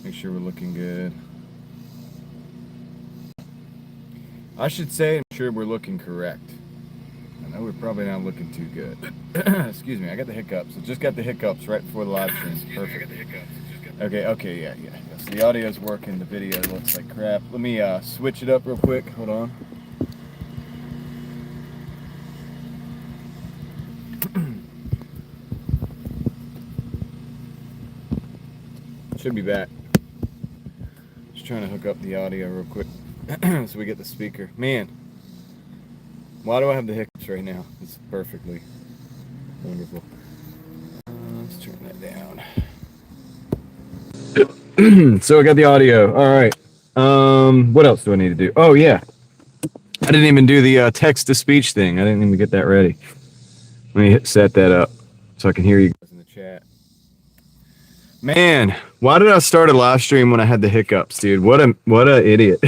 Make sure we're looking good. I should say, I'm sure we're looking correct. I know we're probably not looking too good. Excuse me, I got the hiccups. I just got the hiccups right before the live stream. Perfect. Okay, yeah. So the audio's working, the video looks like crap. Let me switch it up real quick. Hold on. Should be back. Just trying to hook up the audio real quick so we get the speaker. Man, why do I have the hiccups right now? It's perfectly wonderful. Let's turn that down. So I got the audio. All right. What else do I need to do? Oh yeah, I didn't even do the text to speech thing. I didn't even get that ready. Let me set that up so I can hear you guys in the chat. Man, why did I start a live stream when I had the hiccups, dude? What a idiot.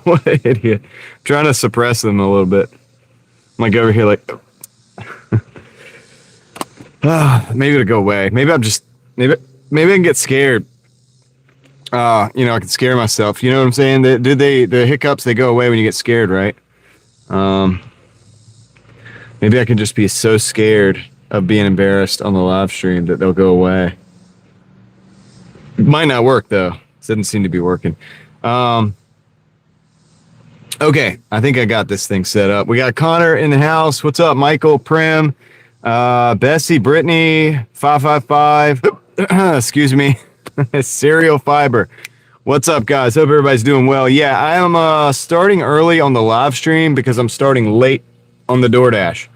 What an idiot. I'm trying to suppress them a little bit. I'm like over here like maybe it'll go away. Maybe I'm just maybe I can get scared. I can scare myself. You know what I'm saying? The hiccups, they go away when you get scared, right? Maybe I can just be so scared of being embarrassed on the live stream that they'll go away. It might not work though. It doesn't seem to be working. Okay, I think I got this thing set up. We got Connor in the house. What's up, Michael, Prim, Bessie, Brittany, 555. Excuse me. Cereal Fiber. What's up, guys? Hope everybody's doing well. Yeah, I am starting early on the live stream because I'm starting late on the Doordash.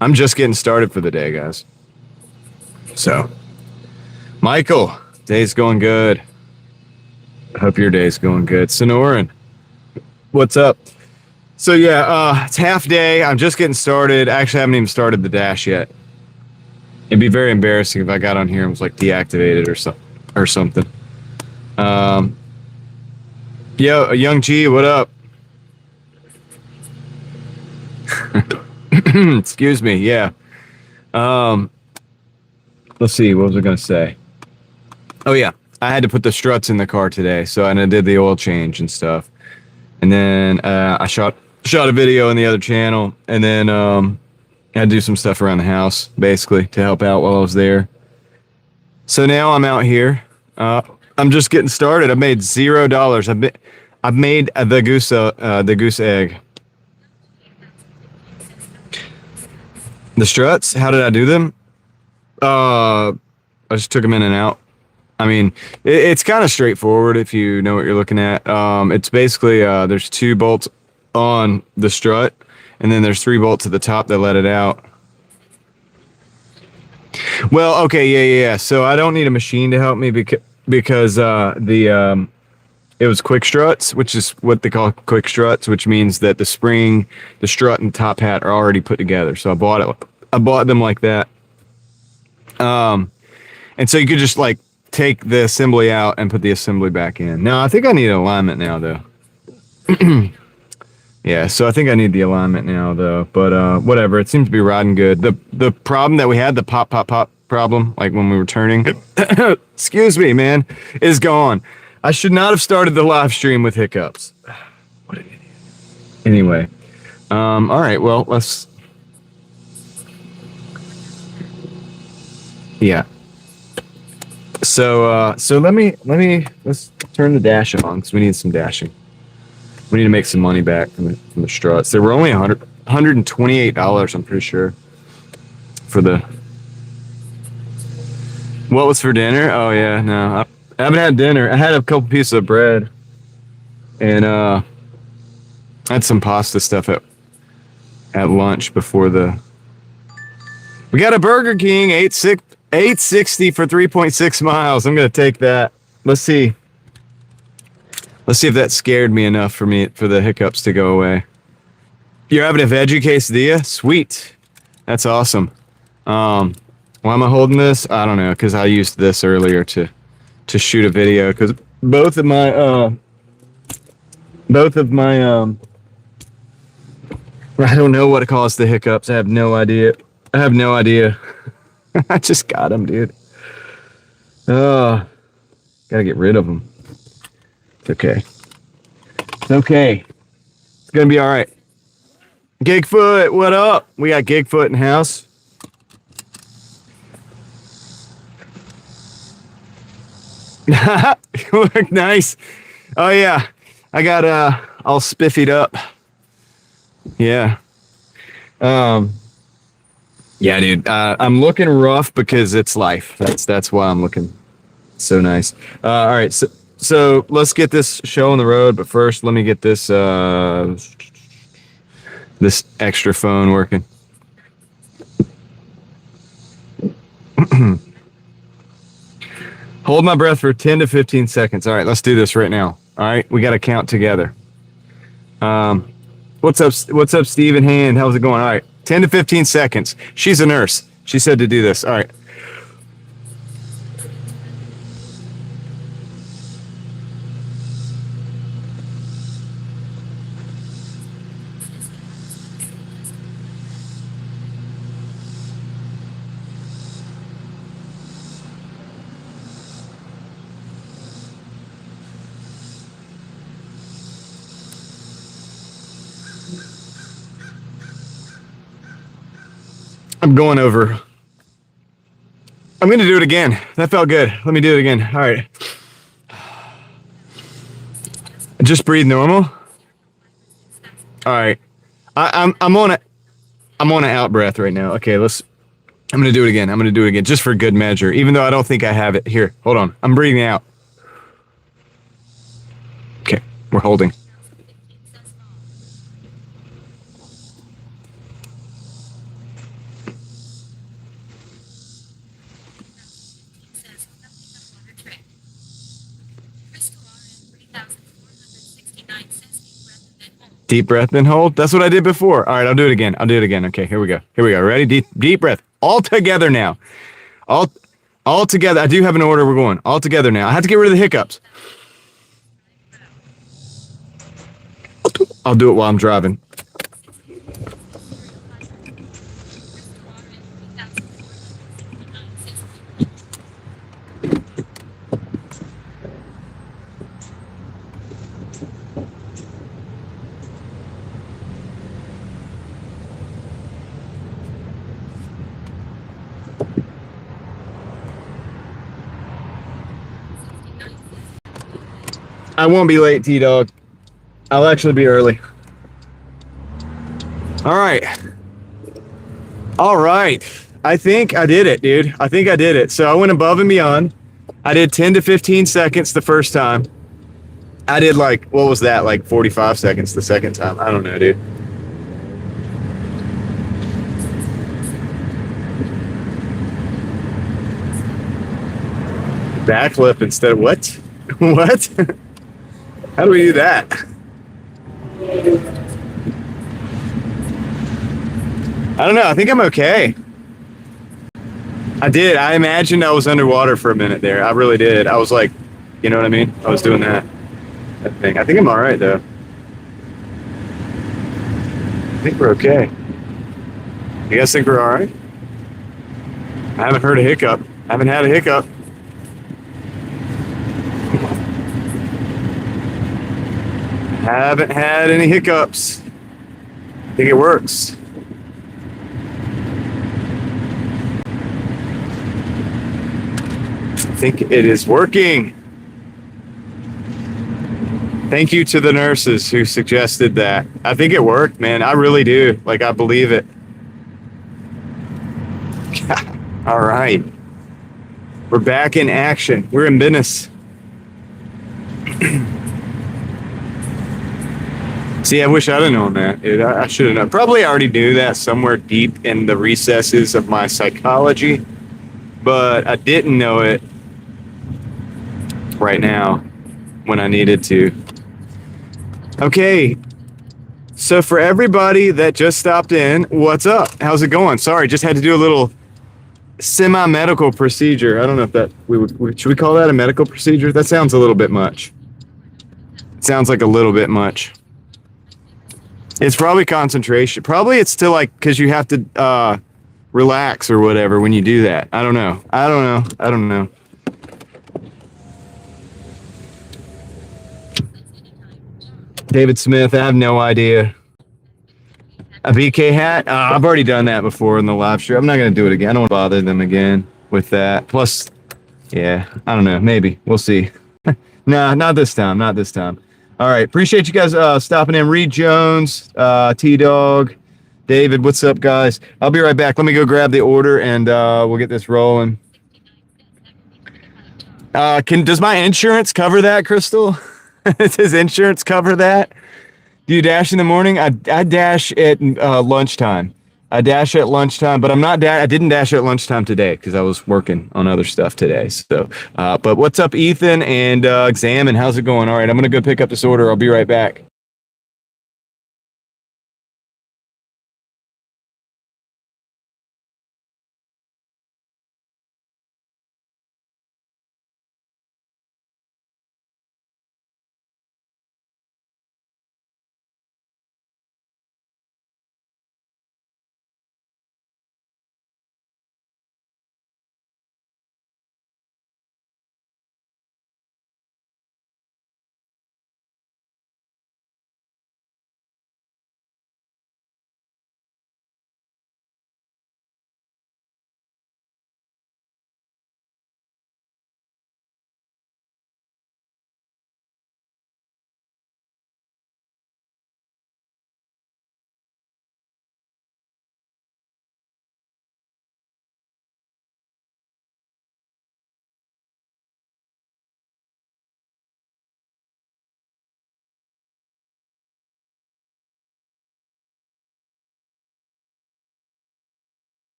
I'm just getting started for the day, guys. So, Michael, day's going good. I hope your day's going good. Sonoran, what's up? So yeah, it's half day. I'm just getting started. Actually, I haven't even started the dash yet. It'd be very embarrassing if I got on here and was like deactivated or something. Yo, Young G, what up? Excuse me. Yeah. Let's see. What was I gonna say? Oh yeah, I had to put the struts in the car today, so I did the oil change and stuff, and then I shot a video in the other channel, and then I had to do some stuff around the house, basically, to help out while I was there. So now I'm out here. I'm just getting started. I made $0. I've made the goose egg. The struts. How did I do them? I just took them in and out. I mean, it's kind of straightforward if you know what you're looking at. It's basically there's 2 bolts on the strut, and then there's 3 bolts at the top that let it out. Well, okay, yeah. So I don't need a machine to help me because it was quick struts, which is what they call quick struts, which means that the spring, the strut, and the top hat are already put together. So I bought them like that. And so you could just like take the assembly out and put the assembly back in. Now I think I need an alignment now though. Yeah, so I think I need the alignment now though, but whatever, it seems to be riding good. The problem that we had, the pop problem, like when we were turning, excuse me, man, is gone. I should not have started the live stream with hiccups. What an idiot. Anyway, all right, well, let's, yeah. So let's turn the dash on because we need some dashing. We need to make some money back from the struts. They were only $128, I'm pretty sure, for the. What was for dinner? Oh yeah, no, I haven't had dinner. I had a couple pieces of bread, and I had some pasta stuff at lunch before the. We got a Burger King, $8.60 for 3.6 miles. I'm gonna take that. Let's see. Let's see if that scared me enough for the hiccups to go away. You're having a veggie quesadilla? Sweet. That's awesome. Why am I holding this? I don't know, because I used this earlier to shoot a video, because both of my I don't know what it calls the hiccups. I have no idea. I just got them, dude. Got Gotta get rid of them. It's okay. It's okay. It's gonna be all right. Gigfoot, what up? We got Gigfoot in the house. You look nice. Oh yeah, I got all spiffied up. Yeah. Yeah, dude. I'm looking rough because it's life. That's why I'm looking so nice. All right, so let's get this show on the road. But first, let me get this this extra phone working. Hold my breath for 10 to 15 seconds. All right, let's do this right now. All right, we got to count together. What's up, Stephen Hand? How's it going? All right, 10 to 15 seconds. She's a nurse. She said to do this. All right. I'm going over. I'm going to do it again. That felt good. Let me do it again. All right. Just breathe normal. All right. I'm on it. I'm on an out breath right now. Okay, I'm going to do it again. I'm going to do it again just for good measure, even though I don't think I have it. Here, hold on. I'm breathing out. Okay, we're holding. Deep breath, then hold. That's what I did before. All right, I'll do it again. Okay, here we go. Ready? Deep breath. All together now. All together. I do have an order. We're going all together now. I have to get rid of the hiccups. I'll do it while I'm driving. I won't be late, T-Dog. I'll actually be early. All right. I think I did it, dude. I think I did it. So I went above and beyond. I did 10 to 15 seconds the first time. I did like 45 seconds the second time. I don't know, dude. Backflip instead of what? What? How do we do that? I don't know. I think I'm okay. I did. I imagined I was underwater for a minute there. I really did. I was like, you know what I mean? I was doing that thing. I think I'm all right, though. I think we're okay. You guys think we're all right? I haven't heard a hiccup. I haven't had a hiccup. Haven't had any hiccups. I think it works. I think it is working. Thank you to the nurses who suggested that. I think it worked, man. I really do. Like, I believe it. All right. We're back in action. We're in business. See, I wish I'd have known that, dude. I should have known. Probably already knew that somewhere deep in the recesses of my psychology, but I didn't know it right now when I needed to. Okay, so for everybody that just stopped in, what's up? How's it going? Sorry, just had to do a little semi-medical procedure. I don't know if that should we call that a medical procedure? That sounds a little bit much. It sounds like a little bit much. It's probably concentration. Probably it's still like because you have to relax or whatever when you do that. I don't know. David Smith, I have no idea. A VK hat? I've already done that before in the live stream. I'm not going to do it again. I don't want to bother them again with that. Plus, yeah, I don't know. Maybe. We'll see. Nah, not this time. Not this time. All right. Appreciate you guys stopping in. Reed Jones, T-Dog, David, what's up, guys? I'll be right back. Let me go grab the order, and we'll get this rolling. Does my insurance cover that, Crystal? Does insurance cover that? Do you dash in the morning? I dash at lunchtime. I dash at lunchtime, but I didn't dash at lunchtime today because I was working on other stuff today. So, but what's up, Ethan and Exam, and how's it going? All right, I'm gonna go pick up this order. I'll be right back.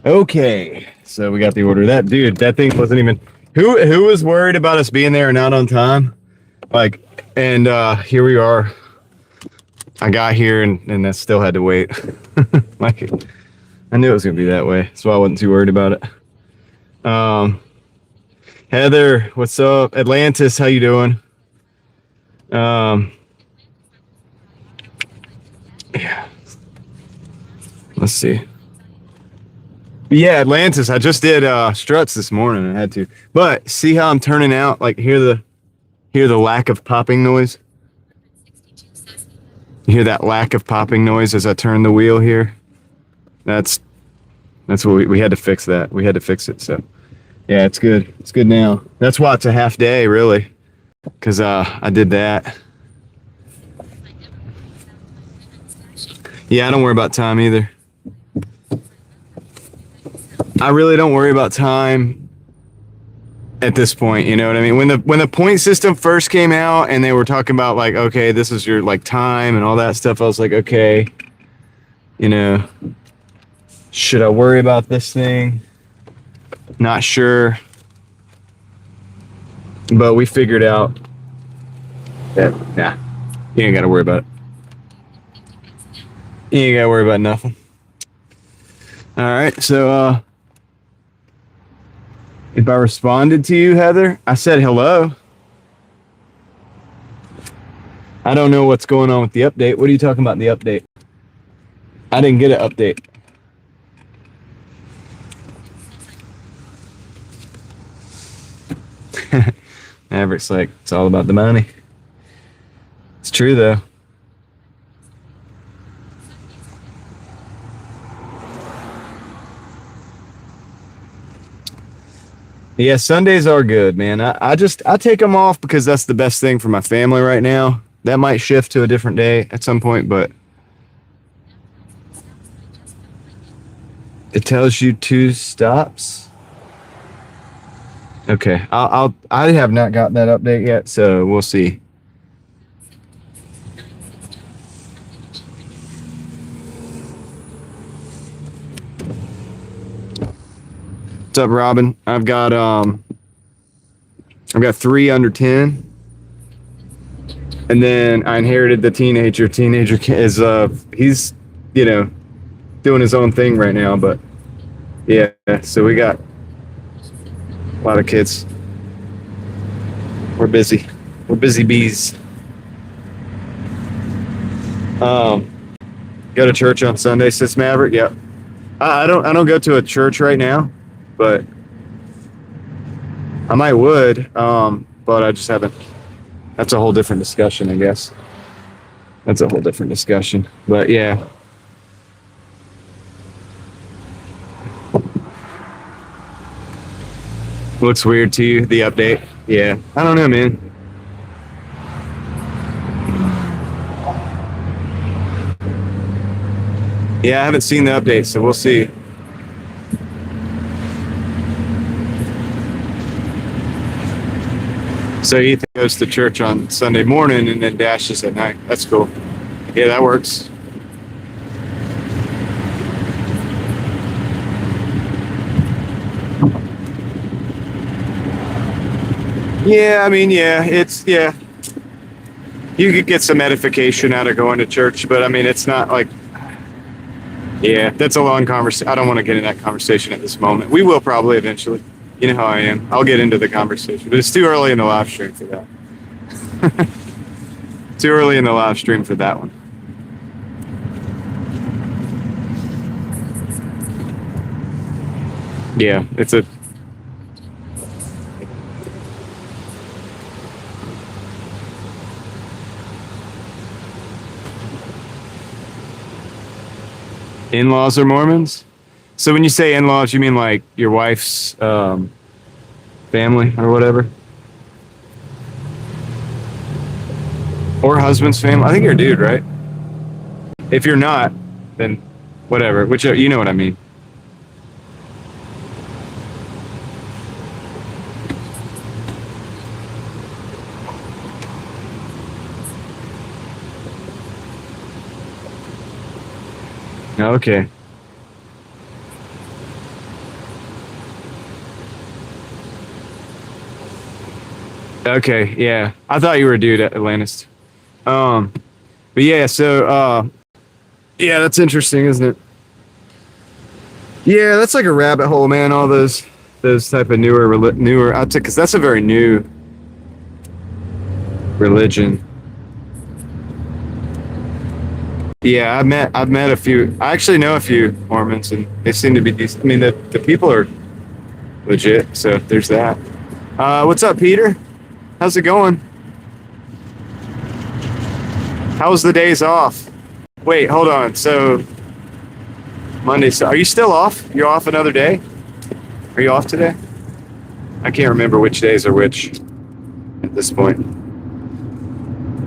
Okay, so we got the order. That dude, that thing wasn't even. Who was worried about us being there and not on time? Like, and here we are. I got here and that still had to wait. Like, I knew it was gonna be that way, so I wasn't too worried about it. Heather, what's up? Atlantis, how you doing? Yeah. Let's see. Yeah, Atlantis. I just did struts this morning. I had to, but see how I'm turning out? Like, hear the lack of popping noise. You hear that lack of popping noise as I turn the wheel here? That's what we had to fix that. We had to fix it. So yeah, it's good. It's good now. That's why it's a half day, really, because I did that. Yeah, I don't worry about time either. I really don't worry about time at this point. You know what I mean? When the point system first came out and they were talking about like, okay, this is your like time and all that stuff, I was like, okay, you know, should I worry about this thing? Not sure. But we figured out that, nah, you ain't got to worry about it. You ain't got to worry about nothing. All right, so if I responded to you, Heather, I said hello. I don't know what's going on with the update. What are you talking about in the update? I didn't get an update. Maverick's like, it's all about the money. It's true, though. Yeah, Sundays are good, man. I take them off because that's the best thing for my family right now. That might shift to a different day at some point, but it tells you 2 stops. Okay, I have not got that update yet, so we'll see. What's up, Robin? I've got 3 under 10. And then I inherited the teenager. Teenager is he's, you know, doing his own thing right now, but yeah, so we got a lot of kids. We're busy. We're busy bees. Go to church on Sunday, says Maverick. Yep. I don't go to a church right now, but I might would. But I just haven't. That's a whole different discussion, I guess. That's a whole different discussion. But yeah. Looks weird to you, the update? Yeah. I don't know, man. Yeah, I haven't seen the update, so we'll see. So Ethan goes to church on Sunday morning and then dashes at night. That's cool. Yeah, that works. Yeah, I mean, yeah, you could get some edification out of going to church, but I mean, it's not like, yeah, that's a long conversation. I don't want to get in that conversation at this moment. We will probably eventually. You know how I am. I'll get into the conversation, but it's too early in the live stream for that. Too early in the live stream for that one. Yeah, it's a... In-laws are Mormons? So when you say in-laws, you mean like your wife's family or whatever? Or husband's family? I think you're a dude, right? If you're not, then whatever. Which, you know what I mean. Okay. Okay, yeah. I thought you were a dude at Atlantis. But yeah, so yeah, that's interesting, isn't it? Yeah, that's like a rabbit hole, man. All those type of newer. I'd say because that's a very new religion. Yeah, I've met a few. I actually know a few Mormons, and they seem to be decent. I mean, the people are legit. So there's that. What's up, Peter? How's it going? How was the days off? Wait, hold on. So Monday. So are you still off? You're off another day? Are you off today? I can't remember which days are which at this point.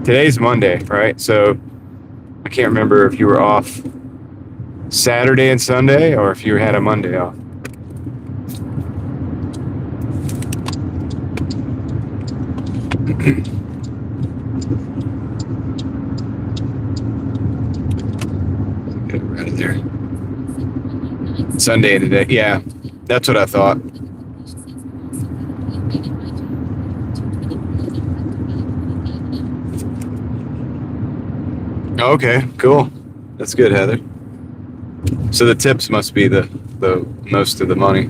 Today's Monday, right? So I can't remember if you were off Saturday and Sunday or if you had a Monday off. Get it right in there. Sunday today. Yeah, that's what I thought. Okay, cool. That's good, Heather. So the tips must be the most of the money.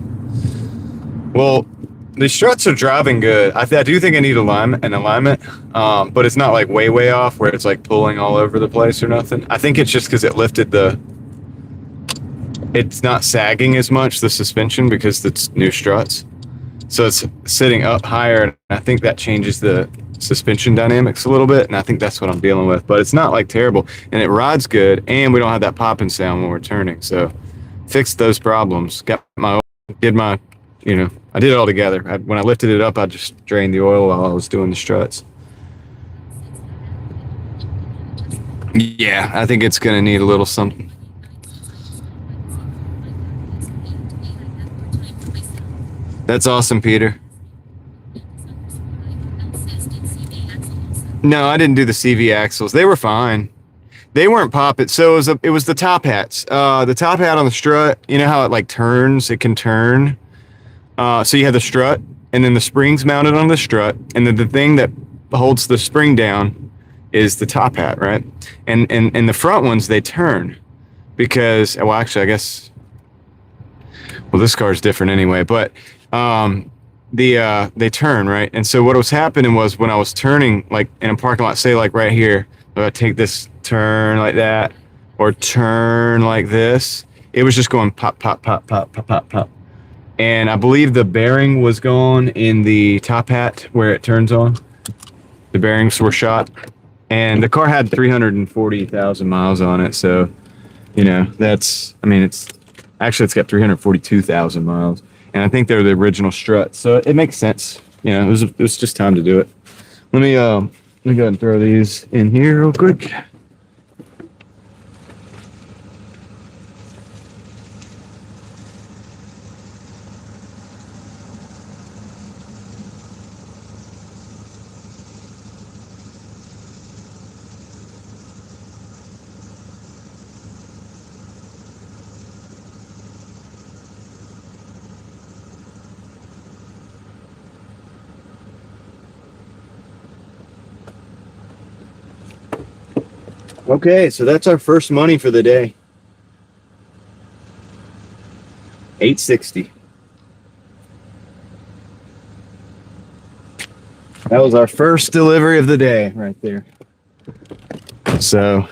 Well, the struts are driving good. I do think I need an alignment, but it's not like way off where it's like pulling all over the place or nothing. I think it's just because it lifted it's not sagging as much, the suspension, because it's new struts. So it's sitting up higher, and I think that changes the suspension dynamics a little bit, and I think that's what I'm dealing with. But it's not like terrible, and it rides good, and we don't have that popping sound when we're turning. So fixed those problems. I did it all together. When I lifted it up, I just drained the oil while I was doing the struts. Yeah, I think it's gonna need a little something. That's awesome, Peter. No, I didn't do the CV axles. They were fine. They weren't popping. So it was the top hats. The top hat on the strut, you know how it like turns? It can turn. So you have the strut, and then the springs mounted on the strut, and then the thing that holds the spring down is the top hat, right? And the front ones, they turn because, well, actually, I guess, well, this car is different anyway, but they turn, right? And so what was happening was when I was turning, like in a parking lot, say like right here, if I take this turn like that or turn like this, it was just going pop, pop, pop, pop, pop, pop, pop. And I believe the bearing was gone in the top hat where it turns on. The bearings were shot, and the car had 340,000 miles on it. So, it's got 342,000 miles. And I think they're the original struts, so it makes sense. It was just time to do it. Let me go ahead and throw these in here real quick. Okay, so that's our first money for the day. $860. That was our first delivery of the day right there. So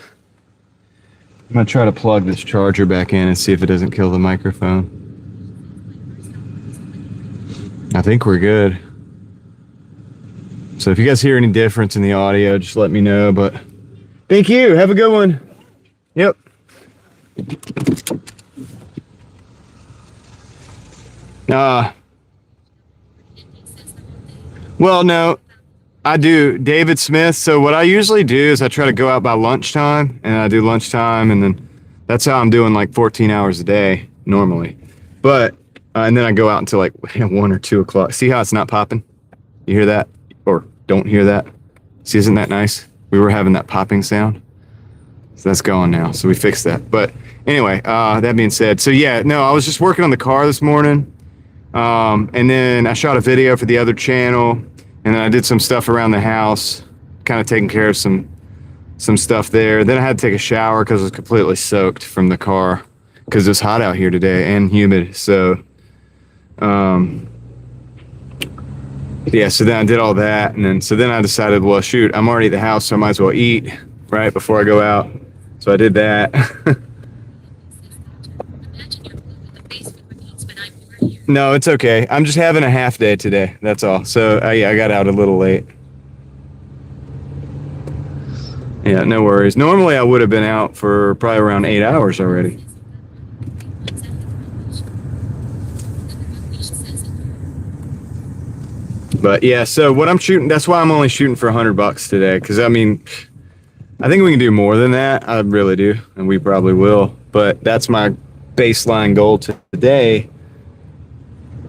I'm gonna try to plug this charger back in and see if it doesn't kill the microphone. I think we're good. So if you guys hear any difference in the audio, just let me know. But thank you. Have a good one. Yep. Well, no, I do David Smith. So what I usually do is I try to go out by lunchtime, and I do lunchtime, and then that's how I'm doing like 14 hours a day normally. But and then I go out until like 1 or 2 o'clock. See how it's not popping? You hear that? Or don't hear that? See, isn't that nice? We were having that popping sound. So that's gone now. So we fixed that. But anyway, that being said, so yeah, no, I was just working on the car this morning. And then I shot a video for the other channel. And then I did some stuff around the house, kind of taking care of some stuff there. Then I had to take a shower because I was completely soaked from the car because it's hot out here today and humid. So, yeah, so then I did all that. And then I decided, well, shoot, I'm already at the house, so I might as well eat right before I go out. So I did that. No, it's okay. I'm just having a half day today. That's all. So, yeah, I got out a little late. Yeah, no worries. Normally, I would have been out for probably around 8 hours already. But yeah, so what I'm shooting, that's why I'm only shooting for $100 today. Because, I mean, I think we can do more than that. I really do. And we probably will. But that's my baseline goal today.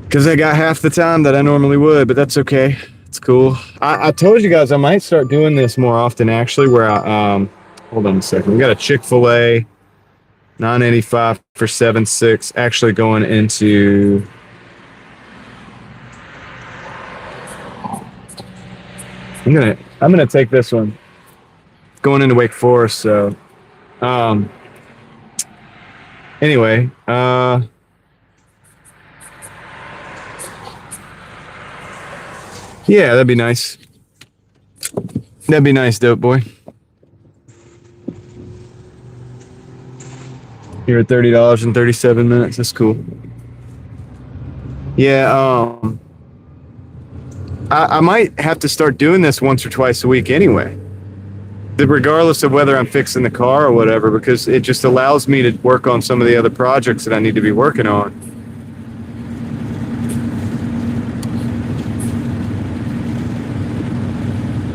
Because I got half the time that I normally would, but that's okay. It's cool. I told you guys I might start doing this more often, actually, where I, hold on a second. We got a Chick-fil-A, $9.85 for 7.6, actually going into, I'm gonna take this one. Going into Wake Forest, so, anyway, yeah, that'd be nice. That'd be nice, dope boy. You're at $30 and 37 minutes. That's cool. Yeah, I might have to start doing this once or twice a week anyway. Regardless of whether I'm fixing the car or whatever, because it just allows me to work on some of the other projects that I need to be working on.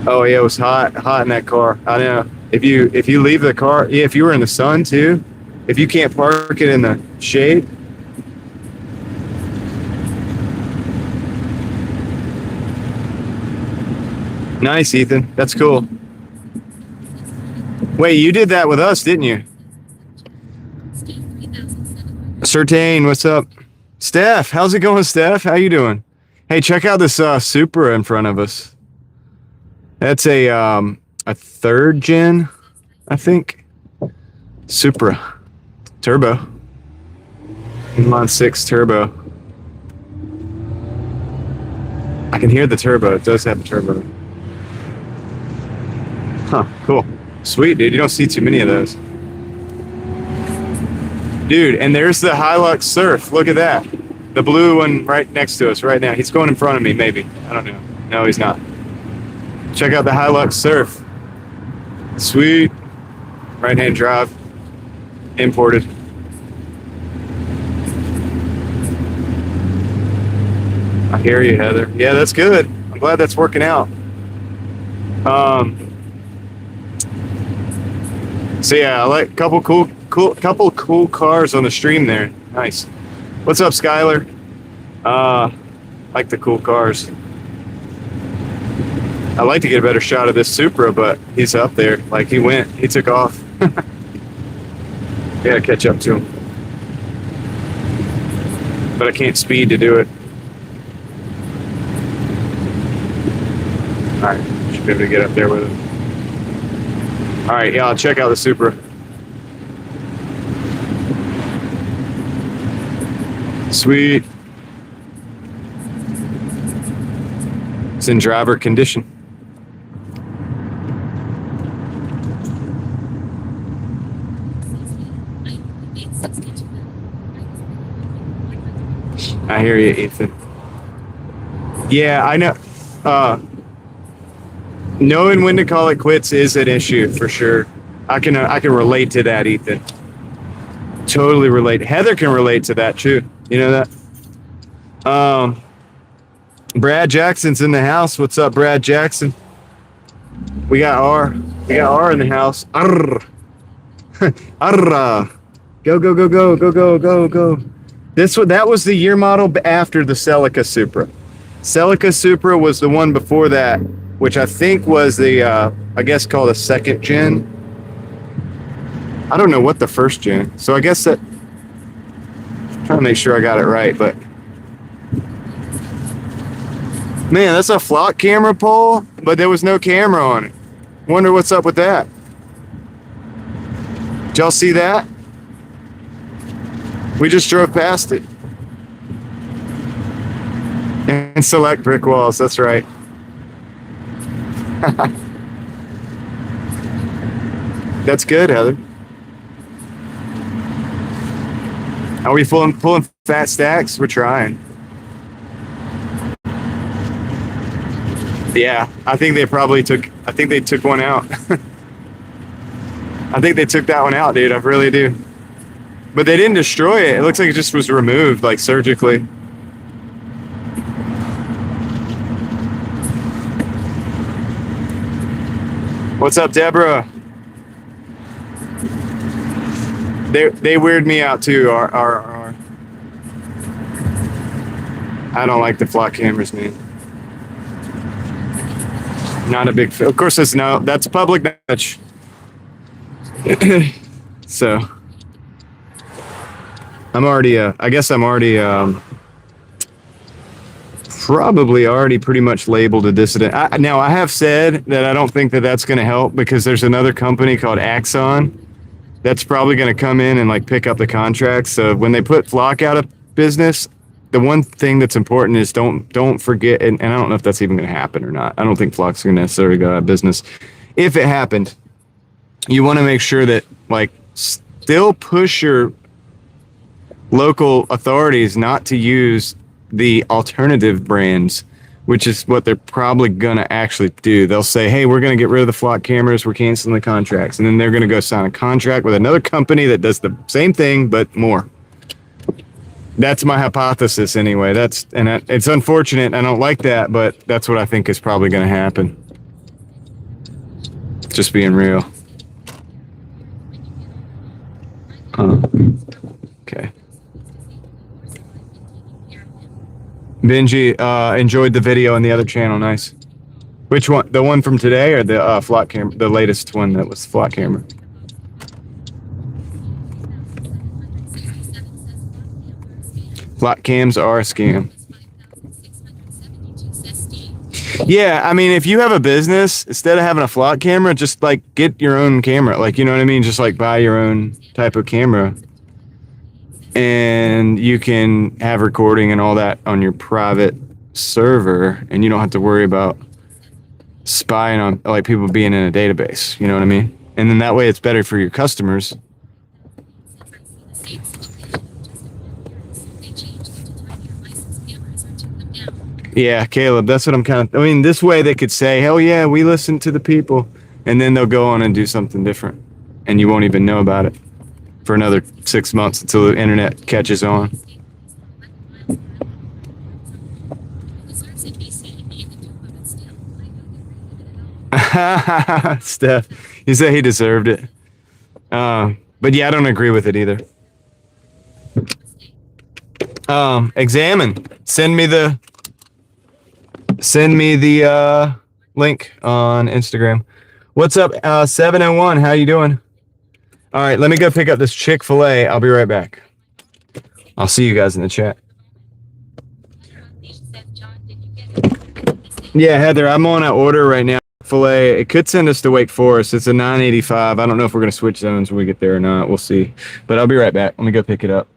Oh yeah, it was hot in that car. I know. If you leave the car, yeah, if you were in the sun too, if you can't park it in the shade. Nice, Ethan. That's cool. Wait, you did that with us, didn't you? Certain, what's up? Steph, how's it going, Steph? How you doing? Hey, check out this Supra in front of us. That's a third gen, I think. Supra. Turbo. Inline 6 turbo. I can hear the turbo. It does have a turbo. Huh, cool. Sweet, dude. You don't see too many of those. Dude, and there's the Hilux Surf. Look at that. The blue one right next to us right now. He's going in front of me, maybe. I don't know. No, he's not. Check out the Hilux Surf. Sweet. Right-hand drive. Imported. I hear you, Heather. Yeah, that's good. I'm glad that's working out. So yeah, I like a couple cool cars on the stream there. Nice. What's up, Skylar? Like the cool cars. I'd like to get a better shot of this Supra, but he's up there. Like he took off. Gotta catch up to him. But I can't speed to do it. Alright, should be able to get up there with him. Alright, yeah, I'll check out the Supra. Sweet. It's in driver condition. I hear you, Ethan. Yeah, I know. Knowing when to call it quits is an issue for sure. I can relate to that, Ethan. Totally relate. Heather can relate to that too. You know that? Brad Jackson's in the house. What's up, Brad Jackson? We got R. We got R in the house. Arr. Arr. Go, go, go, go, go, go, go, go. That was the year model after the Celica Supra. Celica Supra was the one before that, which I think was the, I guess called a second gen. I don't know what the first gen. So I guess that, I'm trying to make sure I got it right, but Man, that's a flock camera pole, but there was no camera on it. Wonder what's up with that. Did y'all see that? We just drove past it. And select brick walls, that's right. That's good, Heather. Are we pulling fat stacks? We're trying. Yeah, I think they probably took. I think they took one out. I think they took that one out, dude. I really do. But they didn't destroy it. It looks like it just was removed, like surgically. What's up, Deborah? They weird me out too. I don't like the flock cameras, man. Not a big fan. Of course, that's public knowledge. So I'm already. I guess I'm already. Probably already pretty much labeled a dissident. Now I have said that I don't think that that's going to help because there's another company called Axon that's probably going to come in and like pick up the contracts. So when they put Flock out of business, the one thing that's important is don't forget. And I don't know if that's even going to happen or not. I don't think Flock's going to necessarily go out of business. If it happened, you want to make sure that like still push your local authorities not to use the alternative brands, which is what they're probably going to actually do. They'll say, hey, we're going to get rid of the flock cameras. We're canceling the contracts. And then they're going to go sign a contract with another company that does the same thing, but more. That's my hypothesis anyway. It's unfortunate. I don't like that, but that's what I think is probably going to happen. Just being real. Okay. Benji enjoyed the video on the other channel. Nice. Which one? The one from today or the flock camera? The latest one that was flock camera. Flock cams are a scam. Yeah, I mean, if you have a business, instead of having a flock camera, just like get your own camera. Like, you know what I mean? Just like buy your own type of camera. And you can have recording and all that on your private server, and you don't have to worry about spying on like people being in a database. You know what I mean? And then that way it's better for your customers. Yeah, Caleb, that's what I'm I mean, this way they could say, hell yeah, we listen to the people. And then they'll go on and do something different. And you won't even know about it for another 6 months until the internet catches on. Steph, he said he deserved it. But yeah, I don't agree with it either. Examine. Send me the link on Instagram. What's up, 701? How you doing? All right, let me go pick up this Chick-fil-A. I'll be right back. I'll see you guys in the chat. Yeah, Heather, I'm on an order right now. Chick-fil-A. It could send us to Wake Forest. It's a 985. I don't know if we're going to switch zones when we get there or not. We'll see. But I'll be right back. Let me go pick it up.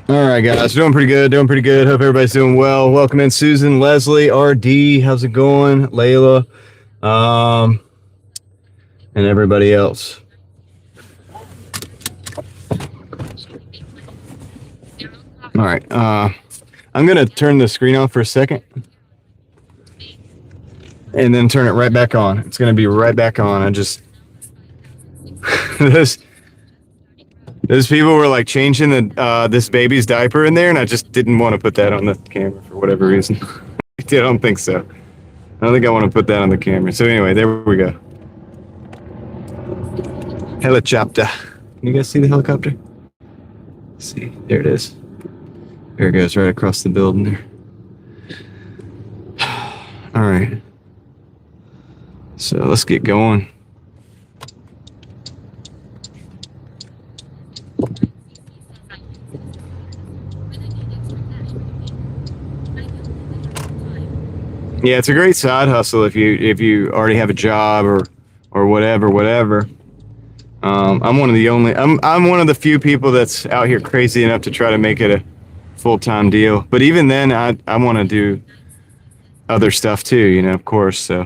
All right, guys, doing pretty good. Hope everybody's doing well. Welcome in, Susan, Leslie, RD. How's it going, Layla, and everybody else. All right, I'm gonna turn the screen off for a second, and then turn it right back on. It's gonna be right back on. I just those people were like changing the this baby's diaper in there, and I just didn't want to put that on the camera for whatever reason. I don't think so. I don't think I want to put that on the camera. So anyway, there we go. Helicopter. Can you guys see the helicopter? Let's see, there it is. There it goes, right across the building there. All right. So let's get going. Yeah, it's a great side hustle if you already have a job or whatever. I'm one of the few people that's out here crazy enough to try to make it a full-time deal. But even then, I want to do other stuff too, you know, of course. So,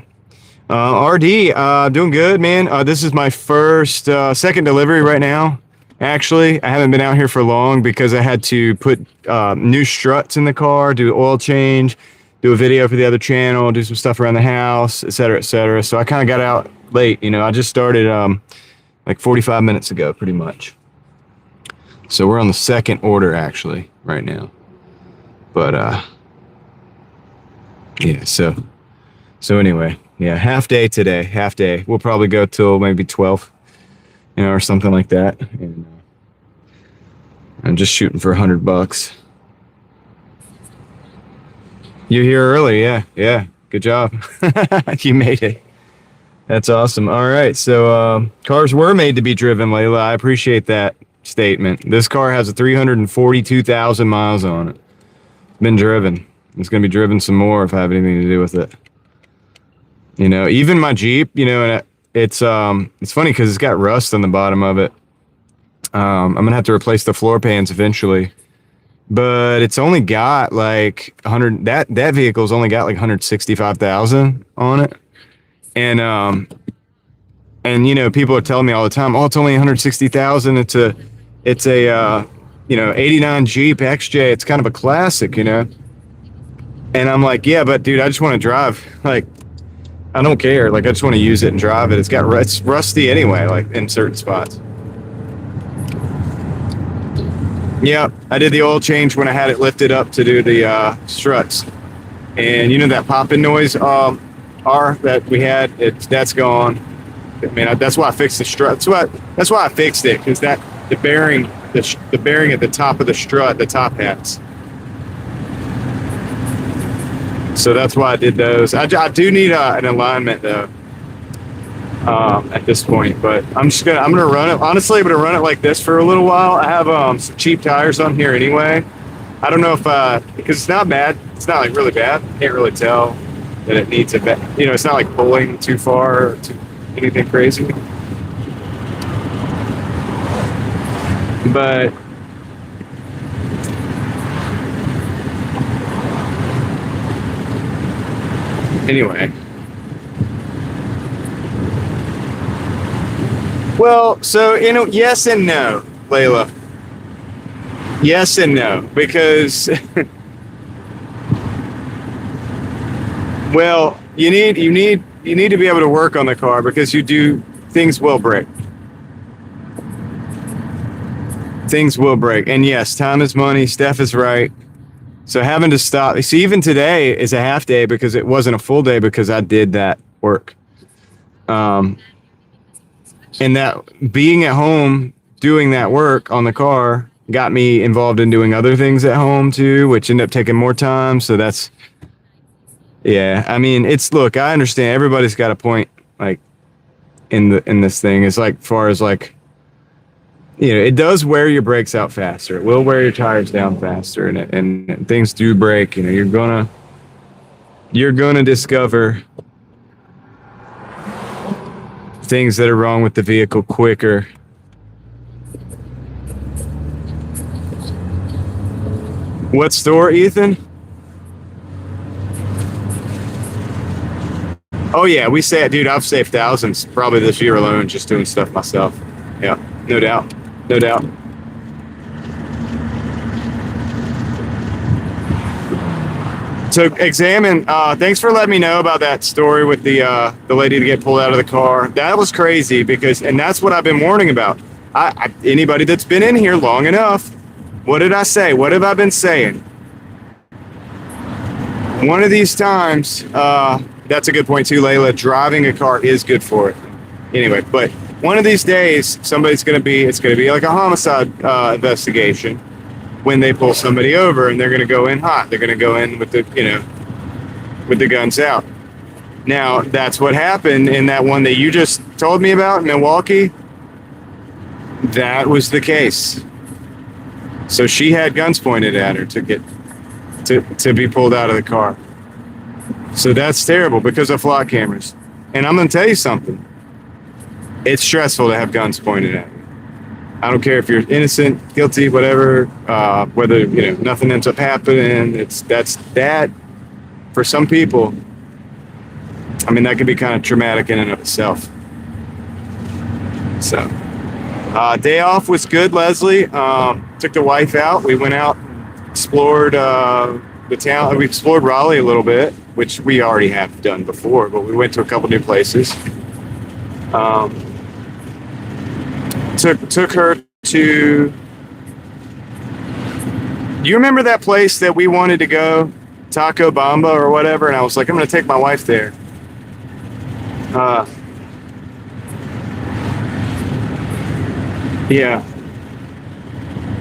RD, doing good, man. This is my second delivery right now. Actually, I haven't been out here for long because I had to put new struts in the car, do oil change, do a video for the other channel, do some stuff around the house, et cetera, et cetera. So I kind of got out late, you know. I just started like 45 minutes ago, pretty much. So we're on the second order actually right now. But yeah, so anyway, yeah, half day today, half day. We'll probably go till maybe 12, you know, or something like that. And I'm just shooting for $100. You're here early, yeah. Good job. You made it. That's awesome. All right, so cars were made to be driven, Layla. I appreciate that statement. This car has 342,000 miles on it. Been driven. It's going to be driven some more if I have anything to do with it. You know, even my Jeep, you know, and it's funny because it's got rust on the bottom of it. I'm going to have to replace the floor pans eventually. But it's only got like 100. That vehicle's only got like 165,000 on it, and you know, people are telling me all the time, oh, it's only 160,000. It's a you know, 89 Jeep XJ. It's kind of a classic, you know. And I'm like, yeah, but dude, I just want to drive. Like, I don't care. Like, I just want to use it and drive it. It's rusty anyway, like in certain spots. Yeah, I did the oil change when I had it lifted up to do the struts, and you know that popping noise that we had, that's gone. I mean, that's why I fixed the strut. That's why I fixed it, because the bearing at the top of the strut, the top hats. So that's why I did those. I do need an alignment though. At this point, but I'm gonna run it. Honestly, I'm gonna run it like this for a little while. I have some cheap tires on here anyway. I don't know if because it's not bad. It's not like really bad. Can't really tell that it needs a bit. You know, it's not like pulling too far or anything crazy. But anyway. Well, so, you know, yes and no, Layla. Yes and no, because, well, you need to be able to work on the car because things will break. Things will break. And yes, time is money. Steph is right. So having to stop. See, even today is a half day because it wasn't a full day because I did that work. And that being at home doing that work on the car got me involved in doing other things at home too, which ended up taking more time. So that's, yeah, I mean, look, I understand everybody's got a point, like in this thing. It's like, far as like, you know, it does wear your brakes out faster. It will wear your tires down faster, and things do break. You know, you're gonna discover things that are wrong with the vehicle quicker. What store, Ethan? Oh yeah, we say it, dude. I've saved thousands probably this year alone just doing stuff myself. Yeah, no doubt, no doubt. So examine. Thanks for letting me know about that story with the lady to get pulled out of the car. That was crazy because, and that's what I've been warning about. Anybody that's been in here long enough, what did I say? What have I been saying? One of these times, that's a good point too, Layla. Driving a car is good for it. Anyway, but one of these days, it's going to be like a homicide investigation when they pull somebody over, and they're going to go in hot. They're going to go in with the guns out. Now, that's what happened in that one that you just told me about in Milwaukee. That was the case. So she had guns pointed at her to be pulled out of the car. So that's terrible because of flock cameras. And I'm going to tell you something. It's stressful to have guns pointed at you. I don't care if you're innocent, guilty, whatever, whether, nothing ends up happening. That for some people, I mean, that can be kind of traumatic in and of itself. So, day off was good, Leslie. Took the wife out. We went out, explored the town. We explored Raleigh a little bit, which we already have done before, but we went to a couple new places. Took her to. Do you remember that place that we wanted to go, Taco Bamba or whatever? And I was like, I'm going to take my wife there. Yeah.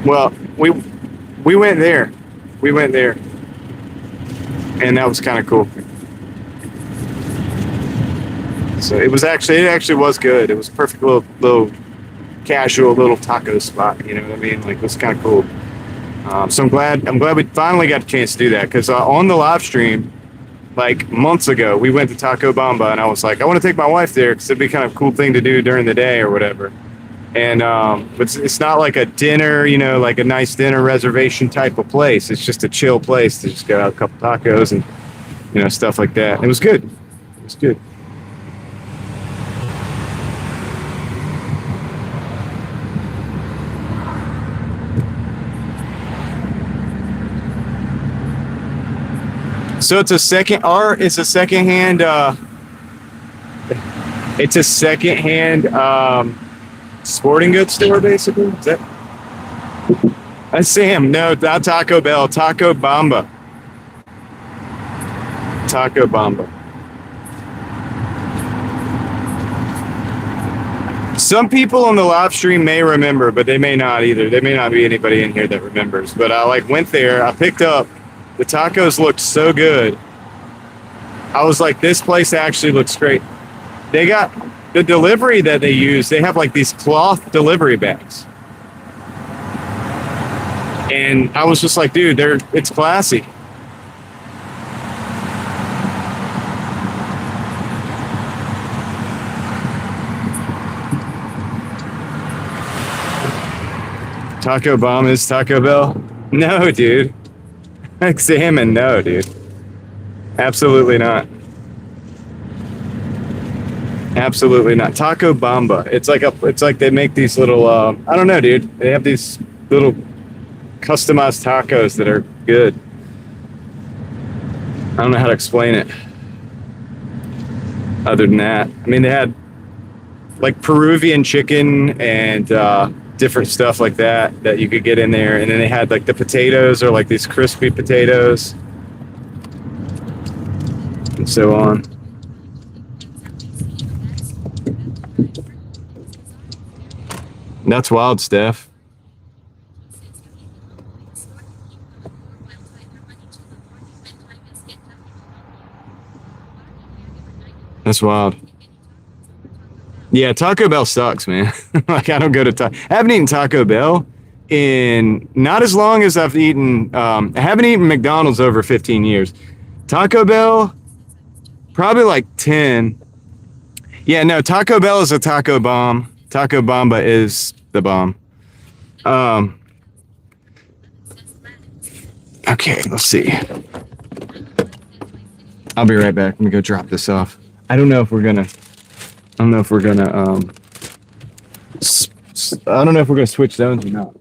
Well, we went there. We went there, and that was kind of cool. So it actually was good. It was a perfect little casual little taco spot. You know what I mean? Like, it was kind of cool. So I'm glad we finally got a chance to do that, because on the live stream, like months ago, we went to Taco Bamba, and I was like, I want to take my wife there because it'd be kind of a cool thing to do during the day or whatever. And it's not like a dinner, like a nice dinner reservation type of place. It's just a chill place to just get out a couple tacos and stuff like that. It was good. It was good. So it's a second-hand sporting goods store, basically. Is that? That's Sam. No, not Taco Bell. Taco Bamba. Taco Bamba. Some people on the live stream may remember, but they may not either. There may not be anybody in here that remembers. But I went there. I picked up. The tacos looked so good. I was like, this place actually looks great. They got the delivery that they use. They have like these cloth delivery bags. And I was just like, dude, it's classy. Taco Bomb is Taco Bell? No, dude. Examine, no, dude. Absolutely not. Absolutely not. Taco Bamba. It's like they make these little, I don't know, dude. They have these little customized tacos that are good. I don't know how to explain it. Other than that, I mean, they had like Peruvian chicken and different stuff like that you could get in there. And then they had like the potatoes are like these crispy potatoes and so on. That's wild, Steph. That's wild. Yeah, Taco Bell sucks, man. Like, I don't go to I haven't eaten Taco Bell in not as long as I've eaten. I haven't eaten McDonald's over 15 years. Taco Bell, probably like 10. Yeah, no, Taco Bell is a taco bomb. Taco Bamba is the bomb. Okay, let's see. I'll be right back. Let me go drop this off. I don't know if we're gonna switch zones or not.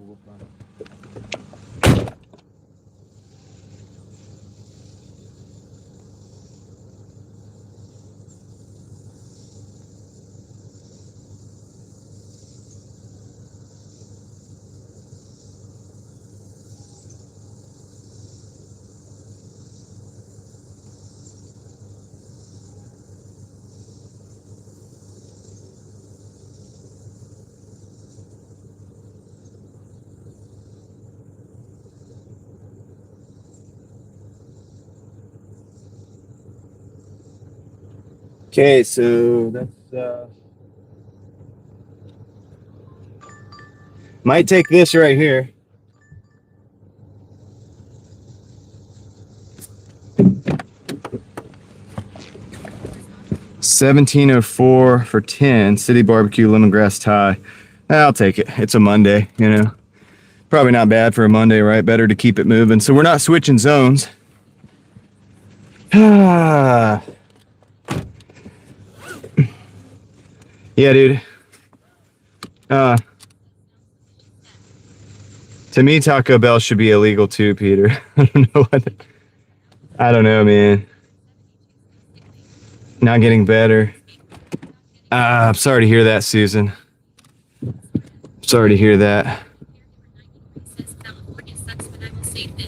Okay, so that's might take this right here. $17.04 for 10 City Barbecue lemongrass tie. I'll take it. It's a Monday, you know. Probably not bad for a Monday, right? Better to keep it moving. So we're not switching zones. Yeah, dude. To me, Taco Bell should be illegal too, Peter. I don't know, man. Not getting better. I'm sorry to hear that, Susan. Sorry to hear that.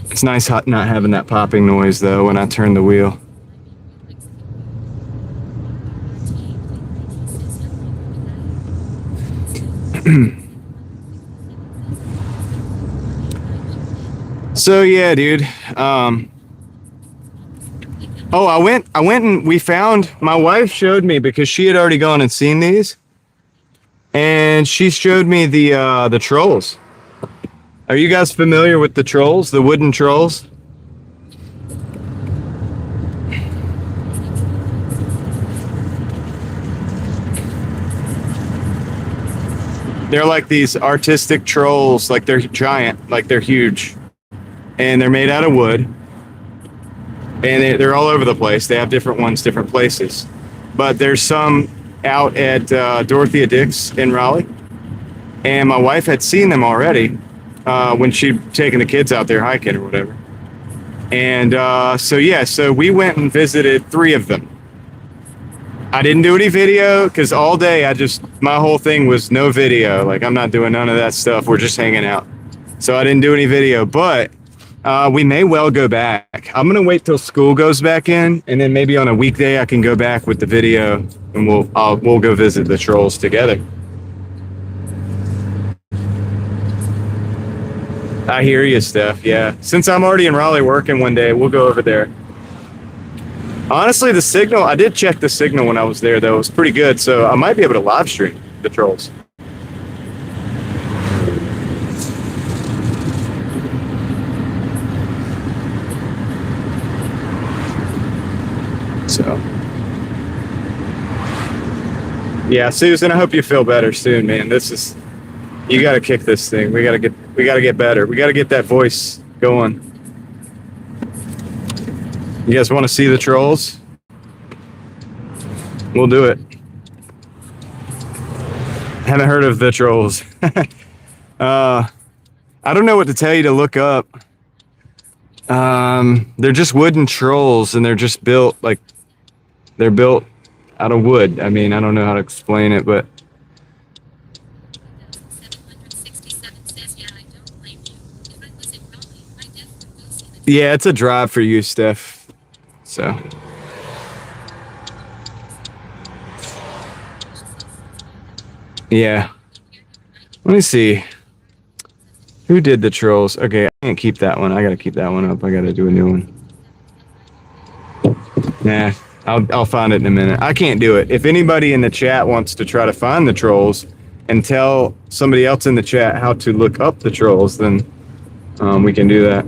It's nice not having that popping noise, though, when I turn the wheel. So yeah, dude. Oh, I went and we found, my wife showed me because she had already gone and seen these, and she showed me the trolls. Are you guys familiar with the trolls, the wooden trolls? They're like these artistic trolls, like they're giant, like they're huge. And they're made out of wood. And they're all over the place. They have different ones, different places. But there's some out at Dorothea Dix in Raleigh. And my wife had seen them already when she'd taken the kids out there hiking or whatever. And so we went and visited 3 of them. I didn't do any video because all day my whole thing was no video. Like, I'm not doing none of that stuff. We're just hanging out. So I didn't do any video, but we may well go back. I'm going to wait till school goes back in, and then maybe on a weekday I can go back with the video, and we'll go visit the trolls together. I hear you, Steph. Yeah. Since I'm already in Raleigh working one day, we'll go over there. Honestly, the signal, I did check the signal when I was there, though. It was pretty good, so I might be able to live stream the trolls. So, yeah, Susan, I hope you feel better soon, man. You got to kick this thing. We got to get better. We got to get that voice going. You guys want to see the trolls? We'll do it. Haven't heard of the trolls. I don't know what to tell you to look up. They're just wooden trolls, and they're just built out of wood. I mean, I don't know how to explain it, but yeah, it's a drive for you, Steph. So yeah, let me see who did the trolls. Okay, I can't keep that one. I gotta keep that one up. I gotta do a new one. Nah, I'll find it in a minute. I can't do it. If anybody in the chat wants to try to find the trolls and tell somebody else in the chat how to look up the trolls, then we can do that.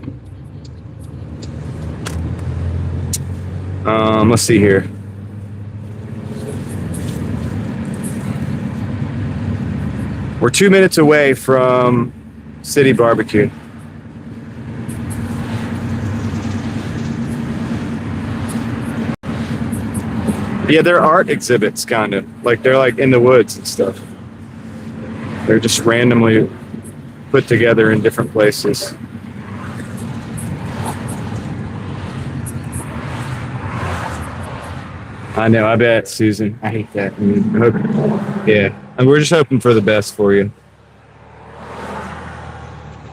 Let's see here. We're 2 minutes away from City Barbecue. Yeah, they're art exhibits, kind of. Like, they're like in the woods and stuff. They're just randomly put together in different places. I know, I bet, Susan. I hate that. Yeah, and we're just hoping for the best for you.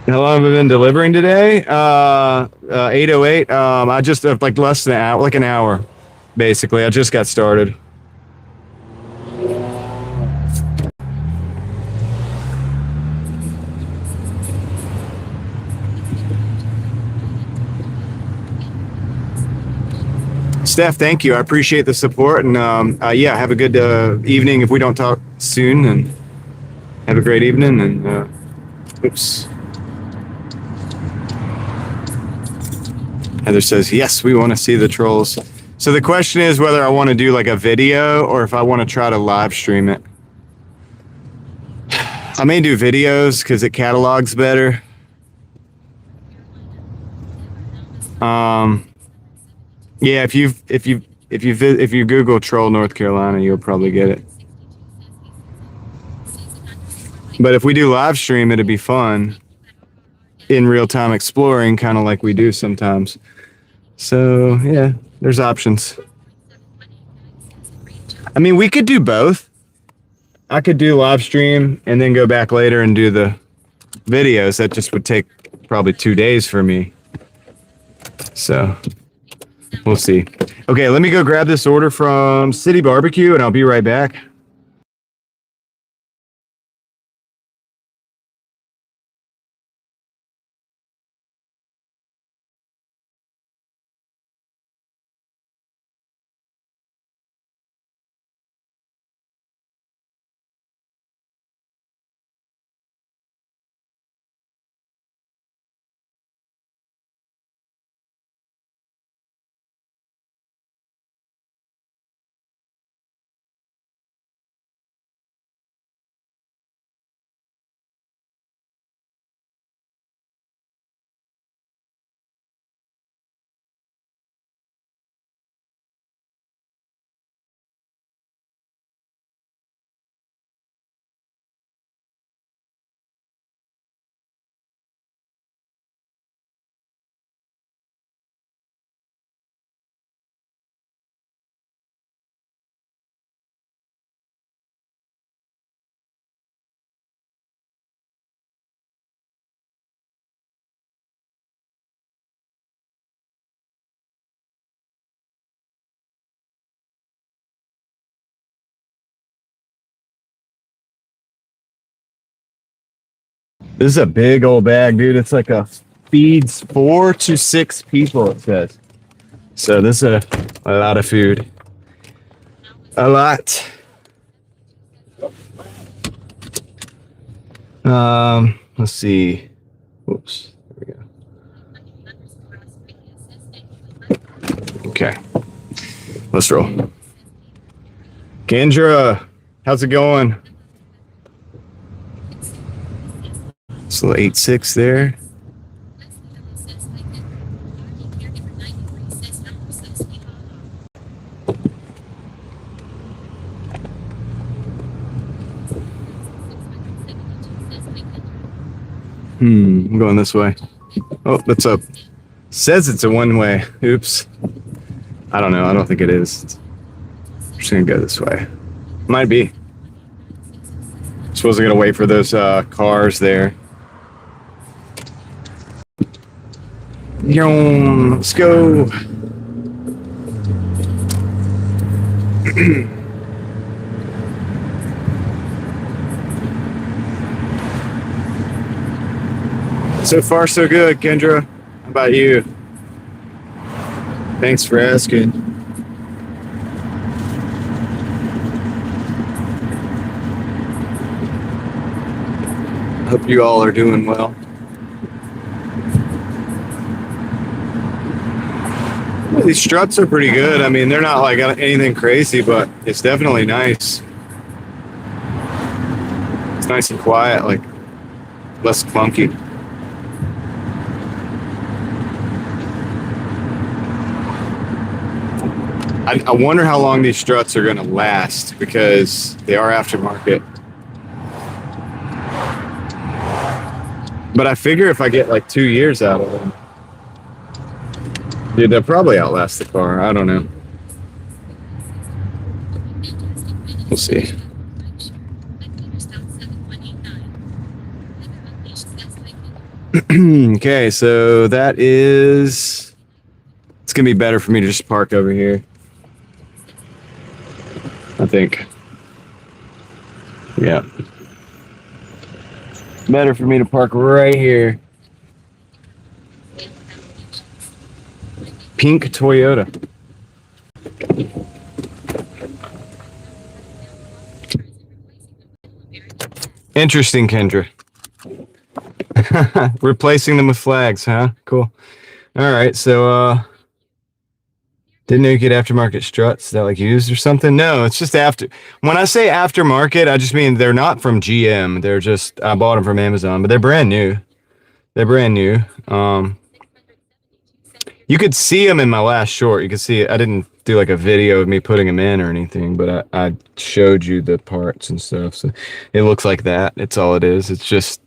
How long have I been delivering today? 8:08. I just like less than an hour, like an hour, basically. I just got started. Steph, thank you. I appreciate the support, and yeah, have a good evening. If we don't talk soon, and have a great evening. And oops. Heather says, yes, we want to see the trolls. So the question is whether I want to do like a video or if I want to try to live stream it. I may do videos because it catalogs better. Yeah, if you Google troll North Carolina, you'll probably get it. But if we do live stream, it'd be fun in real time exploring, kind of like we do sometimes. So yeah, there's options. I mean, we could do both. I could do live stream and then go back later and do the videos. That just would take probably 2 days for me. So we'll see. Okay, let me go grab this order from City Barbecue and I'll be right back. This is a big old bag, dude. It's like a feeds 4 to 6 people, it says. So this is a lot of food. A lot. Let's see. Oops. There we go. Okay. Let's roll. Kendra, how's it going? So 8-6 there. I'm going this way. Oh, that's up. Says it's a one-way. Oops. I don't know. I don't think it is. I'm just gonna go this way. Might be. Suppose I'm gonna wait for those cars there. Let's go. So far, so good, Kendra. How about you? Thanks for asking. Hope you all are doing well. Well, these struts are pretty good. I mean, they're not like anything crazy, but it's definitely nice. It's nice and quiet, like less clunky. I wonder how long these struts are going to last because they are aftermarket. But I figure if I get like 2 years out of them, dude, they'll probably outlast the car. I don't know. We'll see. Okay, so that is... It's going to be better for me to just park over here, I think. Yeah. Better for me to park right here. Pink Toyota. Interesting, Kendra. Replacing them with flags, huh? Cool. All right, so didn't know you get aftermarket struts. Is that like used or something? No, it's just after. When I say aftermarket, I just mean they're not from GM. They're just, I bought them from Amazon, but they're brand new. They're brand new. You could see them in my last short. You could see it. I didn't do like a video of me putting them in or anything, but I showed you the parts and stuff. So it looks like that. It's all it is. It's just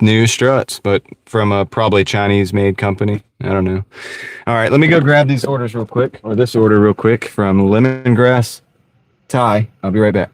new struts, but from a probably Chinese-made company. I don't know. All right, let me go grab these orders real quick, or this order real quick from Lemongrass Thai. I'll be right back.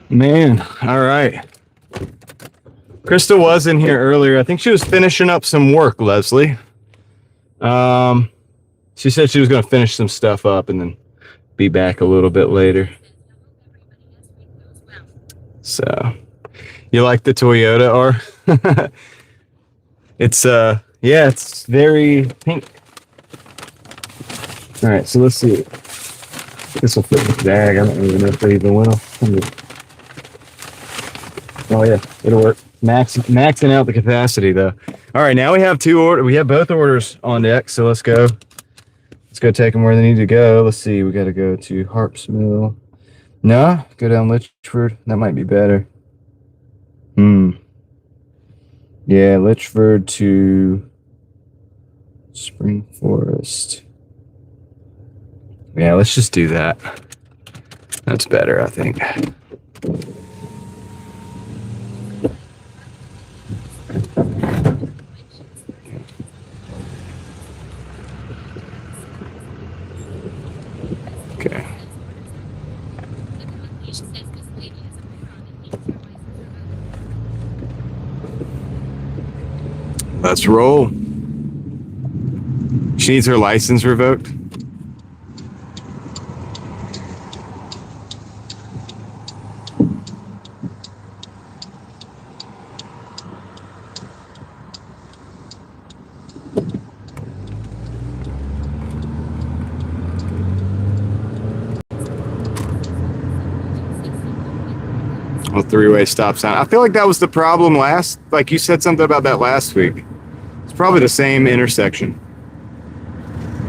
Man, all right. Krista was in here earlier. I think she was finishing up some work, Leslie. She said she was going to finish some stuff up and then be back a little bit later. So, you like the Toyota, or? It's, yeah, it's very pink. All right, so let's see. This will fit the bag. I don't really know if they even will. Oh yeah, it'll work. Maxing out the capacity though. All right, now we have we have both orders on deck, so let's go. Let's go take them where they need to go. Let's see, we got to go to Harps Mill. No, go down Litchford. That might be better. Yeah, Litchford to Spring Forest. Yeah, let's just do that. That's better, I think. Okay. Let's roll. She needs her license revoked. A three-way stop sign. I feel like that was the problem like you said something about that last week. It's probably the same intersection.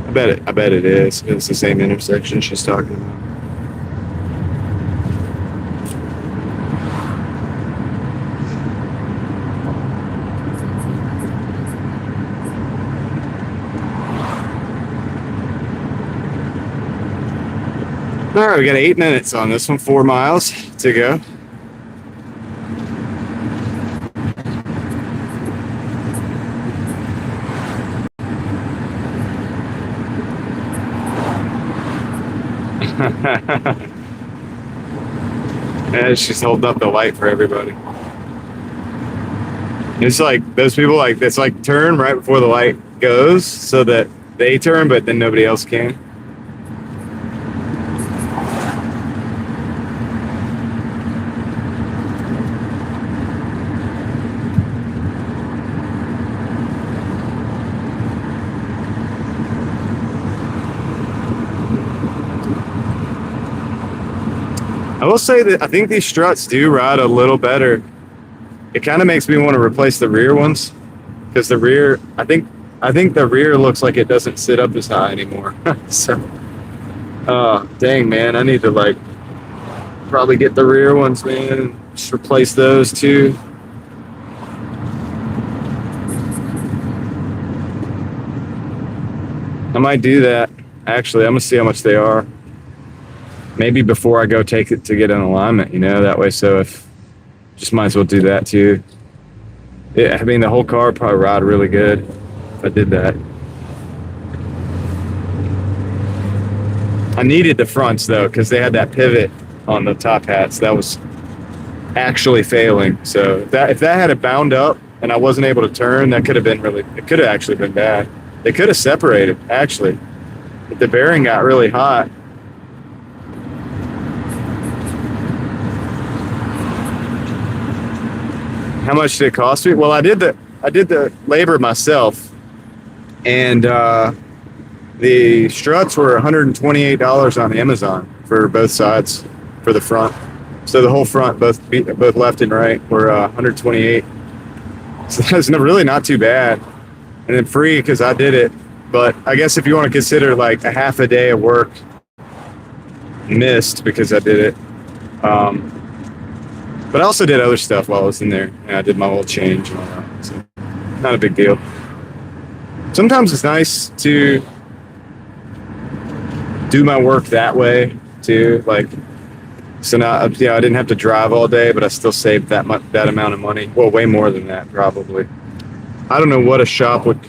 I bet it is. It's the same intersection she's talking about. All right, we got 8 minutes on this one, 4 miles to go. Yeah, she's holding up the light for everybody. It's like those people, like, it's like turn right before the light goes so that they turn, but then nobody else can. I will say that I think these struts do ride a little better. It kind of makes me want to replace the rear ones because the rear, I think the rear looks like it doesn't sit up as high anymore. So, dang, man, I need to like probably get the rear ones, man. Just replace those too. I might do that. Actually, I'm gonna see how much they are. Maybe before I go take it to get an alignment, that way. So if just might as well do that too. Yeah, I mean the whole car would probably ride really good if I did that. I needed the fronts though because they had that pivot on the top hats that was actually failing. So if that had it bound up and I wasn't able to turn, that could have been it could have actually been bad. They could have separated actually. If the bearing got really hot. How much did it cost me? Well, I did the labor myself, and the struts were $128 on Amazon for both sides for the front. So the whole front, both left and right, were $128. So that's really not too bad, and then free because I did it. But I guess if you want to consider like a half a day of work missed because I did it. But I also did other stuff while I was in there. And I did my oil change and all that. So not a big deal. Sometimes it's nice to do my work that way too. Like, so now, I didn't have to drive all day, but I still saved that amount of money. Well, way more than that probably. I don't know what a shop would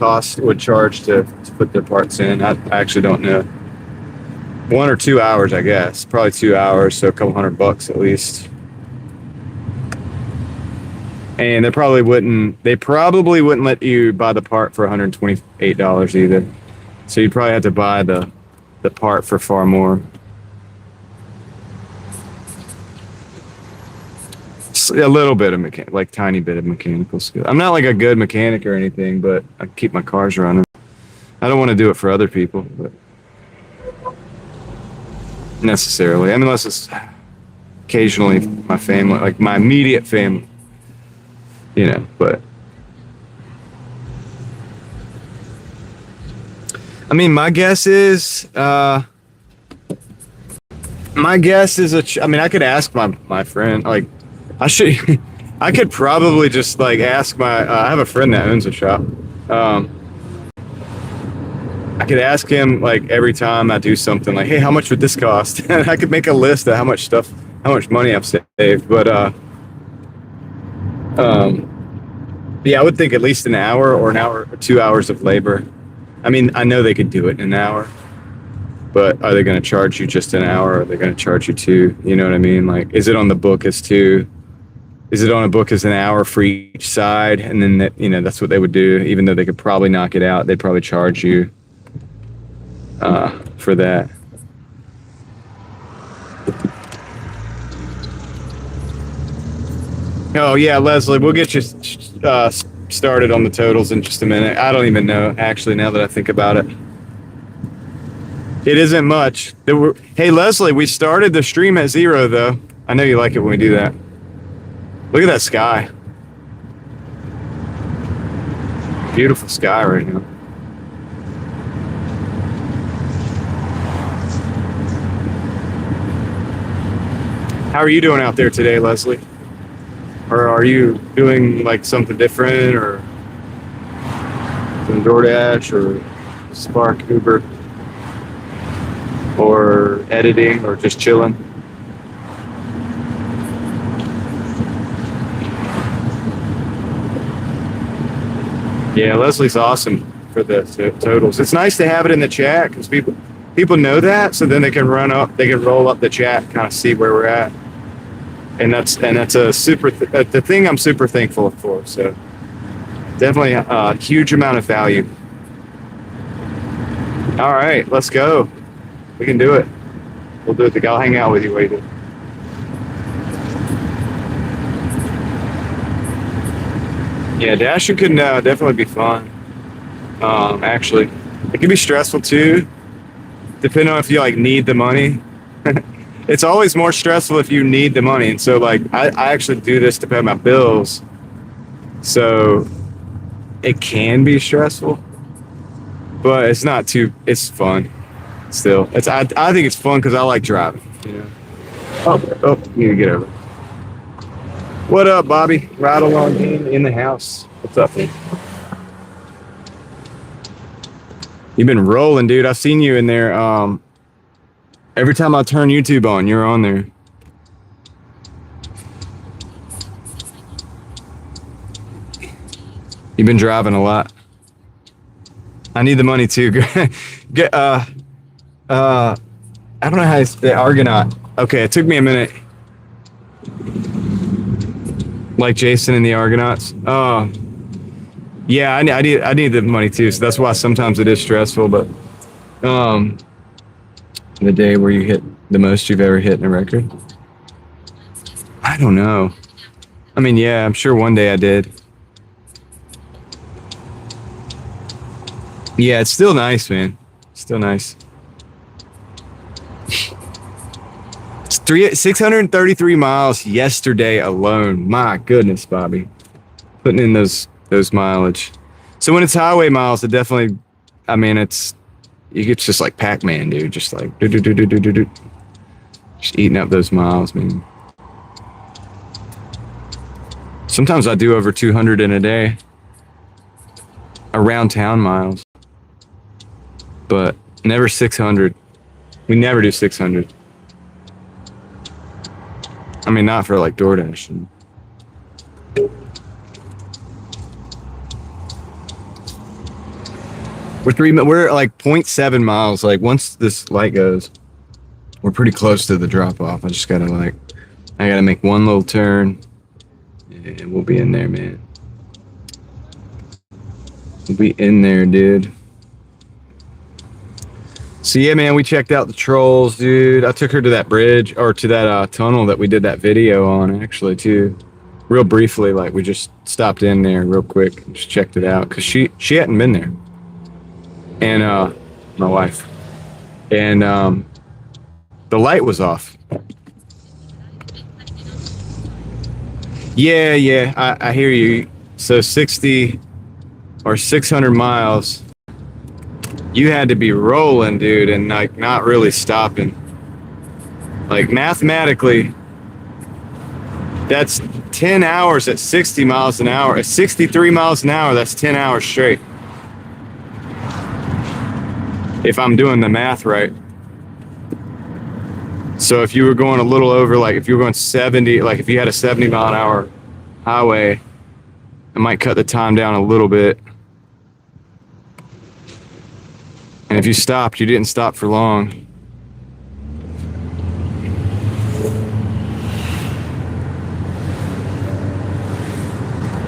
charge to put their parts in. I actually don't know. 1 or 2 hours, I guess. Probably 2 hours, so a couple $100 at least. And they probably wouldn't let you buy the part for $128 either. So you'd probably have to buy the part for far more. A little bit of like tiny bit of mechanical skill. I'm not like a good mechanic or anything, but I keep my cars running. I don't want to do it for other people, but necessarily. I mean, unless it's occasionally my family, like my immediate family. But I mean, my guess is I mean, I could ask my friend, like, I could probably just like ask I have a friend that owns a shop. I could ask him like every time I do something like, hey, how much would this cost? And I could make a list of how much money I've saved. But, yeah, I would think at least an hour or 2 hours of labor. I mean, I know they could do it in an hour, but are they going to charge you just an hour? Or are they going to charge you 2? You know what I mean? Like, is it on the book as 2? Is it on a book as an hour for each side? And then that's what they would do. Even though they could probably knock it out, they'd probably charge you for that. Oh, yeah, Leslie, we'll get you started on the totals in just a minute. I don't even know, actually, now that I think about it. It isn't much. Hey, Leslie, we started the stream at 0, though. I know you like it when we do that. Look at that sky. Beautiful sky right now. How are you doing out there today, Leslie? Or are you doing like something different, or doing Doordash or Spark Uber, or editing, or just chilling? Yeah, Leslie's awesome for the totals. It's nice to have it in the chat because people know that, so then they can roll up the chat, kind of see where we're at, and that's a super the thing I'm super thankful for. So definitely a huge amount of value. All right, let's go. We can do it. We'll do it. I'll hang out with you, Wade. Yeah, dashing can definitely be fun. Actually, it can be stressful too, depending on if you like need the money. It's always more stressful if you need the money, and so like I actually do this to pay my bills, so it can be stressful, but it's not too. It's fun still. I think it's fun because I like driving. You know. Oh, need to get over. What up, Bobby? Ride along in the house. What's up, man? You've been rolling, dude. I've seen you in there. Every time I turn YouTube on, you're on there. You've been driving a lot. I need the money too. I don't know how the Argonaut. Okay, it took me a minute. Like Jason and the Argonauts. Oh, yeah, I need the money too. So that's why sometimes it is stressful. But the day where you hit the most you've ever hit in a record, I don't know. I mean, yeah, I'm sure one day I did. Yeah, it's still nice, man. Still nice. 633 miles yesterday alone. My goodness, Bobby. Putting in those mileage. So when it's highway miles, it definitely, I mean, it's just like Pac-Man, dude. Just like do. Just eating up those miles, man. Sometimes I do over 200 in a day. Around town miles. But never 600. We never do 600. I mean, not for like Doordashing. We're like 0.7 miles. Like once this light goes, we're pretty close to the drop off. I gotta make one little turn, and we'll be in there, man. We'll be in there, dude. So yeah, man, we checked out the trolls, dude. I took her to that bridge, or to that tunnel that we did that video on, actually, too. Real briefly, like we just stopped in there real quick and just checked it out because she hadn't been there. And my wife. And the light was off. Yeah, I hear you. So 60 or 600 miles. You had to be rolling, dude, and like not really stopping. Like mathematically, that's 10 hours at 60 miles an hour. At 63 miles an hour, that's 10 hours straight. If I'm doing the math right. So if you were going a little over, like if you were going 70, like if you had a 70 mile an hour highway, it might cut the time down a little bit. And if you stopped, you didn't stop for long.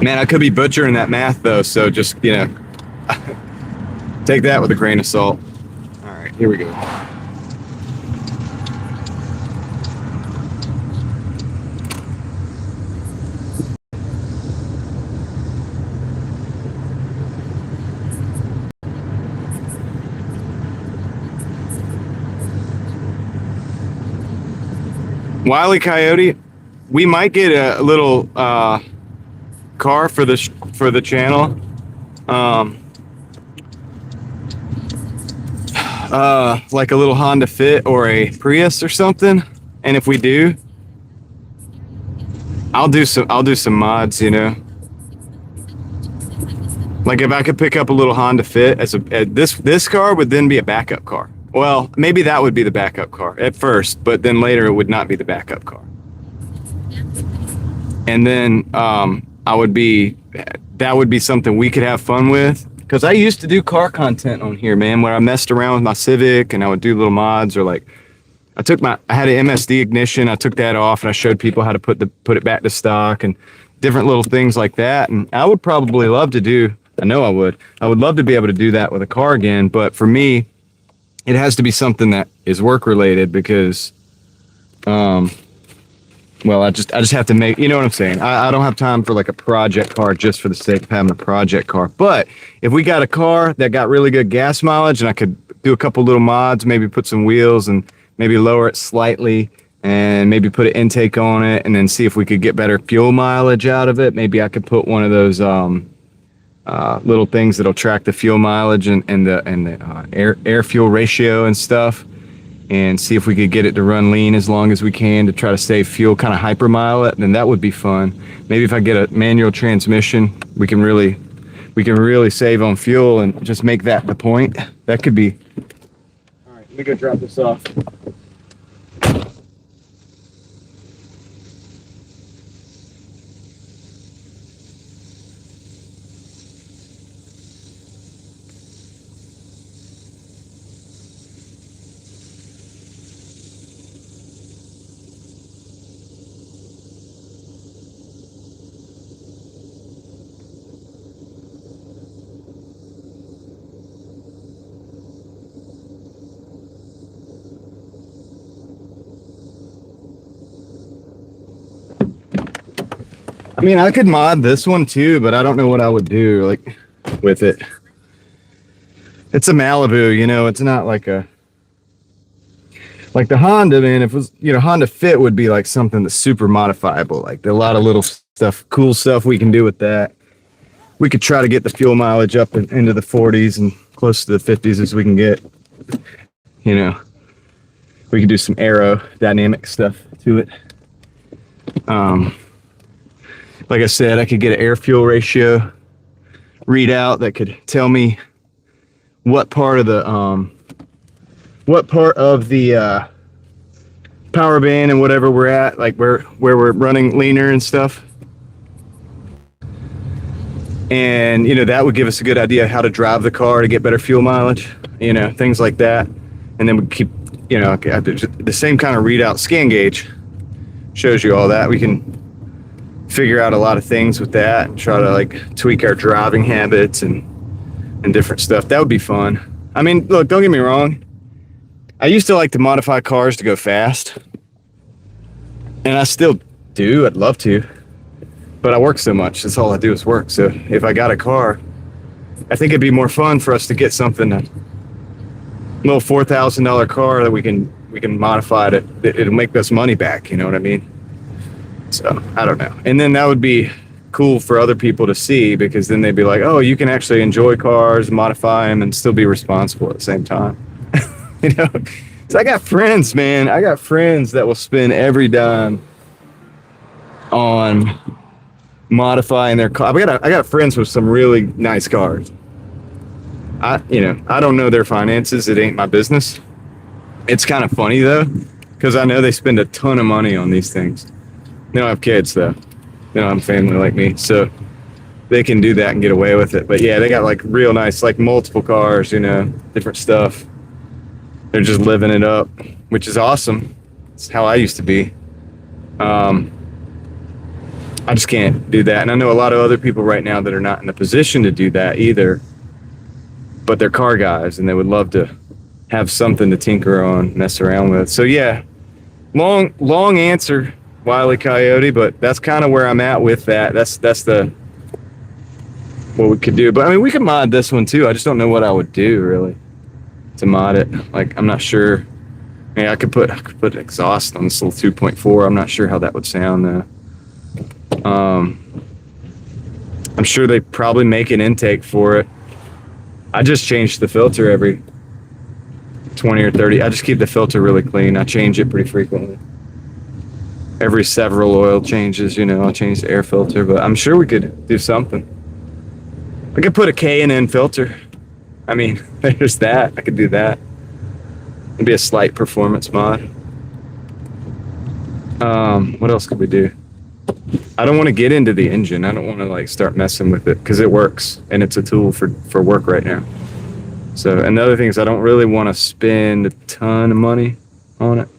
Man, I could be butchering that math though, so just, you know, take that with a grain of salt. All right, here we go. Wile E. Coyote, we might get a little car for the channel. Like a little Honda Fit or a Prius or something. And if we do, I'll do some mods, you know. Like if I could pick up a little Honda Fit this car would then be a backup car. Well, maybe that would be the backup car at first, but then later it would not be the backup car. And then that would be something we could have fun with. Because I used to do car content on here, man, where I messed around with my Civic and I would do little mods, or like I had an MSD ignition, I took that off and I showed people how to put it back to stock and different little things like that. And I would probably love to do, I know I would love to be able to do that with a car again. But for me, it has to be something that is work related because, well, I just have to make, you know what I'm saying? I don't have time for like a project car just for the sake of having a project car. But if we got a car that got really good gas mileage and I could do a couple little mods, maybe put some wheels and maybe lower it slightly and maybe put an intake on it and then see if we could get better fuel mileage out of it. Maybe I could put one of those little things that'll track the fuel mileage and the air fuel ratio and stuff, and see if we could get it to run lean as long as we can to try to save fuel, kind of hypermile it. Then that would be fun. Maybe if I get a manual transmission, we can really save on fuel and just make that the point. That could be. All right, let me go drop this off. I mean, I could mod this one too, but I don't know what I would do like with it. It's a Malibu, you know, it's not like the Honda, man. If it was, you know, Honda Fit would be like something that's super modifiable. Like there are a lot of little stuff, cool stuff we can do with that. We could try to get the fuel mileage up into the 40s and close to the 50s as we can get. You know, we could do some aerodynamic stuff to it. Like I said, I could get an air fuel ratio readout that could tell me what part of the power band and whatever we're at, like where we're running leaner and stuff. And, you know, that would give us a good idea how to drive the car to get better fuel mileage, you know, things like that. And then we keep, you know, the same kind of readout. Scan gauge shows you all that. We can figure out a lot of things with that and try to like tweak our driving habits and different stuff. That would be fun. I mean, look, don't get me wrong. I used to like to modify cars to go fast, and I still do. I'd love to, but I work so much. That's all I do is work. So if I got a car, I think it'd be more fun for us to get something, a little $4,000 car that we can modify it'll make us money back. You know what I mean? So I don't know. And then that would be cool for other people to see, because then they'd be like, oh, you can actually enjoy cars, modify them, and still be responsible at the same time. You know, so I got friends, man. I got friends that will spend every dime on modifying their car. I got friends with some really nice cars. I don't know their finances. It ain't my business. It's kind of funny though, because I know they spend a ton of money on these things. They don't have kids though. They don't have family like me, so they can do that and get away with it. But yeah, they got like real nice, like multiple cars, you know, different stuff. They're just living it up, which is awesome. It's how I used to be. I just can't do that. And I know a lot of other people right now that are not in a position to do that either, but they're car guys and they would love to have something to tinker on, mess around with. So yeah, long answer, Wile E. Coyote, but that's kind of where I'm at with that. That's what we could do. But I mean, we could mod this one too. I just don't know what I would do really to mod it. Like, I'm not sure Yeah, I could put exhaust on this little 2.4. I'm not sure how that would sound though. I'm sure they probably make an intake for it. I just change the filter every 20 or 30. I just keep the filter really clean. I change it pretty frequently. Every several oil changes, you know, I'll change the air filter, but I'm sure we could do something. I could put a K&N filter. I mean, there's that. I could do that. It'd be a slight performance mod. What else could we do? I don't want to get into the engine. I don't want to like start messing with it because it works and it's a tool for work right now. So, and the other thing is I don't really want to spend a ton of money on it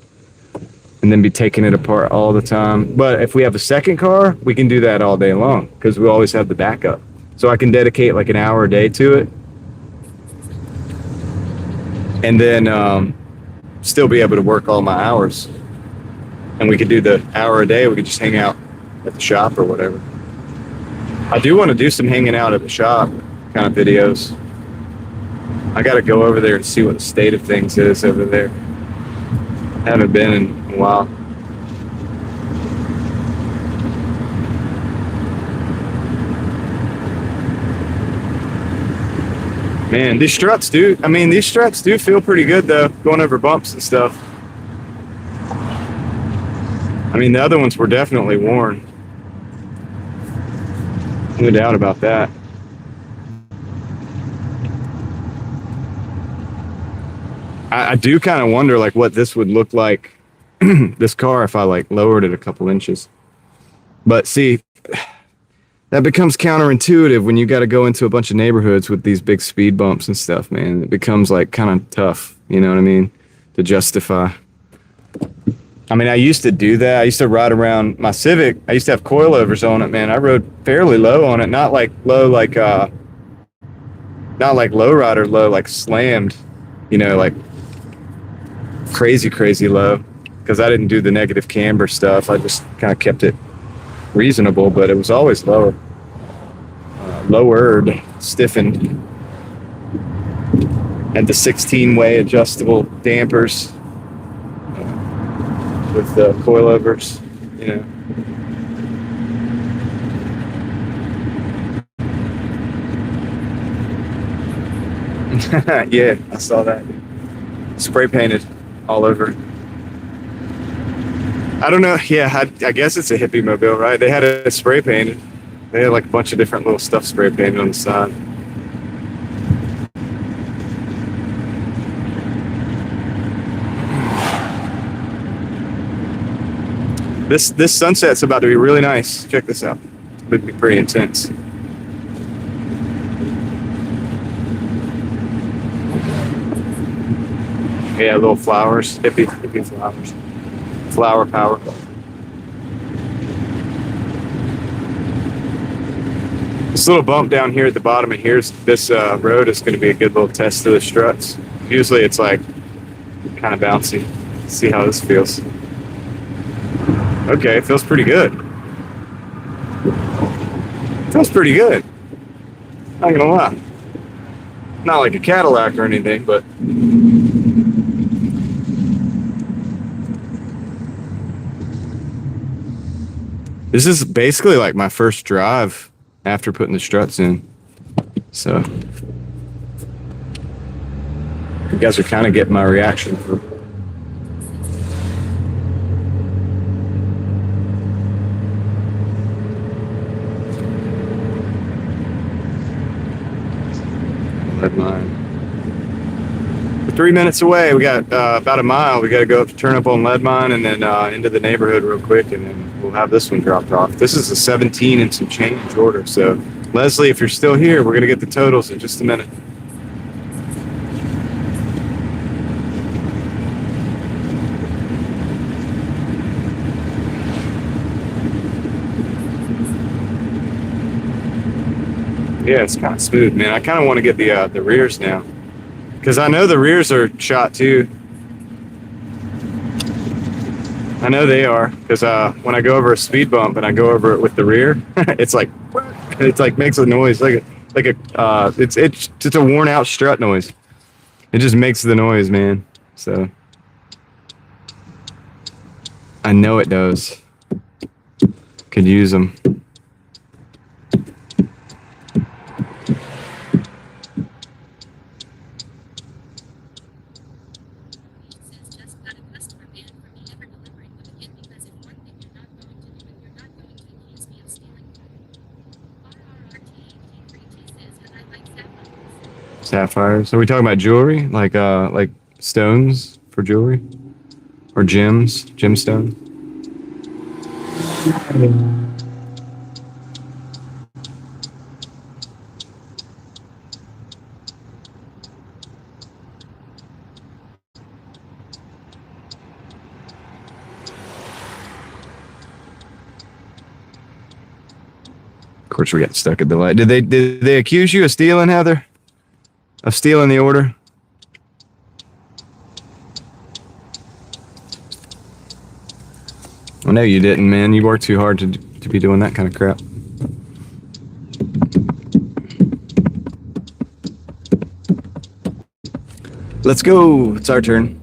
and then be taking it apart all the time. But if we have a second car, we can do that all day long because we always have the backup. So I can dedicate like an hour a day to it and then still be able to work all my hours. And we could do the hour a day. We could just hang out at the shop or whatever. I do want to do some hanging out at the shop kind of videos. I got to go over there and see what the state of things is over there. I haven't been in a while. Man, these struts do feel pretty good though, going over bumps and stuff. I mean, the other ones were definitely worn. No doubt about that. I do kind of wonder like what this would look like, this car, if I like lowered it a couple inches. But see, that becomes counterintuitive when you got to go into a bunch of neighborhoods with these big speed bumps and stuff, man. It becomes like kind of tough, you know what I mean, to justify. I mean, I used to do that. I used to ride around my Civic. I used to have coilovers on it, man. I rode fairly low on it, not like low, not like low rider low, like slammed, you know, like crazy low, because I didn't do the negative camber stuff. I just kind of kept it reasonable, but it was always lower, lowered, stiffened, and the 16-way adjustable dampers with the coilovers, you know. Yeah, I saw that. Spray painted all over. I don't know. Yeah, I guess it's a hippie mobile, right? They had it spray painted. They had like a bunch of different little stuff spray painted on the side. This sunset's about to be really nice. Check this out. It's going to be pretty intense. Yeah, little flowers, hippie flowers. Flower power. This little bump down here at the bottom of here's this road is going to be a good little test of the struts. Usually it's like kind of bouncy. Let's see how this feels. Okay, it feels pretty good. Feels pretty good. Not gonna lie. Not like a Cadillac or anything, but this is basically like my first drive after putting the struts in. So you guys are kind of getting my reaction for lead line. We're 3 minutes away. We got about a mile. We got to go turn up on lead mine and then into the neighborhood real quick, and then we'll have this one dropped off. This is a 17 and some change order. So Leslie, if you're still here, we're gonna get the totals in just a minute. Yeah, it's kind of smooth, man. I kind of want to get the rears now, because I know the rears are shot too. I know they are, because when I go over a speed bump and I go over it with the rear, it's like makes a noise it's a worn out strut noise. It just makes the noise, man. So I know it does. Could use them. Sapphires. Are we talking about jewelry? Like stones for jewelry? Or gems? Gemstones? Of course, we got stuck at the light. Did they accuse you of stealing, Heather? Of stealing the order? I know you didn't, man. You worked too hard to be doing that kind of crap. Let's go. It's our turn.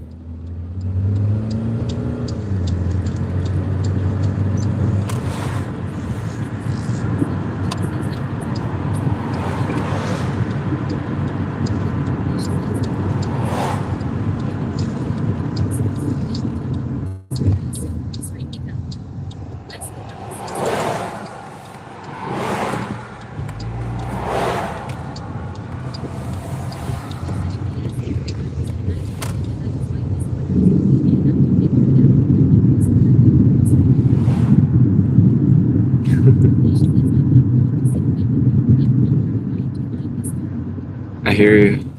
I hear you.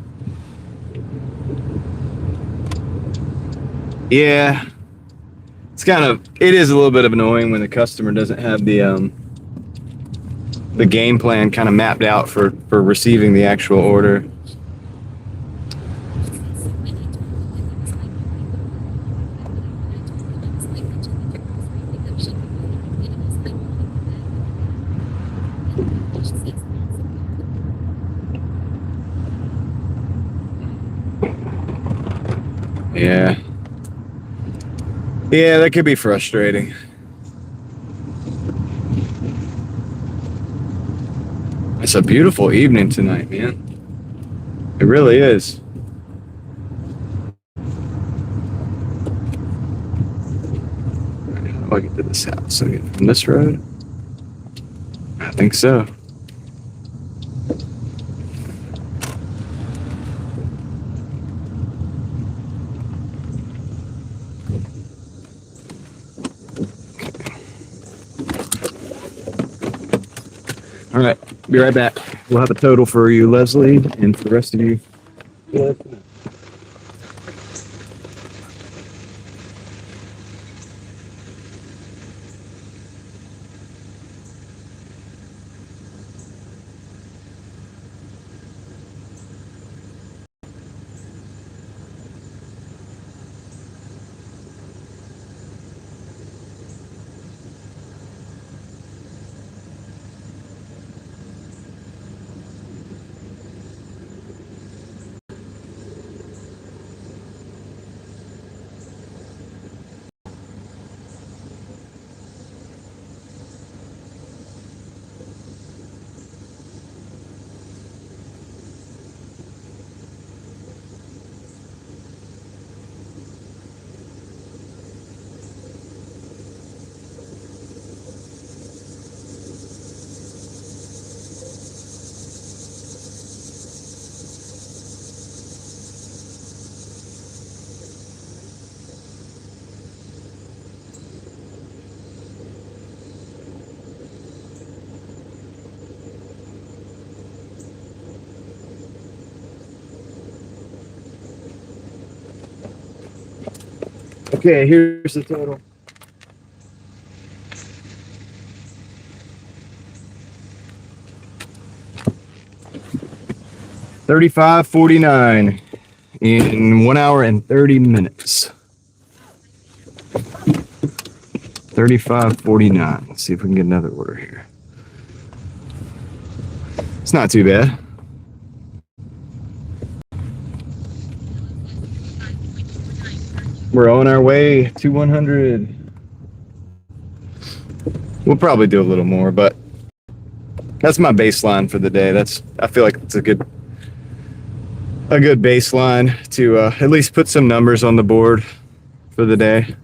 Yeah. It is a little bit of annoying when the customer doesn't have the game plan kind of mapped out for receiving the actual order. Yeah. Yeah, that could be frustrating. It's a beautiful evening tonight, man. It really is. How do I get to this house? So I get from this road? I think so. All right, be right back. We'll have a total for you, Leslie, and for the rest of you. Okay, here's the total. $35.49 in 1 hour and 30 minutes. $35.49. Let's see if we can get another order here. It's not too bad. We're on our way to 100. We'll probably do a little more, but that's my baseline for the day. I feel like it's a good baseline to at least put some numbers on the board for the day,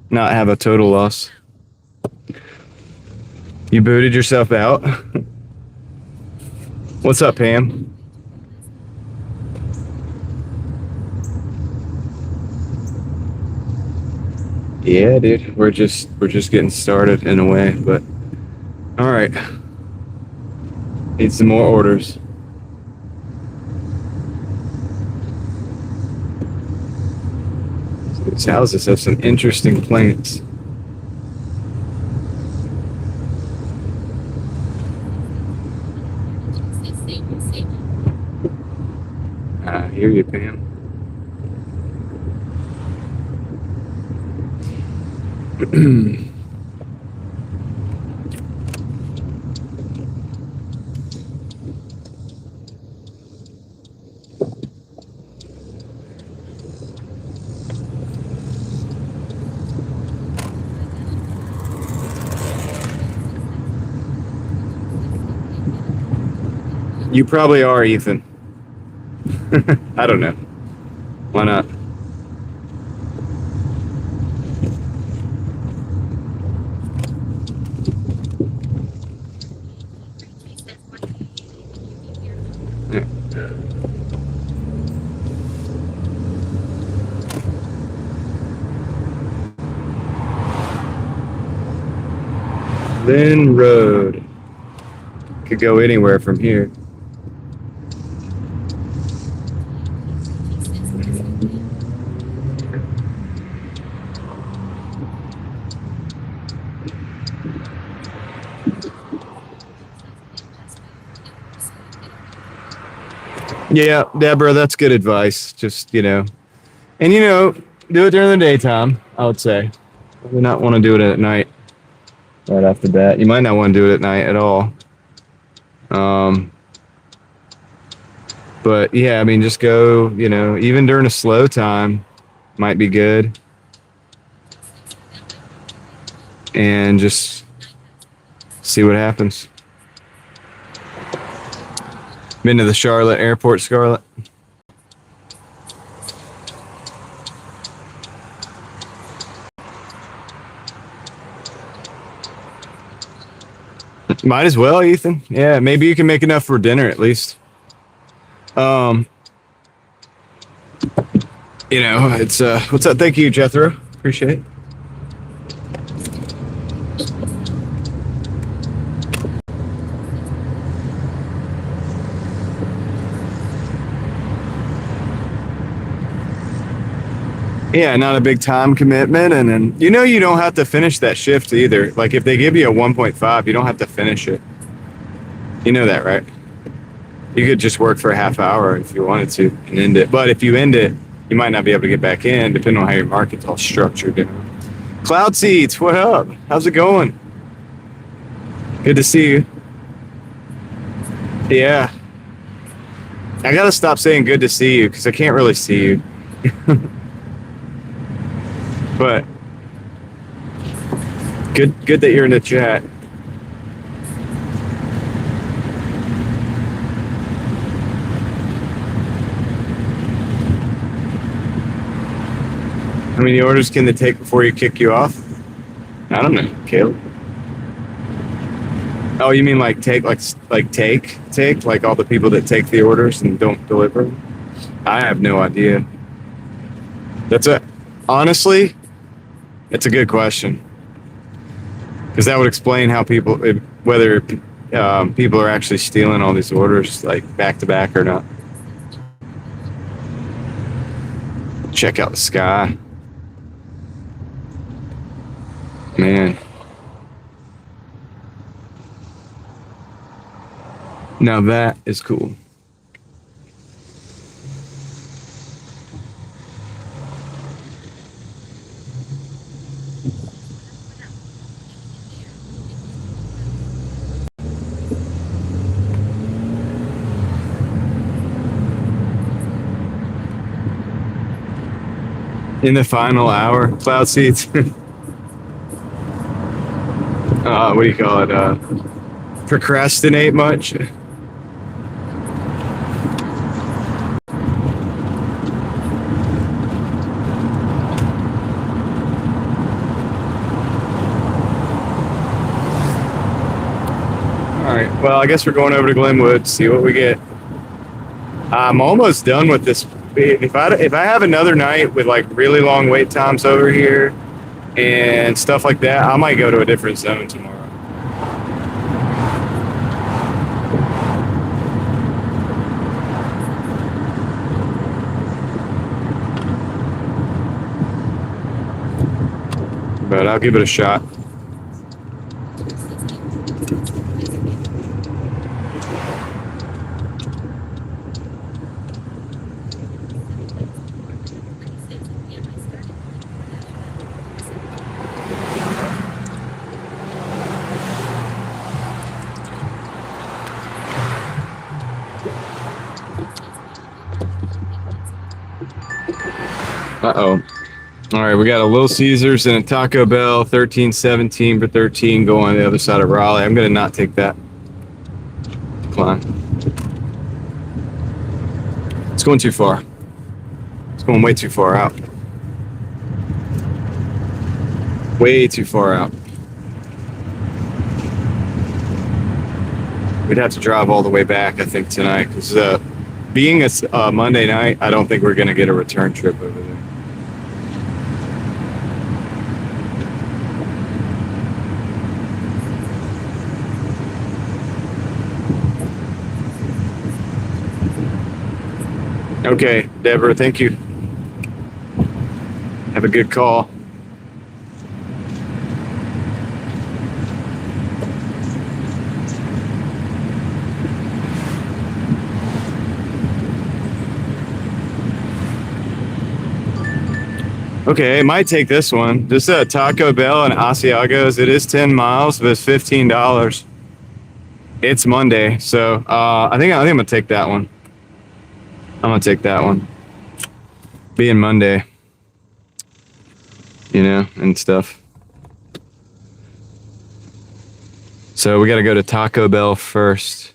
not have a total loss. You booted yourself out. What's up, Pam? Yeah, dude, we're just getting started in a way, but all right. Need some more orders. These houses have some interesting plants. I hear you, Pam. You probably are, Ethan. I don't know. Why not? Yeah. Lynn Road. Could go anywhere from here. Yeah, Deborah, that's good advice. Just, and do it during the daytime, I would say. You not want to do it at night right off the bat. You might not want to do it at night at all. But yeah, I mean, just go, even during a slow time might be good. And just see what happens. Been to the Charlotte airport, Scarlett? Might as well, Ethan. Yeah, maybe you can make enough for dinner at least. It's what's up? Thank you, Jethro. Appreciate it. Yeah, not a big time commitment, and then you don't have to finish that shift either. Like if they give you a 1.5, you don't have to finish it. You know that, right? You could just work for a half hour if you wanted to and end it. But if you end it, you might not be able to get back in, depending on how your market's all structured. Cloud Seeds, what up? How's it going? Good to see you. Yeah. I gotta stop saying good to see you because I can't really see you. But good that you're in the chat. How many orders can they take before you kick you off? I don't know, Caleb. Oh, you mean like take like all the people that take the orders and don't deliver? I have no idea. Honestly, it's a good question. Because that would explain how whether people are actually stealing all these orders like back to back or not. Check out the sky. Man. Now that is cool. In the final hour, Cloud Seeds. what do you call it? Procrastinate much. All right. Well, I guess we're going over to Glenwood, see what we get. I'm almost done with this. If I have another night with like really long wait times over here and stuff like that, I might go to a different zone tomorrow. But I'll give it a shot. Uh-oh. All right, we got a Little Caesars and a Taco Bell, 13.17 for 13 going on the other side of Raleigh. I'm going to not take that. Decline. It's going too far. It's going way too far out. Way too far out. We'd have to drive all the way back, I think, tonight. Because being a Monday night, I don't think we're going to get a return trip over there. Okay, Deborah, thank you. Have a good call. Okay, I might take this one. This is a Taco Bell in Asiagos. It is 10 miles, but it's $15. It's Monday, so I think I'm gonna take that one. I'm gonna take that one. Being Monday, you know, and stuff. So we got to go to Taco Bell first.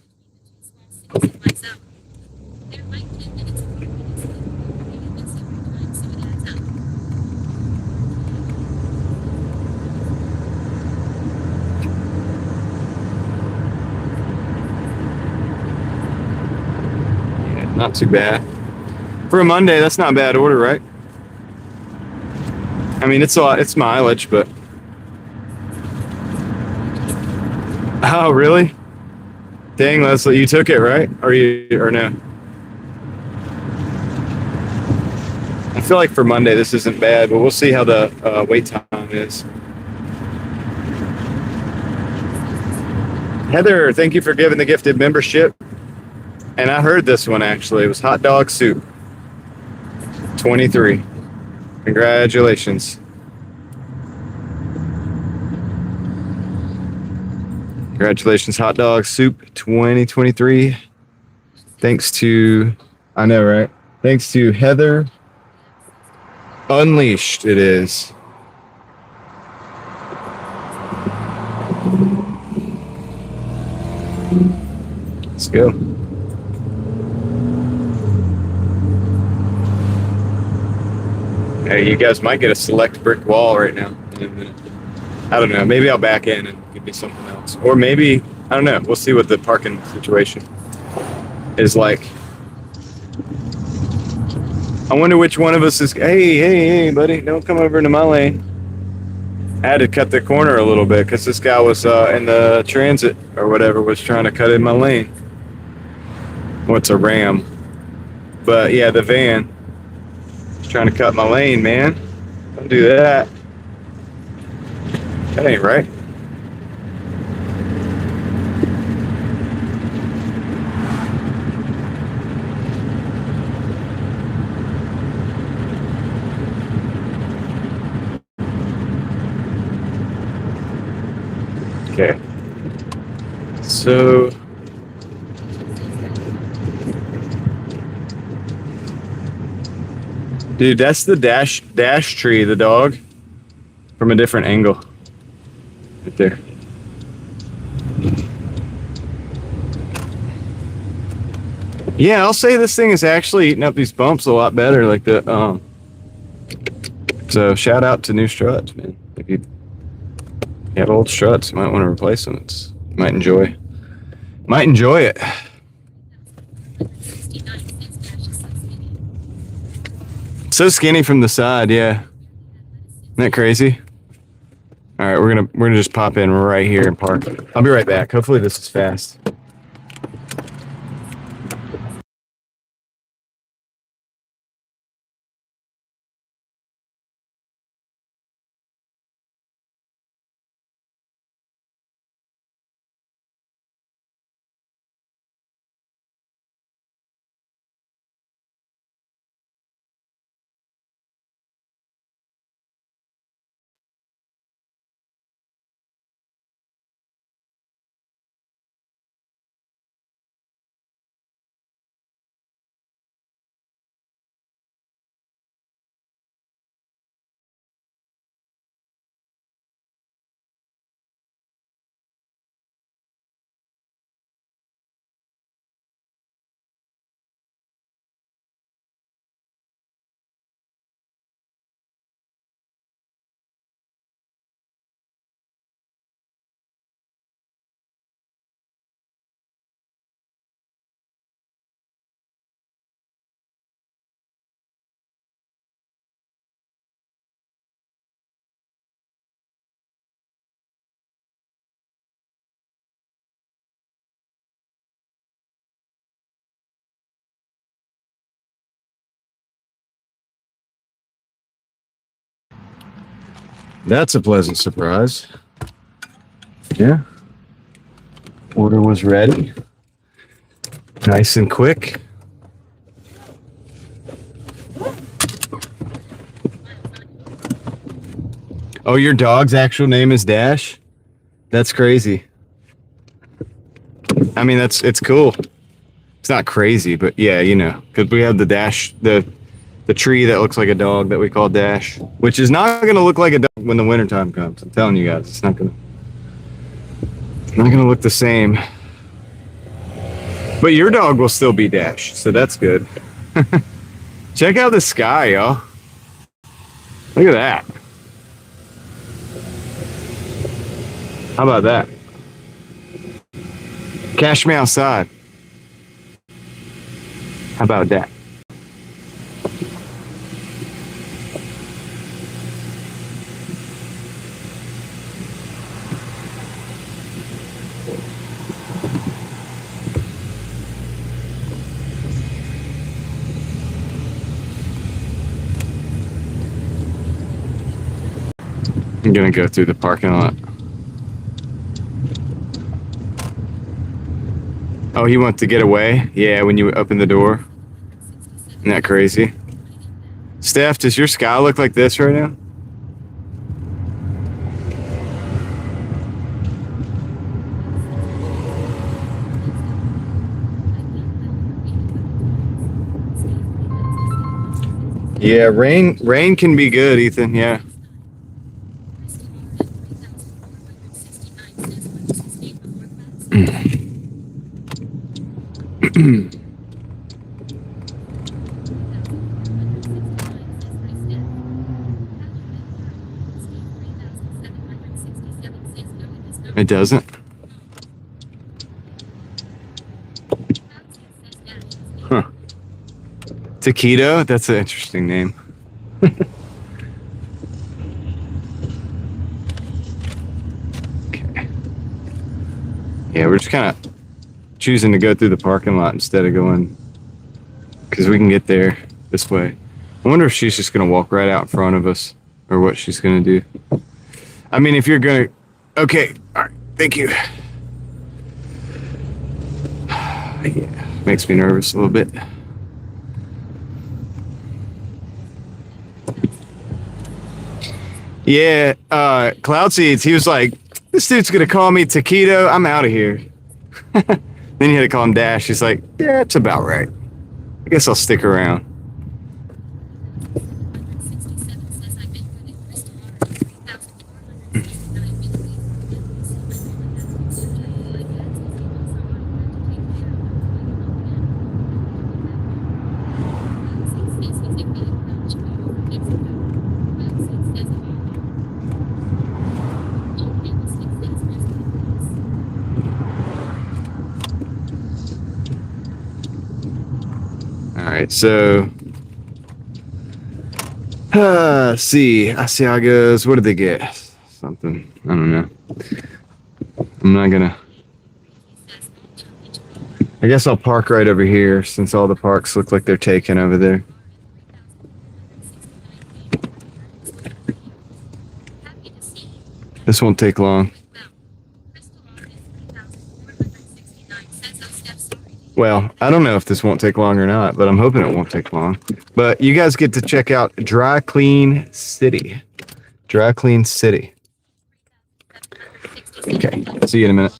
Not too bad. For a Monday, that's not a bad order, right? I mean, it's a lot, it's mileage, but... Oh, really? Dang, Leslie, you took it, right? Or no? I feel like for Monday, this isn't bad, but we'll see how the wait time is. Heather, thank you for giving the gifted membership. And I heard this one, actually. It was hot dog soup. 23. Congratulations. Congratulations, hot dog soup 2023. Thanks to, I know, right? Thanks to Heather Unleashed, it is. Let's go. Hey, you guys might get a select brick wall right now in a minute. I don't know. Maybe I'll back in and give me something else. Or maybe, I don't know. We'll see what the parking situation is like. I wonder which one of us is... Hey, buddy. Don't come over into my lane. I had to cut the corner a little bit because this guy was in the transit or whatever was trying to cut in my lane. What's a Ram? But yeah, the van. Trying to cut my lane, man. Don't do that. That ain't right. Okay. So... Dude, that's the dash tree, the dog, from a different angle. Right there. Yeah, I'll say this thing is actually eating up these bumps a lot better. Like so shout out to new struts, man. If you have old struts, you might want to replace them. You might enjoy it. So skinny from the side, yeah. Isn't that crazy? All right, we're gonna just pop in right here and park. I'll be right back. Hopefully this is fast. That's a pleasant surprise. Yeah. Order was ready. Nice and quick. Oh, your dog's actual name is Dash? That's crazy. I mean, it's cool. It's not crazy, but yeah, you know, because we have the Dash, the tree that looks like a dog that we call Dash, which is not going to look like a dog when the wintertime comes. I'm telling you guys, it's not going to look the same. But your dog will still be Dash, so that's good. Check out the sky, y'all. Look at that. How about that? Cash me outside. How about that? I'm gonna go through the parking lot. Oh, he wants to get away? Yeah, when you open the door. Isn't that crazy? Steph, does your sky look like this right now? Yeah, rain can be good, Ethan, yeah. It doesn't? Huh. Taquito? That's an interesting name. Okay. Yeah, we're just kind of choosing to go through the parking lot instead of going, because we can get there this way. I wonder if she's just going to walk right out in front of us or what she's going to do. I mean, if you're going to, okay, all right, thank you. Yeah, makes me nervous a little bit. Yeah, Cloud Seeds, he was like, this dude's going to call me Taquito. I'm out of here. Then you had to call him Dash. He's like, yeah, it's about right. I guess I'll stick around. All right, so see. I see how it goes. What did they get? Something. I don't know. I'm not gonna. I guess I'll park right over here since all the parks look like they're taken over there. This won't take long. Well, I don't know if this won't take long or not, but I'm hoping it won't take long. But you guys get to check out Dry Clean City. Dry Clean City. Okay, see you in a minute.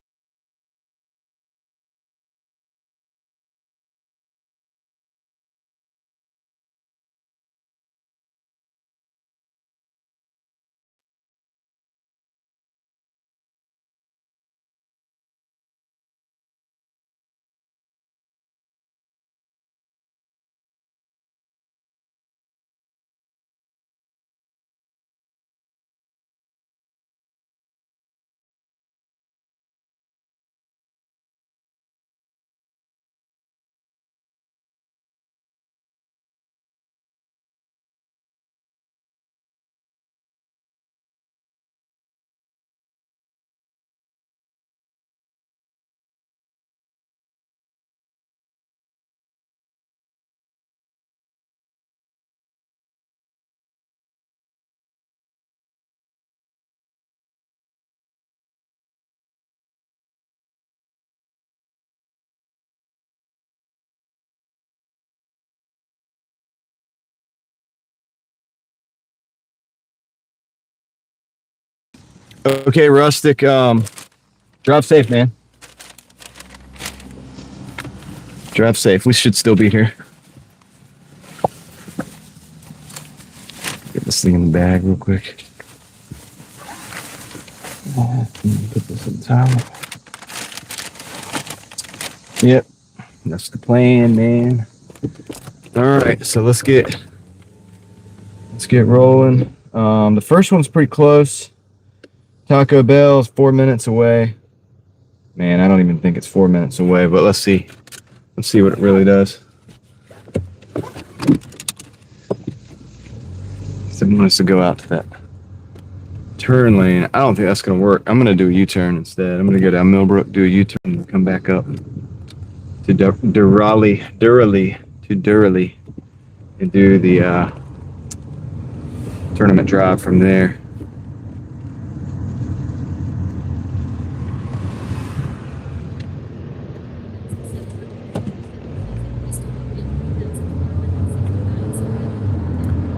Okay, Rustic, drive safe, man. Drive safe. We should still be here. Get this thing in the bag real quick. Put this in the towel. Yep, that's the plan, man. All right, so let's get rolling. The first one's pretty close. Taco Bell is 4 minutes away. Man, I don't even think it's 4 minutes away, but let's see. Let's see what it really does. Someone wants to go out to that turn lane. I don't think that's going to work. I'm going to do a U-turn instead. I'm going to go down Millbrook, do a U-turn, and come back up to Durrally, and do the tournament drive from there.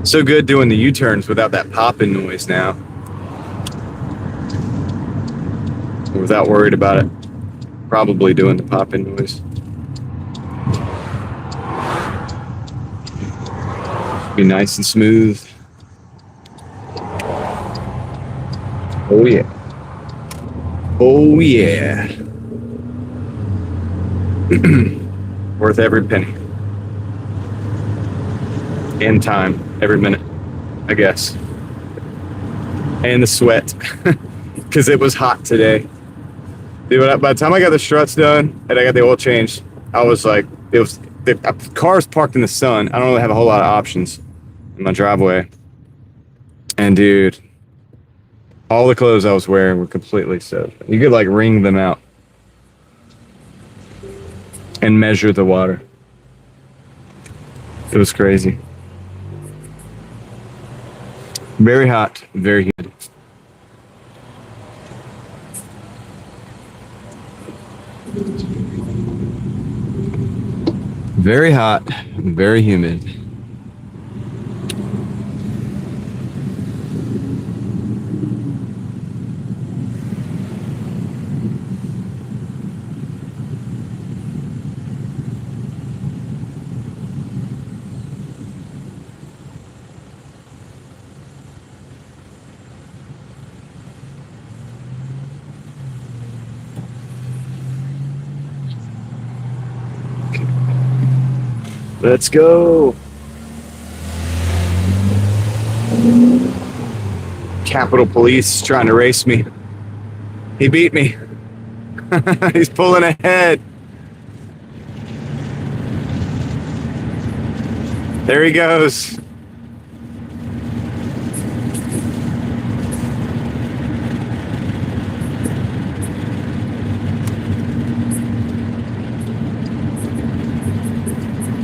So good doing the U-turns without that popping noise now. Without worried about it. Probably doing the popping noise. Be nice and smooth. Oh yeah. Oh yeah. Worth every penny. And time. Every minute, I guess. And the sweat. Because it was hot today. Dude, by the time I got the struts done and I got the oil changed, I was like, the car's parked in the sun. I don't really have a whole lot of options in my driveway. And dude, all the clothes I was wearing were completely soaked. You could like wring them out and measure the water. It was crazy. Very hot, very humid. Very hot, very humid. Let's go. Capitol Police trying to race me. He beat me. He's pulling ahead. There he goes.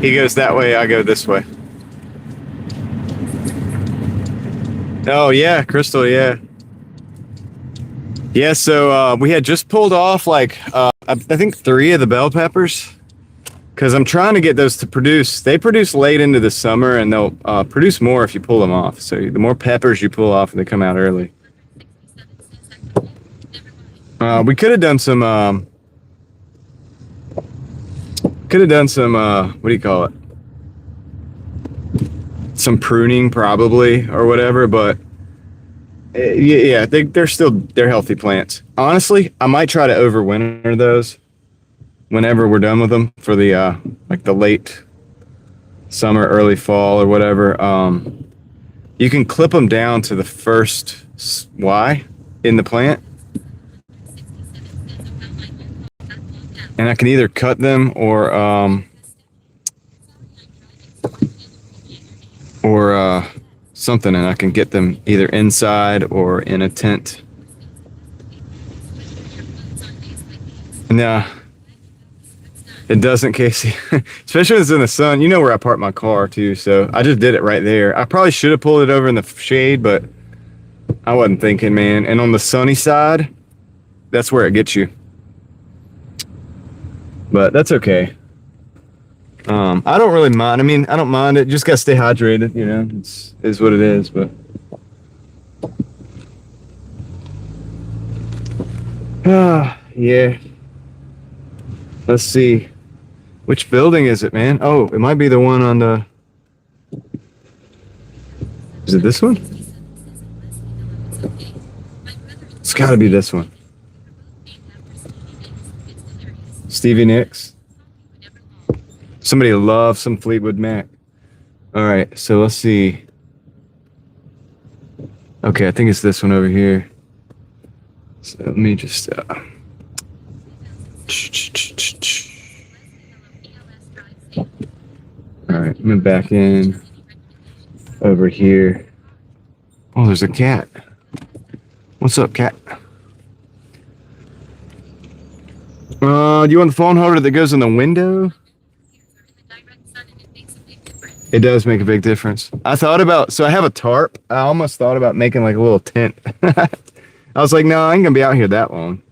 He goes that way, I go this way. Oh yeah, Crystal, yeah. Yeah, so we had just pulled off like I think 3 of the bell peppers because I'm trying to get those to produce. They produce late into the summer and they'll produce more if you pull them off. So the more peppers you pull off, they come out early. We could have done some what do you call it? Some pruning probably or whatever, but yeah, they're healthy plants. Honestly, I might try to overwinter those whenever we're done with them for the like the late summer, early fall or whatever. You can clip them down to the first Y in the plant, and I can either cut them or something, and I can get them either inside or in a tent. No, it doesn't, Casey. Especially when it's in the sun. You know where I park my car too, so I just did it right there. I probably should have pulled it over in the shade, but I wasn't thinking, man. And on the sunny side, that's where it gets you. But that's okay. I don't really mind. I mean, I don't mind it. Just gotta stay hydrated, you know. Is what it is, but yeah. Let's see. Which building is it, man? Oh, it might be the one on the. Is it this one? It's gotta be this one. Stevie Nicks. Somebody loves some Fleetwood Mac. All right, so let's see. Okay, I think it's this one over here. So let me just. All right, I'm gonna back in over here. Oh, there's a cat. What's up, cat? Do you want the phone holder that goes in the window? It does make a big difference. So I have a tarp. I almost thought about making like a little tent. I was like, no, I ain't gonna be out here that long.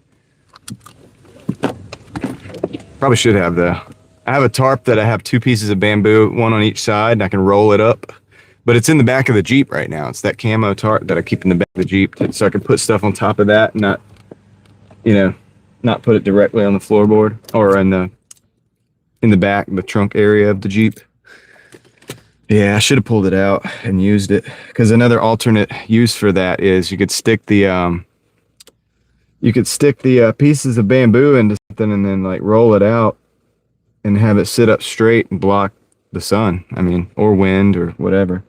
Probably should have though. I have a tarp that I have 2 pieces of bamboo, one on each side, and I can roll it up. But it's in the back of the Jeep right now. It's that camo tarp that I keep in the back of the Jeep, so I can put stuff on top of that and not, not put it directly on the floorboard or in the back, the trunk area of the Jeep. Yeah, I should have pulled it out and used it because another alternate use for that is you could stick the pieces of bamboo into something and then like roll it out and have it sit up straight and block the sun. I mean, or wind or whatever.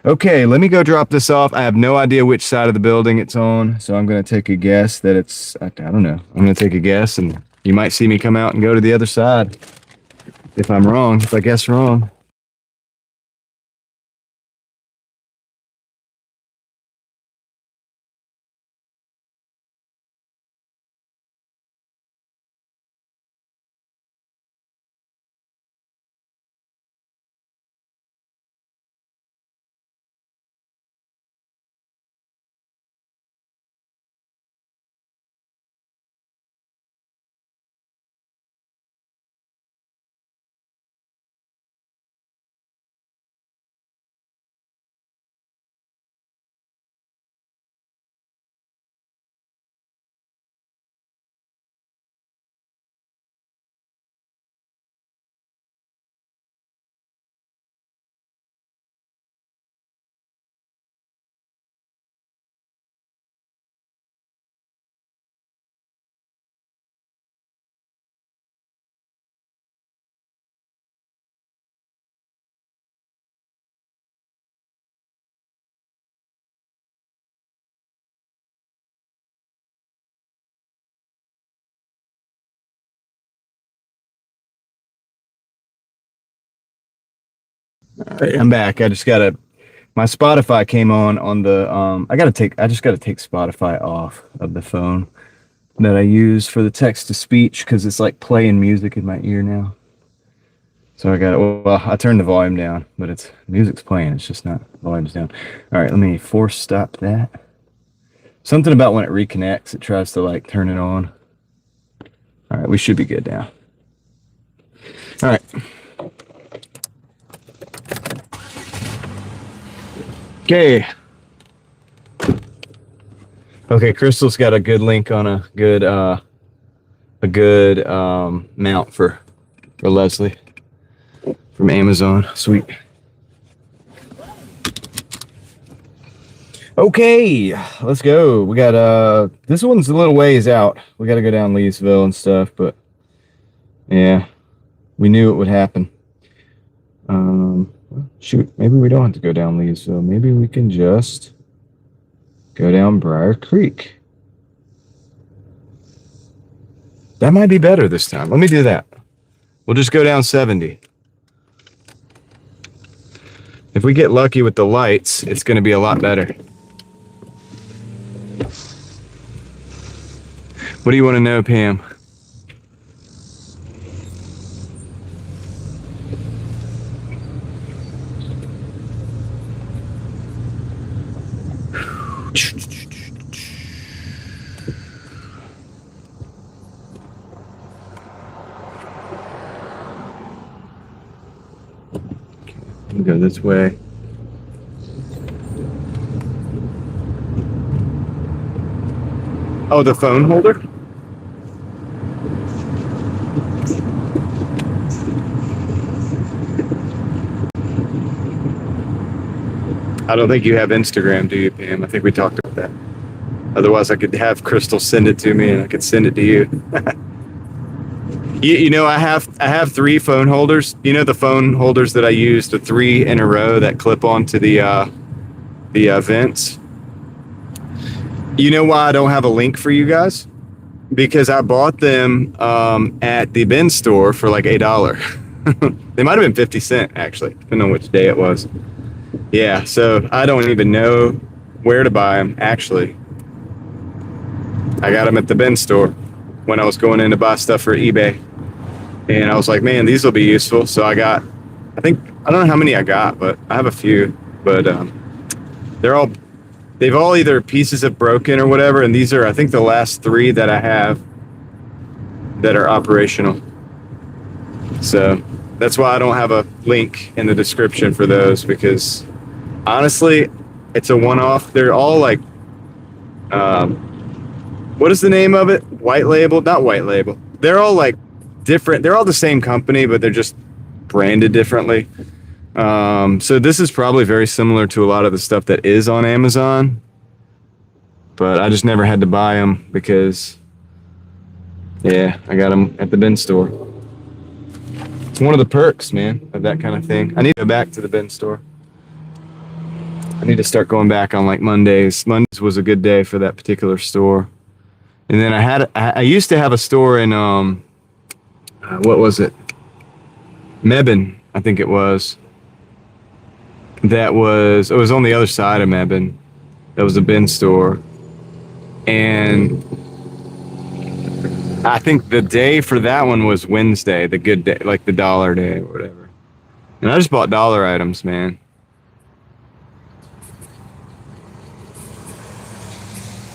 Okay, let me go drop this off. I have no idea which side of the building it's on, so I'm going to take a guess that I don't know. I'm going to take a guess, and you might see me come out and go to the other side if I'm wrong, if I guess wrong. All right, I'm back. I just gotta. My Spotify came on the. I just gotta take Spotify off of the phone that I use for the text to speech because it's like playing music in my ear now. So I got it. Well, I turned the volume down, but it's music's playing. It's just not volume's down. All right, let me force stop that. Something about when it reconnects, it tries to like turn it on. All right, we should be good now. All right. Okay. Okay, Crystal's got a good link on a good mount for Leslie from Amazon. Sweet. Okay, let's go. We got this one's a little ways out. We got to go down Leesville and stuff, but yeah, we knew it would happen. Shoot, maybe we don't have to go down Leesville. Maybe we can just go down Briar Creek. That might be better this time. Let me do that. We'll just go down 70. If we get lucky with the lights, it's going to be a lot better. What do you want to know, Pam? Go this way. Oh, the phone holder? I don't think you have Instagram, do you, Pam? I think we talked about that. Otherwise, I could have Crystal send it to me and I could send it to you. You know, I have 3 phone holders. You know the phone holders that I use, the 3 in a row that clip onto the vents. You know why I don't have a link for you guys? Because I bought them at the bin store for like $1. They might have been 50 cents actually, depending on which day it was. Yeah, so I don't even know where to buy them actually. I got them at the bin store when I was going in to buy stuff for eBay. And I was like, man, these will be useful. So I don't know how many I got, but I have a few. But they've all either pieces have broken or whatever. And these are, I think, the last 3 that I have that are operational. So that's why I don't have a link in the description for those, because honestly, it's a one-off. They're all like, what is the name of it? White label? Not white label. They're all like different. They're all the same company, but they're just branded differently. So this is probably very similar to a lot of the stuff that is on Amazon, but I just never had to buy them because, yeah, I got them at the bin store. It's one of the perks, man, of that kind of thing. I need to go back to the bin store. I need to start going back on like Mondays. Mondays was a good day for that particular store. And then I used to have a store in, what was it? Mebane, I think it was. It was on the other side of Mebane. That was a bin store. And I think the day for that one was Wednesday, the good day, like the dollar day or whatever. And I just bought dollar items, man.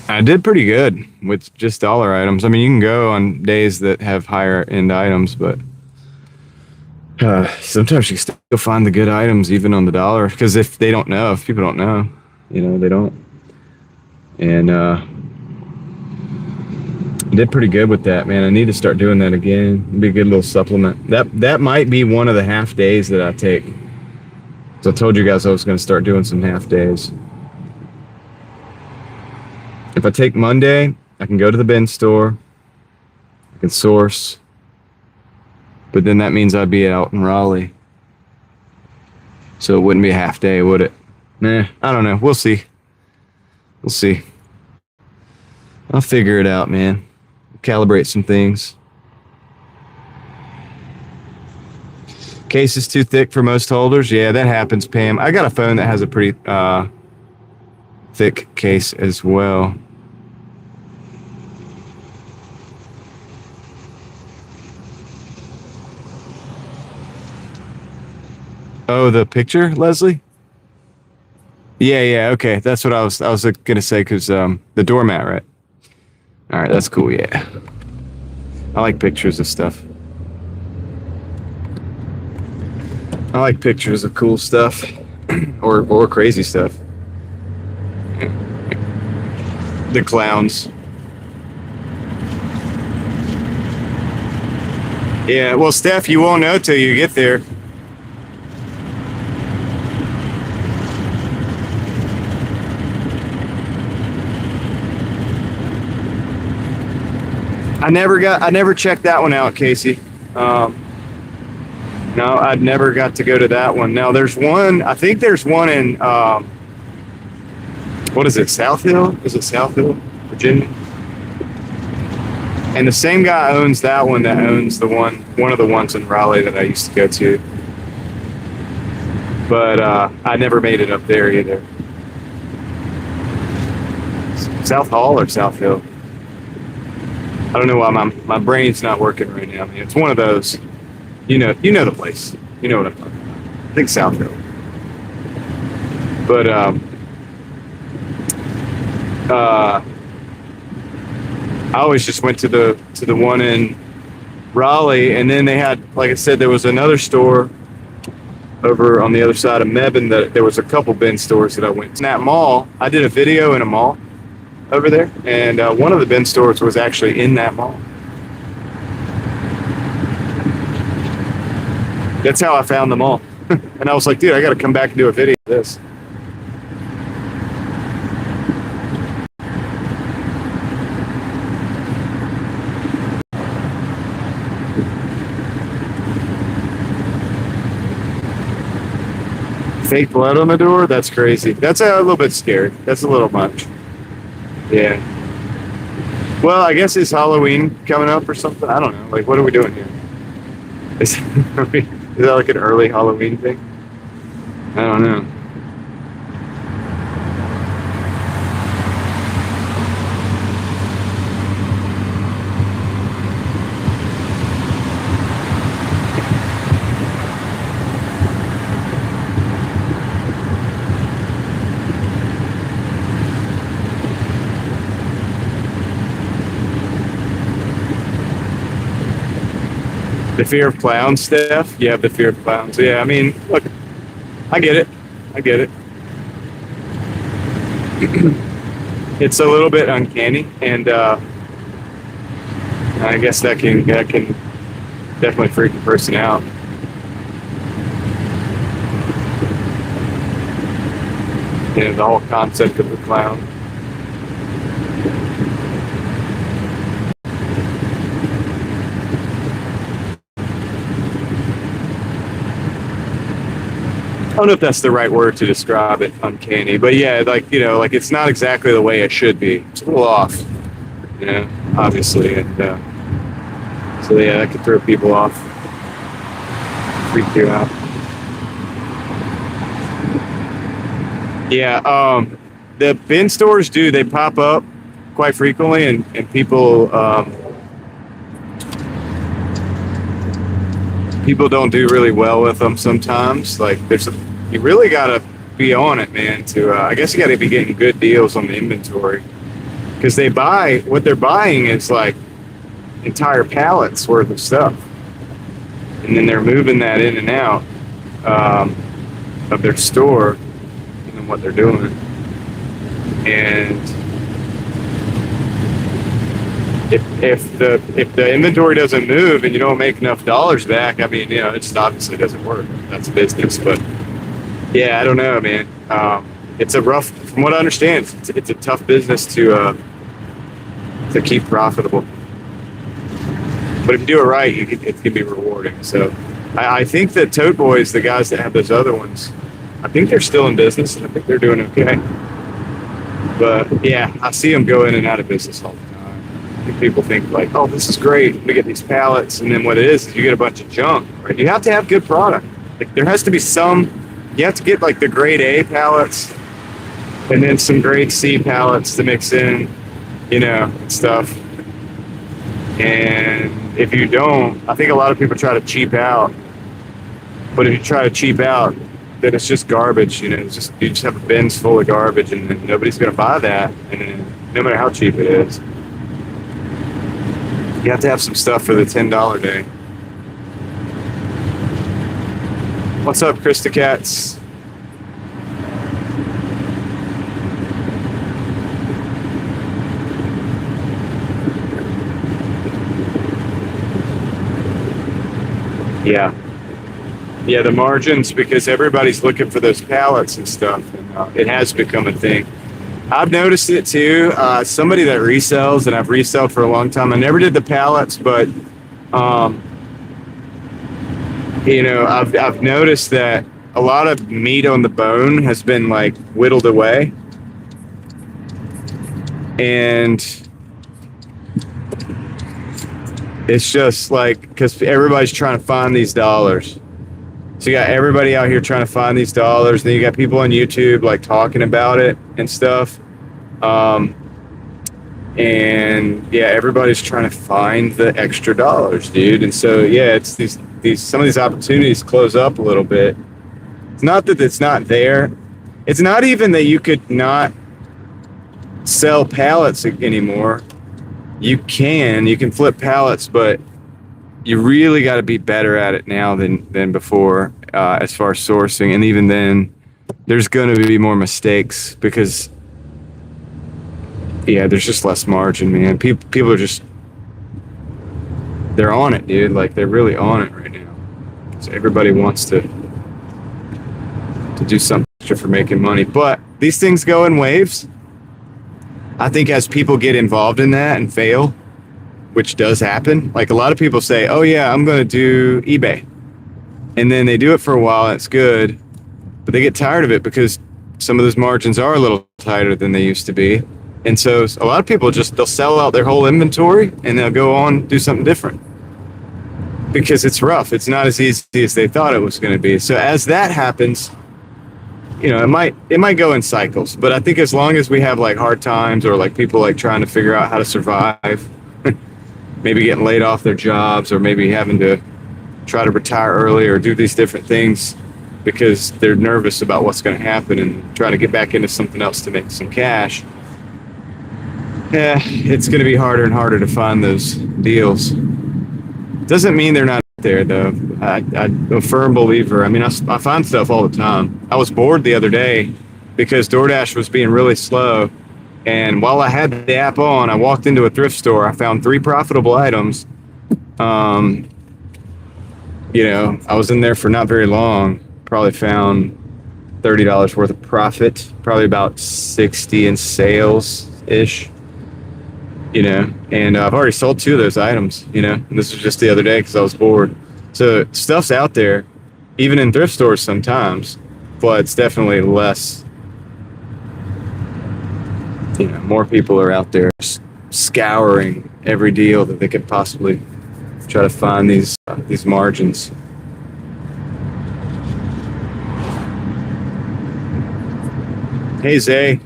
I did pretty good with just dollar items. I mean, you can go on days that have higher end items, but sometimes you still find the good items even on the dollar, because if people don't know, they don't. And I did pretty good with that, man. I need to start doing that again. It'd be a good little supplement. That might be one of the half days that I take. So I told you guys I was going to start doing some half days. If I take Monday, I can go to the bin store. I can source. But then that means I'd be out in Raleigh. So it wouldn't be a half day, would it? Nah, I don't know. We'll see. We'll see. I'll figure it out, man. Calibrate some things. Case is too thick for most holders. Yeah, that happens, Pam. I got a phone that has a pretty thick case as well. Oh, the picture, Leslie? Yeah, okay. That's what I was gonna say, because the doormat, right? All right, that's cool, yeah. I like pictures of stuff. I like pictures of cool stuff or crazy stuff. The clowns. Yeah, well, Steph, you won't know till you get there. I never checked that one out, Casey. No, I'd never got to go to that one. Now there's one, I think there's one in, what is it, South Hill? Is it South Hill, Virginia? And the same guy owns that one that owns one of the ones in Raleigh that I used to go to. But I never made it up there either. South Hall or South Hill? I don't know why my brain's not working right now. I mean, it's one of those. You know the place. You know what I'm talking about. I think South Hill. But I always just went to the one in Raleigh, and then they had, like I said, there was another store over on the other side of Mebane that there was a couple bin stores that I went to. In that mall, I did a video in a mall over there, and one of the bin stores was actually in that mall. That's how I found the mall. And I was like, dude, I got to come back and do a video of this. Fake blood on the door? That's crazy. That's a little bit scary. That's a little much. Yeah. Well, I guess it's Halloween coming up or something. I don't know. Like, what are we doing here? Is that like an early Halloween thing? I don't know. The fear of clowns, Steph? You have the fear of clowns. Yeah, I mean, look, I get it. It's a little bit uncanny, and I guess that can definitely freak a person out. You know, the whole concept of the clown. I don't know if that's the right word to describe it, uncanny, but yeah, like, you know, like it's not exactly the way it should be. It's a little off, you know, obviously, and so yeah, that could throw people off, freak you out. Yeah, the bin stores they pop up quite frequently, and people don't do really well with them sometimes. Like you really gotta be on it, man, to I guess you gotta be getting good deals on the inventory, because what they're buying is like entire pallets worth of stuff, and then they're moving that in and out of their store, and what they're doing. And if the inventory doesn't move and you don't make enough dollars back, I mean, you know, it just obviously doesn't work. That's business. But yeah, I don't know, man. It's a rough, from what I understand, it's a tough business to keep profitable. But if you do it right, it can be rewarding. So I think that Tote Boys, the guys that have those other ones, I think they're still in business, and I think they're doing okay. But yeah, I see them go in and out of business all the time. People think like, oh, this is great, we get these pallets, and then what it is you get a bunch of junk. Right? You have to have good product. Like there has to be some. You have to get like the grade A pallets, and then some grade C pallets to mix in, stuff. And if you don't, I think a lot of people try to cheap out. But if you try to cheap out, then it's just garbage. It's just you just have a bins full of garbage, and then nobody's going to buy that. And then, no matter how cheap it is, you have to have some stuff for the $10 day. What's up, Krista Katz? Yeah, the margins, because everybody's looking for those pallets and stuff, and it has become a thing. I've noticed it too. Somebody that resells, and I've resold for a long time. I never did the pallets, but I've noticed that a lot of meat on the bone has been like whittled away, and it's just like because everybody's trying to find these dollars. So you got everybody out here trying to find these dollars. Then you got people on YouTube like talking about it and stuff. And yeah, everybody's trying to find the extra dollars, dude. And so yeah, it's these some of these opportunities close up a little bit. It's not that it's not there. It's not even that you could not sell pallets anymore. You can flip pallets, but you really got to be better at it now than before, as far as sourcing. And even then, there's going to be more mistakes because, yeah, there's just less margin, man. People are just, they're on it, dude. Like, they're really on it right now. So everybody wants to do something extra for making money. But these things go in waves. I think as people get involved in that and fail, which does happen. Like a lot of people say, oh yeah, I'm going to do eBay. And then they do it for a while and it's good, but they get tired of it because some of those margins are a little tighter than they used to be. And so a lot of people they'll sell out their whole inventory and they'll go on do something different because it's rough. It's not as easy as they thought it was going to be. So as that happens, it might go in cycles, but I think as long as we have like hard times or like people like trying to figure out how to survive, maybe getting laid off their jobs or maybe having to try to retire early or do these different things because they're nervous about what's going to happen and try to get back into something else to make some cash. Yeah, it's going to be harder and harder to find those deals. Doesn't mean they're not there though. I'm a firm believer. I mean, I find stuff all the time. I was bored the other day because Doordash was being really slow. And while I had the app on, I walked into a thrift store. I found 3 profitable items. I was in there for not very long. Probably found $30 worth of profit. Probably about 60 in sales-ish. And I've already sold 2 of those items, and this was just the other day because I was bored. So stuff's out there, even in thrift stores sometimes, but it's definitely less. More people are out there scouring every deal that they could possibly try to find these margins. Hey, Zay.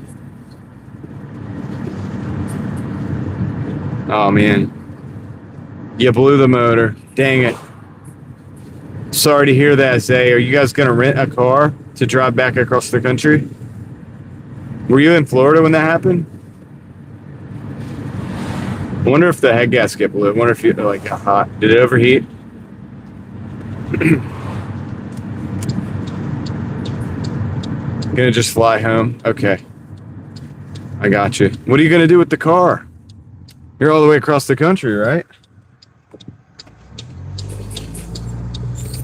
Oh, man. You blew the motor. Dang it. Sorry to hear that, Zay. Are you guys going to rent a car to drive back across the country? Were you in Florida when that happened? I wonder if the head gasket blew. I wonder if it got hot. Did it overheat? Gonna just fly home? Okay. I got you. What are you gonna do with the car? You're all the way across the country, right?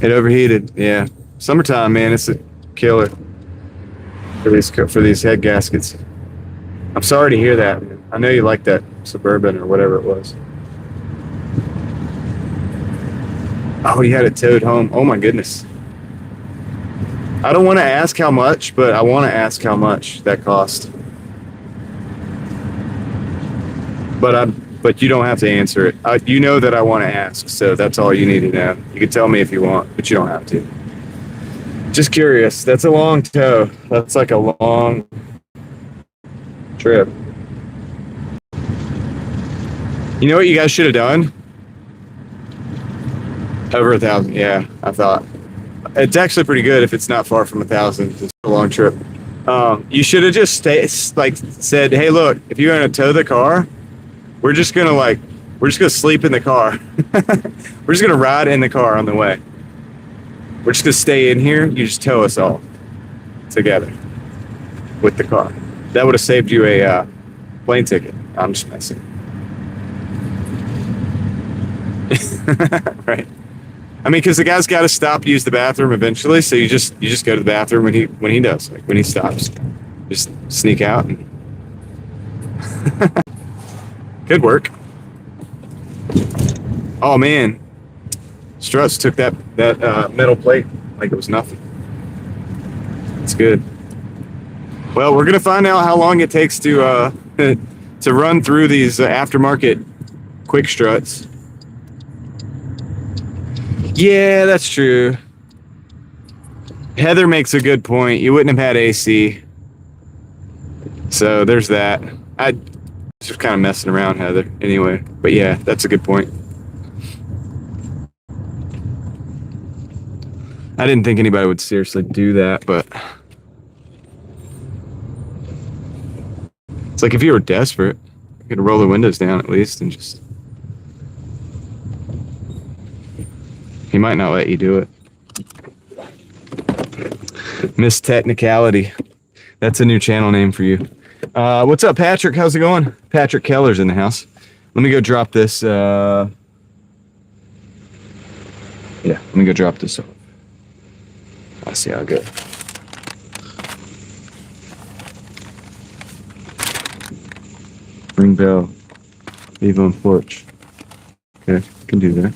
It overheated. Yeah. Summertime, man, it's a killer for these head gaskets. I'm sorry to hear that, man. I know you like that Suburban or whatever it was. Oh, you had it towed home. Oh my goodness. I don't want to ask how much, but I want to ask how much that cost. But but you don't have to answer it. You know that I want to ask, so that's all you need to know. You can tell me if you want, but you don't have to. Just curious. That's a long tow. That's like a long trip. You know what you guys should have done? Over 1,000. Yeah, I thought. It's actually pretty good if it's not far from 1,000. It's a long trip. You should have just said, hey, look, if you're going to tow the car, we're just going to sleep in the car. We're just going to ride in the car on the way. We're just going to stay in here. You just tow us all together with the car. That would have saved you a plane ticket. I'm just messing. Right. I mean, because the guy's got to stop to use the bathroom eventually, so you just go to the bathroom when he does, like when he stops, just sneak out. And Good work. Oh man, Struts took that metal plate like it was nothing. It's good. Well, we're gonna find out how long it takes to to run through these aftermarket quick struts. Yeah, that's true. Heather makes a good point. You wouldn't have had AC. So there's that. I just kind of messing around, Heather. Anyway, but yeah, that's a good point. I didn't think anybody would seriously do that, but it's like if you were desperate, you could roll the windows down at least and just... He might not let you do it. Miss Technicality. That's a new channel name for you. What's up, Patrick? How's it going? Patrick Keller's in the house. Let me go drop this. Yeah, let me go drop this off. I'll see how good. Ring bell. Leave on porch. Okay, can do that.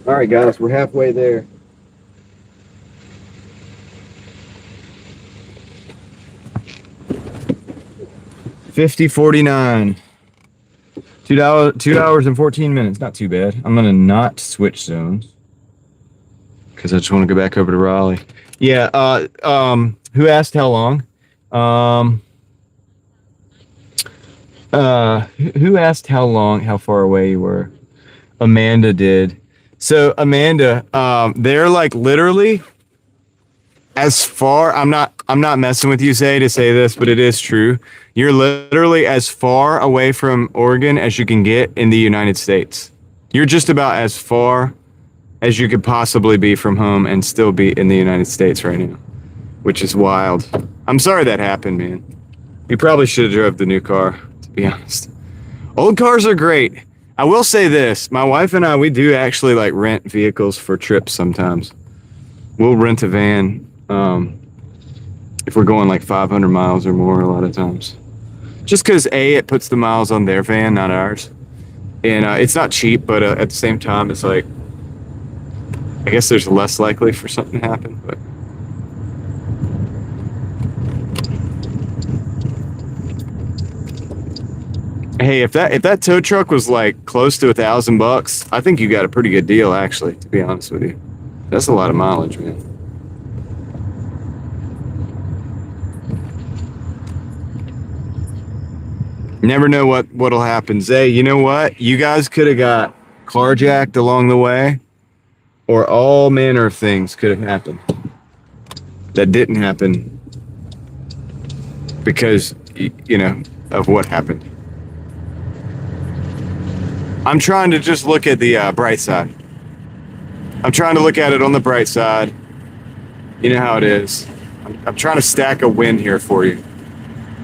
All right, guys, we're halfway there. $50.49. $2 and 14 minutes. Not too bad. I'm gonna not switch zones because I just want to go back over to Raleigh. Yeah. Who asked how long? Who asked how far away you were? Amanda did. So Amanda, they're like literally as far. I'm not messing with you, to say this, but it is true. You're literally as far away from Oregon as you can get in the United States. You're just about as far as you could possibly be from home and still be in the United States right now, which is wild. I'm sorry that happened, man. You probably should have drove the new car, to be honest. Old cars are great. I will say this, my wife and I, we do actually like rent vehicles for trips sometimes. We'll rent a van if we're going like 500 miles or more a lot of times. Just because it puts the miles on their van, not ours. And it's not cheap, but at the same time, it's like, I guess there's less likely for something to happen, but. Hey, if that tow truck was like close to $1,000, I think you got a pretty good deal, actually, to be honest with you. That's a lot of mileage, man. Never know what'll happen. Zay, you know what? You guys could have got carjacked along the way, or all manner of things could have happened that didn't happen because, you know, of what happened. I'm trying to just look at the bright side. I'm trying to look at it on the bright side. You know how it is. I'm trying to stack a win here for you.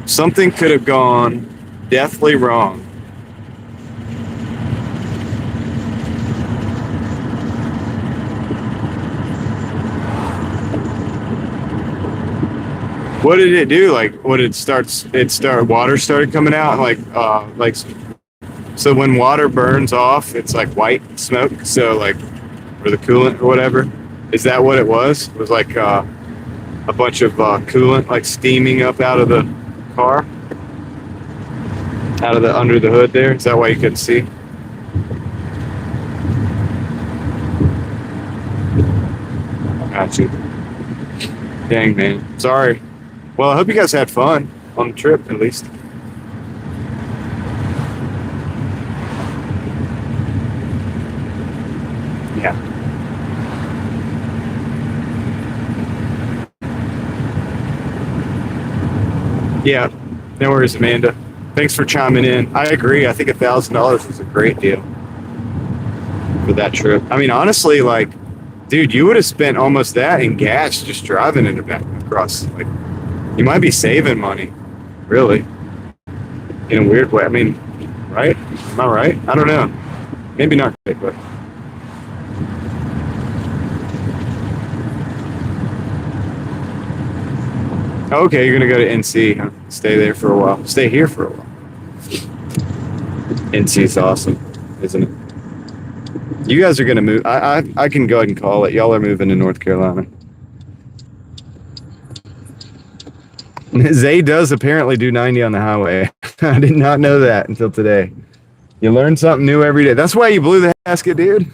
Something could have gone deathly wrong. What did it do? Like, what it starts? Water started coming out, like, so when water burns off, it's like white smoke. So like, or the coolant or whatever. Is that what it was? It was like a bunch of coolant like steaming up out of the car, out of the under the hood there. Is that why you couldn't see? Got you. Dang, man. Sorry. Well, I hope you guys had fun on the trip, at least. Yeah. Yeah. No worries, Amanda. Thanks for chiming in. I agree. I think $1,000 was a great deal for that trip. I mean, honestly, like, dude, you would have spent almost that in gas just driving it back across. Like, you might be saving money, really, in a weird way. I mean, right? Am I right? I don't know. Maybe not great, but. Okay, you're gonna go to NC, huh? Stay there for a while. Stay here for a while. NC's awesome, isn't it? You guys are gonna move. I can go ahead and call it. Y'all are moving to North Carolina. Zay does apparently do 90 on the highway. I did not know that until today. You learn something new every day. That's why you blew the gasket, dude.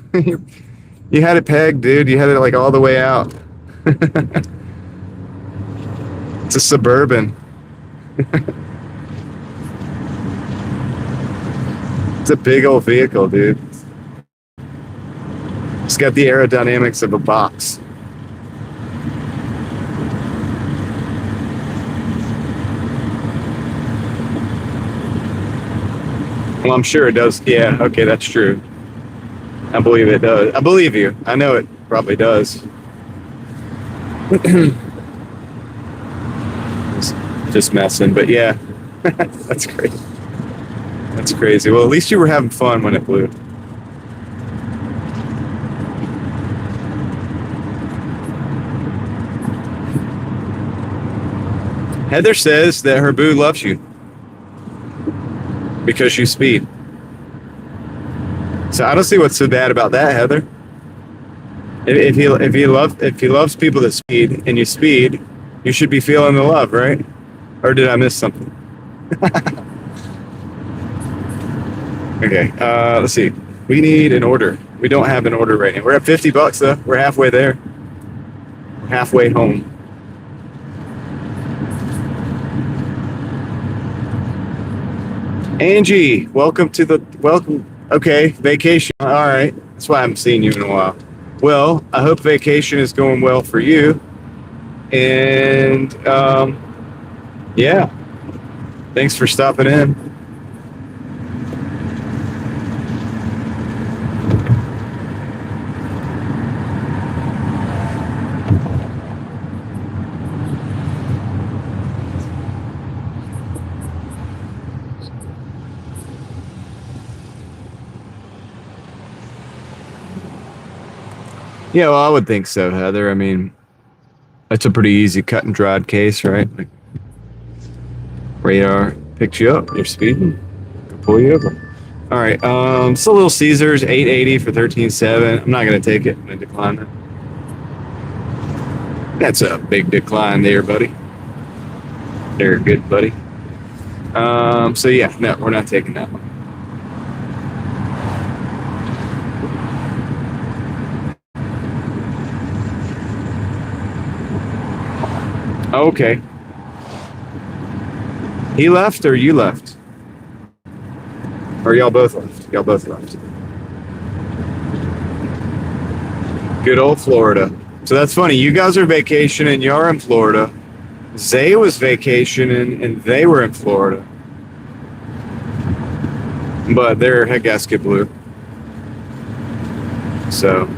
You had it pegged, dude. You had it like all the way out. It's a Suburban. It's a big old vehicle, dude. It's got the aerodynamics of a box. Well, I'm sure it does. Yeah, okay, that's true. I believe it does. I believe you. I know it probably does. Just messing, but yeah. That's crazy. That's crazy. Well, at least you were having fun when it blew. Heather says that her boo loves you because you speed. So I don't see what's so bad about that, Heather. If he loves people that speed and you speed, you should be feeling the love, right? Or did I miss something? Okay, let's see. We need an order. We don't have an order right now. We're at $50 though. We're halfway there. We're halfway home. Angie, welcome. Okay, vacation. All right. That's why I haven't seen you in a while. Well, I hope vacation is going well for you. And yeah, thanks for stopping in. Yeah, well, I would think so, Heather. I mean, it's a pretty easy cut and dried case, right? Like, radar picks you up, you're speeding, can pull you over. All right, so Little Caesars, $8.80 for 13.7. I'm not gonna take it. I'm gonna decline that. That's a big decline there, buddy. They're good, buddy. So yeah, no, we're not taking that one. Okay. He left or you left? Or y'all both left? Y'all both left. Good old Florida. So that's funny. You guys are vacationing. You're in Florida. Zay was vacationing and they were in Florida. But their head gasket blew. So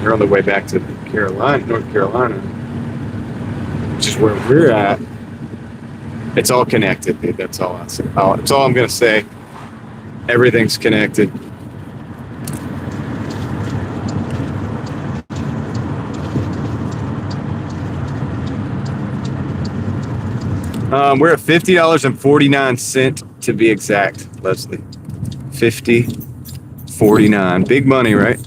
they're on the way back to North Carolina, which is where we're at. It's all connected, dude. That's all I say. That's all I'm gonna say. Everything's connected. We're at $50.49 to be exact, Leslie. $50.49. Big money, right?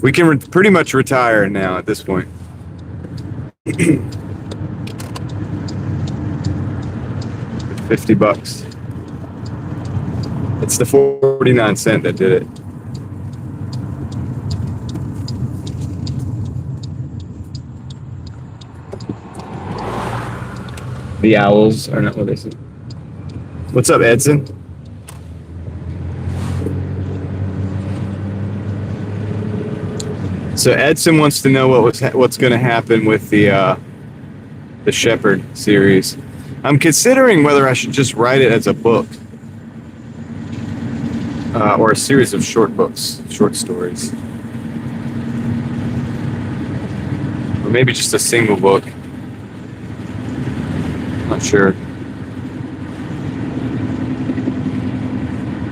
We can pretty much retire now at this point. $50. It's the 49 cent that did it. The owls are not what they say. What's up, Edson? So Edson wants to know what's going to happen with the Shepherd series. I'm considering whether I should just write it as a book or a series of short books, short stories, or maybe just a single book. Not sure.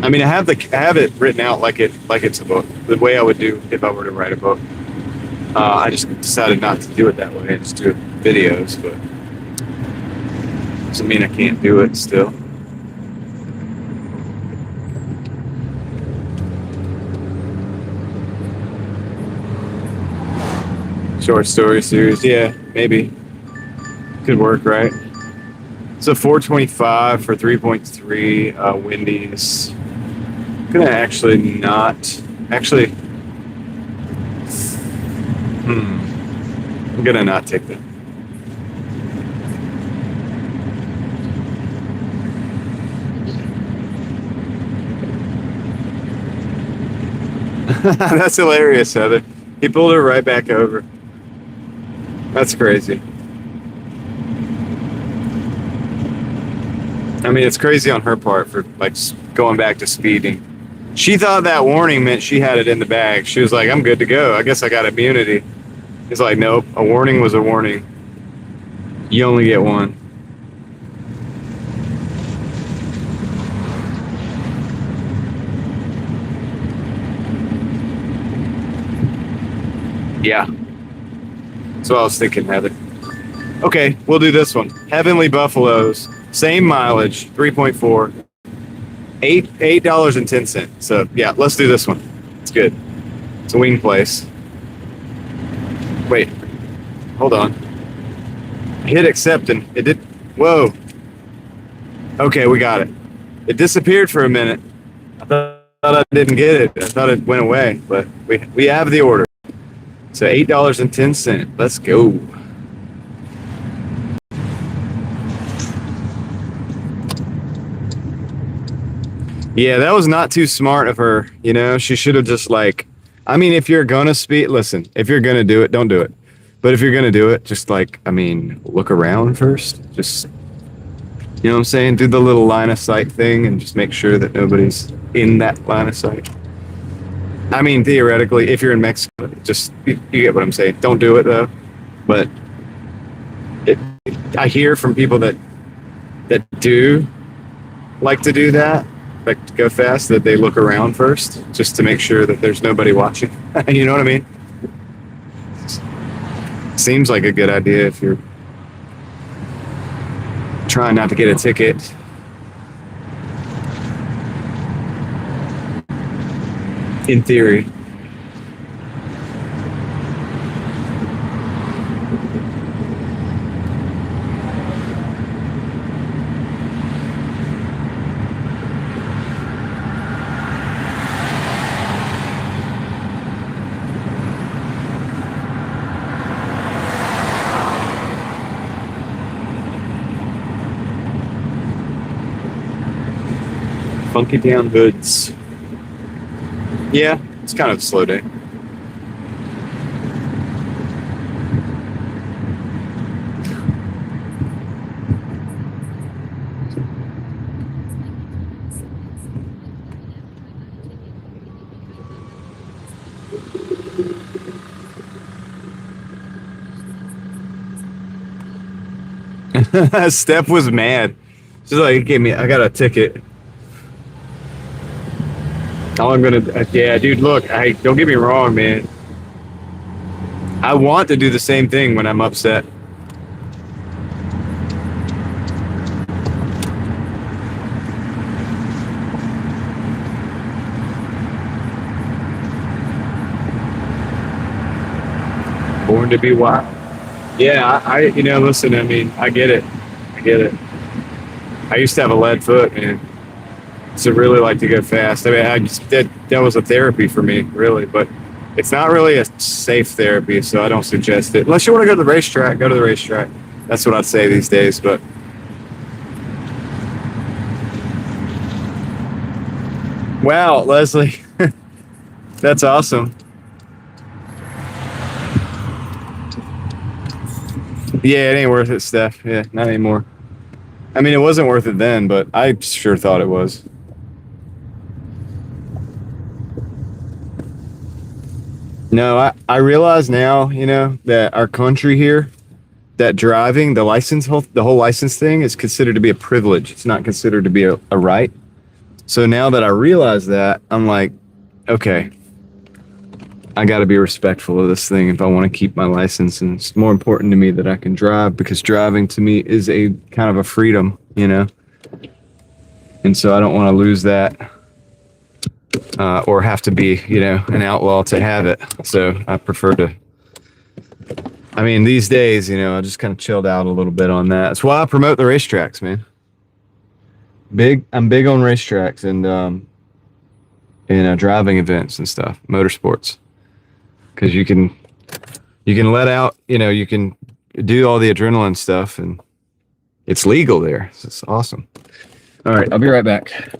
I mean, I have it written out like it's a book, the way I would do if I were to write a book. I just decided not to do it that way. I just do videos, but doesn't mean I can't do it still. Short story series, yeah, maybe could work, right? So 425 for 3.3 Wendy's. I'm gonna actually not actually. I'm gonna not take that. That's hilarious, Heather. He pulled her right back over. That's crazy. I mean, it's crazy on her part for like going back to speeding. She thought that warning meant she had it in the bag. She was like, I'm good to go. I guess I got immunity. He's like, nope, a warning was a warning. You only get one. Yeah. That's what I was thinking, Heather. Okay, we'll do this one. Heavenly Buffaloes. Same mileage, 3.4. $8.10. So yeah, let's do this one. It's good. It's a wing place. Wait, hold on. I hit accept and it did. Whoa. Okay, we got it. It disappeared for a minute. I thought I didn't get it. I thought it went away, but we have the order. So $8.10. Let's go. Yeah, that was not too smart of her. You know, she should have just like, I mean, if you're going to speed, listen, if you're going to do it, don't do it. But if you're going to do it, just like, I mean, look around first. Just, you know what I'm saying? Do the little line of sight thing and just make sure that nobody's in that line of sight. I mean, theoretically, if you're in Mexico, just, you get what I'm saying. Don't do it though. But I hear from people that do like to do that, like to go fast, that they look around first just to make sure that there's nobody watching. You know what I mean? Seems like a good idea if you're trying not to get a ticket. In theory. Funky Town Hoods. Yeah, it's kind of a slow day. Steph was mad. She's like, I got a ticket. All I'm gonna, yeah, dude, look, don't get me wrong, man. I want to do the same thing when I'm upset. Born to be wild. Yeah, listen, I mean, I get it. I get it. I used to have a lead foot, man. So really like to go fast. I mean, that was a therapy for me, really, but it's not really a safe therapy, so I don't suggest it. Unless you want to go to the racetrack, go to the racetrack. That's what I'd say these days, but. Wow, Leslie. That's awesome. Yeah, it ain't worth it, Steph. Yeah, not anymore. I mean, it wasn't worth it then, but I sure thought it was. No, I realize now, that our country here, that driving, the whole license thing is considered to be a privilege. It's not considered to be a right. So now that I realize that, I'm like, okay, I got to be respectful of this thing if I want to keep my license. And it's more important to me that I can drive, because driving to me is a kind of a freedom, And so I don't want to lose that. Or have to be, an outlaw to have it. So I prefer to, I mean, these days, I just kind of chilled out a little bit on that. That's why I promote the racetracks, man. I'm big on racetracks and driving events and stuff, motorsports. Because you can let out, you can do all the adrenaline stuff, and it's legal there. So it's awesome. All right, I'll be right back.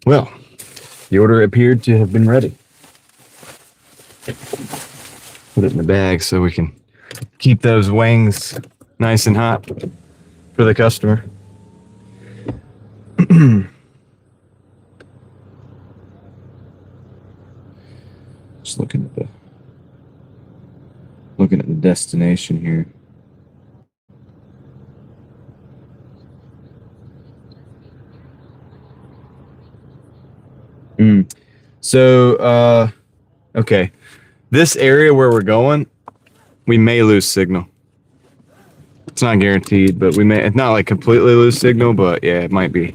Well, the order appeared to have been ready. Put it in the bag so we can keep those wings nice and hot for the customer. Just looking at the destination here. So, okay. This area where we're going, we may lose signal. It's not guaranteed, but it's not like completely lose signal, but yeah, it might be.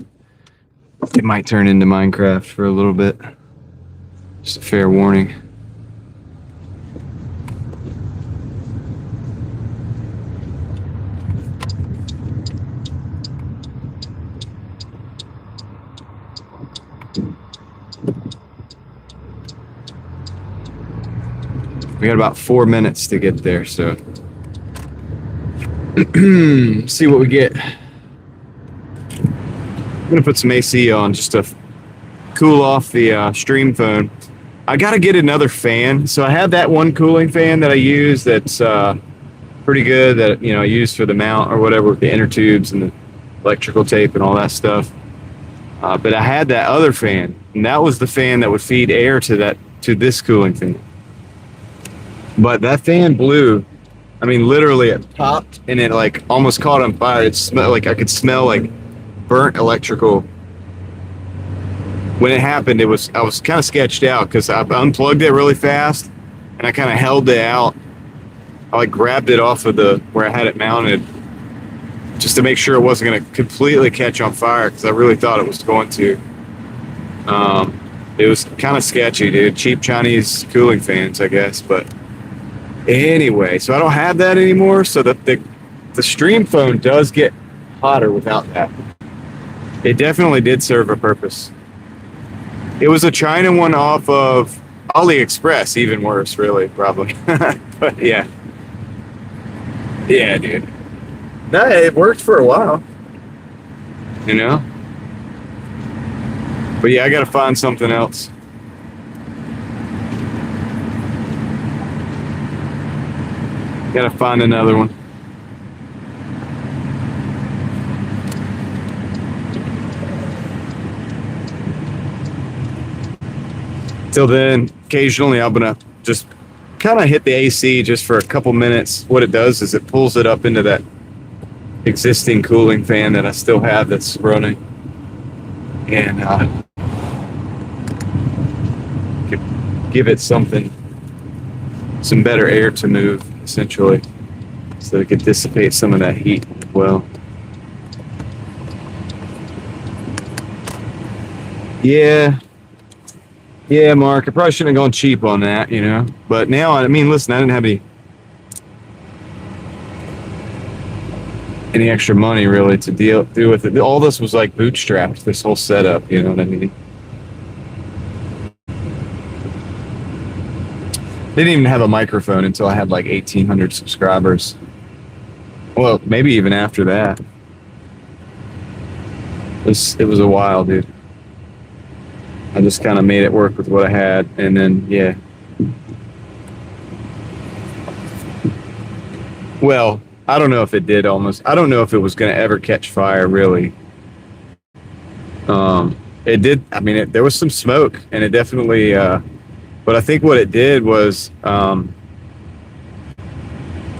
It might turn into Minecraft for a little bit. Just a fair warning. We got about 4 minutes to get there, so see what we get. I'm gonna put some AC on just to cool off the stream phone. I gotta get another fan. So I have that one cooling fan that I use that's pretty good, that I use for the mount or whatever, with the inner tubes and the electrical tape and all that stuff. But I had that other fan, and that was the fan that would feed air to this cooling fan. But that fan blew. I mean, literally, it popped and it like almost caught on fire. It smelled like I could smell like burnt electrical. When it happened, I was kind of sketched out because I unplugged it really fast and I kind of held it out. I like grabbed it off of the where I had it mounted just to make sure it wasn't going to completely catch on fire because I really thought it was going to. It was kind of sketchy, dude. Cheap Chinese cooling fans, I guess. But anyway, so I don't have that anymore. So the stream phone does get hotter without that. It definitely did serve a purpose. It was a China one off of AliExpress, even worse, really, probably. But yeah. Yeah, dude. No, it worked for a while. You know? But yeah, I gotta find something else. Gotta find another one. Till then, occasionally I'm gonna just kind of hit the AC just for a couple minutes. What it does is it pulls it up into that existing cooling fan that I still have that's running. And give it some better air to move, essentially, so it could dissipate some of that heat as well. Yeah, Mark, I probably shouldn't have gone cheap on that, you know. But now, I mean, listen, I didn't have any extra money really to deal with it. All this was like bootstrapped. This whole setup, you know what I mean? Didn't even have a microphone until I had like 1,800 subscribers. Well, maybe even after that. It was a while, dude. I just kind of made it work with what I had, and then yeah. Well, I don't know if it did almost. I don't know if it was going to ever catch fire, really. It did. I mean, there was some smoke, and it definitely. But I think what it did was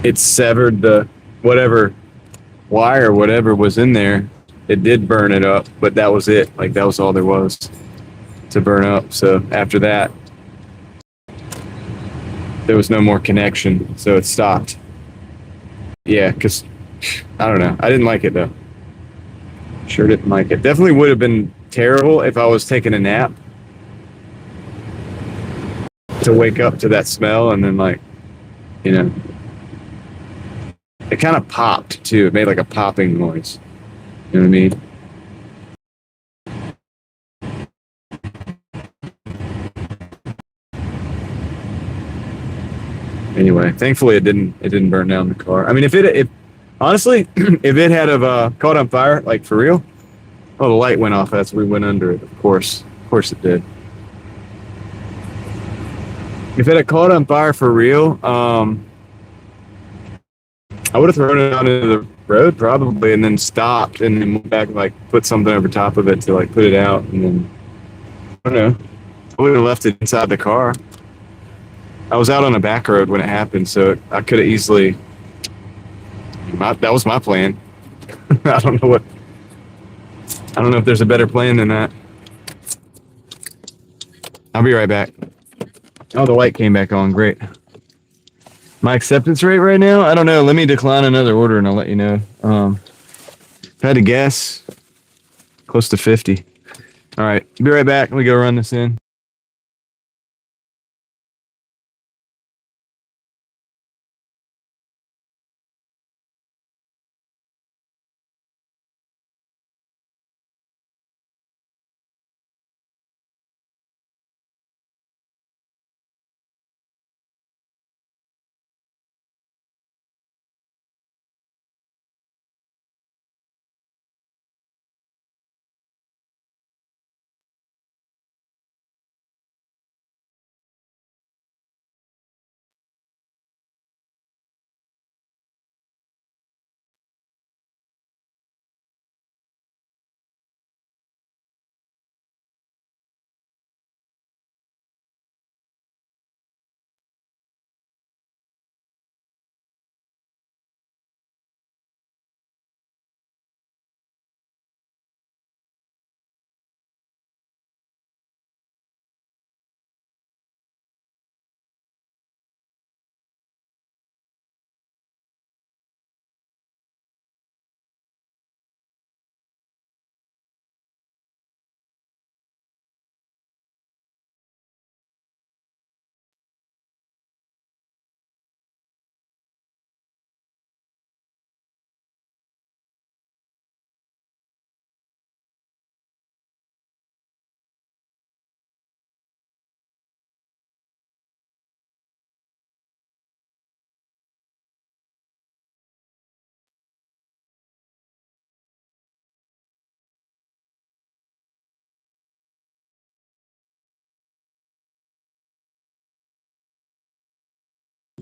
it severed the whatever wire, whatever was in there. It did burn it up, but that was it. Like that was all there was to burn up. So after that, there was no more connection, so it stopped. Yeah, because I don't know. I didn't like it though. Sure didn't like it. Definitely would have been terrible if I was taking a nap to wake up to that smell and then like, you know, it kind of popped too. It made like a popping noise. You know what I mean? Anyway, thankfully it didn't burn down the car. I mean, if honestly, if it had have caught on fire, like for real, oh, the light went off as we went under it. Of course it did. If it had caught on fire for real, I would have thrown it out into the road probably, and then stopped, and then went back and like put something over top of it to like put it out, and then I don't know. I would have left it inside the car. I was out on a back road when it happened, so I could have easily. That was my plan. I don't know what. I don't know if there's a better plan than that. I'll be right back. Oh, the light came back on. Great. My acceptance rate right now? I don't know. Let me decline another order and I'll let you know. If I had to guess, close to 50. All right. Be right back. Let me go run this in.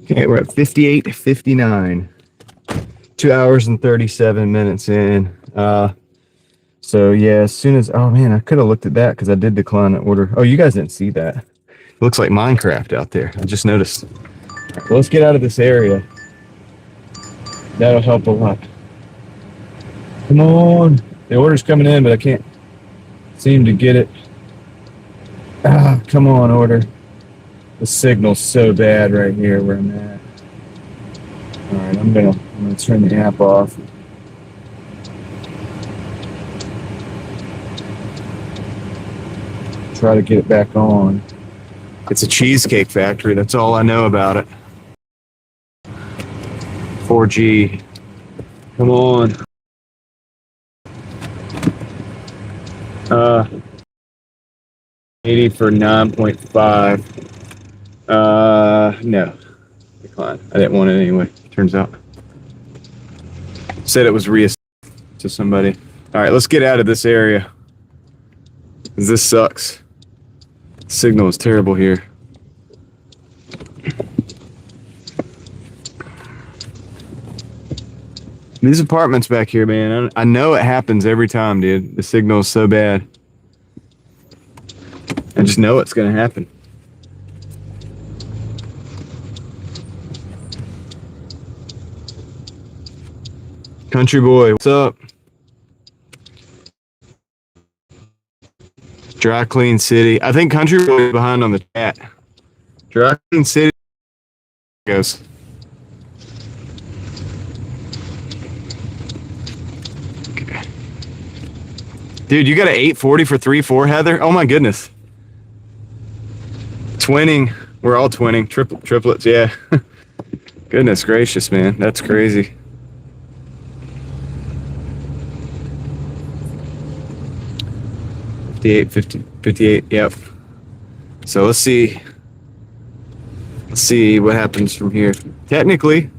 Okay, we're at 58:59. 2 hours and 37 minutes in. So yeah, as soon as, oh man, I could have looked at that because I did decline the order. Oh, you guys didn't see that. It looks like Minecraft out there. I just noticed. Well, let's get out of this area. That'll help a lot. Come on. The order's coming in, but I can't seem to get it. Ah, come on, order. The signal's so bad right here where I'm at. All right, I'm gonna turn the app off. Try to get it back on. It's a cheesecake factory. That's all I know about it. 4G. Come on. 80 for 9.5. No. Decline. I didn't want it anyway, turns out. Said it was reassigned to somebody. All right, let's get out of this area. This sucks. Signal is terrible here. These apartments back here, man, I know it happens every time, dude. The signal is so bad. I just know it's gonna happen. Country boy, what's up? Dry Clean City. I think Country boy is behind on the chat. Dry Clean City goes. Okay. Dude, you got an 840 for 3.4, Heather? Oh my goodness. Twinning. We're all twinning. Triplets, yeah. Goodness gracious, man. That's crazy. $58, yep. So let's see what happens from here. Technically,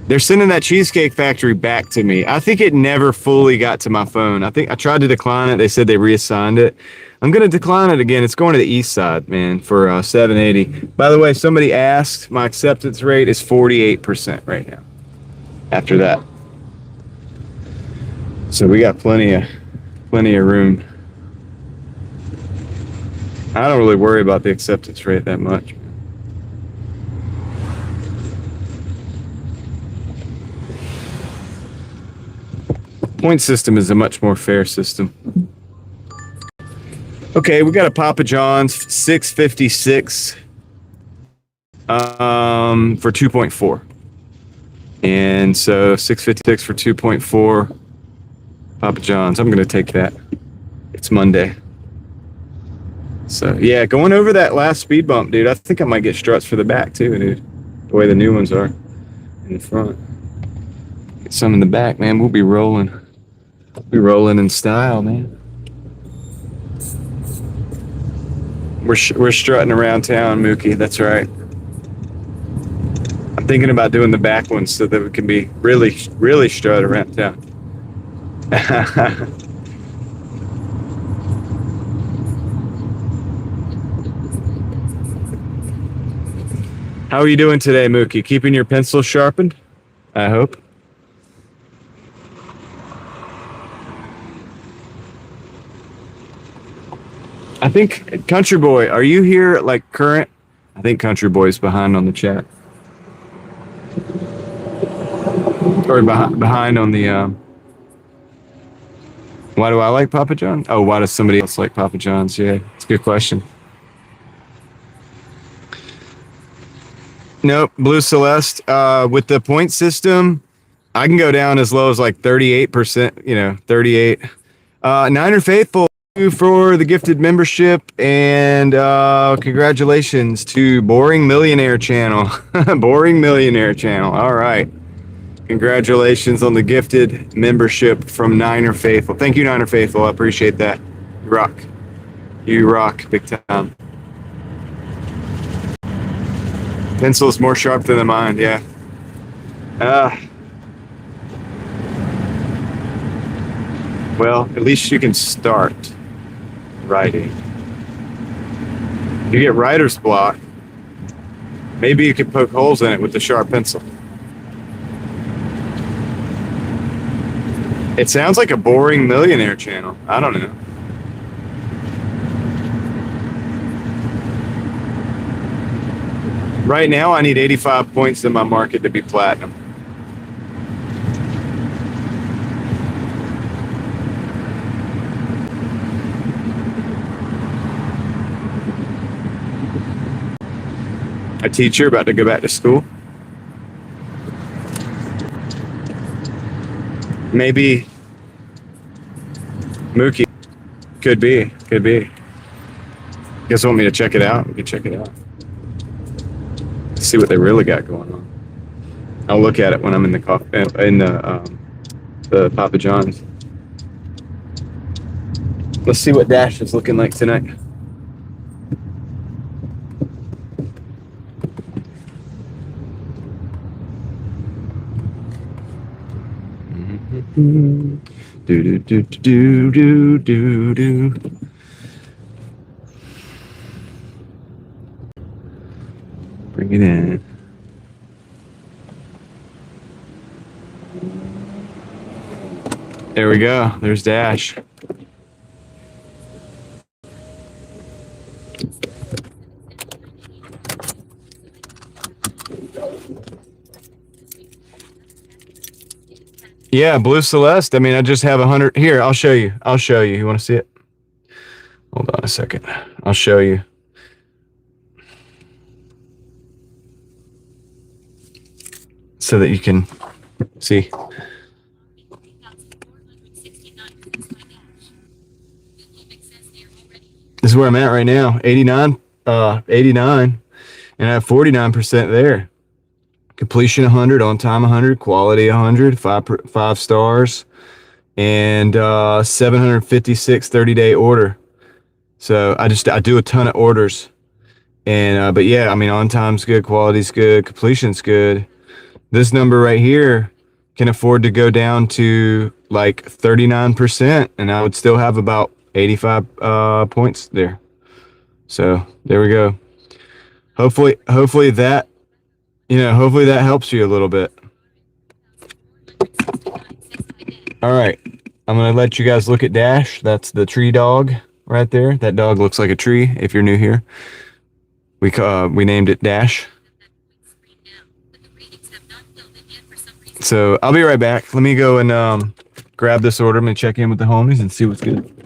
they're sending that Cheesecake Factory back to me. I think it never fully got to my phone. I think I tried to decline it. They said they reassigned it. I'm going to decline it again. It's going to the east side, man, for $7.80. By the way, somebody asked, my acceptance rate is 48% right now after that. So we got plenty of room. I don't really worry about the acceptance rate that much. Point system is a much more fair system. Okay, we got a Papa John's 656 for 2.4. And so 656 for 2.4 Papa John's. I'm going to take that. It's Monday. So, yeah, going over that last speed bump, dude. I think I might get struts for the back, too, dude. The way the new ones are in the front. Get some in the back, man. We'll be rolling. We'll be rolling in style, man. We're strutting around town, Mookie. That's right. I'm thinking about doing the back ones so that we can be really strut around town. How are you doing today, Mookie? Keeping your pencil sharpened? I hope. I think, Country Boy, are you here, like, current? I think Country Boy's behind on the chat. Or behind on the, why do I like Papa John's? Oh, why does somebody else like Papa John's? Yeah, it's a good question. Nope, Blue Celeste. With the point system, I can go down as low as like 38%, 38. Niner Faithful, thank you for the gifted membership, and congratulations to Boring Millionaire Channel. Boring Millionaire Channel, all right. Congratulations on the gifted membership from Niner Faithful. Thank you, Niner Faithful, I appreciate that. You rock. You rock big time. Pencil is more sharp than the mind, yeah. Well, at least you can start writing. You get writer's block. Maybe you could poke holes in it with the sharp pencil. It sounds like a boring millionaire channel. I don't know. Right now, I need 85 points in my market to be platinum. A teacher about to go back to school. Maybe Mookie. Could be. Could be. Guess want me to check it out? We can check it out. See what they really got going on. I'll look at it when I'm in the Papa John's. Let's see what Dash is looking like tonight. Do do do do do do do. Bring it in. There we go. There's Dash. Yeah, Blue Celeste. I mean, I just have 100. Here, I'll show you. I'll show you. You want to see it? Hold on a second. I'll show you. So that you can see. This is where I'm at right now. 89, 89, and I have 49% there. Completion 100, on time 100, quality 100, five stars, and 756 30-day order. So I do a ton of orders, and but yeah, I mean, on time's good, quality's good, completion's good. This number right here can afford to go down to like 39%, and I would still have about 85 points there. So there we go. Hopefully that, hopefully that helps you a little bit. All right, I'm gonna let you guys look at Dash. That's the tree dog right there. That dog looks like a tree. If you're new here, we named it Dash. So I'll be right back. Let me go and grab this order. I'm gonna check in with the homies and see what's good.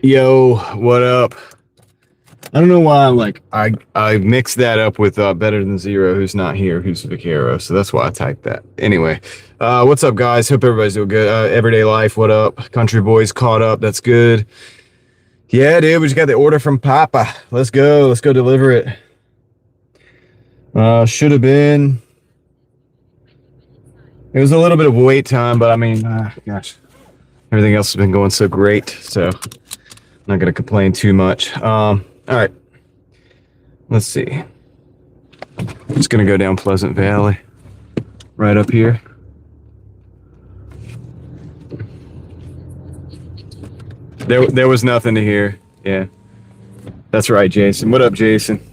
Yo, what up? I don't know why I mixed that up with Better Than Zero, who's not here, who's Vaquero, so that's why I typed that. Anyway, what's up, guys? Hope everybody's doing good. Everyday life, what up? Country boys caught up. That's good. Yeah, dude, we just got the order from Papa. Let's go. Let's go deliver it. Should have been. It was a little bit of wait time, but I mean, gosh, everything else has been going so great, so I'm not gonna complain too much. All right. Let's see. I'm just gonna go down Pleasant Valley, right up here. There was nothing to hear. Yeah, that's right, Jason. What up, Jason?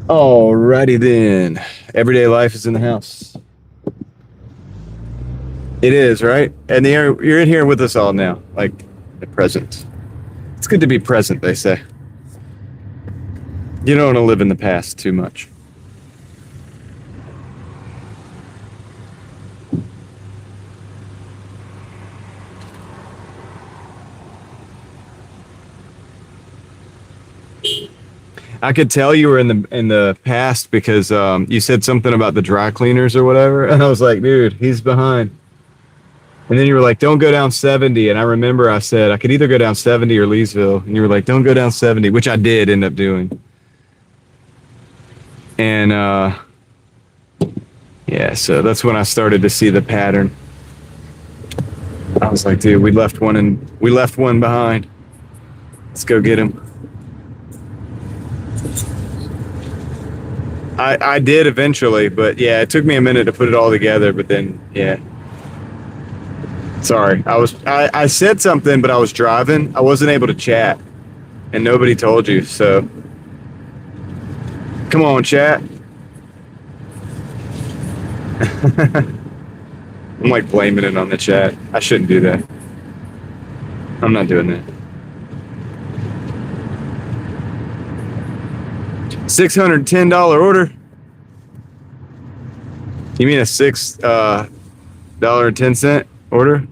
Alrighty then. Everyday life is in the house. It is, right? And you're in here with us all now, like the present. It's good to be present, they say. You don't want to live in the past too much. I could tell you were in the past because you said something about the dry cleaners or whatever, and I was like, dude, he's behind. And then you were like, don't go down 70. And I remember I said I could either go down 70 or Leesville. And you were like, don't go down 70, which I did end up doing. And yeah, so that's when I started to see the pattern. I was like, dude, we left one behind. Let's go get him. I did eventually, but yeah, it took me a minute to put it all together, but then yeah. Sorry, I said something, but I was driving. I wasn't able to chat, and nobody told you. So, come on, chat. I'm like blaming it on the chat. I shouldn't do that. I'm not doing that. $610 order. You mean a $6.10 order?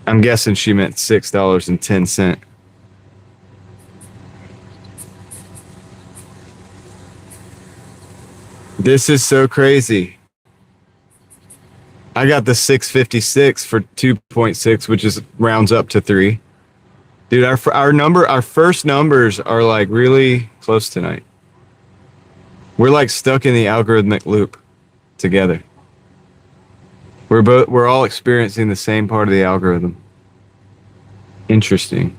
I'm guessing she meant $6.10. This is so crazy. I got the 656 for 2.6, which is rounds up to 3. Dude, our first numbers are like really close tonight. We're like stuck in the algorithmic loop together. We're all experiencing the same part of the algorithm. Interesting.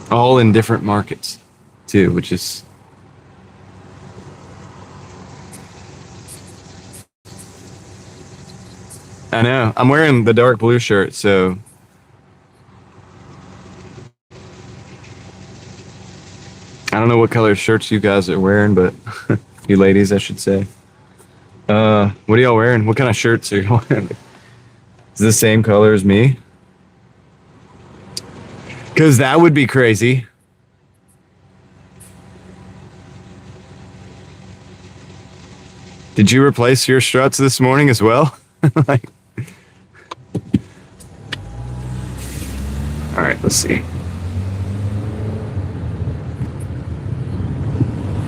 All in different markets too, which is I know. I'm wearing the dark blue shirt, so I don't know what color shirts you guys are wearing, but you ladies, I should say. What are y'all wearing? What kind of shirts are you wearing? Is it the same color as me? Because that would be crazy. Did you replace your struts this morning as well? Like, all right, let's see.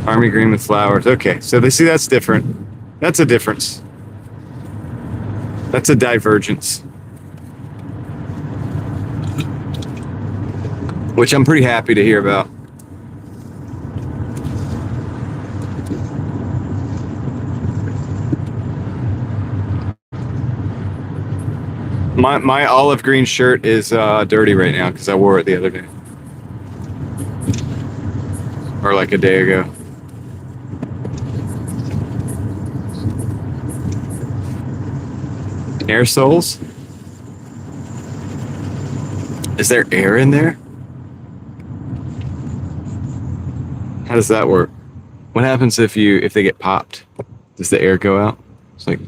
Army green with flowers. Okay, so they see that's different. That's a difference. That's a divergence. Which I'm pretty happy to hear about. My olive green shirt is dirty right now because I wore it the other day. Or like a day ago. Air soles? Is there air in there? How does that work? What happens if they get popped? Does the air go out? It's like,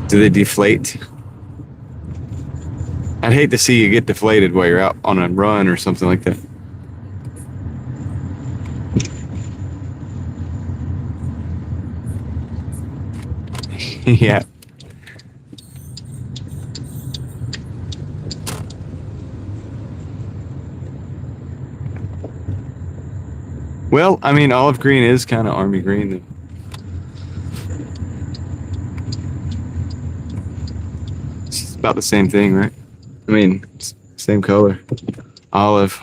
do they deflate? I'd hate to see you get deflated while you're out on a run or something like that. Yeah. Well, I mean, olive green is kind of army green. It's about the same thing, right? I mean, same color. Olive.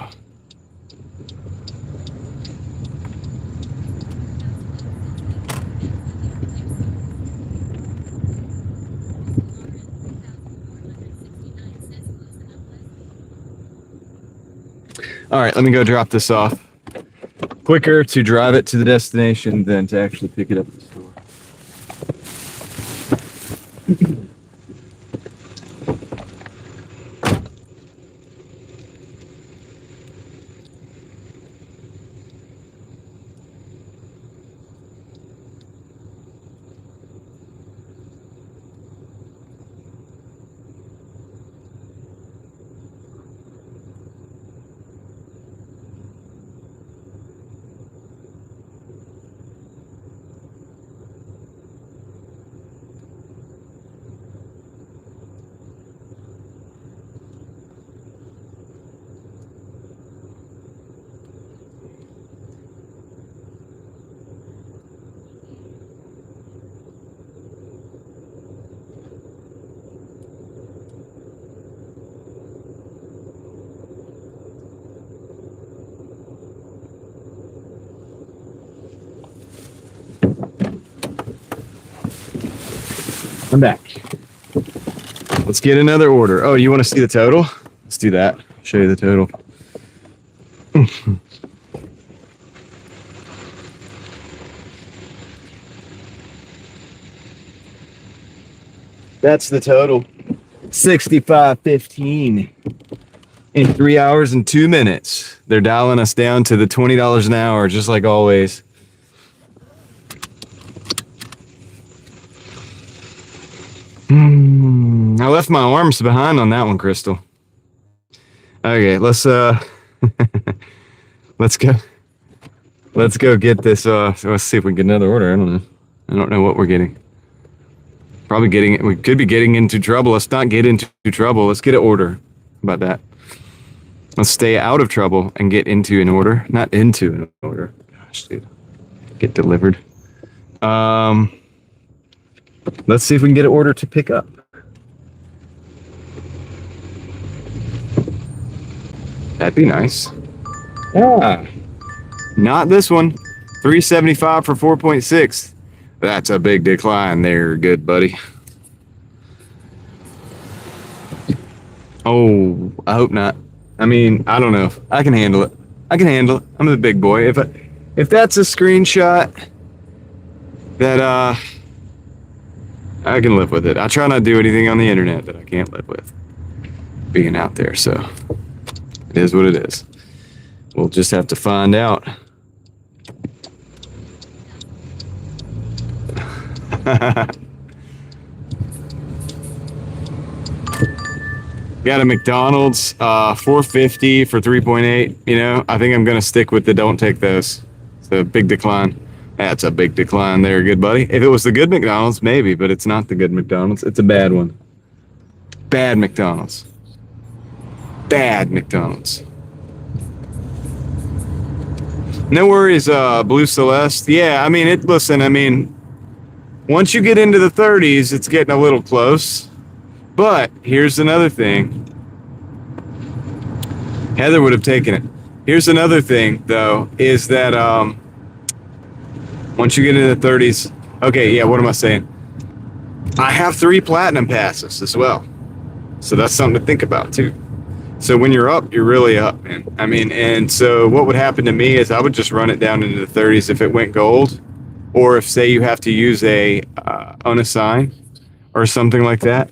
All right, let me go drop this off. Quicker to drive it to the destination than to actually pick it up at the store. I'm back. Let's get another order. Oh, you want to see the total? Let's do that. Show you the total. That's the total. 65.15 in 3 hours and 2 minutes. They're dialing us down to the $20 an hour, just like always. I left my arms behind on that one, Crystal. Okay, let's let's go get this. Let's see if we can get another order. I don't know what we're getting. Probably getting it. We could be getting into trouble. Let's not get into trouble. Let's get an order. How about that? Let's stay out of trouble and get into an order. Not into an order. Gosh, dude. Get delivered. Let's see if we can get an order to pick up. That'd be nice. Yeah. Not this one. $3.75 for 4.6. That's a big decline there, good buddy. Oh, I hope not. I mean, I don't know. I can handle it. I can handle it. I'm the big boy. If that's a screenshot that I can live with it. I try not to do anything on the internet that I can't live with being out there, so it is what it is. We'll just have to find out. Got a McDonald's, $4.50 for 3.8. You know, I think I'm gonna stick with the don't take those. It's a big decline. That's a big decline there, good buddy. If it was the good McDonald's, maybe, but it's not the good McDonald's. It's a bad one. Bad McDonald's. Bad McDonald's. No worries, Blue Celeste. Yeah, I mean, listen, I mean, once you get into the 30s, it's getting a little close. But here's another thing. Heather would have taken it. Here's another thing, though, is that once you get into the 30s, okay, yeah, what am I saying? I have 3 platinum passes as well. So that's something to think about, too. So when you're up, you're really up, man. I mean, and so what would happen to me is I would just run it down into the 30s if it went gold, or if, say, you have to use a unassigned or something like that,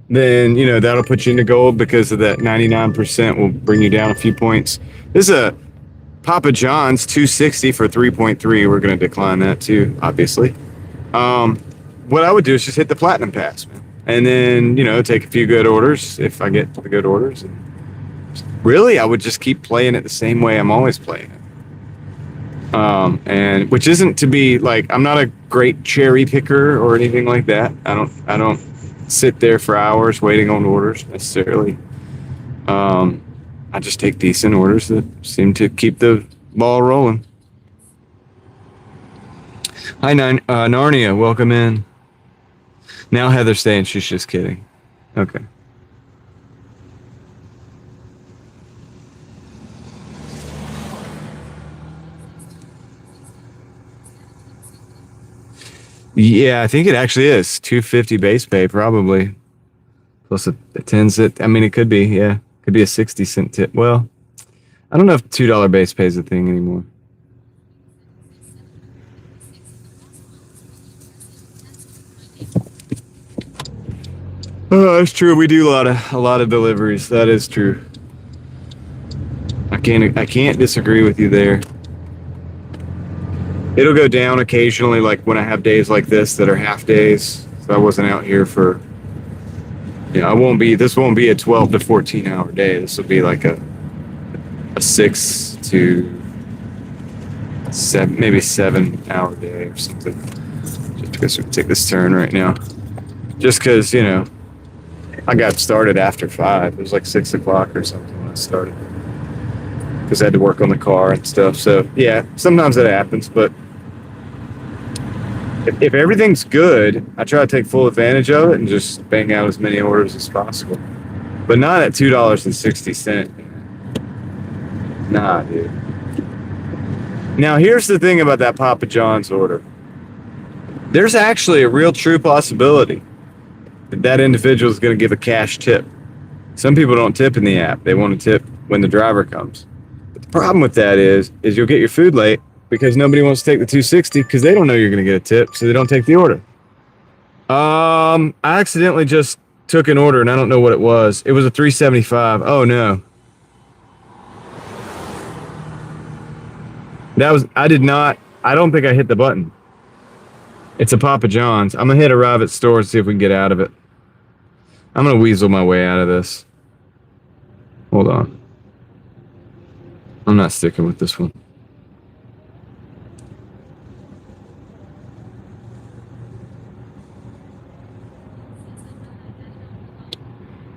then, you know, that'll put you into gold because of that 99% will bring you down a few points. This is a Papa John's 260 for 3.3. We're going to decline that too, obviously. What I would do is just hit the platinum pass, man. and then, take a few good orders if I get the good orders. And really, I would just keep playing it the same way I'm always playing it. And which isn't to be like, I'm not a great cherry picker or anything like that. I don't sit there for hours waiting on orders necessarily. I just take decent orders that seem to keep the ball rolling. Hi, Narnia. Welcome in. Now Heather's saying she's just kidding. Okay. Yeah, I think it actually is $2.50 base pay, probably. Plus a 10 cent. I mean, it could be, yeah. Could be a 60-cent tip. Well, I don't know if $2 base pay is a thing anymore. Oh, that's true. We do a lot of deliveries. That is true. I can't disagree with you there. It'll go down occasionally, like when I have days like this that are half days. So I wasn't out here for, this won't be a 12 to 14 hour day. This will be like a 6 to 7, maybe 7 hour day or something. Just because we take this turn right now. Just because, I got started after 5. It was like 6 o'clock or something when I started. Because I had to work on the car and stuff. So, yeah, sometimes that happens. But if everything's good, I try to take full advantage of it and just bang out as many orders as possible. But not at $2.60. Nah, dude. Now, here's the thing about that Papa John's order. There's actually a real true possibility that individual is going to give a cash tip. Some people don't tip in the app. They want to tip when the driver comes. But the problem with that is you'll get your food late because nobody wants to take the $2.60 because they don't know you're going to get a tip, so they don't take the order. I accidentally just took an order and I don't know what it was. It was a $3.75. Oh no. I don't think I hit the button. It's a Papa John's. I'm going to hit arrive at store and see if we can get out of it. I'm going to weasel my way out of this. Hold on. I'm not sticking with this one.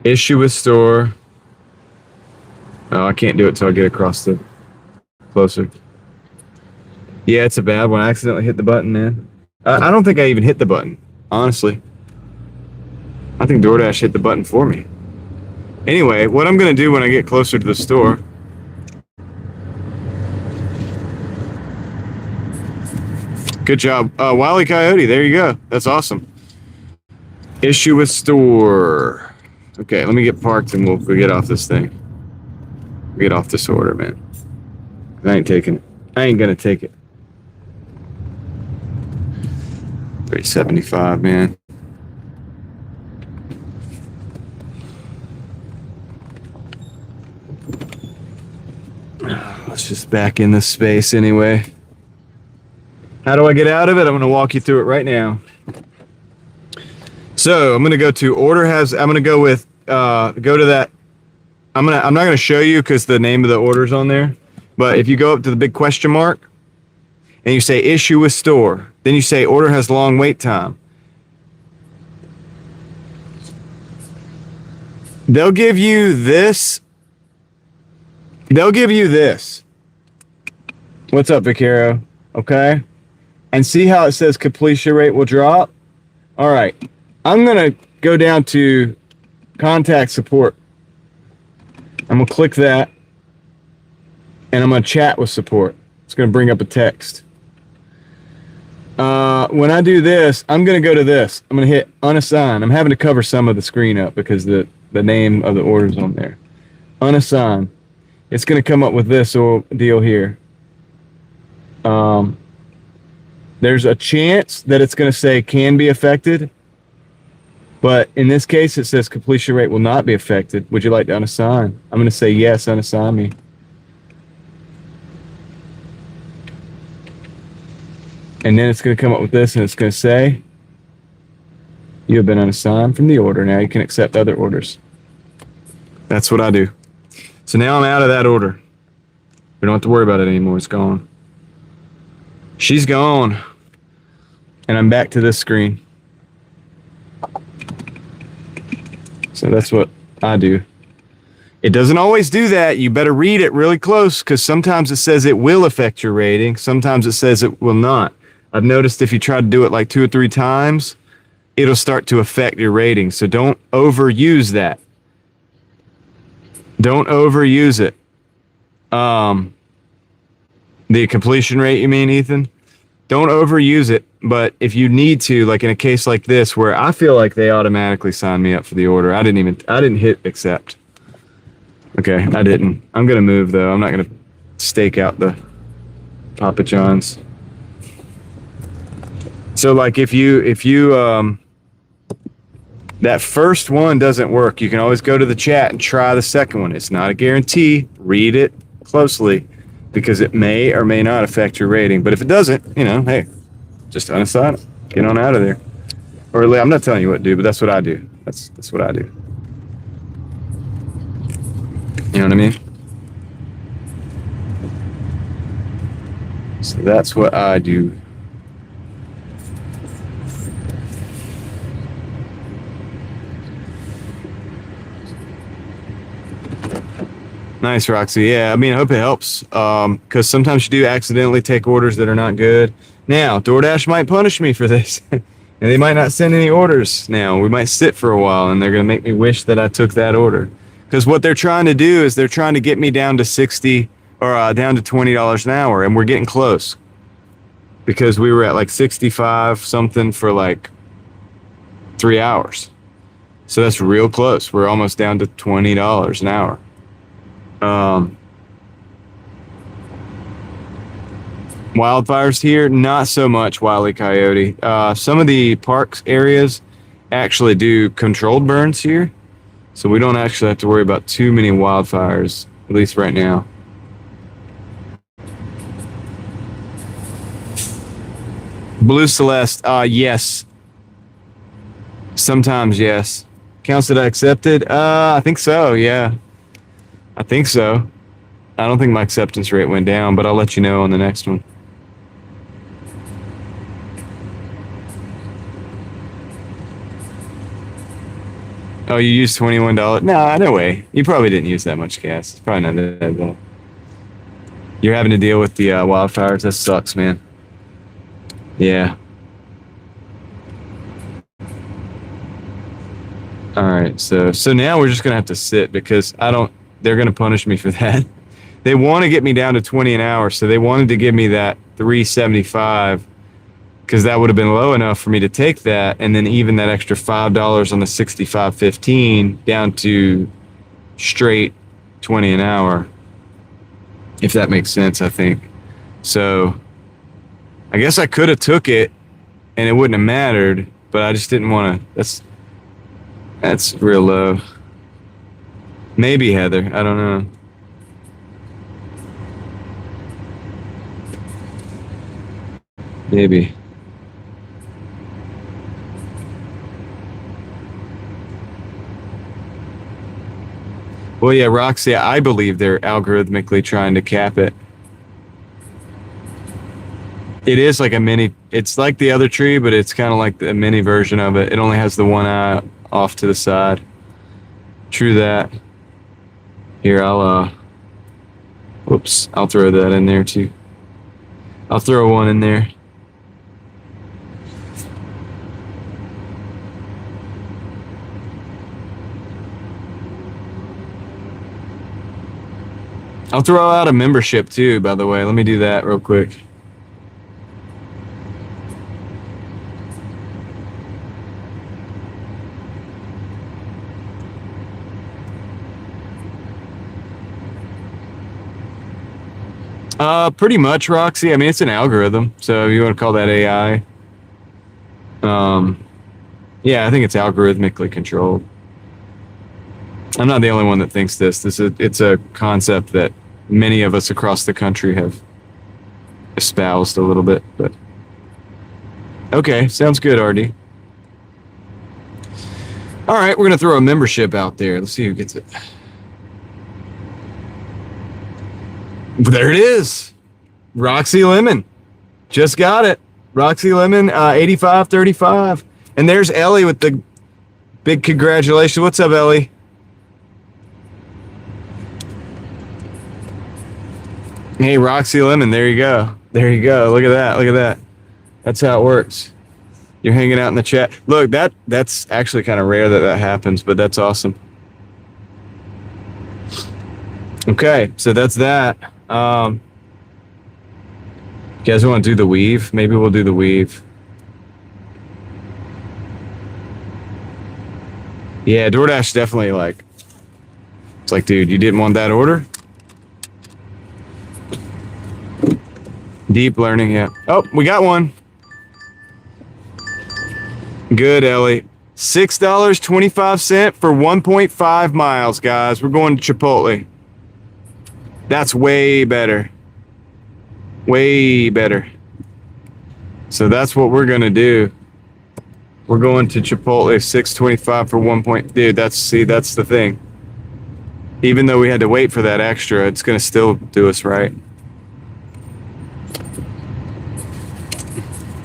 Issue with store. Oh, I can't do it till I get across the closer. Yeah, it's a bad one. I accidentally hit the button, man. I don't think I even hit the button, honestly. I think Doordash hit the button for me. Anyway, what I'm going to do when I get closer to the store. Good job. Wile E. Coyote, there you go. That's awesome. Issue with store. Okay, let me get parked and we'll get off this thing. Get off this order, man. I ain't taking it. I ain't going to take it. $3.75, man. Let's just back in this space anyway. How do I get out of it? I'm going to walk you through it right now. So I'm going to go to I'm going to go with, go to that. I'm not going to show you because the name of the order's on there. But if you go up to the big question mark and you say issue with store, then you say order has long wait time. They'll give you this. What's up, Vicaro? Okay. And see how it says completion rate will drop? All right. I'm going to go down to contact support. I'm going to click that. And I'm going to chat with support. It's going to bring up a text. When I do this, I'm going to go to this. I'm going to hit unassign. I'm having to cover some of the screen up because the name of the order is on there. Unassign. It's going to come up with this deal here. There's a chance that it's going to say can be affected. But in this case, it says completion rate will not be affected. Would you like to unassign? I'm going to say yes, unassign me. And then it's going to come up with this, and it's going to say, You have been unassigned from the order. Now you can accept other orders. That's what I do. So now I'm out of that order. We don't have to worry about it anymore. It's gone. She's gone. And I'm back to this screen. So that's what I do. It doesn't always do that. You better read it really close because sometimes it says it will affect your rating. Sometimes it says it will not. I've noticed if you try to do it like 2 or 3 times, it'll start to affect your rating. So don't overuse that. Don't overuse it. The completion rate, you mean, Ethan? Don't overuse it. But if you need to, like in a case like this, where I feel like they automatically signed me up for the order, I didn't hit accept. Okay, I didn't. I'm gonna move though. I'm not gonna stake out the Papa John's. So like if you that first one doesn't work, you can always go to the chat and try the second one. It's not a guarantee. Read it closely because it may or may not affect your rating. But if it doesn't, hey, just unassign it. Get on out of there. Or I'm not telling you what to do, but that's what I do. That's what I do. You know what I mean? So that's what I do. Nice, Roxy. Yeah, I mean, I hope it helps. Because sometimes you do accidentally take orders that are not good. Now, DoorDash might punish me for this. And they might not send any orders now. We might sit for a while, and they're going to make me wish that I took that order. Because what they're trying to do is they're trying to get me down to 60 or down to $20 an hour, and we're getting close. Because we were at like 65 something for like 3 hours. So that's real close. We're almost down to $20 an hour. Wildfires here, not so much, Wile E. Coyote. Some of the parks areas actually do controlled burns here. So we don't actually have to worry about too many wildfires, at least right now. Blue Celeste, yes. Sometimes, yes. Counts that I accepted? I think so, yeah. I think so. I don't think my acceptance rate went down, but I'll let you know on the next one. Oh, you used $21? No way. You probably didn't use that much gas. It's probably not that bad. You're having to deal with the wildfires. That sucks, man. Yeah. All right. So now we're just gonna have to sit because they're gonna punish me for that. They want to get me down to 20 an hour, so they wanted to give me that 375. Because that would have been low enough for me to take that, and then even that extra $5 on the 65.15 down to straight 20 an hour, if that makes sense. I think so. I guess I could have took it, and it wouldn't have mattered, but I just didn't want to. That's real low. Maybe Heather. I don't know. Maybe. Well, yeah, Roxy, I believe they're algorithmically trying to cap it. It is like a mini, it's like the other tree, but it's kind of like the mini version of it. It only has the one eye off to the side. True that. Here, I'll throw that in there too. I'll throw one in there. I'll throw out a membership too, by the way. Let me do that real quick. Pretty much, Roxy. I mean, it's an algorithm, so if you want to call that AI. Yeah, I think it's algorithmically controlled. I'm not the only one that thinks this. It's a concept that many of us across the country have espoused a little bit, but okay, sounds good, Artie. All right, we're gonna throw a membership out there. Let's see who gets it. There it is. Roxy Lemon. Just got it. Roxy Lemon, 85.35. And there's Ellie with the big congratulations. What's up, Ellie? Hey, Roxy Lemon, there you go. There you go. Look at that. Look at that. That's how it works. You're hanging out in the chat. Look, that's actually kind of rare that happens, but that's awesome. Okay, so that's that. You guys want to do the weave? Maybe we'll do the weave. Yeah, Doordash definitely like, it's like, dude, you didn't want that order? Deep learning, yeah. Oh, we got one. Good, Ellie. $6.25 for 1.5 miles, guys. We're going to Chipotle. That's way better. Way better. So that's what we're gonna do. We're going to Chipotle, $6.25 for 1 point. Dude, that's the thing. Even though we had to wait for that extra, it's gonna still do us right.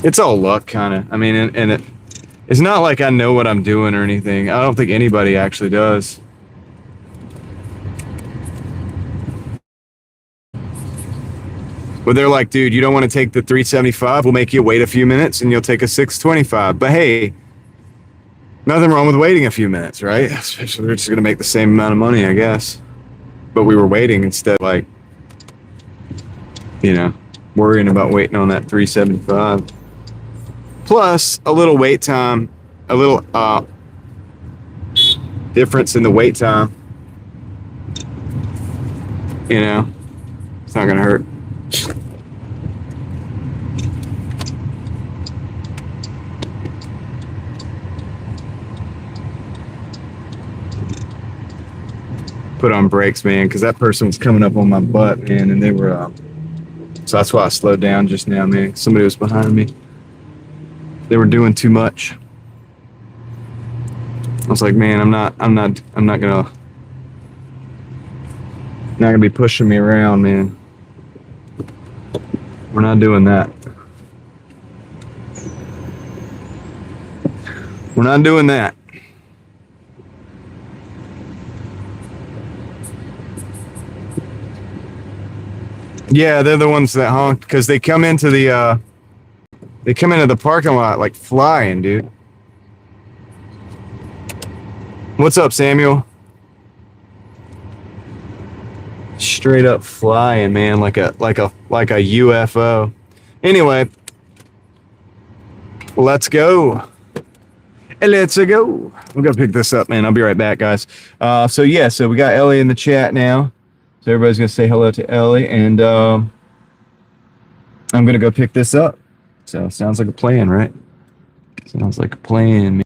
It's all luck, kind of. I mean, and it's not like I know what I'm doing or anything. I don't think anybody actually does. But they're like, dude, you don't want to take the $3.75? We'll make you wait a few minutes and you'll take a $6.25. But hey, nothing wrong with waiting a few minutes, right? Especially we're just going to make the same amount of money, I guess. But we were waiting instead, like, you know, worrying about waiting on that $3.75. Plus a little wait time, a little difference in the wait time. You know, it's not going to hurt. Put on brakes, man, because that person was coming up on my butt, man, and they were so that's why I slowed down just now, man. Somebody was behind me. They were doing too much. I was like, man, I'm not gonna be pushing me around, man. We're not doing that. We're not doing that. Yeah, they're the ones that honk because they come into the parking lot like flying, dude. What's up, Samuel? Straight up flying, man, like a UFO. Anyway, let's go. Let's go. I'm gonna pick this up, man. I'll be right back, guys. So we got Ellie in the chat now. So everybody's gonna say hello to Ellie, and I'm gonna go pick this up. So sounds like a plan, right? Sounds like a plan, man.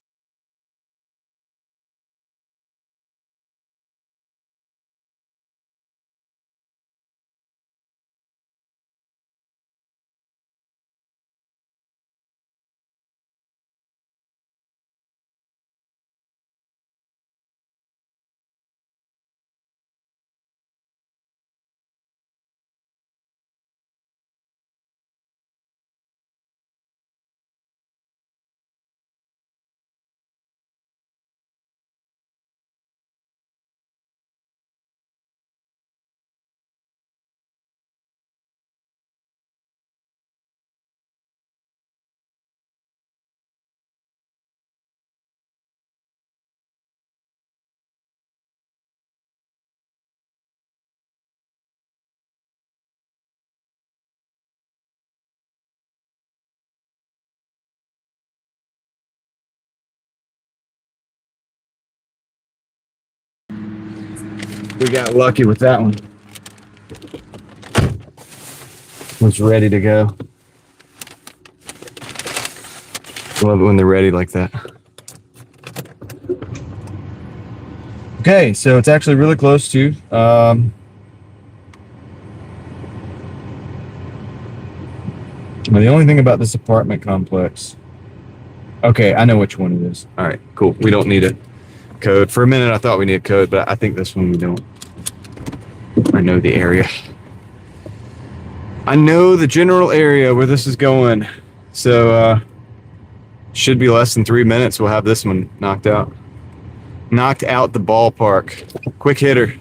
We got lucky with that one. Was ready to go. Love it when they're ready like that. Okay, so it's actually really close to. The only thing about this apartment complex. Okay, I know which one it is. All right, cool. We don't need it. code. For a minute, I thought we needed code, but I think this one we don't. I know the area. I know the general area where this is going. So, should be less than 3 minutes. We'll have this one knocked out. Knocked out the ballpark. Quick hitter.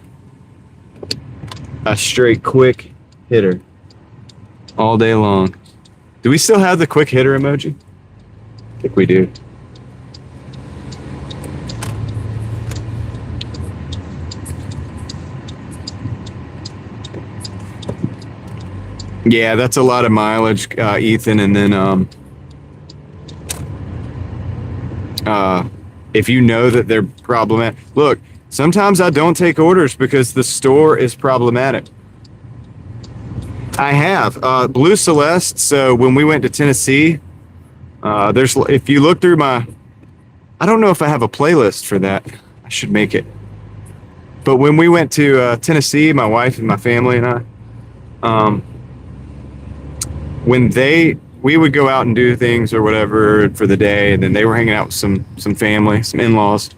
A straight quick hitter. All day long. Do we still have the quick hitter emoji? I think we do. Yeah, that's a lot of mileage, Ethan. And then if you know that they're problematic. Look, sometimes I don't take orders because the store is problematic. I have Blue Celeste. So when we went to Tennessee, if you look through my, I don't know if I have a playlist for that. I should make it. But when we went to Tennessee, my wife and my family and I, when we would go out and do things or whatever for the day, and then they were hanging out with some family, some in-laws.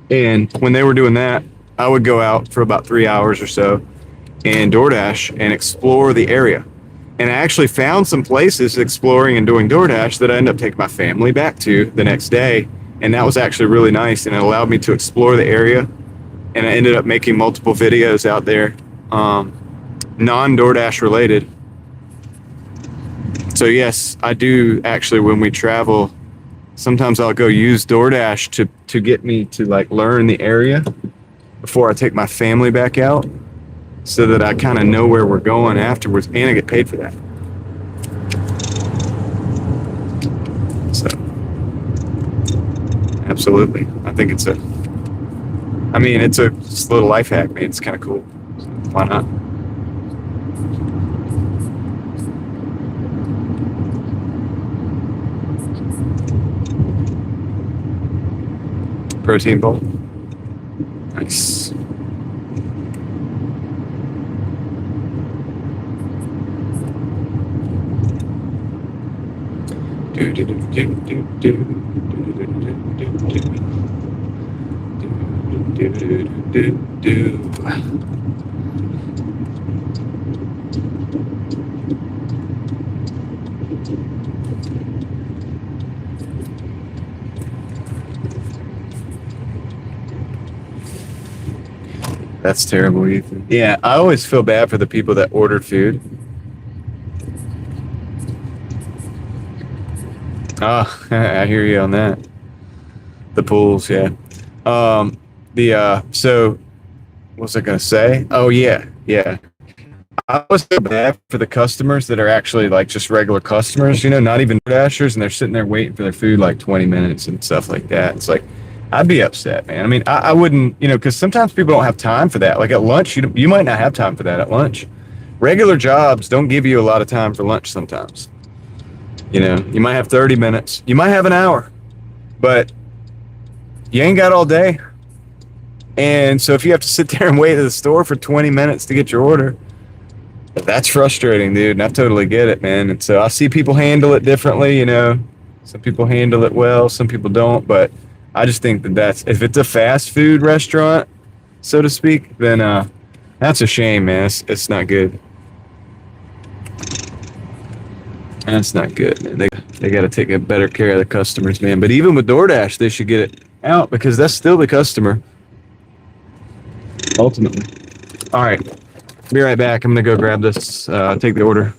And when they were doing that, I would go out for about 3 hours or so and Doordash and explore the area. And I actually found some places exploring and doing Doordash that I ended up taking my family back to the next day. And that was actually really nice. And it allowed me to explore the area. And I ended up making multiple videos out there, non-Doordash related. So yes, I do actually, when we travel, sometimes I'll go use Doordash to get me to like learn the area before I take my family back out, so that I kind of know where we're going afterwards, and I get paid for that. So absolutely, I think it's a little life hack, man. It's kind of cool. So why not? Protein bowl. Nice. That's terrible, Ethan. Yeah, I always feel bad for the people that ordered food. Oh, I hear you on that. The pools, yeah. So what was I gonna say? Oh yeah. I always feel bad for the customers that are actually like just regular customers, not even Dashers, and they're sitting there waiting for their food like 20 minutes and stuff like that. It's like, I'd be upset, man. I mean, I wouldn't, because sometimes people don't have time for that. Like at lunch, you might not have time for that at lunch. Regular jobs don't give you a lot of time for lunch sometimes. You might have 30 minutes, you might have an hour, but you ain't got all day. And so if you have to sit there and wait at the store for 20 minutes to get your order, that's frustrating, dude. And I totally get it, man. And so I see people handle it differently, Some people handle it well, some people don't. But I just think that if it's a fast food restaurant, so to speak, then that's a shame, man. It's not good. That's not good, man. They got to take a better care of the customers, man. But even with DoorDash, they should get it out because that's still the customer, ultimately. All right. Be right back. I'm going to go grab this, take the order.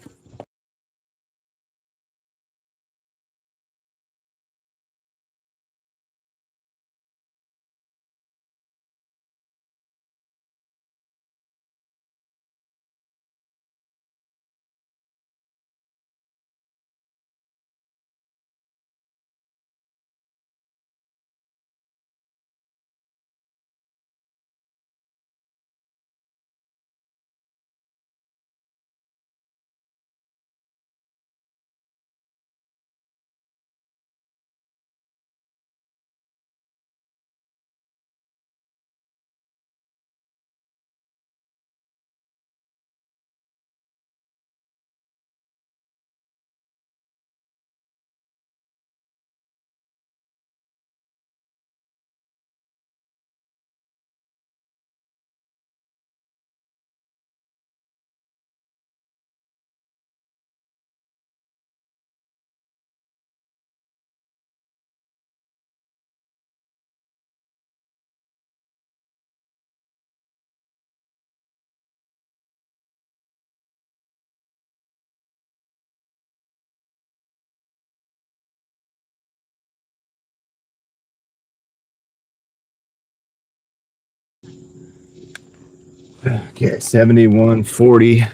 Okay, 7140.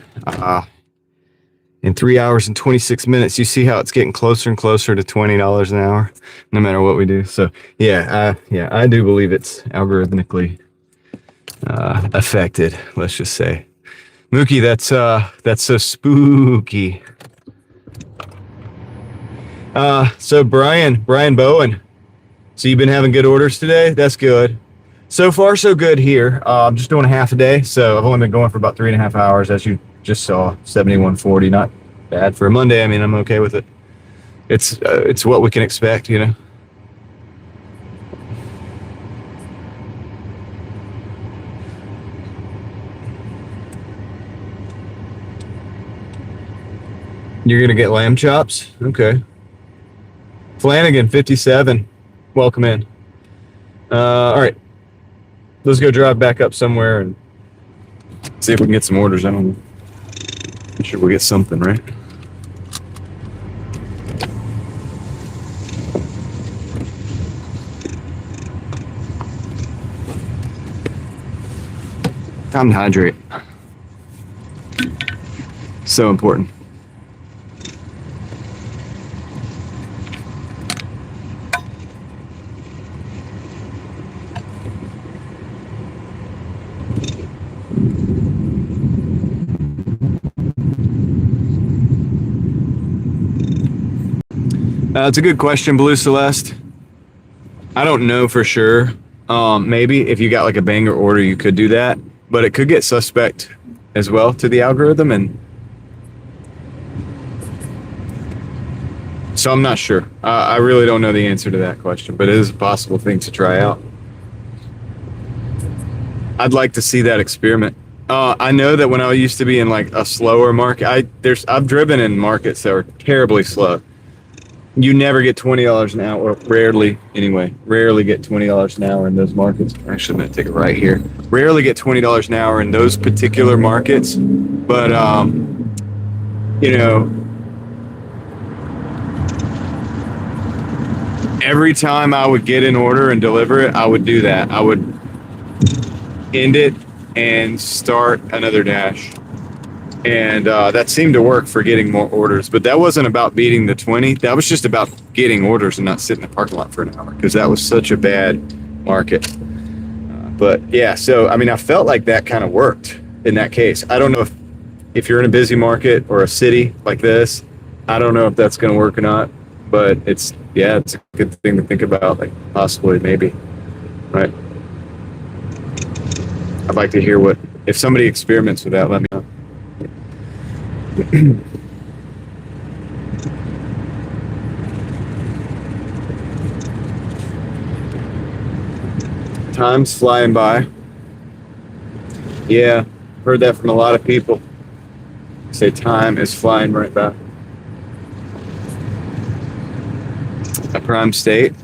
In 3 hours and 26 minutes, you see how it's getting closer and closer to $20 an hour, no matter what we do. So yeah, I do believe it's algorithmically affected. Let's just say, Mookie, that's so spooky. So Brian Bowen. So you've been having good orders today? That's good. So far, so good here. I'm just doing a half a day, so I've only been going for about 3.5 hours, as you just saw. 7140, not bad for a Monday. I mean, I'm okay with it. It's what we can expect, you know. You're gonna get lamb chops? Okay. Flanagan, 57. Welcome in. All right. Let's go drive back up somewhere and see if we can get some orders. I don't know. I'm sure we'll get something, right? Time to hydrate. So important. It's a good question, Blue Celeste. I don't know for sure. Maybe if you got like a banger order, you could do that, but it could get suspect as well to the algorithm, and so I'm not sure. I really don't know the answer to that question, but it is a possible thing to try out. I'd like to see that experiment. I know that when I used to be in like a slower market, I've driven in markets that are terribly slow. You never get $20 an hour, or rarely anyway. Rarely get $20 an hour in those markets. Actually, I'm gonna take it right here. Rarely get $20 an hour in those particular markets, but you know, every time I would get an order and deliver it, I would do that. I would end it and start another dash. And that seemed to work for getting more orders, but that wasn't about beating the 20. That was just about getting orders and not sitting in the parking lot for an hour, because that was such a bad market. But yeah, so I mean, I felt like that kind of worked in that case. I don't know if you're in a busy market or a city like this, I don't know if that's going to work or not, but it's a good thing to think about, like possibly, maybe, right? I'd like to hear if somebody experiments with that, let me know. Time's flying by. Yeah, heard that from a lot of people. Say time is flying right by. A prime state?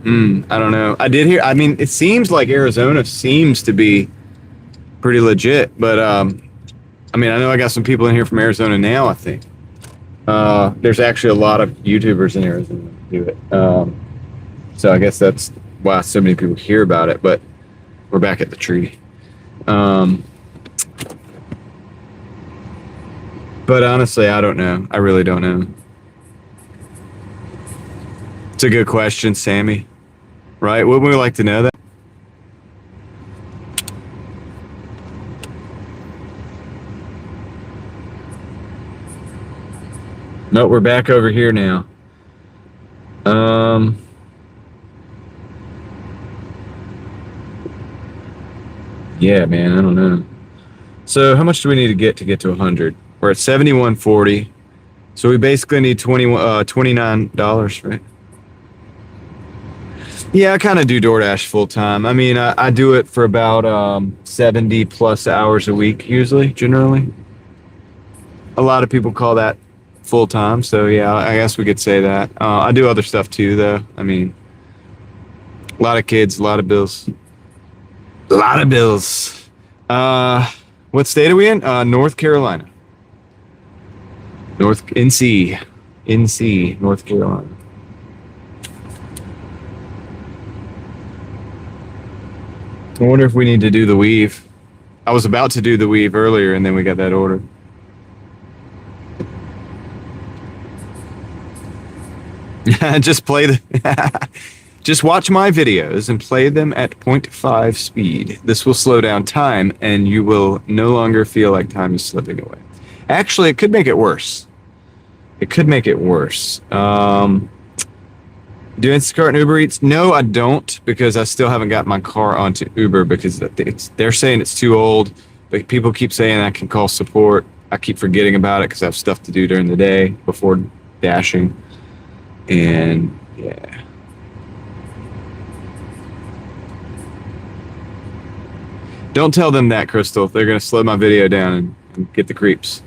I don't know. I did hear, I mean, it seems like Arizona seems to be pretty legit, but I mean, I know I got some people in here from Arizona now, I think. There's actually a lot of YouTubers in Arizona who do it. So I guess that's why so many people hear about it, but we're back at the tree. But honestly, I don't know. I really don't know. It's a good question, Sammy. Right? Wouldn't we like to know that? No, we're back over here now. Yeah, man, I don't know. So how much do we need to get to 100? We're at 71.40. So we basically need $29, right? Yeah, I kind of do DoorDash full time. I mean, I do it for about 70 plus hours a week, usually, generally. A lot of people call that full time, so yeah, I guess we could say that. I do other stuff too, though. I mean, a lot of kids, a lot of bills. A lot of bills. What state are we in? North Carolina. NC, North Carolina. I wonder if we need to do the weave. I was about to do the weave earlier, and then we got that order. Just play the... Just watch my videos and play them at 0.5 speed. This will slow down time, and you will no longer feel like time is slipping away. Actually, it could make it worse. It could make it worse. Do Instacart and Uber Eats? No, I don't, because I still haven't got my car onto Uber because they're saying it's too old. But people keep saying I can call support. I keep forgetting about it because I have stuff to do during the day before dashing. And yeah. Don't tell them that, Crystal. They're going to slow my video down and get the creeps.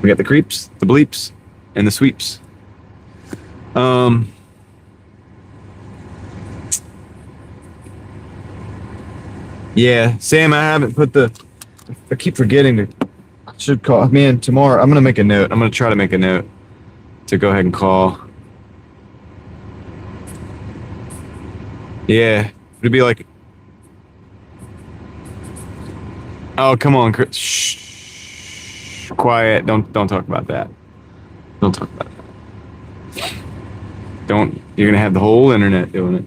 We got the creeps, the bleeps, and the sweeps. Yeah, Sam, I haven't put the... I keep forgetting to... I should call... Man, tomorrow, I'm going to make a note. I'm going to try to make a note to go ahead and call. Yeah. It'd be like... Oh, come on, Chris. Shh. Quiet. Don't talk about that. Don't talk about that. You're going to have the whole internet doing it.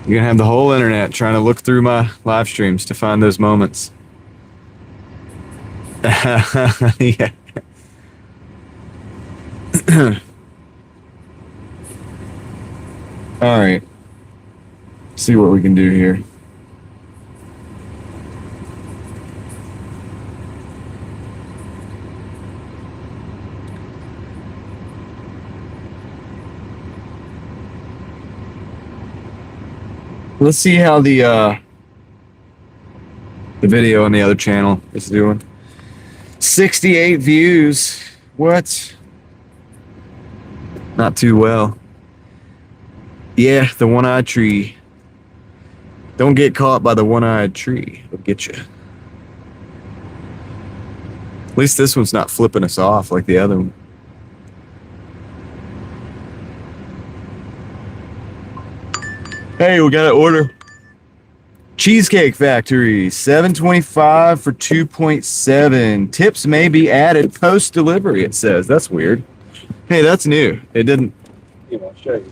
You're going to have the whole internet trying to look through my live streams to find those moments. Yeah. All right. See what we can do here. Let's see how the video on the other channel is doing. 68 views. What? Not too well. Yeah, the one-eyed tree. Don't get caught by the one-eyed tree. It'll get you. At least this one's not flipping us off like the other one. Hey, we got an order. Cheesecake Factory, $7.25 for 2.7. Tips may be added post-delivery, it says. That's weird. Hey, that's new. It didn't... I'll show you.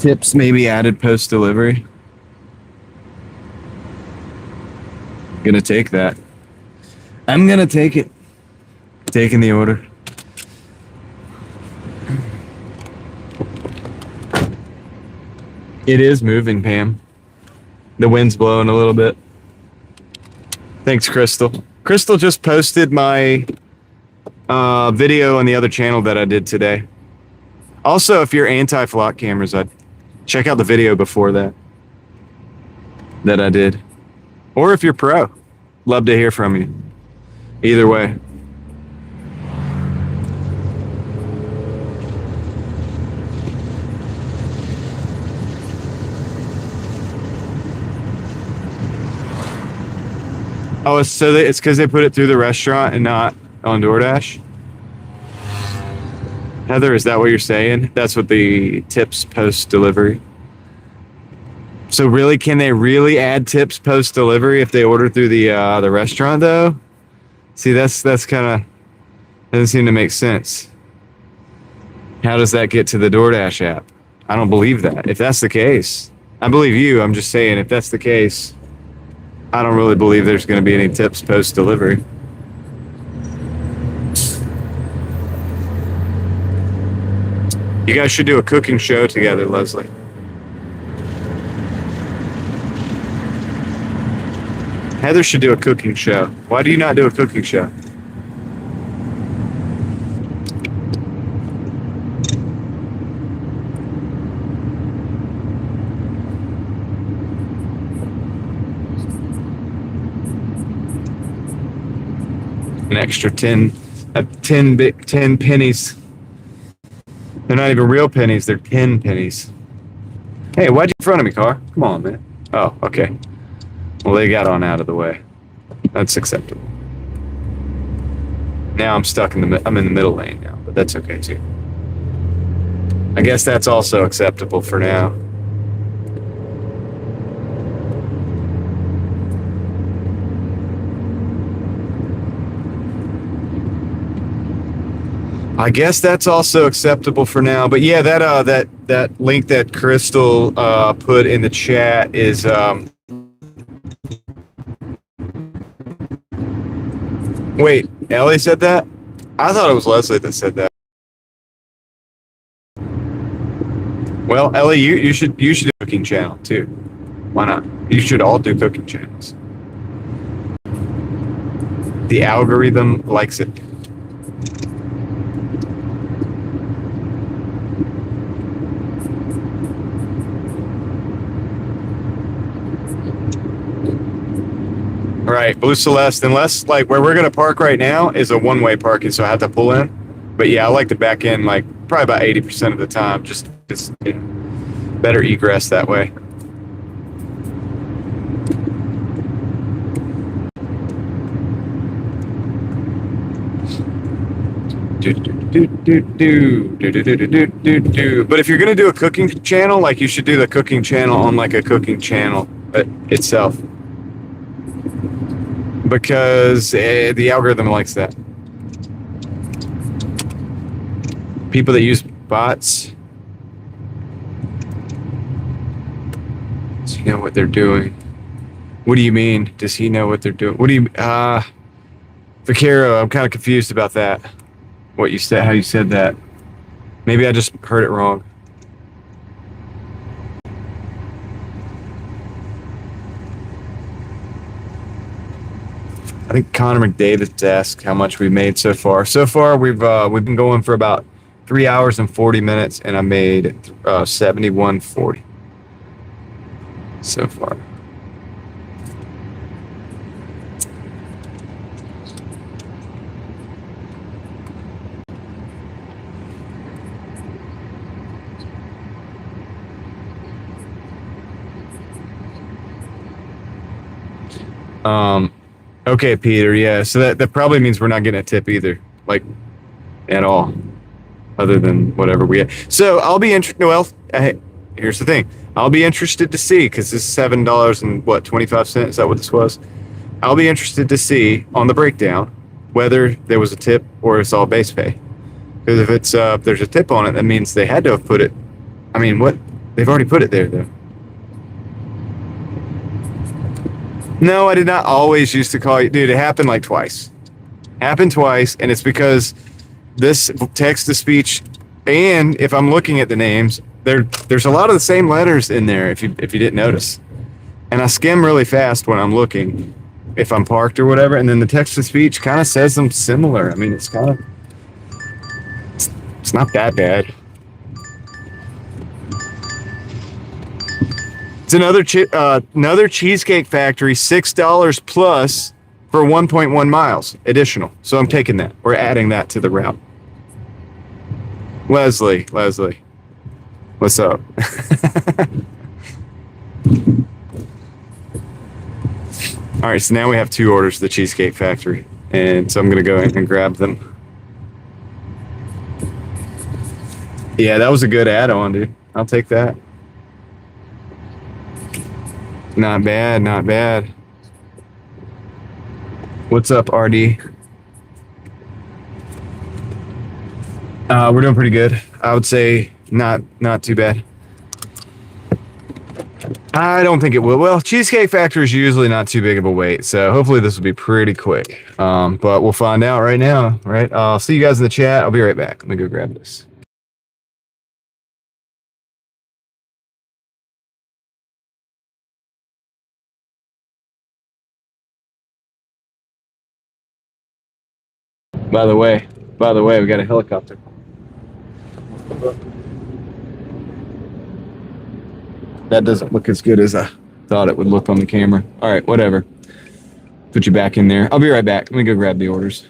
Tips may be added post-delivery. Gonna take that. I'm gonna take it. Taking the order. It is moving, Pam. The wind's blowing a little bit. Thanks, Crystal. Crystal just posted my video on the other channel that I did today. Also, if you're anti-flock cameras, I'd check out the video before that I did. Or if you're pro, love to hear from you. Either way. Oh, so it's because they put it through the restaurant and not on Doordash? Heather, is that what you're saying? That's what the tips post-delivery? So really, can they really add tips post-delivery if they order through the restaurant, though? See, that's kind of... doesn't seem to make sense. How does that get to the Doordash app? I don't believe that. If that's the case, I believe you. I'm just saying, if that's the case... I don't really believe there's going to be any tips post-delivery. You guys should do a cooking show together, Leslie. Heather should do a cooking show. Why do you not do a cooking show? An extra 10 pennies. They're not even real pennies, they're 10 pennies. Hey, why'd you in front of me, car? Come on, man. Oh, okay. Well, they got on out of the way. That's acceptable. Now I'm stuck I'm in the middle lane now, but that's okay too. I guess that's also acceptable for now. I guess that's also acceptable for now. But yeah, that link that Crystal put in the chat is wait, Ellie said that? I thought it was Leslie that said that. Well, Ellie, you should do a cooking channel too. Why not? You should all do cooking channels. The algorithm likes it. Right, Blue Celeste, unless like where we're gonna park right now is a one-way parking, so I have to pull in. But yeah, I like to back in like probably about 80% of the time, just you know, better egress that way. But if you're gonna do a cooking channel, like you should do the cooking channel on like a cooking channel itself, because the algorithm likes that. People that use bots, does he know what they're doing? What do you mean? Does he know what they're doing? What do you, Vaquero, I'm kind of confused about that. What you said, how you said that. Maybe I just heard it wrong. I think Connor McDavid asked how much we made so far. So far, we've been going for about 3 hours and 40 minutes, and I made 71.40 so far. Okay, Peter. Yeah, so that probably means we're not getting a tip either, like at all, other than whatever we have. So I'll be interested. Well, here's the thing. I'll be interested to see because this is $7 and what 25 cents. Is that what this was? I'll be interested to see on the breakdown whether there was a tip or it's all base pay. Because if it's there's a tip on it, that means they had to have put it. I mean, what? They've already put it there though. No, I did not always used to call you. Dude, it happened like twice. Happened twice, and it's because this text to speech, and if I'm looking at the names, there's a lot of the same letters in there if you didn't notice. And I skim really fast when I'm looking, if I'm parked or whatever, and then the text to speech kind of says them similar. I mean, it's kind of it's not that bad. It's another Cheesecake Factory, $6 plus for 1.1 miles additional. So I'm taking that. We're adding that to the route. Leslie, what's up? All right, so now we have 2 orders to the Cheesecake Factory, and so I'm gonna go in and grab them. Yeah, that was a good add-on, dude. I'll take that. Not bad, not bad. What's up, RD? We're doing pretty good. I would say not too bad. I don't think it will. Well, Cheesecake Factory is usually not too big of a wait, so hopefully this will be pretty quick. But we'll find out right now, right? I'll see you guys in the chat. I'll be right back. Let me go grab this. By the way, we got a helicopter. That doesn't look as good as I thought it would look on the camera. All right, whatever. Put you back in there. I'll be right back. Let me go grab the orders.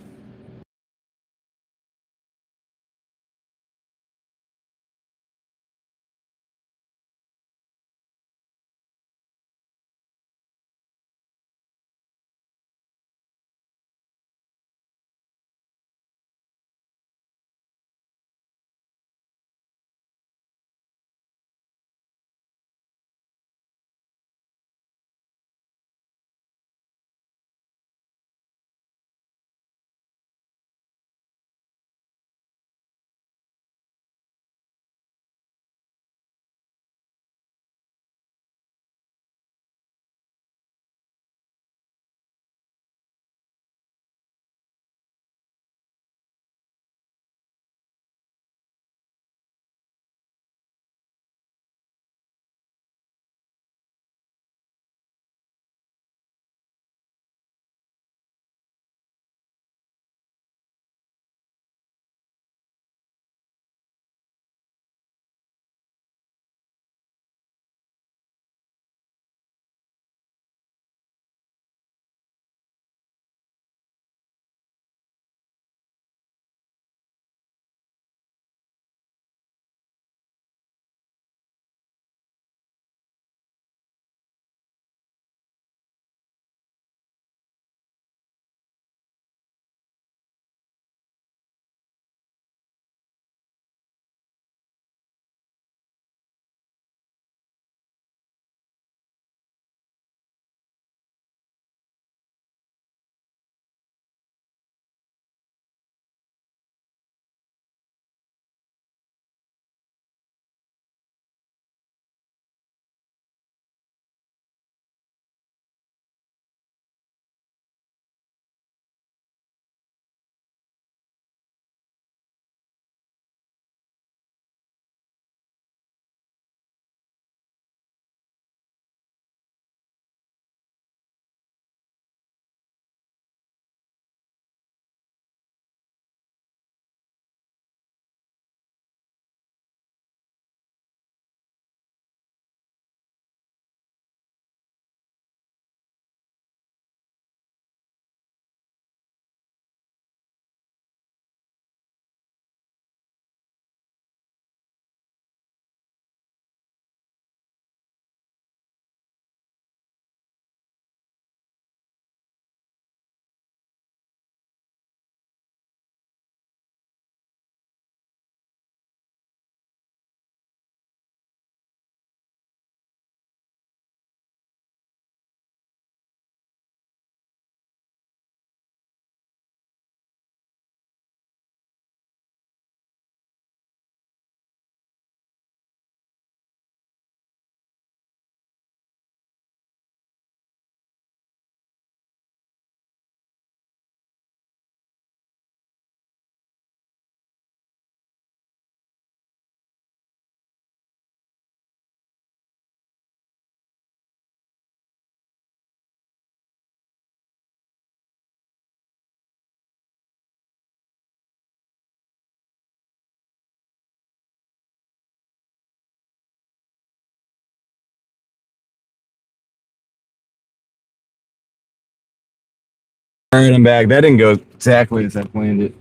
right, I'm back. That didn't go exactly as I planned it.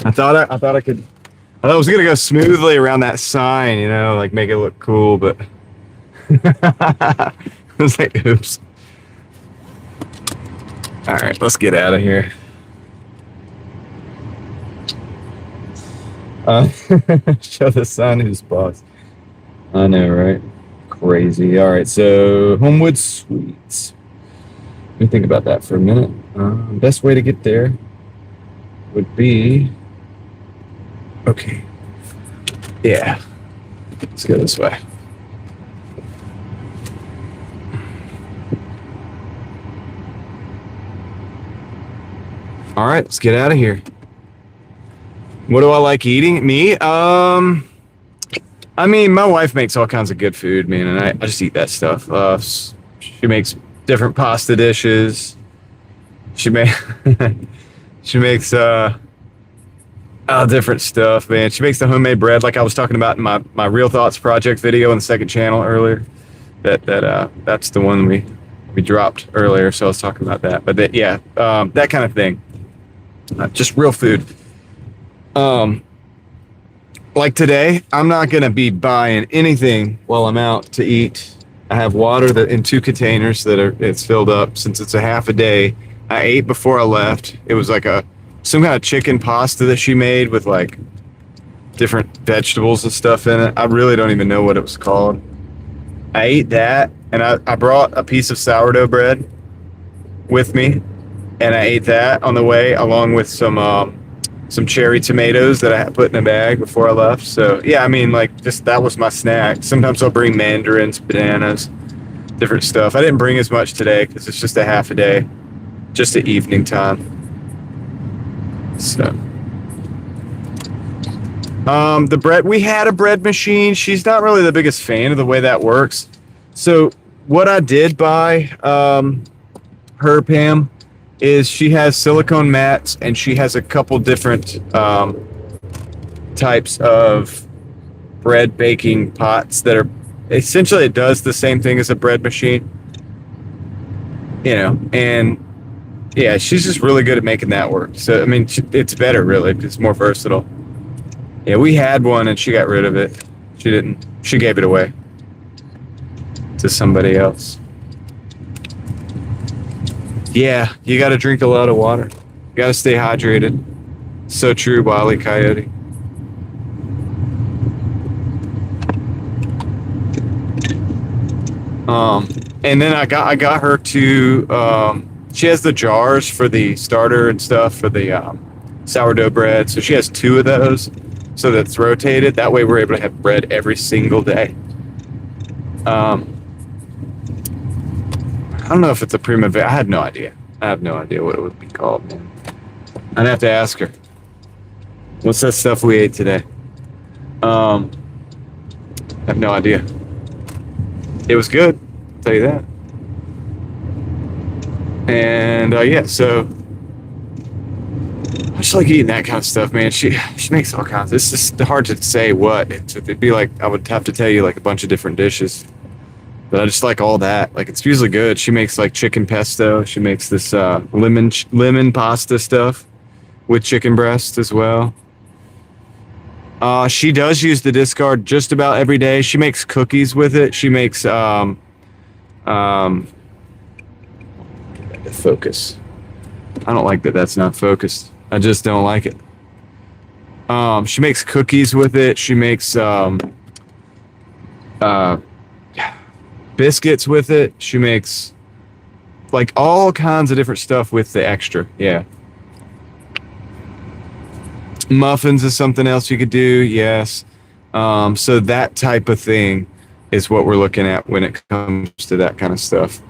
I thought I was gonna go smoothly around that sign, you know, like make it look cool, but I was like, oops. All right, let's get out of here. Show the sun who's boss. I know, right? Crazy. All right, so Homewood Suites. Let me think about that for a minute. Best way to get there would be... Okay. Yeah. Let's go this way. All right, let's get out of here. What do I like eating? Me? I mean, my wife makes all kinds of good food, man, and I just eat that stuff. She makes different pasta dishes. She makes different stuff, man. She makes the homemade bread, like I was talking about in my Real Thoughts project video on the second channel earlier. That's the one we dropped earlier, so I was talking about that. But that kind of thing. Just real food. Like today, I'm not gonna be buying anything while I'm out to eat. I have water in 2 containers it's filled up since it's a half a day. I ate before I left. It was like some kind of chicken pasta that she made with like different vegetables and stuff in it. I really don't even know what it was called. I ate that, and I brought a piece of sourdough bread with me, and I ate that on the way along with some cherry tomatoes that I had put in a bag before I left. So yeah, I mean, like, just that was my snack. Sometimes I'll bring mandarins, bananas, different stuff. I didn't bring as much today because it's just a half a day, just at evening time. So the bread, we had a bread machine. She's not really the biggest fan of the way that works. So what I did buy her, Pam, is she has silicone mats, and she has a couple different types of bread baking pots that are essentially, it does the same thing as a bread machine, you know, and yeah, she's just really good at making that work. So I mean, it's better, really. It's more versatile. Yeah, we had one and she got rid of it. She gave it away to somebody else. Yeah, you got to drink a lot of water. You got to stay hydrated. So true, Wile E. Coyote. And then I got her to. She has the jars for the starter and stuff for the sourdough bread. So she has 2 of those, so that's rotated. That way we're able to have bread every single day. I don't know if it's a Primavera. I have no idea what it would be called, man. I'd have to ask her. What's that stuff we ate today? I have no idea. It was good, I'll tell you that. And yeah, so I just like eating that kind of stuff, man. She makes all kinds. It's just hard to say what. It'd be like I would have to tell you like a bunch of different dishes. But I just like all that. Like, it's usually good. She makes like chicken pesto. She makes this lemon pasta stuff with chicken breast as well. She does use the discard just about every day. She makes cookies with it. She makes focus. I don't like that that's not focused. I just don't like it. She makes cookies with it. She makes biscuits with it. She makes like all kinds of different stuff with the extra. Yeah. Muffins is something else you could do. Yes. So that type of thing is what we're looking at when it comes to that kind of stuff.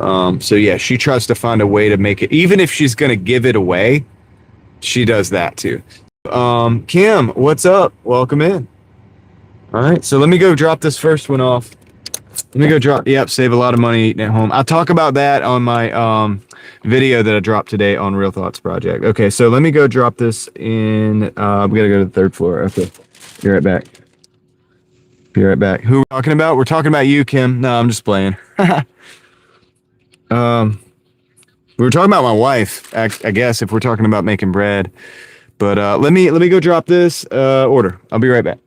So yeah, she tries to find a way to make it, even if she's going to give it away, she does that too. Kim, what's up? Welcome in. All right. So let me go drop this first one off. Let me go drop. Yep, save a lot of money eating at home. I'll talk about that on my video that I dropped today on Real Thoughts Project. Okay, so let me go drop this in. We gotta go to the 3rd floor. Okay, be right back. Be right back. Who are we talking about? We're talking about you, Kim. No, I'm just playing. We were talking about my wife, I guess, if we're talking about making bread. But let me go drop this order. I'll be right back.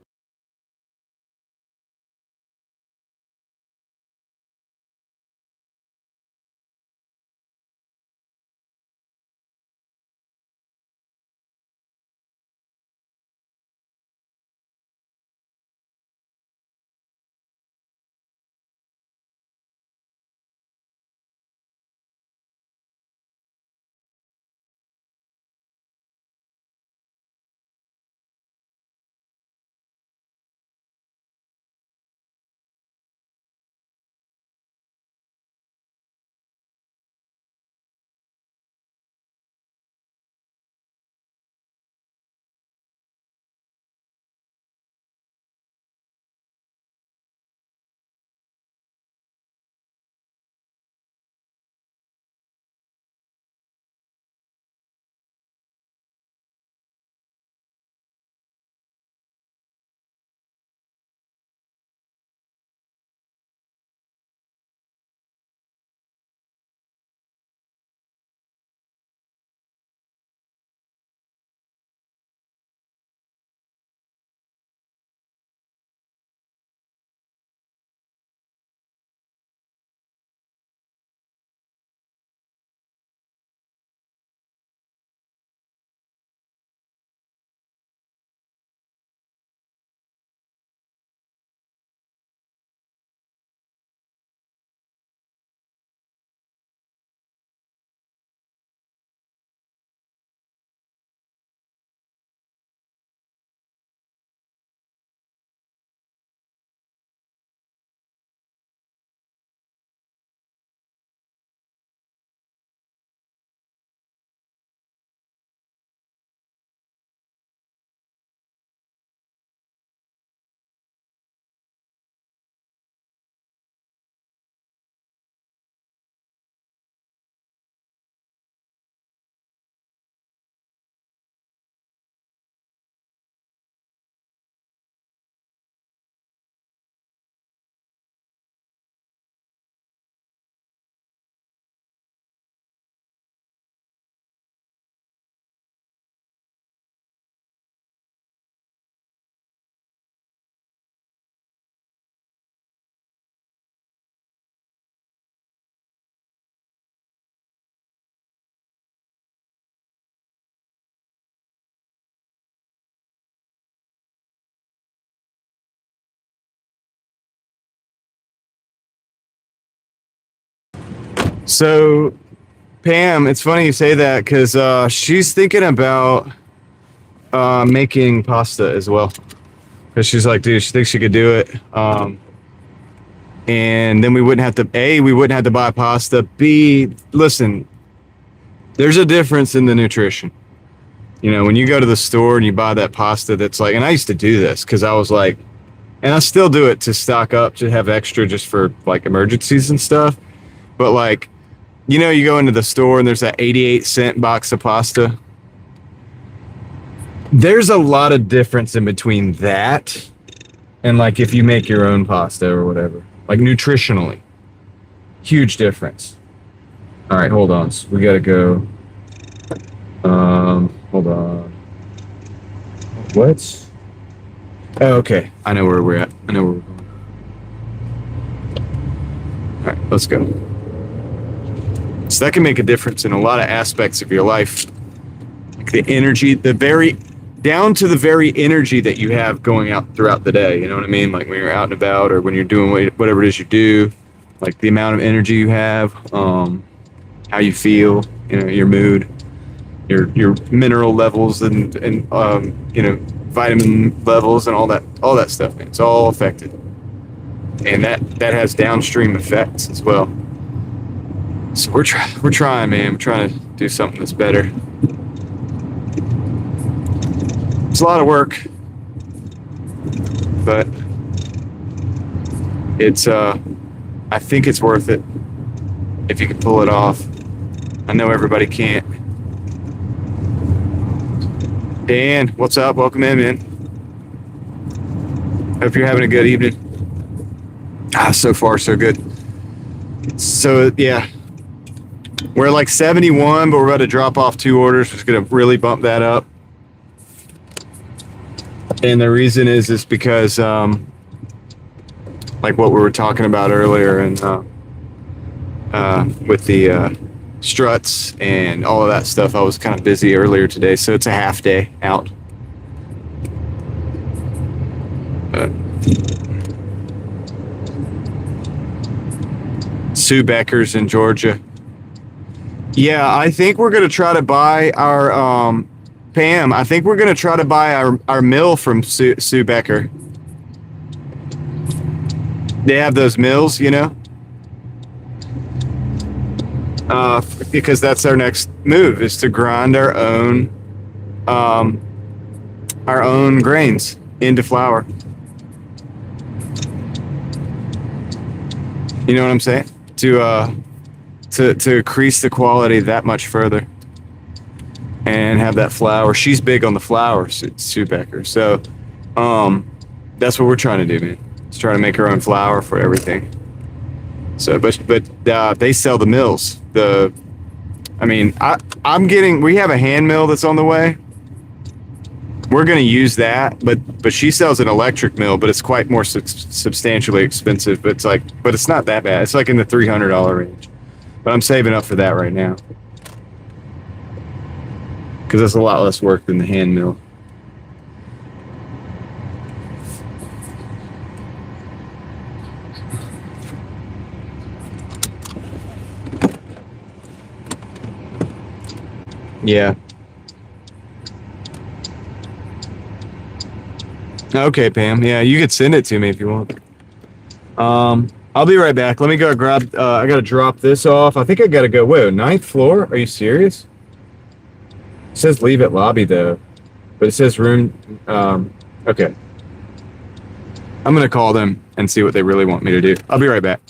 So, Pam, it's funny you say that because she's thinking about making pasta as well. Because she's like, dude, she thinks she could do it. And then we wouldn't have to, A, we wouldn't have to buy pasta. B, listen, there's a difference in the nutrition. You know, when you go to the store and you buy that pasta that's like, and I used to do this because I was like, and I still do it to stock up, to have extra just for like emergencies and stuff. But like, you know, you go into the store and there's that 88-cent box of pasta. There's a lot of difference in between that and like if you make your own pasta or whatever, like nutritionally, huge difference. All right, hold on. So we got to go. Hold on. What? Oh, okay. I know where we're at. I know where we're going. All right, let's go. So that can make a difference in a lot of aspects of your life. Like the energy, down to the very energy that you have going out throughout the day. You know what I mean? Like when you're out and about or when you're doing whatever it is you do, like the amount of energy you have, how you feel, you know, your mood, your mineral levels and you know, vitamin levels and all that stuff, man. It's all affected. And that has downstream effects as well. So we're trying, man. We're trying to do something that's better. It's a lot of work, but it's I think it's worth it if you can pull it off. I know everybody can't. Dan, what's up? Welcome in, man. Hope you're having a good evening. So far so good. So yeah, We're like 71, but we're about to drop off 2 orders, which is going to really bump that up. And the reason is because, like what we were talking about earlier, and with the struts and all of that stuff, I was kind of busy earlier today, so it's a half day out. Sue Becker's in Georgia. Yeah, I think we're gonna try to buy our Pam. I think we're gonna try to buy our mill from Sue Becker. They have those mills, you know. Because that's our next move, is to grind our own grains into flour. You know what I'm saying? To increase the quality that much further and have that flour. She's big on the flour, Sue Becker. So that's what we're trying to do, man. Just trying to make our own flour for everything. So, but they sell the mills. We have a hand mill that's on the way. We're going to use that, but she sells an electric mill, but it's quite more substantially expensive. But it's not that bad. It's like in the $300 range. But I'm saving up for that right now because it's a lot less work than the hand mill. Yeah. Okay, Pam. Yeah, you could send it to me if you want. I'll be right back. Let me go grab. I gotta drop this off. I think I gotta go. Whoa, 9th floor? Are you serious? It says leave at lobby though, but it says room. Okay. I'm gonna call them and see what they really want me to do. I'll be right back.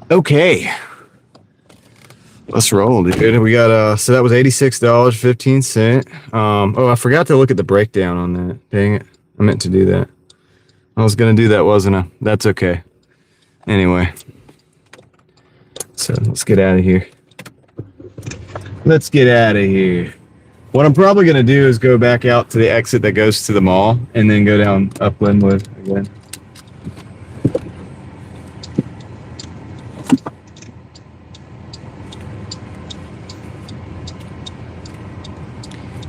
Okay. Let's roll, dude. We got so that was $86.15. I forgot to look at the breakdown on that. Dang it. I meant to do that. I was gonna do that, wasn't I? That's okay. Anyway. So let's get out of here. Let's get out of here. What I'm probably gonna do is go back out to the exit that goes to the mall and then go down up Glenwood again.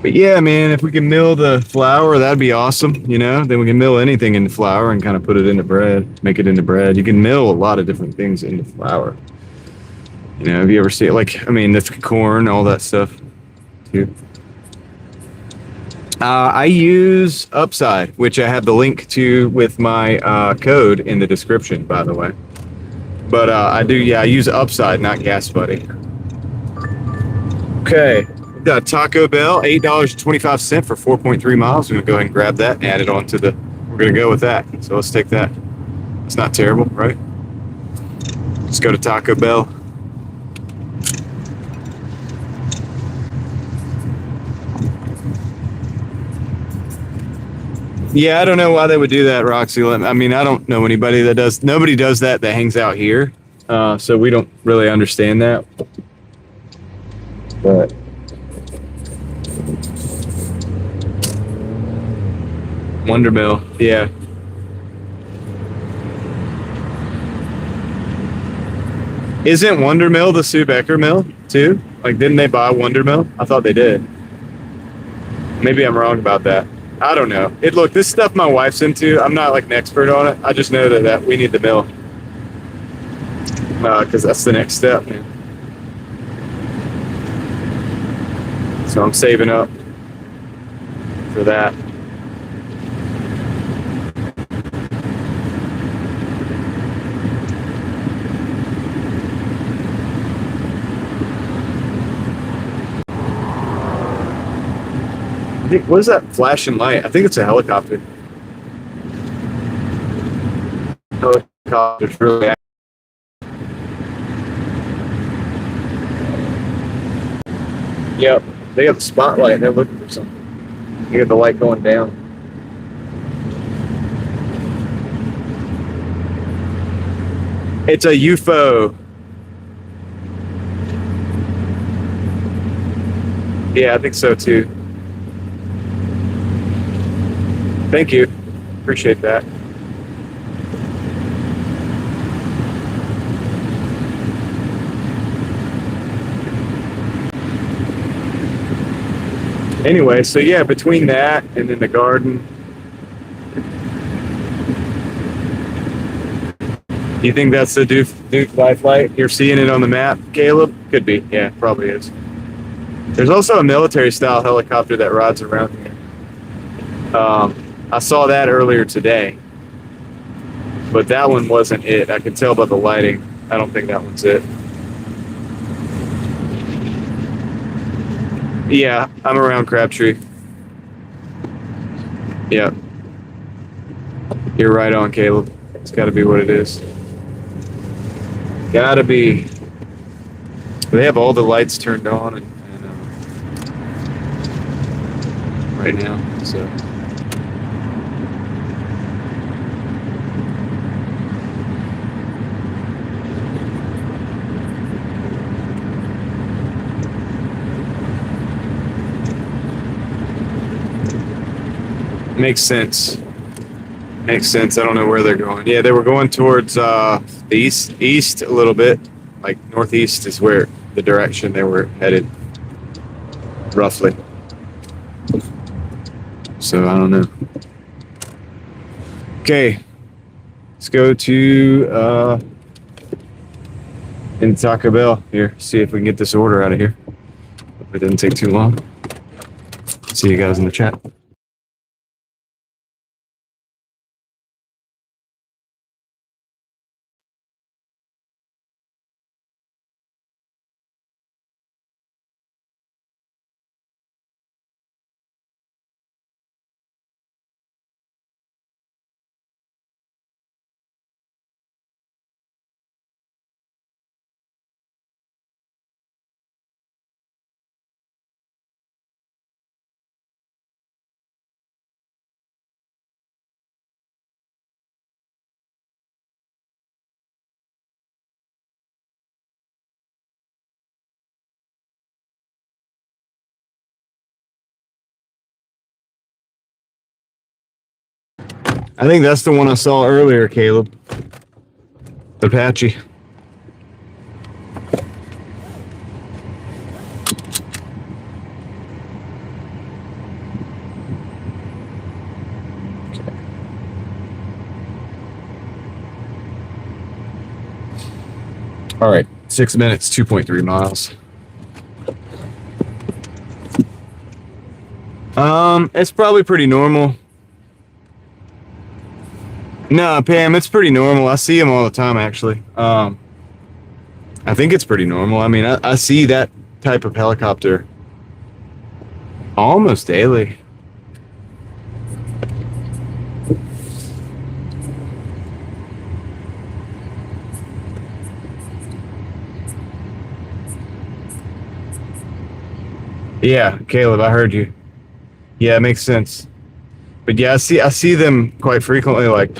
But yeah, man, if we can mill the flour, that'd be awesome. You know, then we can mill anything into flour and kind of put it into bread, make it into bread. You can mill a lot of different things into flour. You know, have you ever seen that's corn, all that stuff too. I use Upside, which I have the link to with my code in the description, by the way. But I use Upside, not Gas Buddy. Okay. Got Taco Bell, $8.25 for 4.3 miles. I'm gonna go ahead and grab that and add it on to we're gonna go with that. So let's take that. It's not terrible, right? Let's go to Taco Bell. Yeah, I don't know why they would do that, Roxy. I mean, I don't know anybody that does. Nobody does that hangs out here. So we don't really understand that. But Wonder Mill, yeah. Isn't Wonder Mill the Sue Becker mill too? Like, didn't they buy Wonder Mill? I thought they did. Maybe I'm wrong about that. I don't know. Look, this stuff my wife's into. I'm not like an expert on it. I just know that we need the mill because that's the next step, man. So I'm saving up for that. What is that flashing light? I think it's a helicopter. Helicopter's really active. Yep, they got the spotlight. They're looking for something. You got the light going down. It's a UFO. Yeah, I think so too. Thank you. Appreciate that. Anyway, so yeah, between that and then the garden. You think that's the Duke life light? You're seeing it on the map, Caleb? Could be. Yeah, probably is. There's also a military style helicopter that rides around here. I saw that earlier today, but that one wasn't it. I could tell by the lighting. I don't think that one's it. Yeah, I'm around Crabtree. Yeah. You're right on, Caleb. It's got to be what it is. Gotta be. They have all the lights turned on and right now, so. Makes sense. Makes sense. I don't know where they're going. Yeah, they were going towards the east a little bit. Like northeast is where the direction they were headed, roughly. So I don't know. Okay, let's go to in Taco Bell here. See if we can get this order out of here. Hope it didn't take too long. See you guys in the chat. I think that's the one I saw earlier, Caleb. The Apache. All right, 6 minutes, 2.3 miles. It's probably pretty normal. No, Pam, it's pretty normal. I see them all the time, actually. I think it's pretty normal. I mean, I see that type of helicopter almost daily. Yeah, Caleb, I heard you. Yeah, it makes sense. But yeah, I see them quite frequently, like,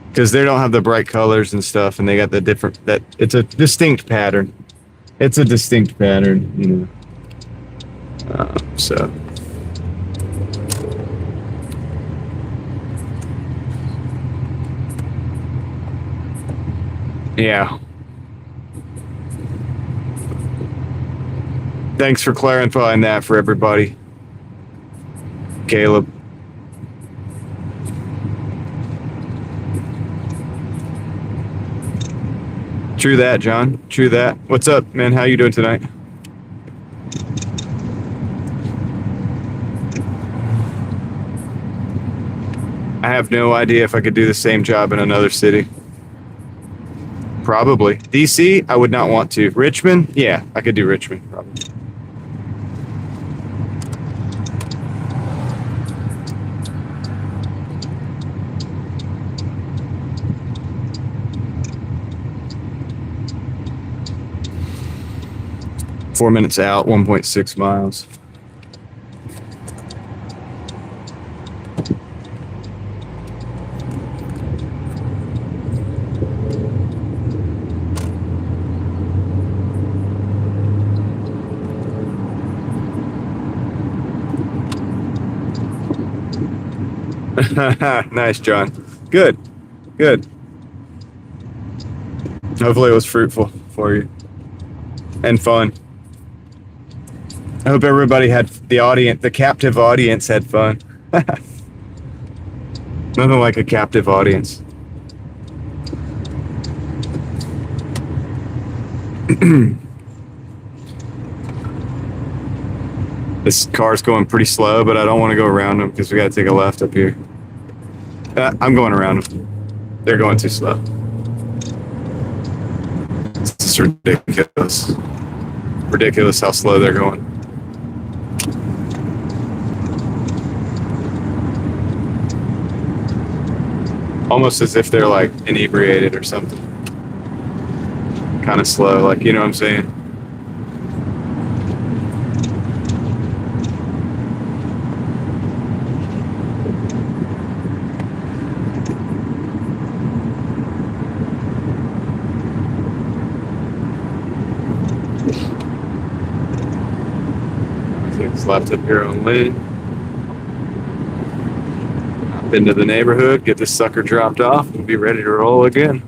because they don't have the bright colors and stuff, and they got the different, that it's a distinct pattern. It's a distinct pattern, you know. So. Yeah. Thanks for clarifying that for everybody, Caleb. True that, John. True that. What's up, man? How you doing tonight? I have no idea if I could do the same job in another city. Probably. DC, I would not want to. Richmond, yeah, I could do Richmond, probably. Four minutes out, 1.6 miles. Nice, John. Good. Good. Hopefully it was fruitful for you and fun. I hope everybody had the captive audience had fun. Nothing like a captive audience. This car's going pretty slow, but I don't want to go around them because we got to take a left up here. I'm going around them. They're going too slow. This is ridiculous. Ridiculous how slow they're going. Almost as if they're like inebriated or something. Kind of slow, like, you know what I'm saying? Left up here on lane. Hop into the neighborhood, get this sucker dropped off, and be ready to roll again.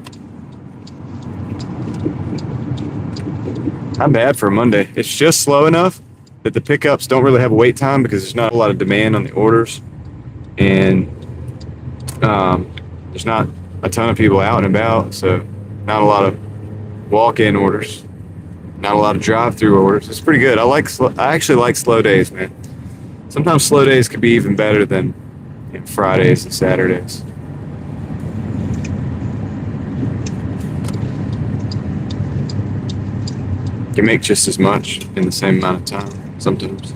Not bad for a Monday. It's just slow enough that the pickups don't really have a wait time because there's not a lot of demand on the orders, and there's not a ton of people out and about, so not a lot of walk-in orders. Not a lot of drive-through orders. It's pretty good. I actually like slow days, man. Sometimes slow days could be even better than Fridays and Saturdays. You make just as much in the same amount of time sometimes.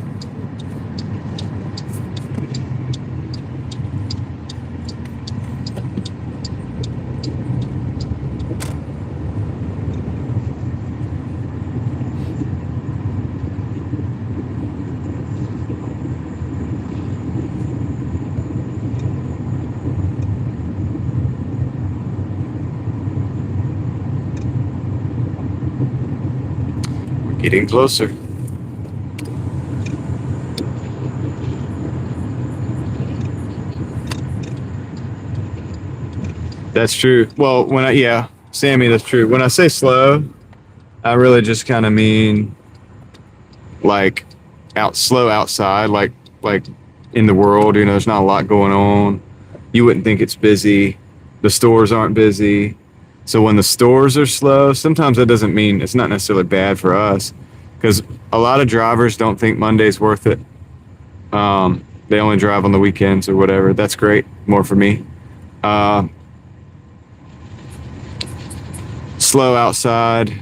Getting closer. That's true. Well, Sammy, that's true. When I say slow, I really just kind of mean like slow outside, like in the world, you know, there's not a lot going on. You wouldn't think it's busy. The stores aren't busy. So when the stores are slow, sometimes that doesn't mean it's not necessarily bad for us, because a lot of drivers don't think Monday's worth it. They only drive on the weekends or whatever. That's great. More for me. Slow outside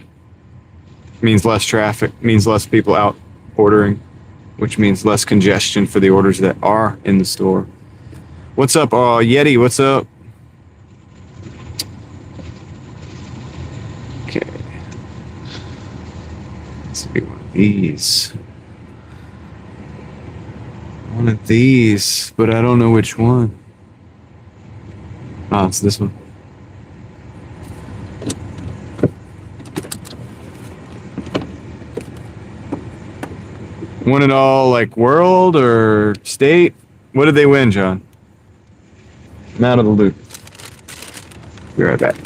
means less traffic, means less people out ordering, which means less congestion for the orders that are in the store. What's up, Yeti? What's up? Okay. Let's see one of these. One of these, but I don't know which one. Oh, it's this one. Won it all, like world or state? What did they win, John? I'm out of the loop. Be right back.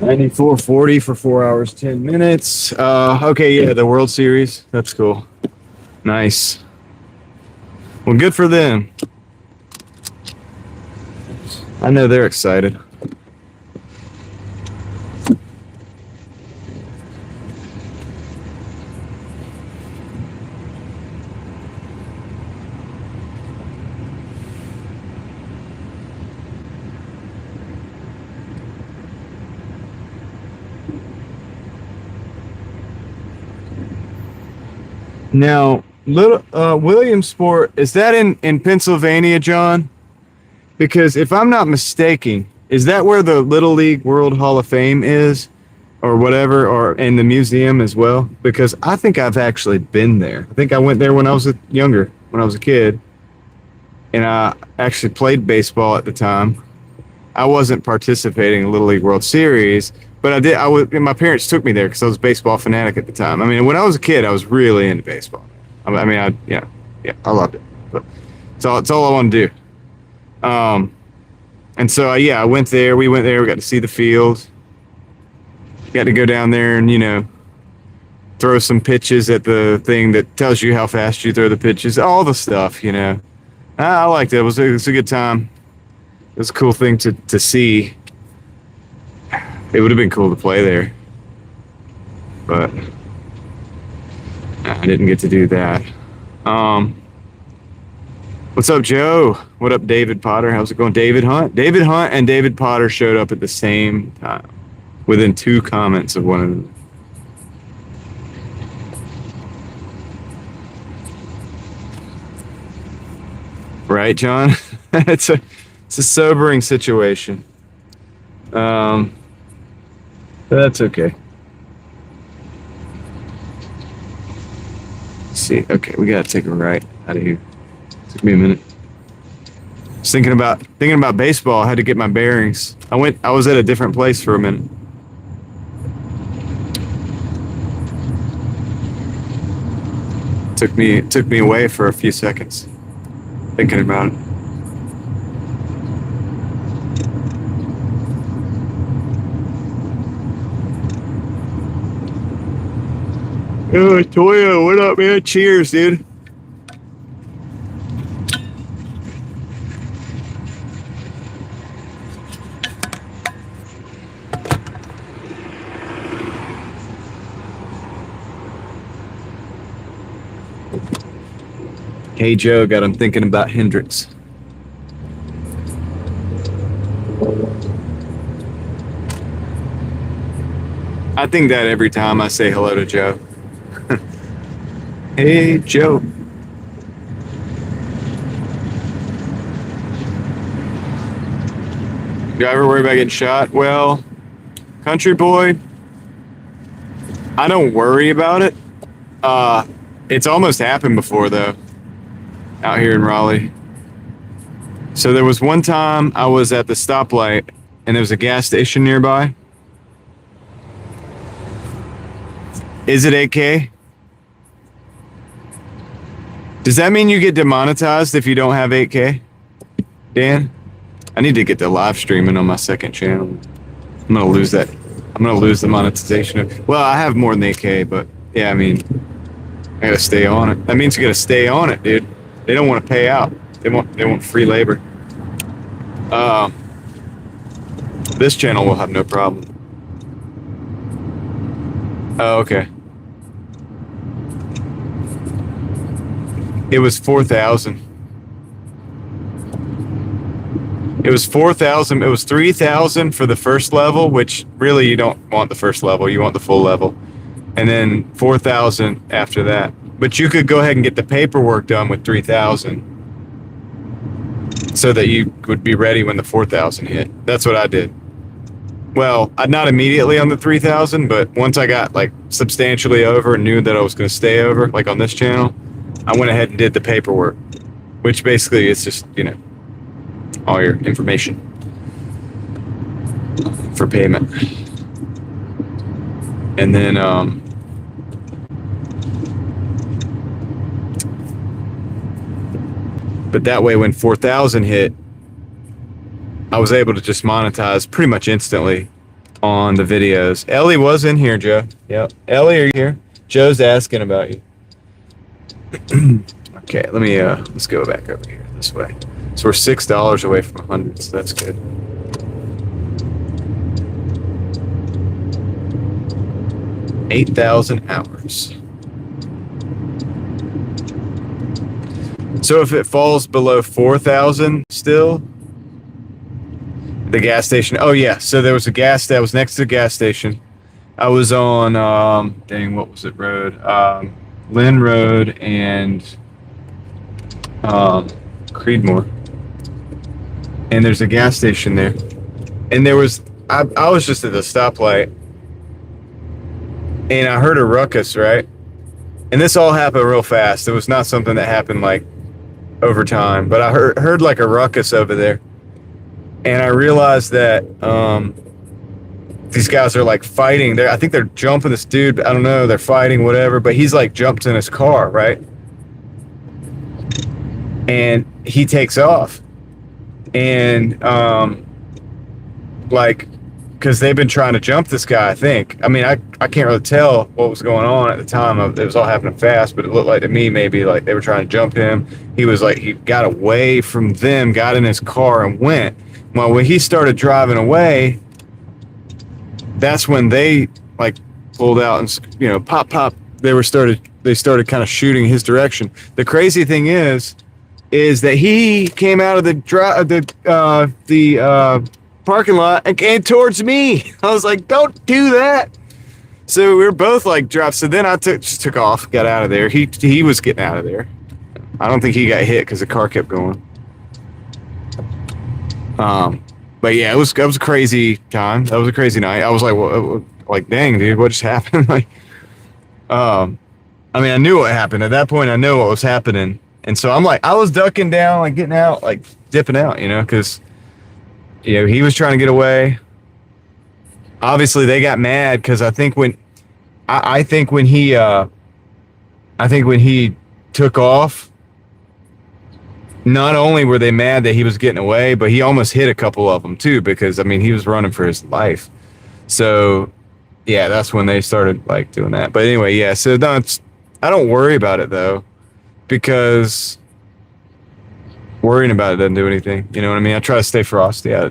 $94.40 for 4 hours, 10 minutes. Okay, yeah, the World Series. That's cool. Nice. Well, good for them. I know they're excited. Now, Williamsport, is that in Pennsylvania, John? Because if I'm not mistaken, is that where the Little League World Hall of Fame is? Or whatever, or in the museum as well? Because I think I've actually been there. I think I went there when I was younger, when I was a kid. And I actually played baseball at the time. I wasn't participating in Little League World Series, but I did. My parents took me there because I was a baseball fanatic at the time. I mean, when I was a kid, I was really into baseball. I loved it. But it's all I want to do. And so I went there. We went there. We got to see the field. Got to go down there and throw some pitches at the thing that tells you how fast you throw the pitches. All the stuff. I liked it. It was a good time. It was a cool thing to see. It would have been cool to play there, but I didn't get to do that. What's up, Joe? What up, David Potter? How's it going? David Hunt? David Hunt and David Potter showed up at the same time, within 2 comments of one another. Right, John? It's a sobering situation. That's okay. Let's see. Okay, we gotta take a right out of here. Took me a minute. I was thinking about baseball. I had to get my bearings. I was at a different place for a minute. Took me away for a few seconds. Thinking about it. Oh, Toya, what up, man? Cheers, dude. Hey, Joe, got him thinking about Hendrix. I think that every time I say hello to Joe. Hey, Joe. Do I ever worry about getting shot? Well, country boy, I don't worry about it. It's almost happened before, though, out here in Raleigh. So there was one time I was at the stoplight, and there was a gas station nearby. Is it 8K? Does that mean you get demonetized if you don't have 8K? Dan? I need to get the live streaming on my second channel. I'm gonna lose that. I'm gonna lose the monetization. Well, I have more than 8K, but yeah, I mean, I gotta stay on it. That means you gotta stay on it, dude. They don't want to pay out. They want free labor. This channel will have no problem. Oh, okay. It was 4,000. It was 4,000. It was 3,000 for the first level, which really you don't want the first level. You want the full level. And then 4,000 after that. But you could go ahead and get the paperwork done with 3,000 so that you would be ready when the 4,000 hit. That's what I did. Well, not immediately on the 3,000, but once I got like substantially over and knew that I was going to stay over, like on this channel, I went ahead and did the paperwork, which basically is just, you know, all your information for payment. And then, but that way when 4,000 hit, I was able to just monetize pretty much instantly on the videos. Ellie was in here, Joe. Yep. Ellie, are you here? Joe's asking about you. Okay, let me, let's go back over here this way. So we're $6 away from 100, so that's good. $8,000 hours. So if it falls below 4,000 still, the gas station. Oh yeah, so there was a gas that was next to the gas station. I was on dang, what was it road? Lynn Road and Creedmoor. And there's a gas station there. And there was I was just at the stoplight and I heard a ruckus, right? And this all happened real fast. It was not something that happened like over time, but I heard like a ruckus over there. And I realized that these guys are like fighting. I think they're jumping this dude. I don't know. They're fighting, whatever. But he's like jumped in his car, right? And he takes off. And like, because they've been trying to jump this guy, I think. I mean, I can't really tell what was going on at the time. It was all happening fast, but it looked like to me maybe like they were trying to jump him. He was like, he got away from them, got in his car and went. Well, when he started driving away, that's when they like pulled out and, you know, pop. They started kind of shooting his direction. The crazy thing is that he came out of the parking lot and came towards me. I was like, don't do that. So we were both like dropped. So then I just took off, got out of there. He was getting out of there. I don't think he got hit because the car kept going. But yeah, it was a crazy time. That was a crazy night. I was like, well, like, dang, dude, what just happened? Like, I mean, I knew what happened at that point. I know what was happening. And so I'm like, I was ducking down, like getting out, like dipping out, you know, because, you know, he was trying to get away. Obviously they got mad because I think when he took off, not only were they mad that he was getting away, but he almost hit a couple of them too, because I mean, he was running for his life. So yeah, that's when they started like doing that. But anyway, yeah, so I don't worry about it though, because worrying about it doesn't do anything. You know what I mean? I try to stay frosty. I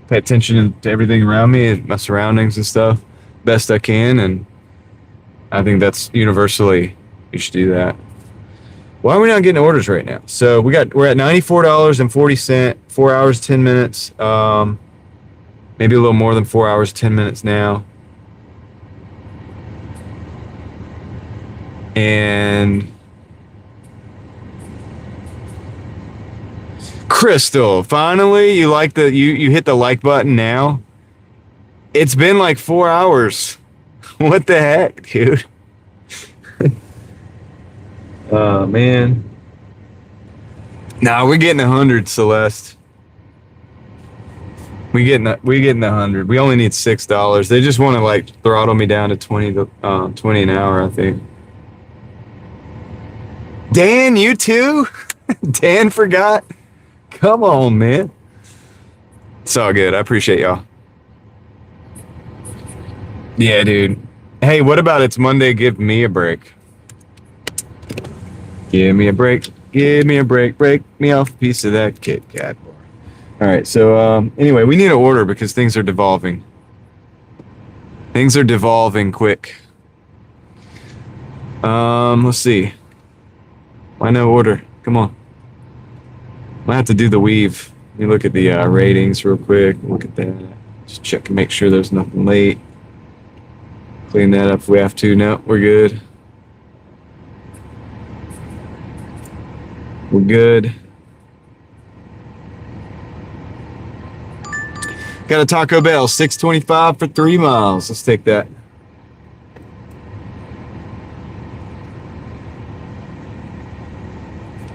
pay attention to everything around me and my surroundings and stuff best I can. And I think that's universally, you should do that. Why are we not getting orders right now? So we're at $94.40, 4 hours, 10 minutes. Maybe a little more than 4 hours, 10 minutes now. And Crystal, finally, you hit the like button now. It's been like 4 hours. What the heck, dude? Oh, man. Nah, we're getting 100, Celeste. We getting 100. We only need $6. They just want to like throttle me down to 20 an hour, I think. Dan, you too? Dan forgot? Come on, man. It's all good. I appreciate y'all. Yeah, dude. Hey, what about it's Monday? Give me a break. Give me a break. Give me a break. Break me off a piece of that Kit Kat bar. All right, so anyway, we need to order because things are devolving. Things are devolving quick. Let's see. Why no order? Come on. I have to do the weave. Let me look at the ratings real quick. Look at that. Just check and make sure there's nothing late. Clean that up if we have to. No, we're good. We're good. Got a Taco Bell, $6.25 for 3 miles. Let's take that.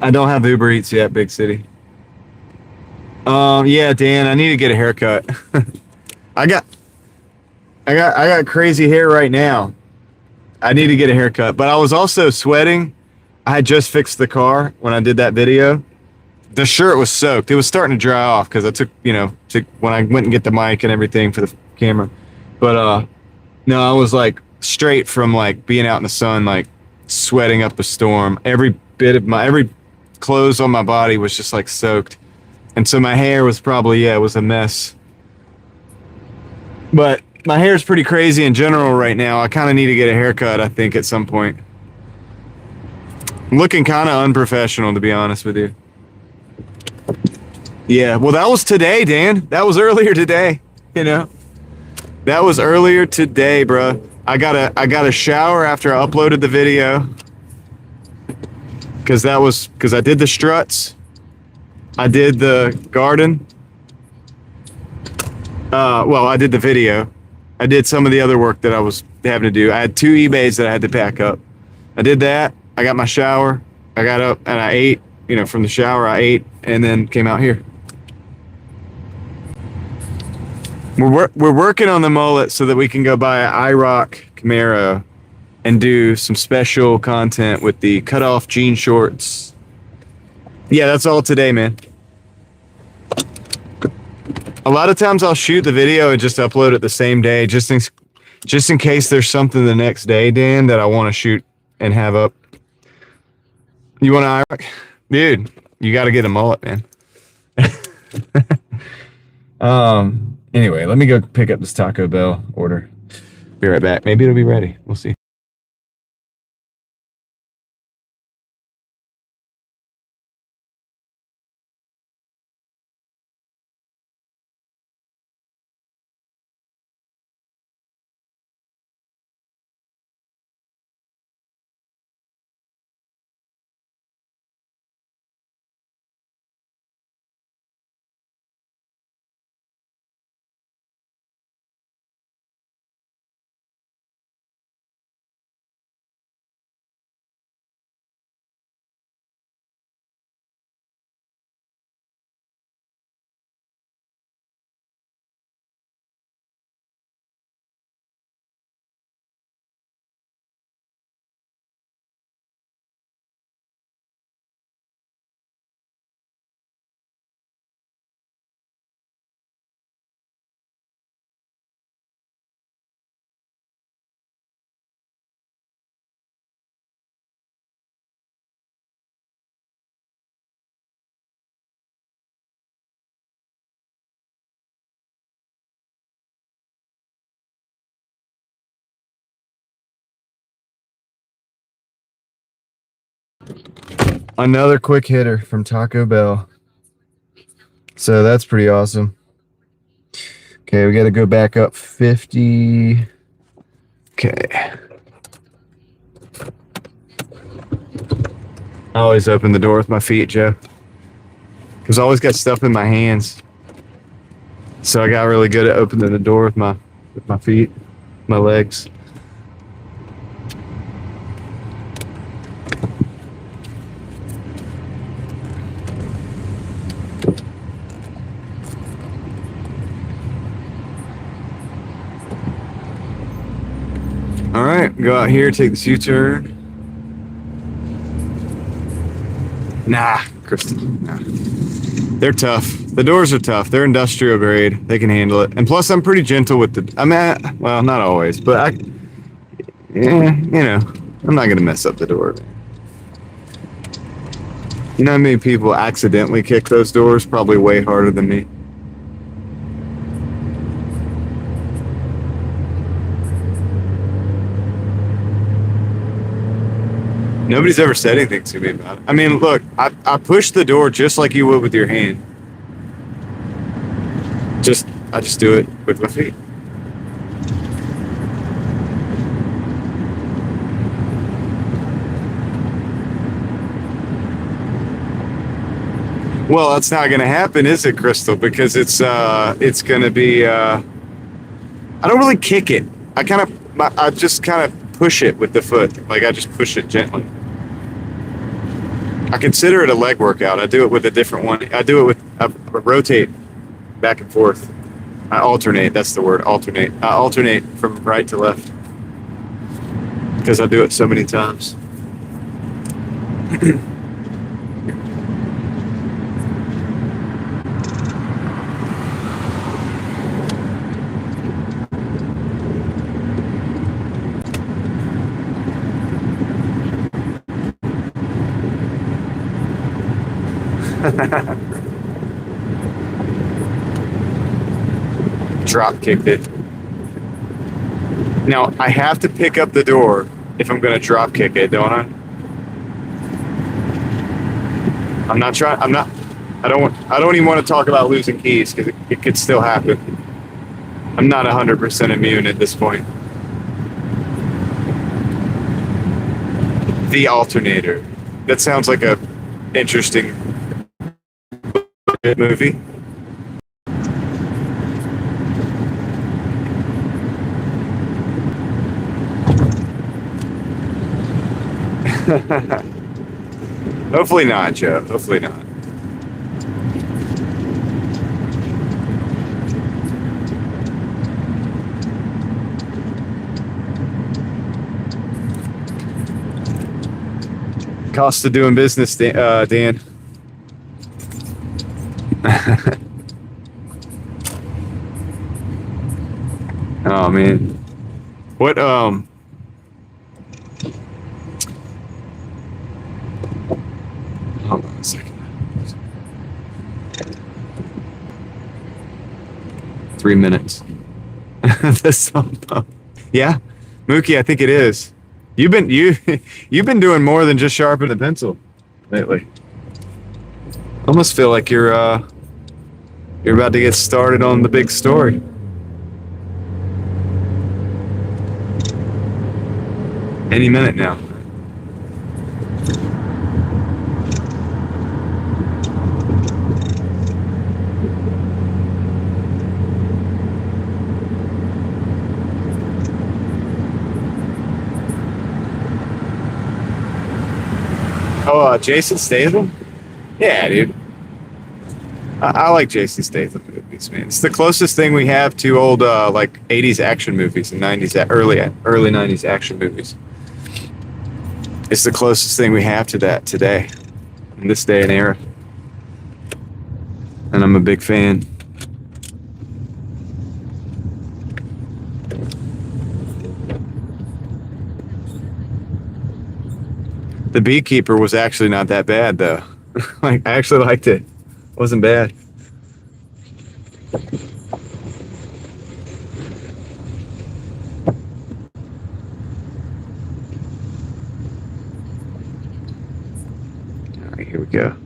I don't have Uber Eats yet, big city. Yeah, Dan, I need to get a haircut. I got crazy hair right now. I need to get a haircut, but I was also sweating. I had just fixed the car when I did that video. The shirt was soaked. It was starting to dry off because I took, when I went and get the mic and everything for the camera. But no, I was like straight from like being out in the sun, like sweating up a storm. Every clothes on my body was just like soaked. And so my hair was probably, it was a mess. But my hair is pretty crazy in general right now. I kind of need to get a haircut, I think, at some point. I'm looking kind of unprofessional, to be honest with you. Yeah, well, that was today, Dan. That was earlier today, That was earlier today, bro. I got a shower after I uploaded the video. Because I did the struts. I did the garden. Well, I did the video. I did some of the other work that I was having to do. I had 2 eBays that I had to pack up. I did that. I got my shower. I got up and I ate. From the shower, I ate and then came out here. We're working on the mullet so that we can go buy an IROC Camaro and do some special content with the cutoff jean shorts. Yeah, that's all today, man. A lot of times I'll shoot the video and just upload it the same day, just in case there's something the next day, Dan, that I want to shoot and have up. You want to IROC? Dude, you got to get a mullet, man. Anyway, let me go pick up this Taco Bell order. Be right back. Maybe it'll be ready. We'll see. Another quick hitter from Taco Bell. So that's pretty awesome. Okay, we got to go back up 50. Okay. I always open the door with my feet, Joe. Because I always got stuff in my hands. So I got really good at opening the door with my feet, my legs. All right, go out here, take this U-turn. Nah, Kristen, nah. They're tough. The doors are tough. They're industrial grade. They can handle it. And plus, I'm pretty gentle with well, not always, but I'm not gonna mess up the door. You know how many people accidentally kick those doors? Probably way harder than me. Nobody's ever said anything to me about it. I mean, look, I push the door just like you would with your hand. I just do it with my feet. Well, that's not going to happen, is it, Crystal? Because it's going to be. I don't really kick it. I just kind of push it with the foot. Like I just push it gently. I consider it a leg workout. I do it with a different one. I do it with I rotate back and forth. I alternate. That's the word. Alternate. I alternate from right to left because I do it so many times. Drop kicked it. Now I have to pick up the door if I'm going to drop kick it, don't I? I'm not trying. I'm not. I don't even want to talk about losing keys because it could still happen. I'm not 100% immune at this point. The alternator. That sounds like a interesting movie. Hopefully not, Joe. Hopefully not. Cost of doing business, Dan. Oh man, what hold on a second. 3 minutes. Yeah, Mookie, I think it is. You've been doing more than just sharpen the pencil lately. Almost feel like you're about to get started on the big story. Any minute now. Oh, Jason Statham? Yeah, dude. I like Jason Statham movies, man. It's the closest thing we have to old like 80s action movies and 90s early 90s action movies. It's the closest thing we have to that today, in this day and era. And I'm a big fan. The Beekeeper was actually not that bad, though. Like, I actually liked it. It wasn't bad. All right, here we go.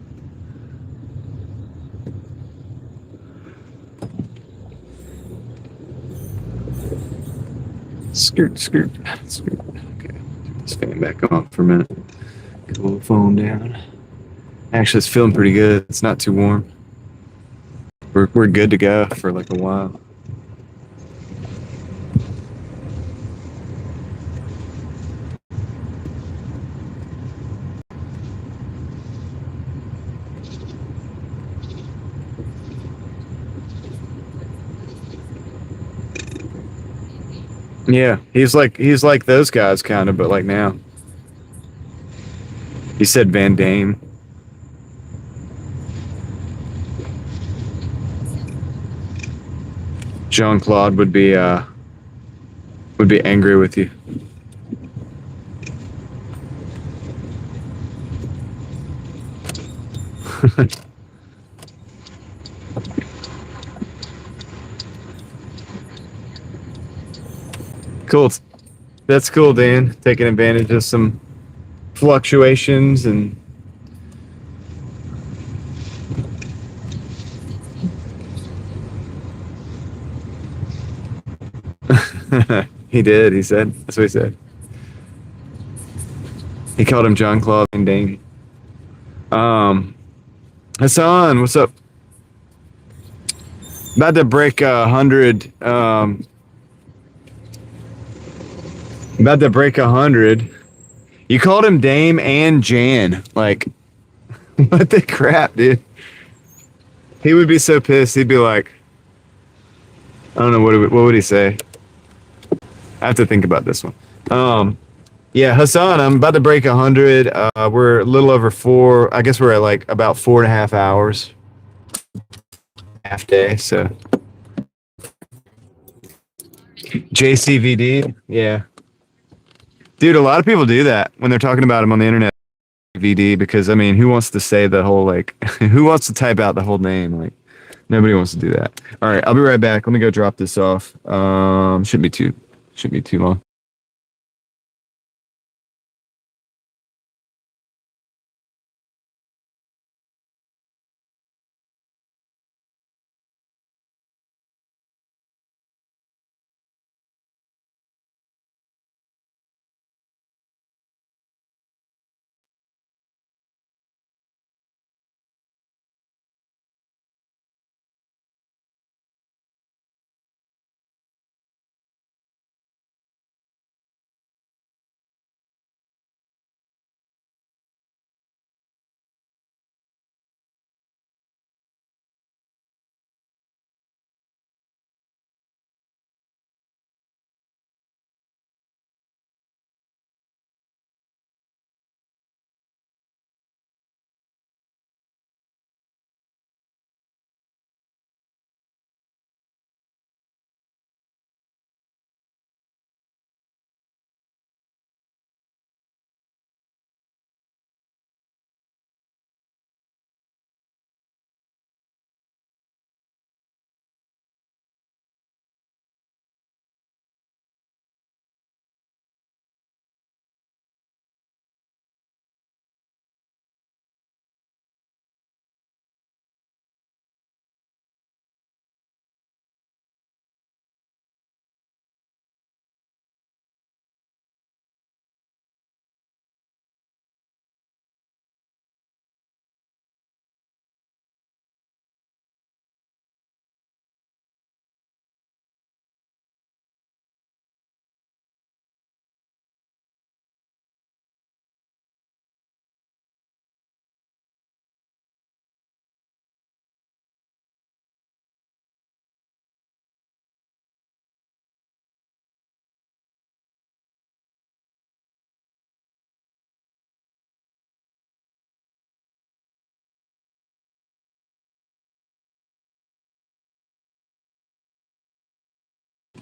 Skirt, skirt, skirt. Okay, turn this fan back on for a minute. Get a little phone down. Actually, it's feeling pretty good. It's not too warm. We're good to go for like a while. Yeah, he's like those guys kind of, but like now. He said Van Damme. Jean-Claude would be angry with you. Cool. That's cool, Dan. Taking advantage of some fluctuations and he did. He said. That's what he said. He called him John Claude Van Damme. Hassan, what's up? About to break 100. About to break 100. You called him Dame and Jan. Like, what the crap, dude? He would be so pissed. He'd be like, I don't know, what would he say? I have to think about this one. Yeah, Hassan, I'm about to break 100. We're a little over 4. I guess we're at like about 4.5 hours. Half day, so. JCVD, yeah. Dude, a lot of people do that when they're talking about him on the internet. VD, because I mean, who wants to say the whole, like, who wants to type out the whole name? Like, nobody wants to do that. All right, I'll be right back. Let me go drop this off. Shouldn't be too long.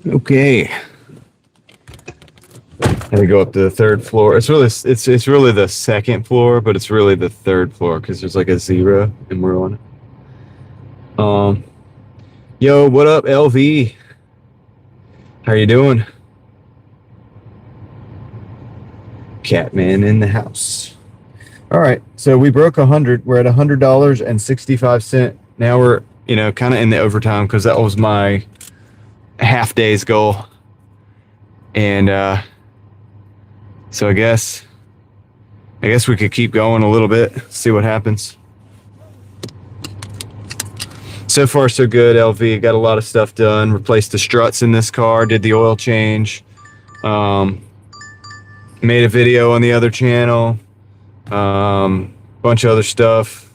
Okay. Had to go up to the 3rd floor. It's really the 2nd floor, but it's really the 3rd floor because there's like a 0 and we're on it. Yo, what up, LV? How you doing? Catman in the house. All right, so we broke 100. We're at $100.65. Now we're, kind of in the overtime because that was my half day's goal. And so I guess we could keep going a little bit, see what happens. So far, so good, LV. Got a lot of stuff done. Replaced the struts in this car, did the oil change. Made a video on the other channel. Bunch of other stuff.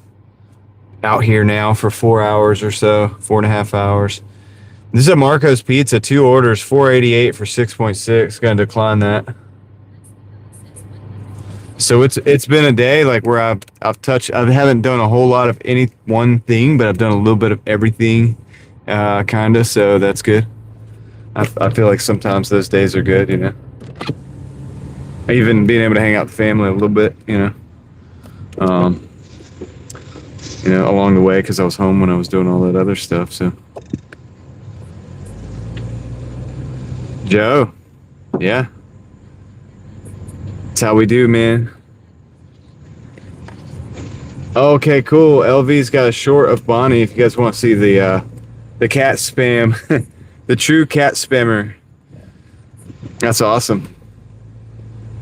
Out here now for 4 hours or so, 4.5 hours. This is a Marco's Pizza, 2 orders, $4.88 for 6.6. Gonna decline that. So it's been a day like where I haven't done a whole lot of any one thing, but I've done a little bit of everything, kinda. So that's good. I feel like sometimes those days are good, Even being able to hang out with the family a little bit, you know, along the way because I was home when I was doing all that other stuff. So, Joe, yeah, that's how we do, man. Okay, cool. LV's got a short of Bonnie. If you guys want to see the cat spam, the true cat spammer. That's awesome.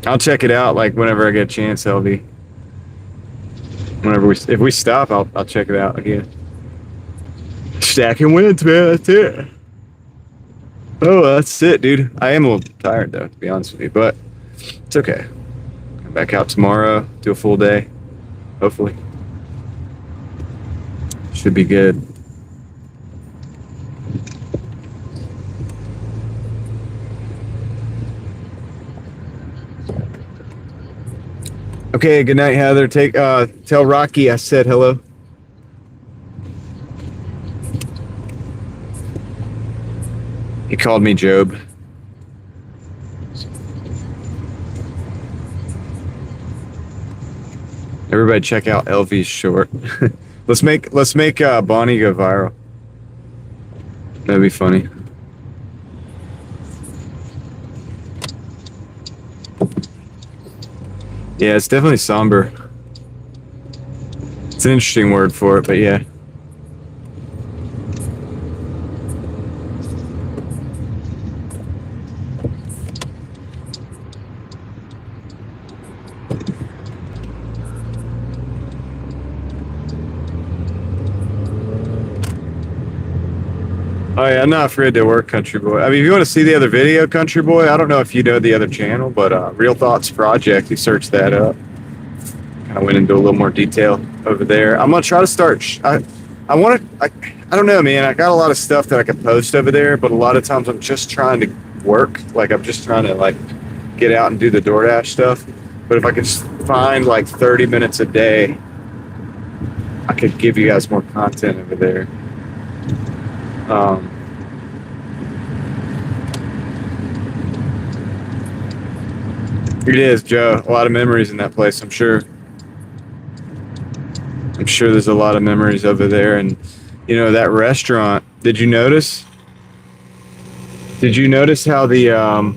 I'll check it out like whenever I get a chance, LV. If we stop, I'll check it out again. Stacking wins, man. That's it. Oh, that's it, dude. I am a little tired though, to be honest with you, but it's okay. Come back out tomorrow, do a full day, hopefully. Should be good. Okay, good night, Heather. Tell Rocky I said hello. He called me Job. Everybody check out LV's short. let's make Bonnie go viral. That'd be funny. Yeah, it's definitely somber. It's an interesting word for it, but yeah. Oh yeah, I'm not afraid to work, Country Boy. I mean, if you want to see the other video, Country Boy, I don't know if you know the other channel, but Real Thoughts Project, you search that up. Kind of went into a little more detail over there. I'm gonna try to start. I don't know, man. I got a lot of stuff that I could post over there, but a lot of times I'm just trying to work. Like I'm just trying to like get out and do the Doordash stuff. But if I could just find like 30 minutes a day, I could give you guys more content over there. It is, Joe. A lot of memories in that place, I'm sure. I'm sure there's a lot of memories over there. And, you know, that restaurant, did you notice? Did you notice how the, well,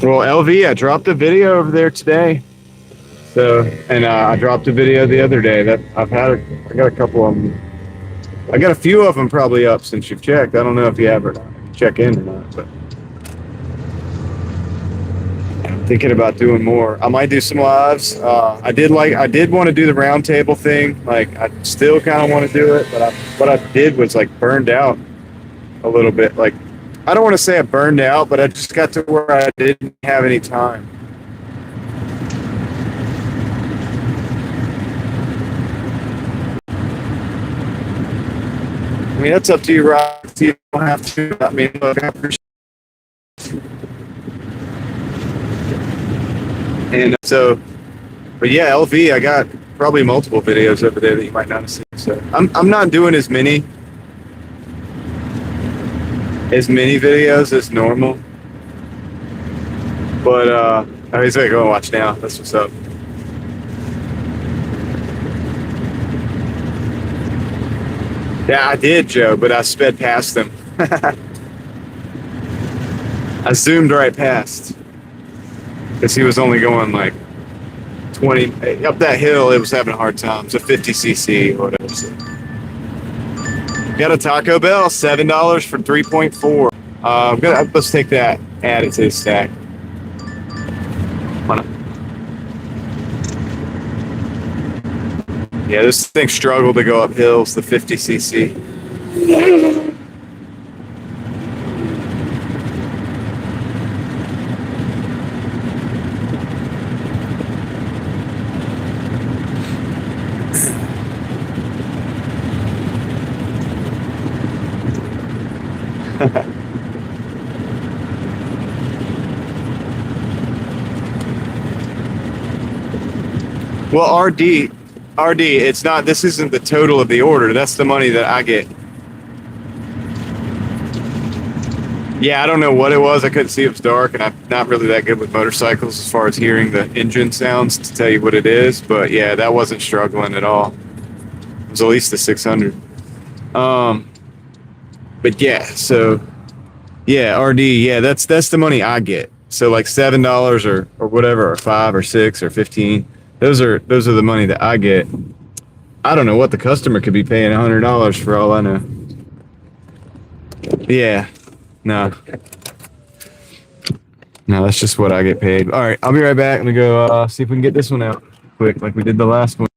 LV, I dropped a video over there today. So, and I dropped a video the other day that I got a couple of them. I got a few of them probably up since you've checked. I don't know if you ever check in or not, but I'm thinking about doing more. I might do some lives. I did want to do the round table thing. Like I still kind of want to do it, but what I did was like burned out a little bit. Like I don't want to say I burned out, but I just got to where I didn't have any time. I mean, that's up to you, Rob. You don't have to. I mean, look, I appreciate it. And so, but yeah, LV, I got probably multiple videos over there that you might not have seen. So I'm not doing as many videos as normal. But I was like, go and watch now. That's what's up. Yeah, I did, Joe, but I sped past them. I zoomed right past. Because he was only going like 20, up that hill, it was having a hard time. It's a 50cc or whatever. So. Got a Taco Bell, $7 for 3.4. Let's take that, add it to the stack. Yeah, this thing struggled to go up hills, the 50cc. Well, RD, it's not, this isn't the total of the order. That's the money that I get. Yeah, I don't know what it was. I couldn't see. It was dark, and I'm not really that good with motorcycles as far as hearing the engine sounds to tell you what it is. But yeah, that wasn't struggling at all. It was at least the 600. Um, but yeah, so yeah, RD. Yeah, that's the money I get. So like $7 or whatever, or 5 or 6 or 15. Those are the money that I get. I don't know what the customer could be paying $100 for all I know. Yeah, no, no, that's just what I get paid. All right, I'll be right back. Let me go see if we can get this one out quick, like we did the last one.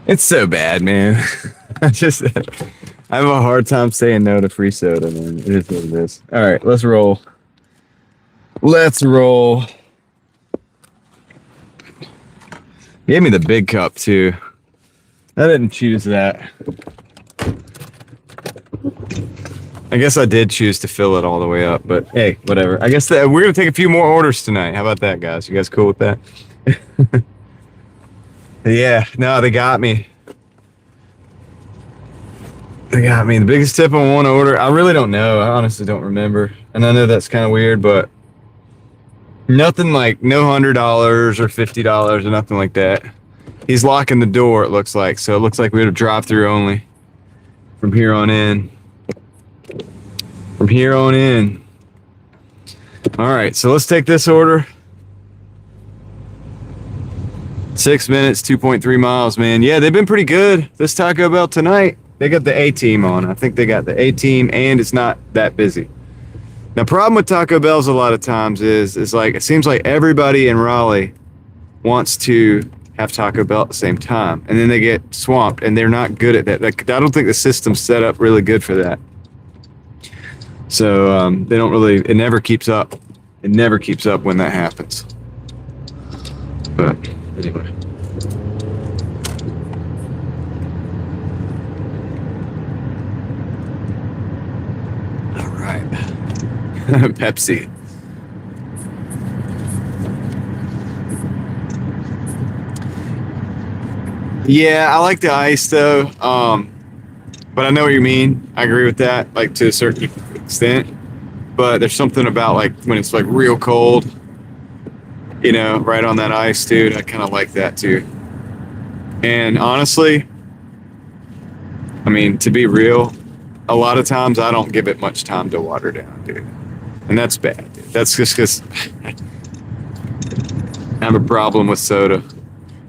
It's so bad, man. I have a hard time saying no to free soda, man. It is what it is. All right, let's roll. Let's roll. Gave me the big cup too. I didn't choose that. I guess I did choose to fill it all the way up, but hey, whatever. I guess we're gonna take a few more orders tonight. How about that, guys? You guys cool with that? Yeah, no, they got me. They got me. The biggest tip on one order, I really don't know. I honestly don't remember. And I know that's kind of weird, but nothing like no $100 or $50 or nothing like that. He's locking the door, it looks like. So it looks like we have a drive-through only from here on in. From here on in. All right, so let's take this order. 6 minutes, 2.3 miles, man. Yeah, they've been pretty good. This Taco Bell tonight, they got the A-team on. I think they got the A-team, and it's not that busy. Now, problem with Taco Bells a lot of times is like, it seems like everybody in Raleigh wants to have Taco Bell at the same time, and then they get swamped, and they're not good at that. Like, I don't think the system's set up really good for that. So they don't really, it never keeps up. It never keeps up when that happens. But anyway. All right. Pepsi. Yeah, I like the ice though. But I know what you mean. I agree with that, like to a certain extent. But there's something about like when it's like real cold, you know, right on that ice, dude. I kind of like that too. And honestly, I mean, to be real, a lot of times I don't give it much time to water down, dude. And that's bad, dude. That's just because I have a problem with soda.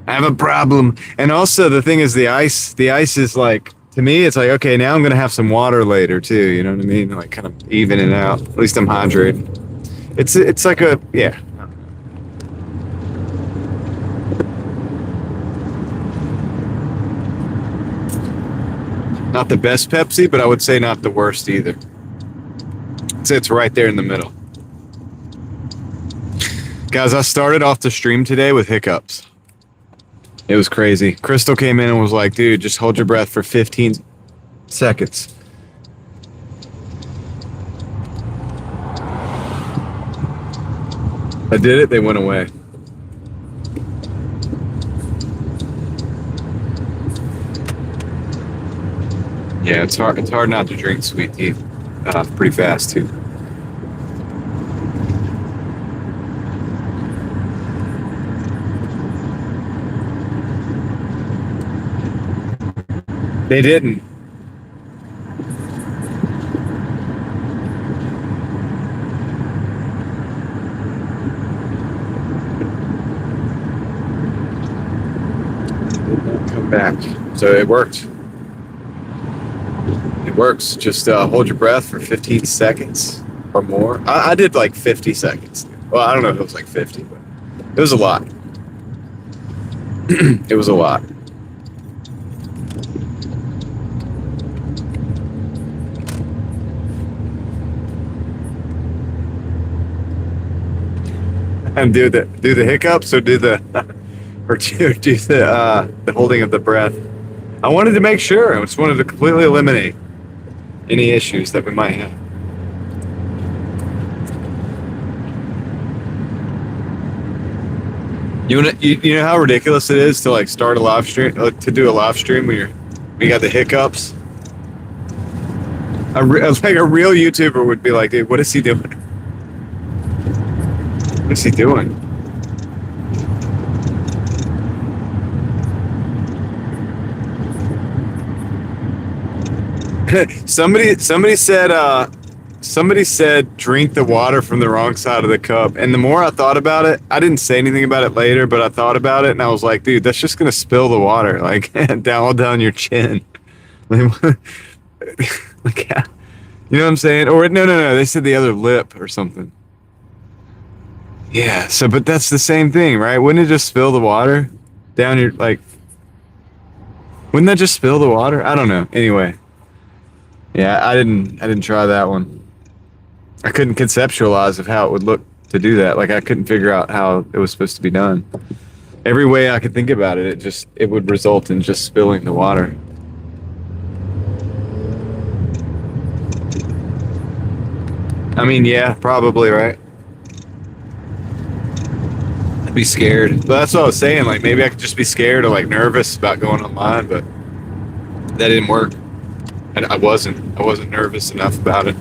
I have a problem. And also the thing is the ice is like, to me, it's like, okay, now I'm going to have some water later too. You know what I mean? Like kind of even it out. At least I'm hydrated. It's like a, yeah. Not the best Pepsi, but I would say not the worst either. I'd say it's right there in the middle. Guys, I started off the stream today with hiccups. It was crazy. Crystal came in and was like, dude, just hold your breath for 15 seconds. I did it, they went away. Yeah, it's hard not to drink sweet tea pretty fast too. They didn't. Come back. So it worked. It works. Just hold your breath for 15 seconds or more. I did like 50 seconds. Well, I don't know if it was like 50, but it was a lot. It was a lot. And do the hiccups or do the holding of the breath. I wanted to make sure. I just wanted to completely eliminate any issues that we might have. You know how ridiculous it is to like start a live stream, to do a live stream when you got the hiccups. Like a real YouTuber would be like, dude, what is he doing? What is he doing? Somebody said drink the water from the wrong side of the cup. And the more I thought about it, I didn't say anything about it later, but I thought about it and I was like, dude, that's just gonna spill the water like down your chin. Like, you know what I'm saying? Or no, they said the other lip or something. Yeah, so but that's the same thing, right? Wouldn't it just spill the water down your like Wouldn't that just spill the water? I don't know. Anyway, yeah, I didn't try that one. I couldn't conceptualize of how it would look to do that. Like I couldn't figure out how it was supposed to be done. Every way I could think about it, it would result in just spilling the water. I mean, yeah, probably, right? I'd be scared. But that's what I was saying. Like maybe I could just be scared or like nervous about going online, but that didn't work. I wasn't nervous enough about it.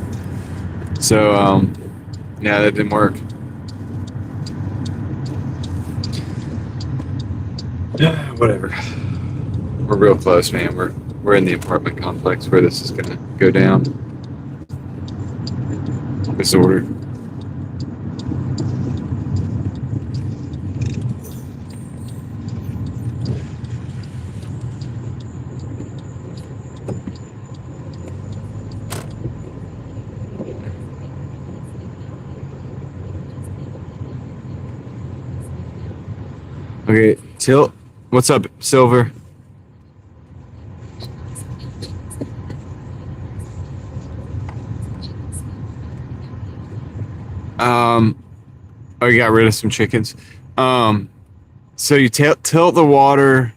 So yeah, that didn't work. Whatever. We're real close, man. We're in the apartment complex where this is gonna go down. This order. Okay, Tilt. What's up, Silver? Oh, you got rid of some chickens. So you tilt the water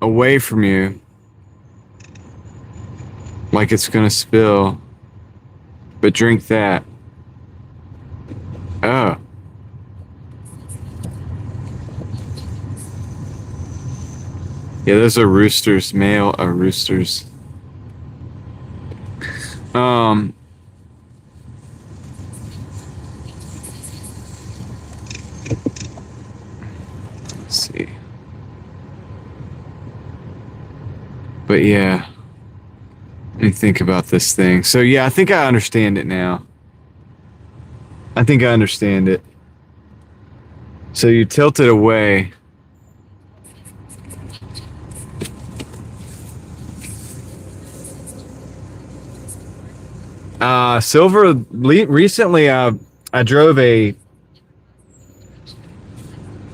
away from you, like it's gonna spill, but drink that. Oh. Yeah, those are roosters, male are roosters. Let's see. But yeah, let me think about this thing. So yeah, I think I understand it now. I think I understand it. So you tilt it away. Silver, recently I drove a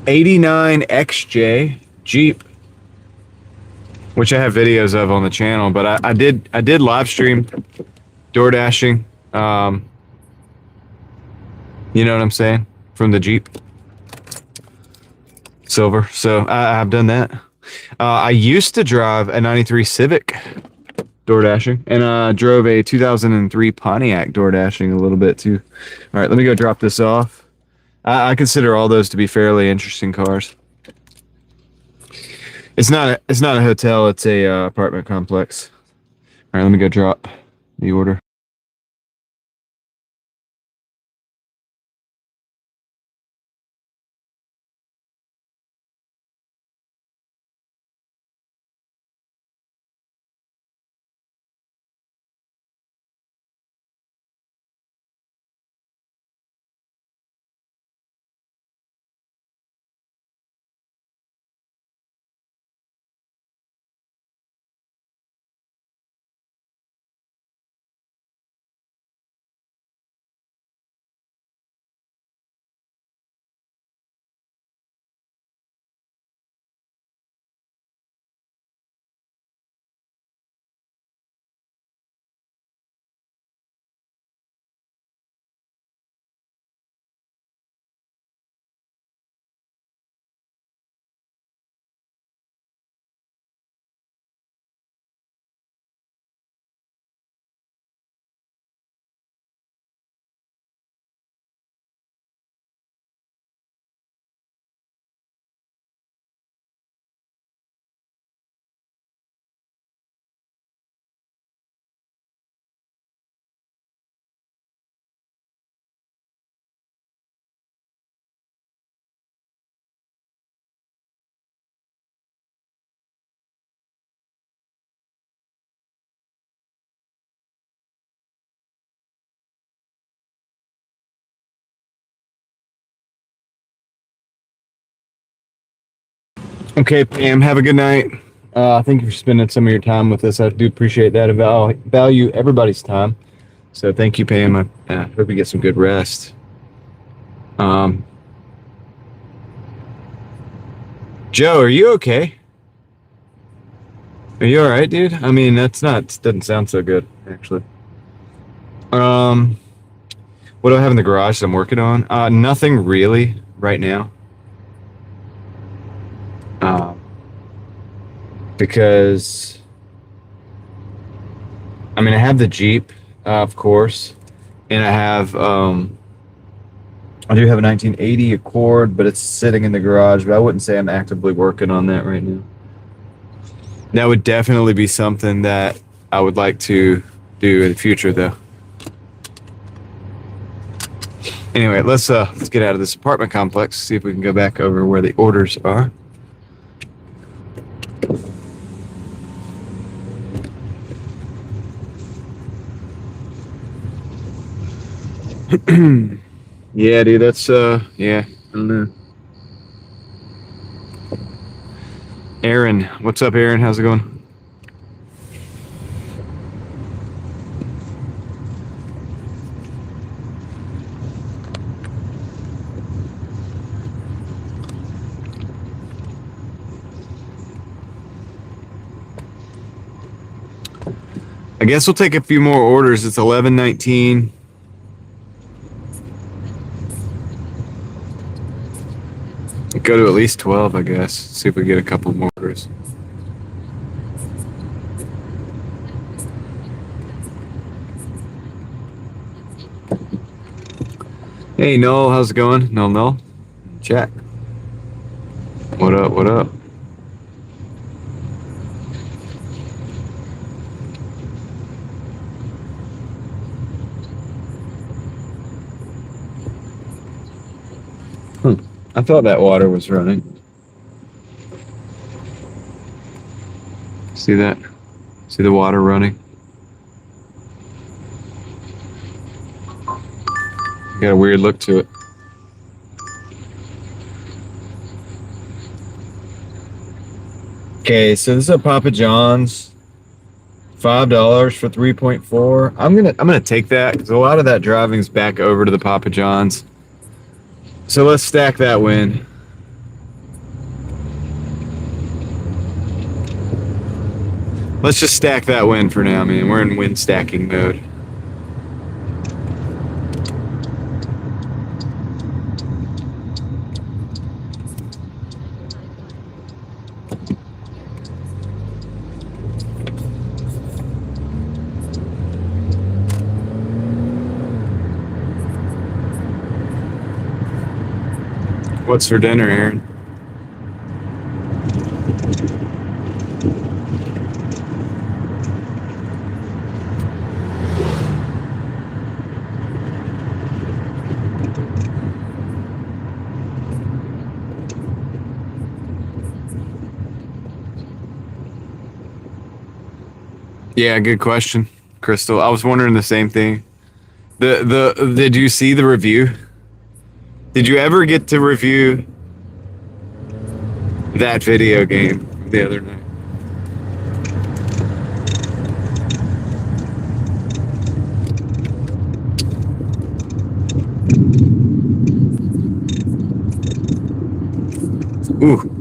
89 XJ Jeep, which I have videos of on the channel, but I did live stream Doordashing. You know what I'm saying? From the Jeep. Silver. So I've done that. I used to drive a 93 Civic Doordashing, and I drove a 2003 Pontiac Doordashing a little bit too. All right, let me go drop this off. I consider all those to be fairly interesting cars. It's not a hotel, it's a apartment complex. All right, let me go drop the order. Okay, Pam, have a good night. Thank you for spending some of your time with us. I do appreciate that. I value everybody's time. So thank you, Pam. I hope you get some good rest. Joe, are you okay? Are you all right, dude? I mean, doesn't sound so good, actually. Um, what do I have in the garage that I'm working on? Nothing really right now. Um, because I mean, I have the Jeep, of course, and I do have a 1980 Accord, but it's sitting in the garage. But I wouldn't say I'm actively working on that right now. That would definitely be something that I would like to do in the future, though. Anyway, let's get out of this apartment complex. See if we can go back over where the orders are. Yeah, dude, that's yeah, I don't know. Aaron, what's up, Aaron? How's it going? I guess we'll take a few more orders. It's 11:19. Go to at least 12, I guess. See if we get a couple more orders. Hey, Noel, how's it going? Noel? Chat. What up, what up? I thought that water was running. See that? See the water running? Got a weird look to it. Okay, so this is a Papa John's. $5 for 3.4. I'm gonna take that because a lot of that driving's back over to the Papa John's. So let's stack that win. Let's just stack that win for now, man. We're in win stacking mode. What's for dinner, Aaron? Yeah, good question, Crystal. I was wondering the same thing. Did you see the review? Did you ever get to review that video game the other night? Ooh.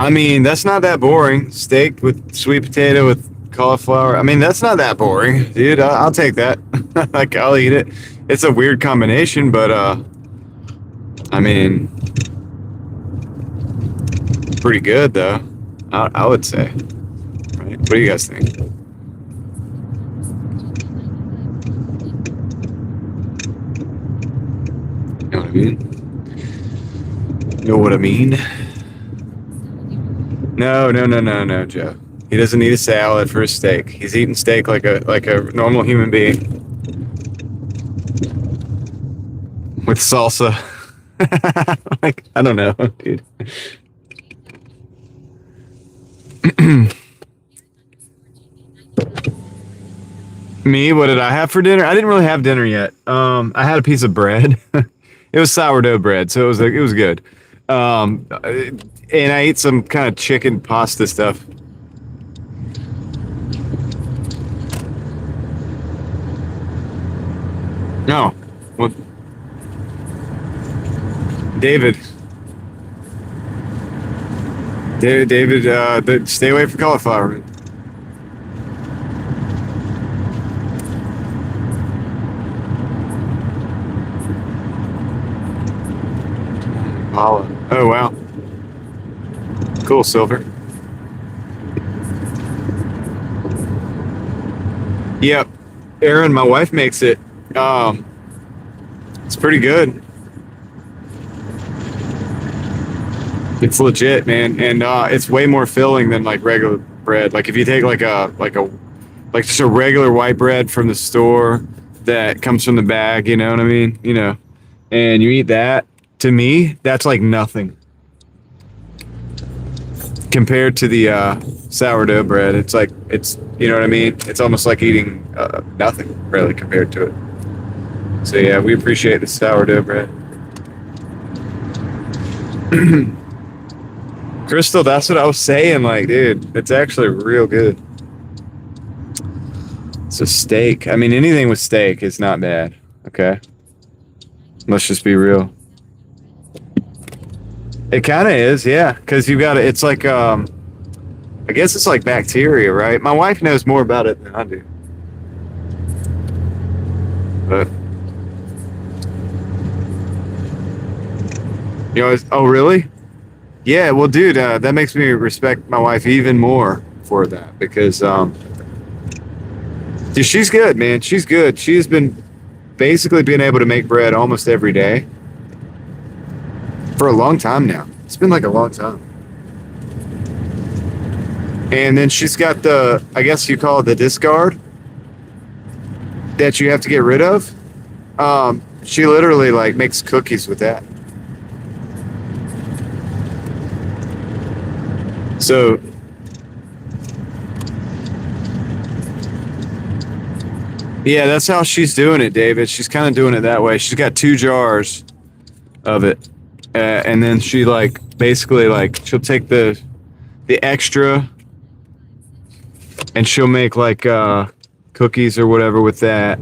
I mean, that's not that boring. Steak with sweet potato with cauliflower. I mean, that's not that boring, dude. I'll take that. Like, I'll eat it. It's a weird combination, but I mean, pretty good though. I would say. Right? What do you guys think? You know what I mean? Know what I mean? No, Joe. He doesn't need a salad for his steak. He's eating steak like a normal human being. With salsa. Like, I don't know, dude. Me, what did I have for dinner? I didn't really have dinner yet. I had a piece of bread. It was sourdough bread, so it was good. And I ate some kind of chicken pasta stuff. No. What? David, stay away from cauliflower. Paula. Oh wow, cool, Silver. Yep, Aaron, my wife makes it. Um, it's pretty good. It's legit, man, and it's way more filling than like regular bread. Like if you take like just a regular white bread from the store that comes from the bag, you know what I mean? You know, and you eat that. To me, that's like nothing compared to the sourdough bread. It's like it's you know what I mean. It's almost like eating nothing really compared to it. So yeah, we appreciate the sourdough bread. Crystal, that's what I was saying. Like, dude, it's actually real good. It's a steak. I mean, anything with steak is not bad. Okay, let's just be real. It kind of is, yeah, because you got to. It's like, I guess it's like bacteria, right? My wife knows more about it than I do. But you know, oh really? Yeah. Well, dude, that makes me respect my wife even more for that because, dude, she's good, man. She's good. She's been basically being able to make bread almost every day for a long time now. It's been like a long time. And then she's got the, I guess you call it the discard that you have to get rid of. She literally like makes cookies with that. So yeah, that's how she's doing it, David. She's kind of doing it that way. She's got 2 jars of it, and then she like basically like she'll take the extra and she'll make like cookies or whatever with that,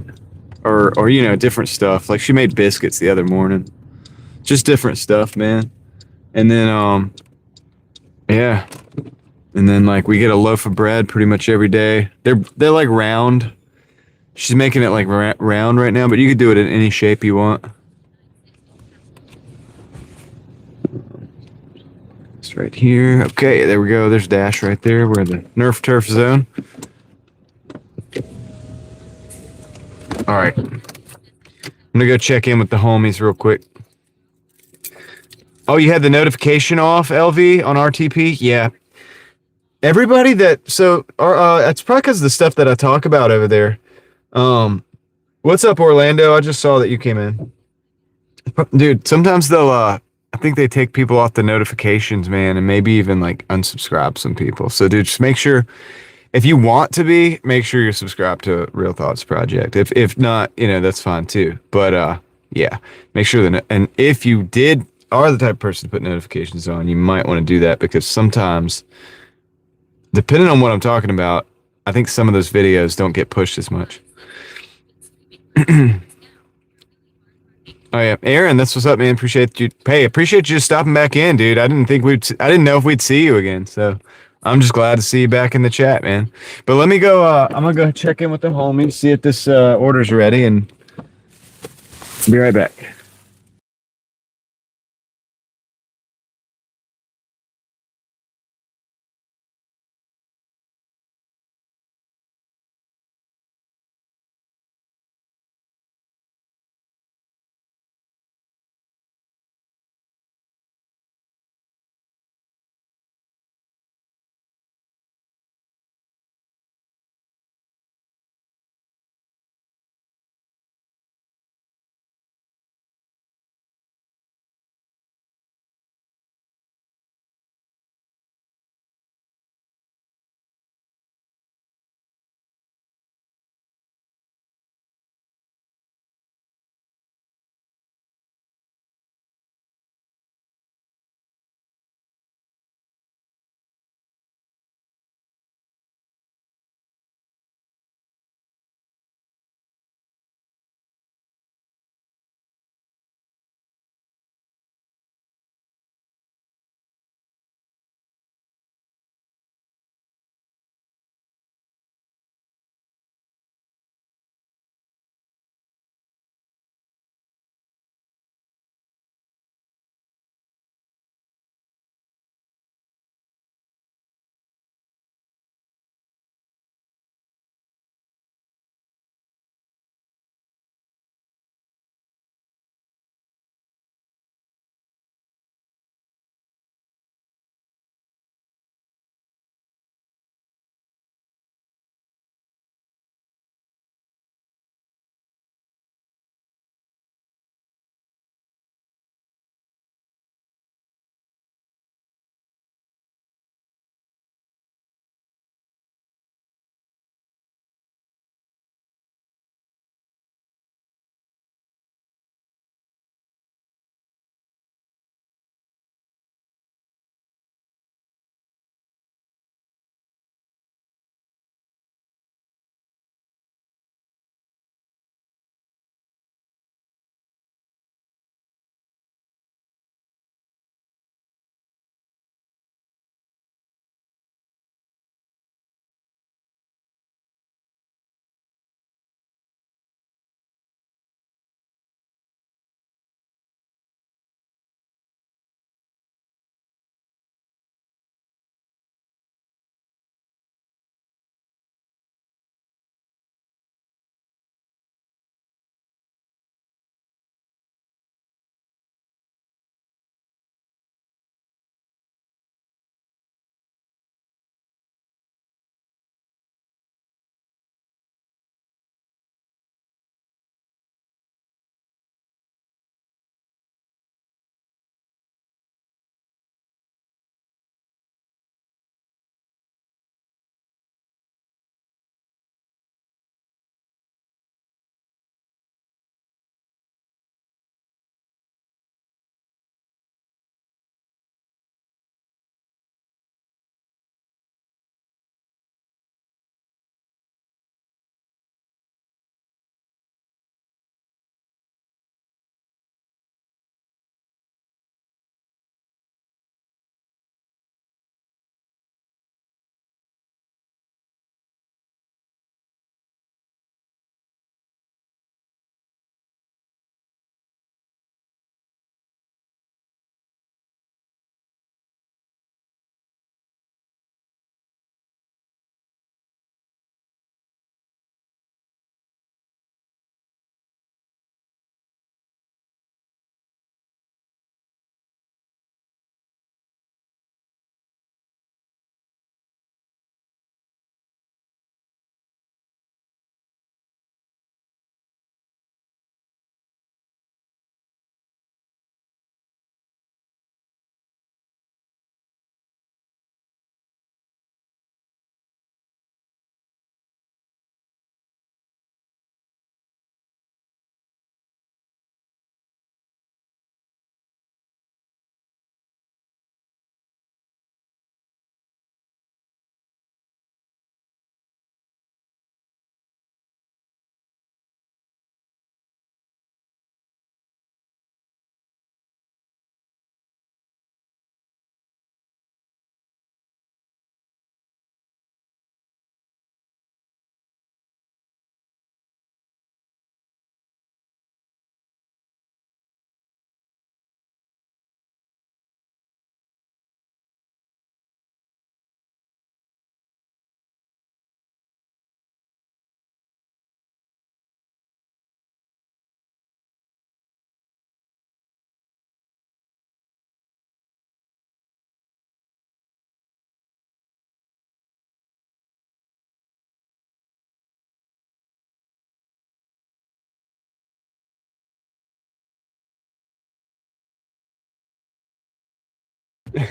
or you know different stuff. Like she made biscuits the other morning, just different stuff, man. And then yeah, and then like we get a loaf of bread pretty much every day. They're like round. She's making it like round right now, but you could do it in any shape you want. It's right here. Okay, there we go. There's Dash right there. We're in the Nerf turf zone. All right. I'm gonna go check in with the homies real quick. Oh, you had the notification off, LV, on RTP? Yeah. Everybody that it's probably because of the stuff that I talk about over there. Um, what's up, Orlando? I just saw that you came in. Dude, sometimes they'll I think they take people off the notifications, man, and maybe even like unsubscribe some people. So dude, just make sure if you want to be, make sure you're subscribed to Real Thoughts Project. If not, you know, that's fine too. But yeah, make sure that and if you did are the type of person to put notifications on, you might want to do that because sometimes depending on what I'm talking about, I think some of those videos don't get pushed as much. Oh yeah, Aaron, that's what's up, man. Appreciate you. Hey, appreciate you stopping back in, dude. I didn't know if we'd see you again. So I'm just glad to see you back in the chat, man. But let me go. I'm gonna go check in with the homies, see if this order's ready, and be right back.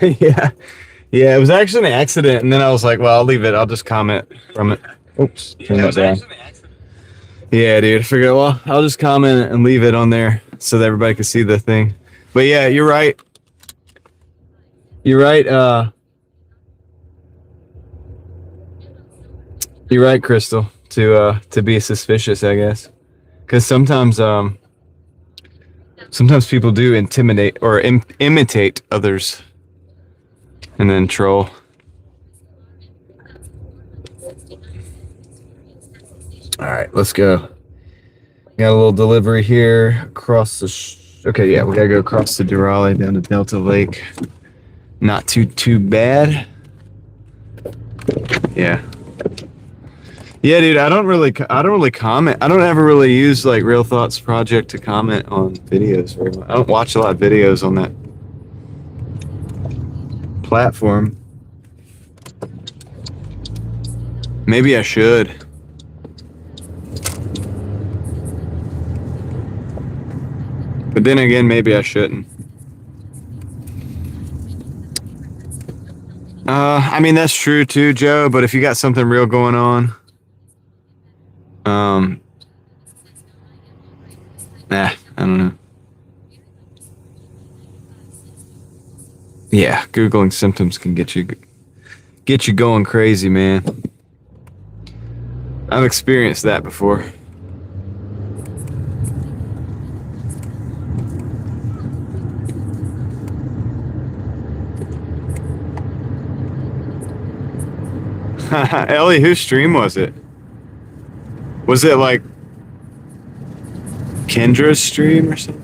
Yeah. Yeah, it was actually an accident, and then I was like, well, I'll leave it. I'll just comment from it. Oops, turn that down. Yeah, dude. I figured, well, I'll just comment and leave it on there so that everybody can see the thing. But yeah, you're right. You're right. You're right, Crystal. To be suspicious, I guess, because sometimes people do intimidate or imitate others and then troll. All right, let's go. Got a little delivery here across the. Okay, yeah, we gotta go across the Durale down to Delta Lake. Not too bad. Yeah. Yeah, dude. I don't really comment. I don't ever really use like Real Thoughts Project to comment on videos very much. I don't watch a lot of videos on that platform. Maybe I should. But then again, maybe I shouldn't. I mean that's true too, Joe. But if you got something real going on, um, I don't know. Yeah, googling symptoms can get you going crazy, man. I've experienced that before. Ellie, whose stream was it? Was it like Kendra's stream or something?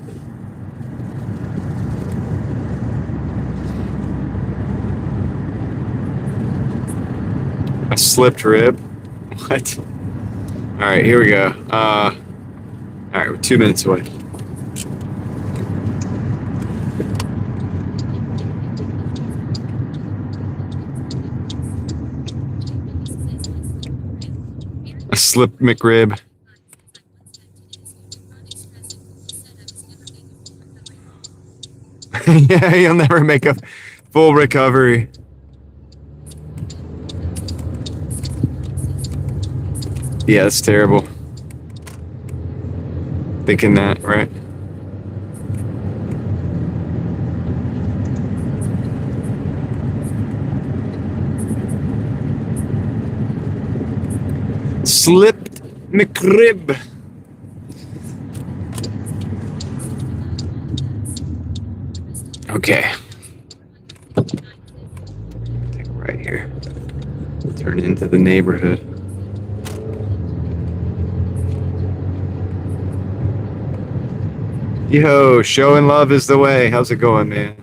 A slipped rib? What? All right, here we go. All right, we're 2 minutes away. A slipped McRib. Yeah, you'll never make a full recovery. Yeah, that's terrible. Thinking that, right? Slipped McRib. Okay. Take right here. Turn into the neighborhood. Yo, showing love is the way. How's it going, man?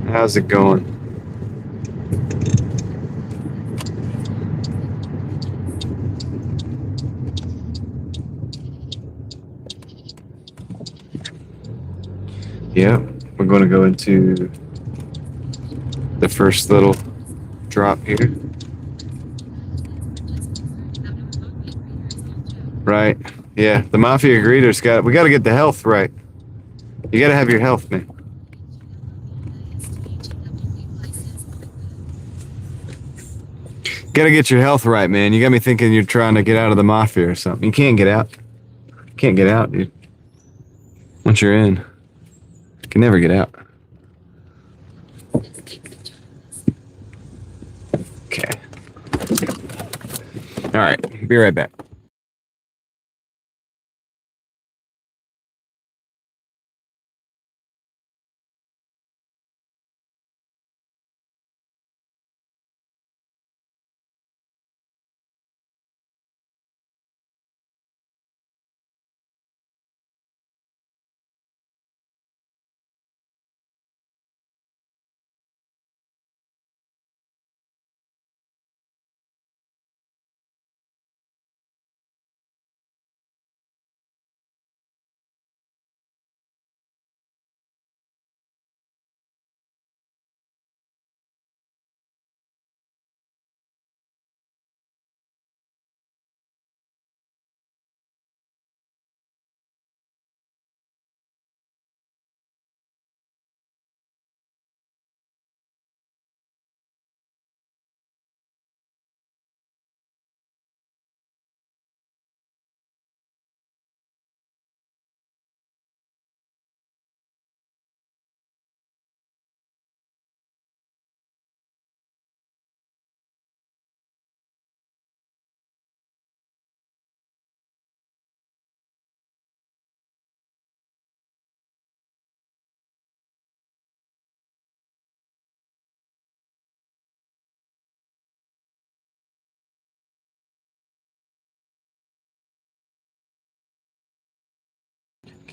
How's it going? Yeah, we're going to go into the first little drop here. Right. Yeah, the mafia greeters we got to get the health right. You got to have your health, man. Got to get your health right, man. You got me thinking you're trying to get out of the mafia or something. You can't get out. You can't get out, dude. Once you're in, you can never get out. Okay. All right. Be right back.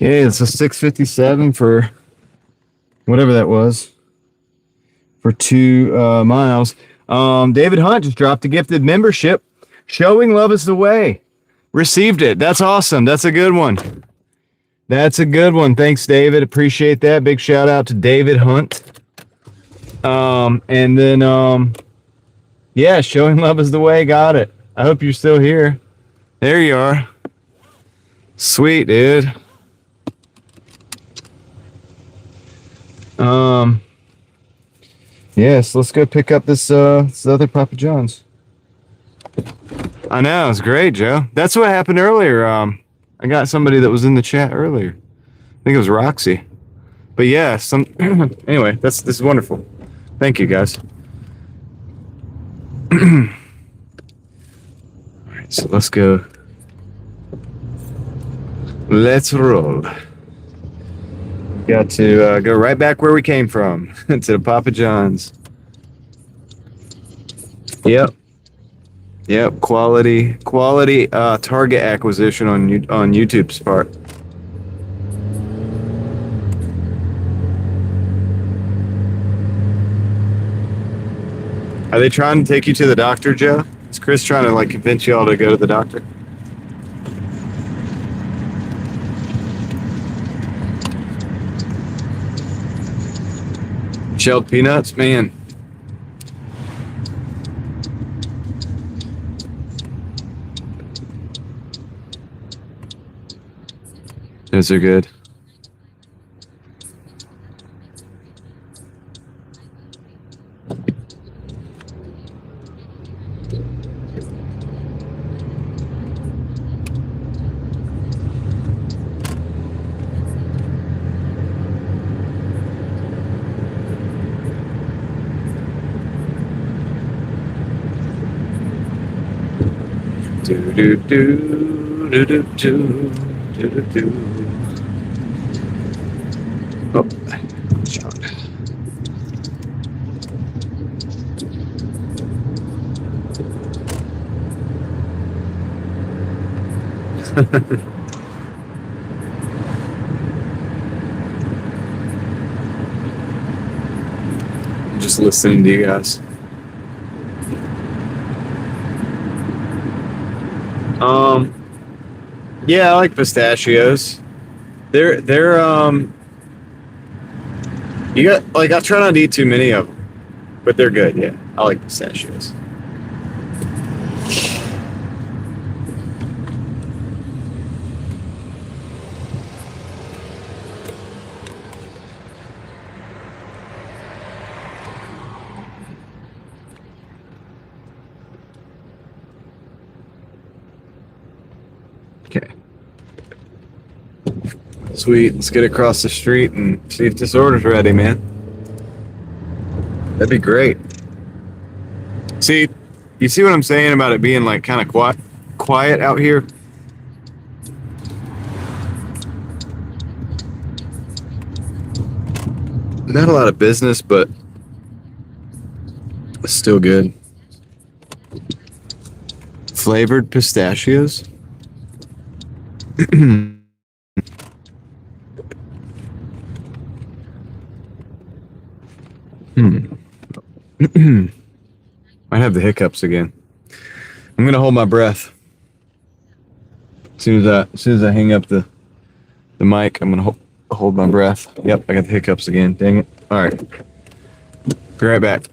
Okay, it's a 657 for whatever that was for 2 miles. David Hunt just dropped a gifted membership. Showing love is the way. Received it. That's awesome. That's a good one. That's a good one. Thanks, David. Appreciate that. Big shout out to David Hunt. And then yeah, showing love is the way. Got it. I hope you're still here. There you are. Sweet, dude. Yes, let's go pick up this other Papa John's. I know, it's great, Joe. That's what happened earlier. I got somebody that was in the chat earlier. I think it was Roxy. But yeah, anyway, this is wonderful. Thank you, guys. All right, so let's go. Let's roll. Got to go right back where we came from, to the Papa John's. Yep. Quality target acquisition on YouTube's part. Are they trying to take you to the doctor, Joe? Is Chris trying to like convince you all to go to the doctor? Shelled peanuts, man. Those are good. Do do do do do do do do do. Oh, shot. Just listening to you guys. Yeah, I like pistachios. They're you got like I try not to eat too many of them, but they're good. Yeah, I like pistachios. Okay. Sweet. Let's get across the street and see if this order's ready, man. That'd be great. See, you see what I'm saying about it being like kind of quiet out here? Not a lot of business, but it's still good. Flavored pistachios? Might have the hiccups again. I'm gonna hold my breath. As soon as I hang up the mic, I'm gonna hold my breath. Yep, I got the hiccups again. Dang it. All right. Be right back.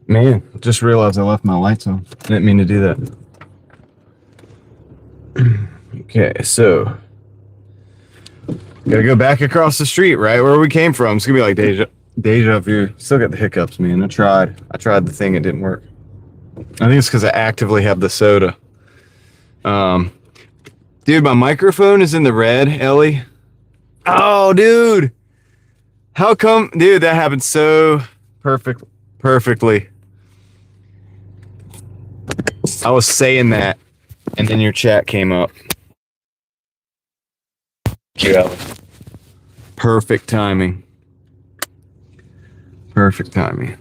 Man, just realized I left my lights on. Didn't mean to do that. Okay, so gotta go back across the street, right where we came from. It's gonna be like deja vu. Still got the hiccups, man. I tried the thing. It didn't work. I think it's because I actively have the soda. Um, dude, my microphone is in the red, Ellie. Oh, dude. How come, dude? That happened so perfectly. I was saying that, and then your chat came up. Thank you, Ellie. Perfect timing. Perfect timing.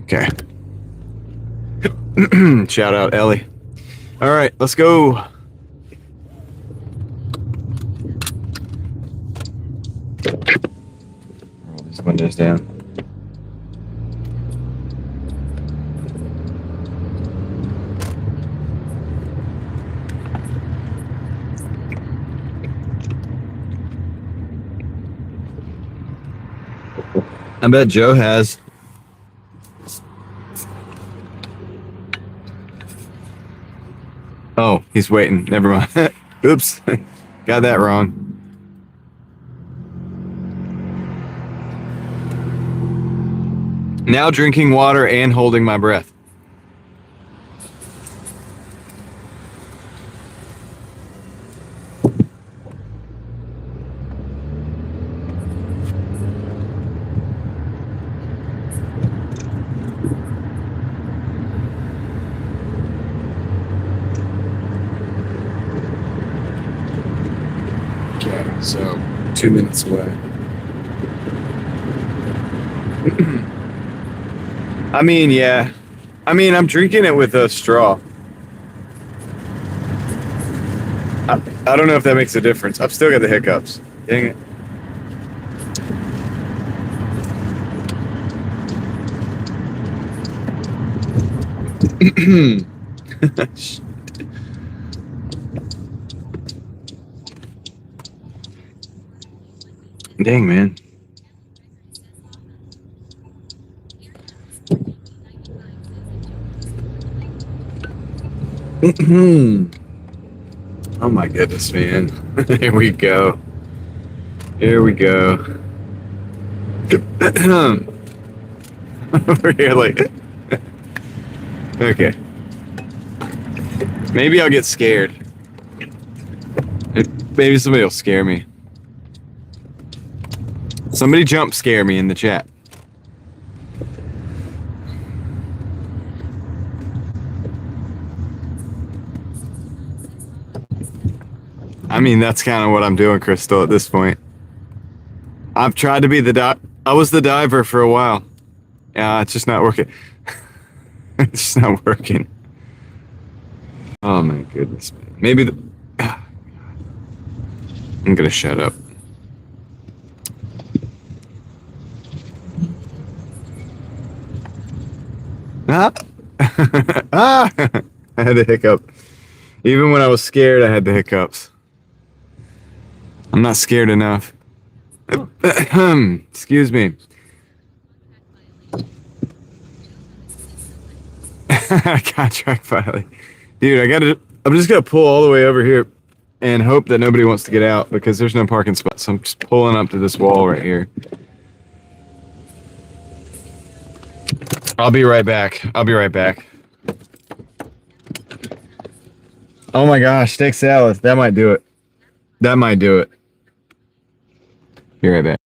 Okay. Shout out, Ellie. All right, let's go. Roll these windows down. I bet Joe has. Oh, he's waiting. Never mind. Oops. Got that wrong. Now drinking water and holding my breath. Okay, so 2 minutes away. I mean, yeah. I mean, I'm drinking it with a straw. I don't know if that makes a difference. I've still got the hiccups. Dang it. Dang, man. Oh my goodness, man. Here we go. Here we go. We're here like... Okay. Maybe I'll get scared. Maybe somebody will scare me. Somebody jump scare me in the chat. I mean, that's kind of what I'm doing, Crystal, at this point. I've tried to be I was the diver for a while. Yeah, it's just not working. It's just not working. Oh my goodness. Maybe I'm gonna shut up. Ah! Ah! I had a hiccup. Even when I was scared, I had the hiccups. I'm not scared enough. Excuse me. Contract filing. Dude, I'm just gonna pull all the way over here and hope that nobody wants to get out because there's no parking spot. So I'm just pulling up to this wall right here. I'll be right back. I'll be right back. Oh my gosh, steak salad. That might do it. That might do it. Be right back.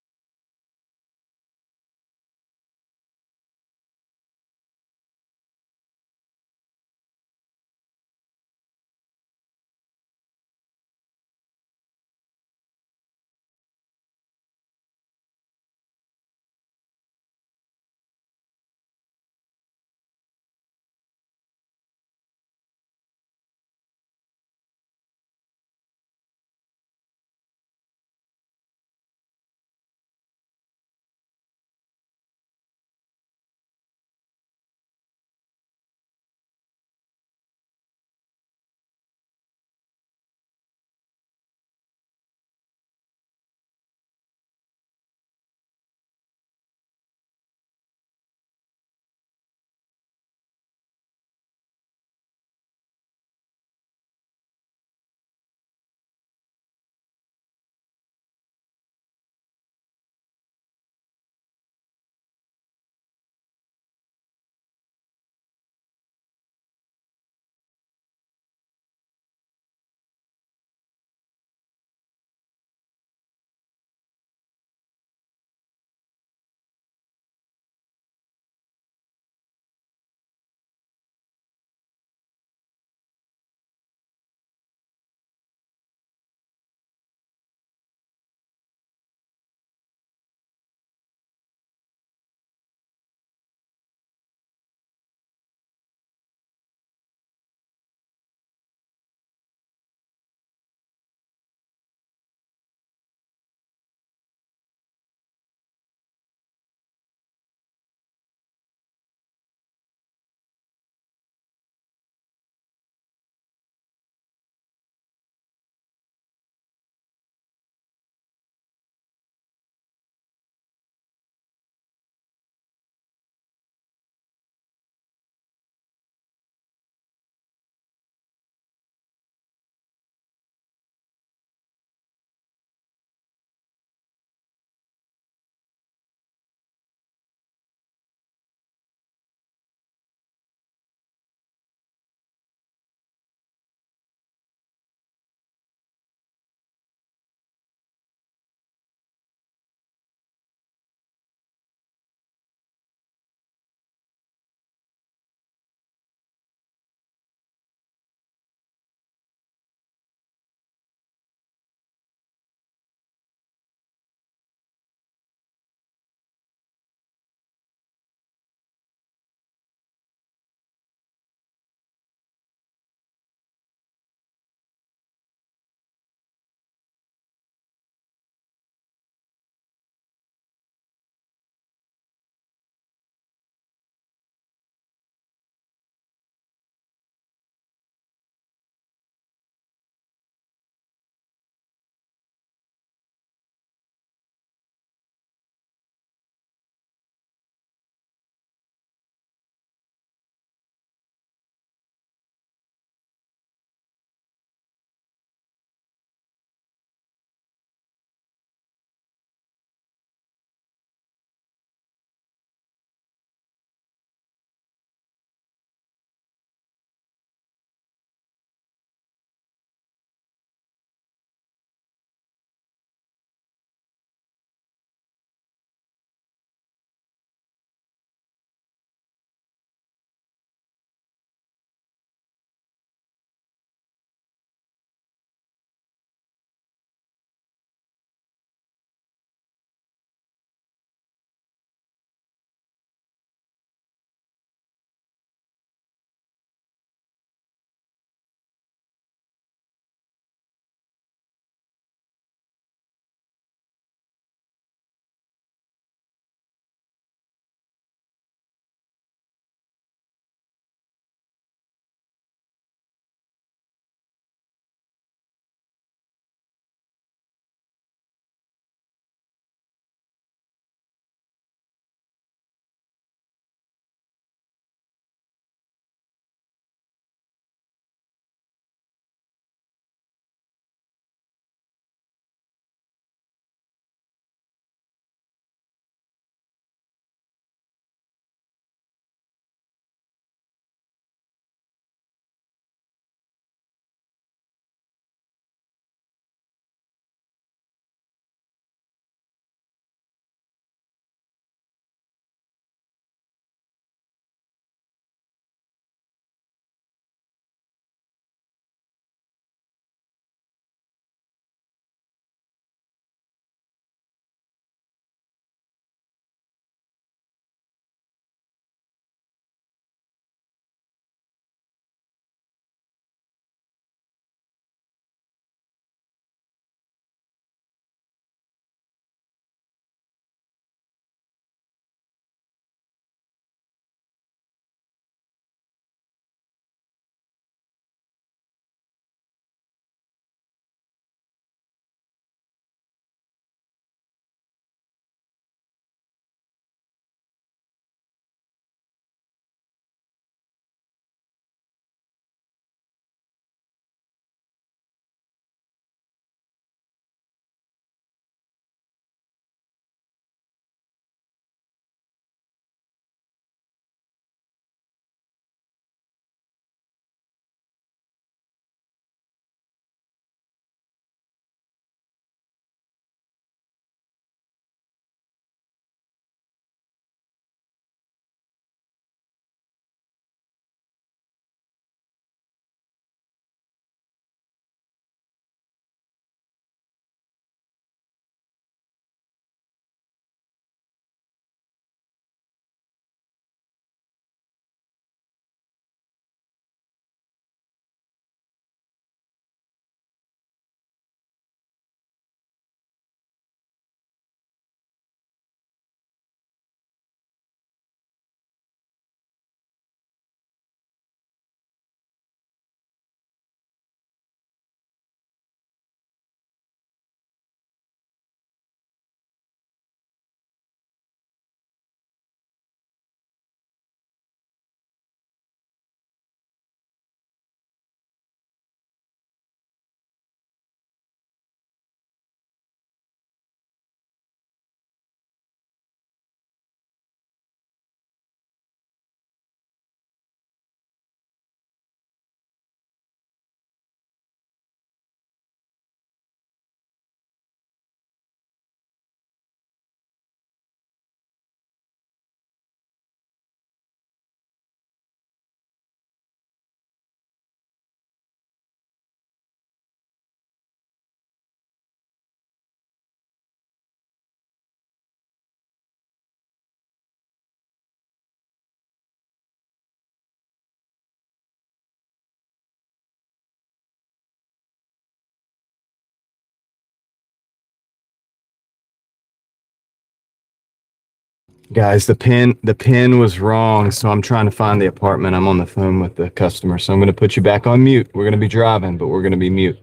Guys, the pin was wrong, so I'm trying to find the apartment. I'm on the phone with the customer, so I'm going to put you back on mute. We're going to be driving, but we're going to be mute.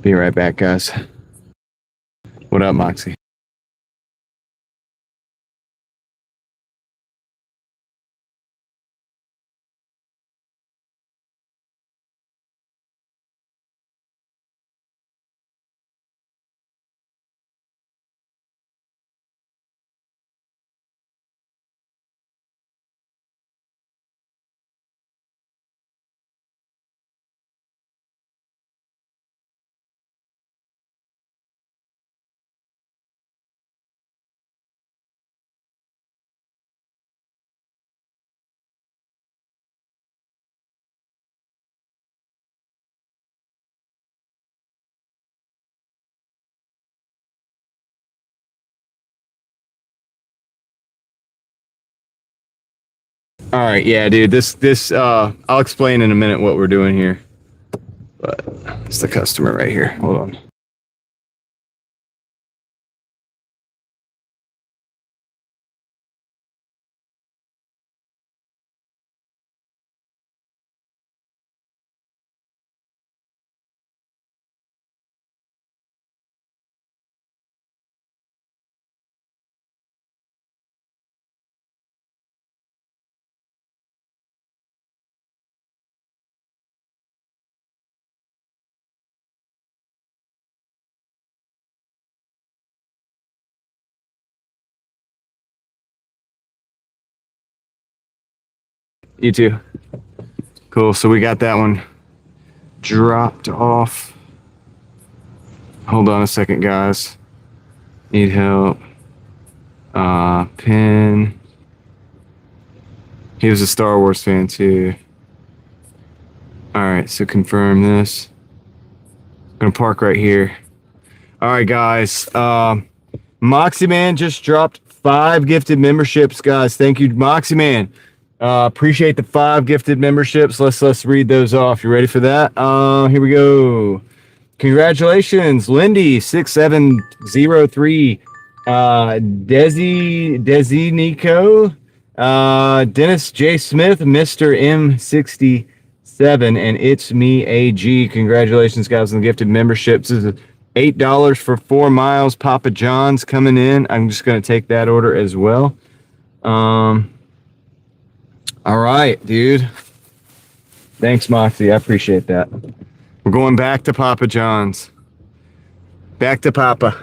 Be right back, guys. What up, Moxie? All right, yeah, dude. I'll explain in a minute what we're doing here. But it's the customer right here. Hold on. You too. Cool. So we got that one dropped off. Hold on a second, guys. Need help. Pin. He was a Star Wars fan too. All right, so confirm this. I'm gonna park right here. All right, guys. Moxie Man just dropped 5 gifted memberships, guys. Thank you, Moxie Man. Appreciate the 5 gifted memberships. Let's read those off. You ready for that? Here we go. Congratulations, Lindy 6703, Desi Nico, Dennis J Smith, Mr. M67, and It's Me AG. Congratulations, guys, on the gifted memberships. This is $8 for 4 miles. Papa John's coming in. I'm just gonna take that order as well. All right, dude. Thanks, Moxie. I appreciate that. We're going back to Papa John's. Back to Papa.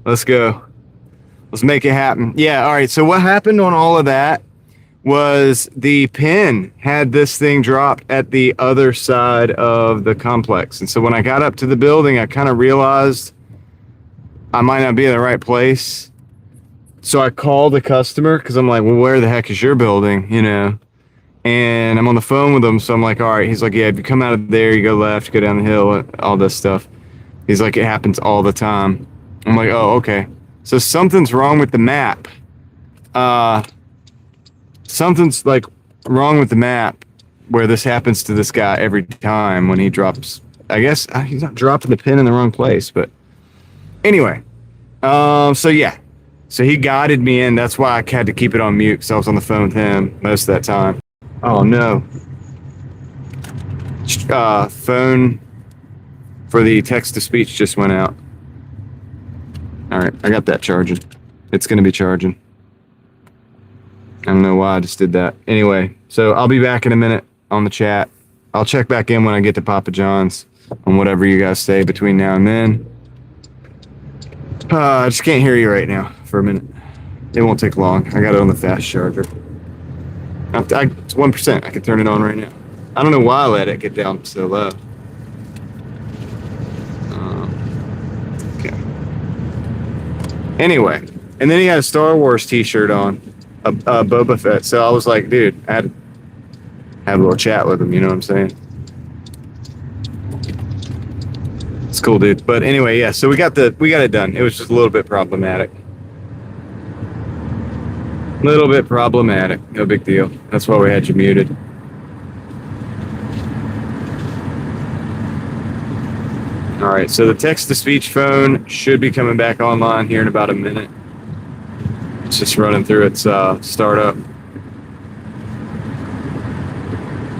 Let's go. Let's make it happen. Yeah, all right. So what happened on all of that was the pin had this thing dropped at the other side of the complex. And so when I got up to the building, I kind of realized I might not be in the right place. So I called the customer because I'm like, well, where the heck is your building? You know? And I'm on the phone with him, so I'm like, all right. He's like, yeah, if you come out of there, you go left, go down the hill, all this stuff. He's like, it happens all the time. I'm like, oh, okay. So something's wrong with the map. Something's like wrong with the map where this happens to this guy every time when he drops. I guess he's not dropping the pin in the wrong place, but anyway. So yeah. So he guided me in. That's why I had to keep it on mute because I was on the phone with him most of that time. Oh no. Phone for the text-to-speech just went out. All right, I got that charging. It's going to be charging. I don't know why I just did that. Anyway, so I'll be back in a minute on the chat. I'll check back in when I get to Papa John's on whatever you guys say between now and then. I just can't hear you right now for a minute. It won't take long. I got it on the fast charger. It's 1%. I can turn it on right now. I don't know why I let it get down so low. Okay. Anyway, and then he had a Star Wars T-shirt on, a Boba Fett. So I was like, dude, I had to have a little chat with him. You know what I'm saying? It's cool, dude. But anyway, yeah. So we got it done. It was just a little bit problematic. Little bit problematic. No big deal. That's why we had you muted. All right. So the text-to-speech phone should be coming back online here in about a minute. It's just running through its startup.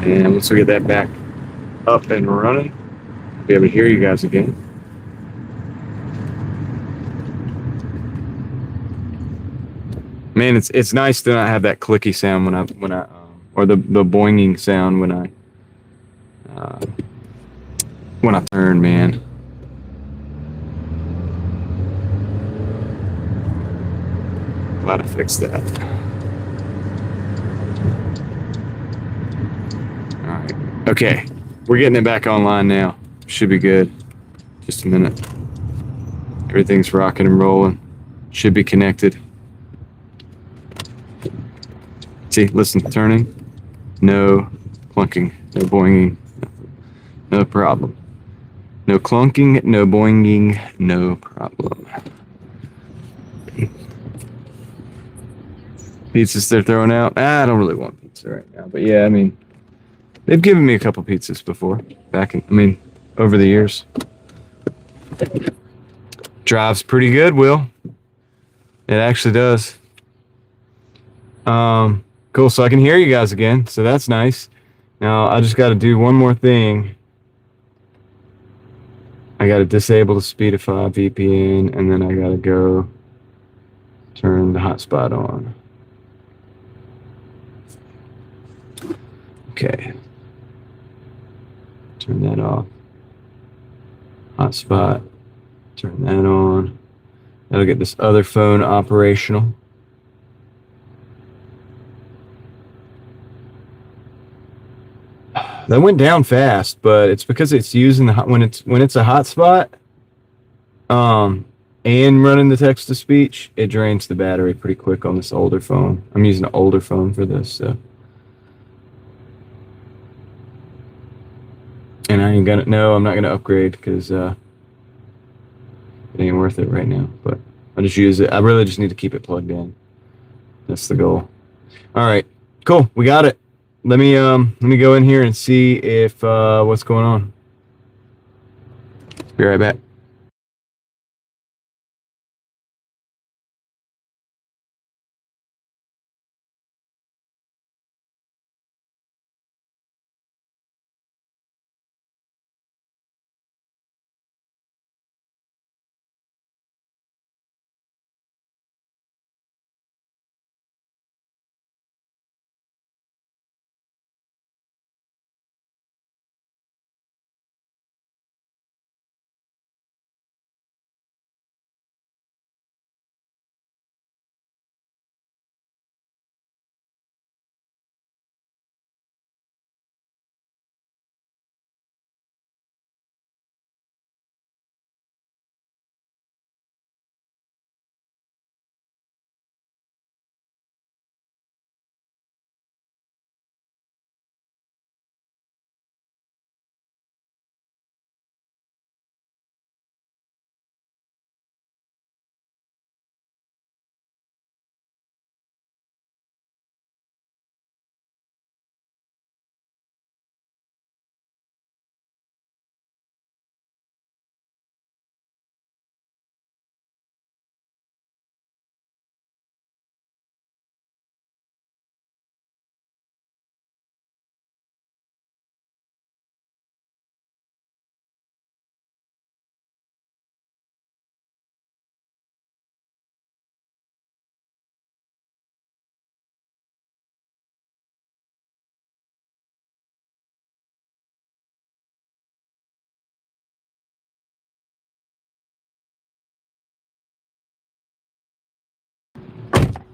And once we get that back up and running, I'll be able to hear you guys again. Man, it's nice to not have that clicky sound when I or the boinging sound when I turn, man. Glad I fixed that. All right. Okay. We're getting it back online now. Should be good. Just a minute. Everything's rocking and rolling. Should be connected. See, listen, turning. No clunking. No boinging. No problem. No clunking. No boinging. No problem. Pizzas they're throwing out. I don't really want pizza right now, but yeah, I mean, they've given me a couple pizzas before. Over the years. Drives pretty good, Will. It actually does. Cool. So I can hear you guys again. So that's nice. Now I just got to do one more thing. I got to disable the Speedify VPN, and then I got to go turn the hotspot on. Okay. Turn that off. Hotspot. Turn that on. That'll get this other phone operational. That went down fast, but it's because it's using when it's a hotspot, and running the text to speech, it drains the battery pretty quick on this older phone. I'm using an older phone for this, so. And I'm not gonna upgrade because it ain't worth it right now. But I just use it. I really just need to keep it plugged in. That's the goal. All right, cool. We got it. Let me go in here and see if what's going on. Be right back.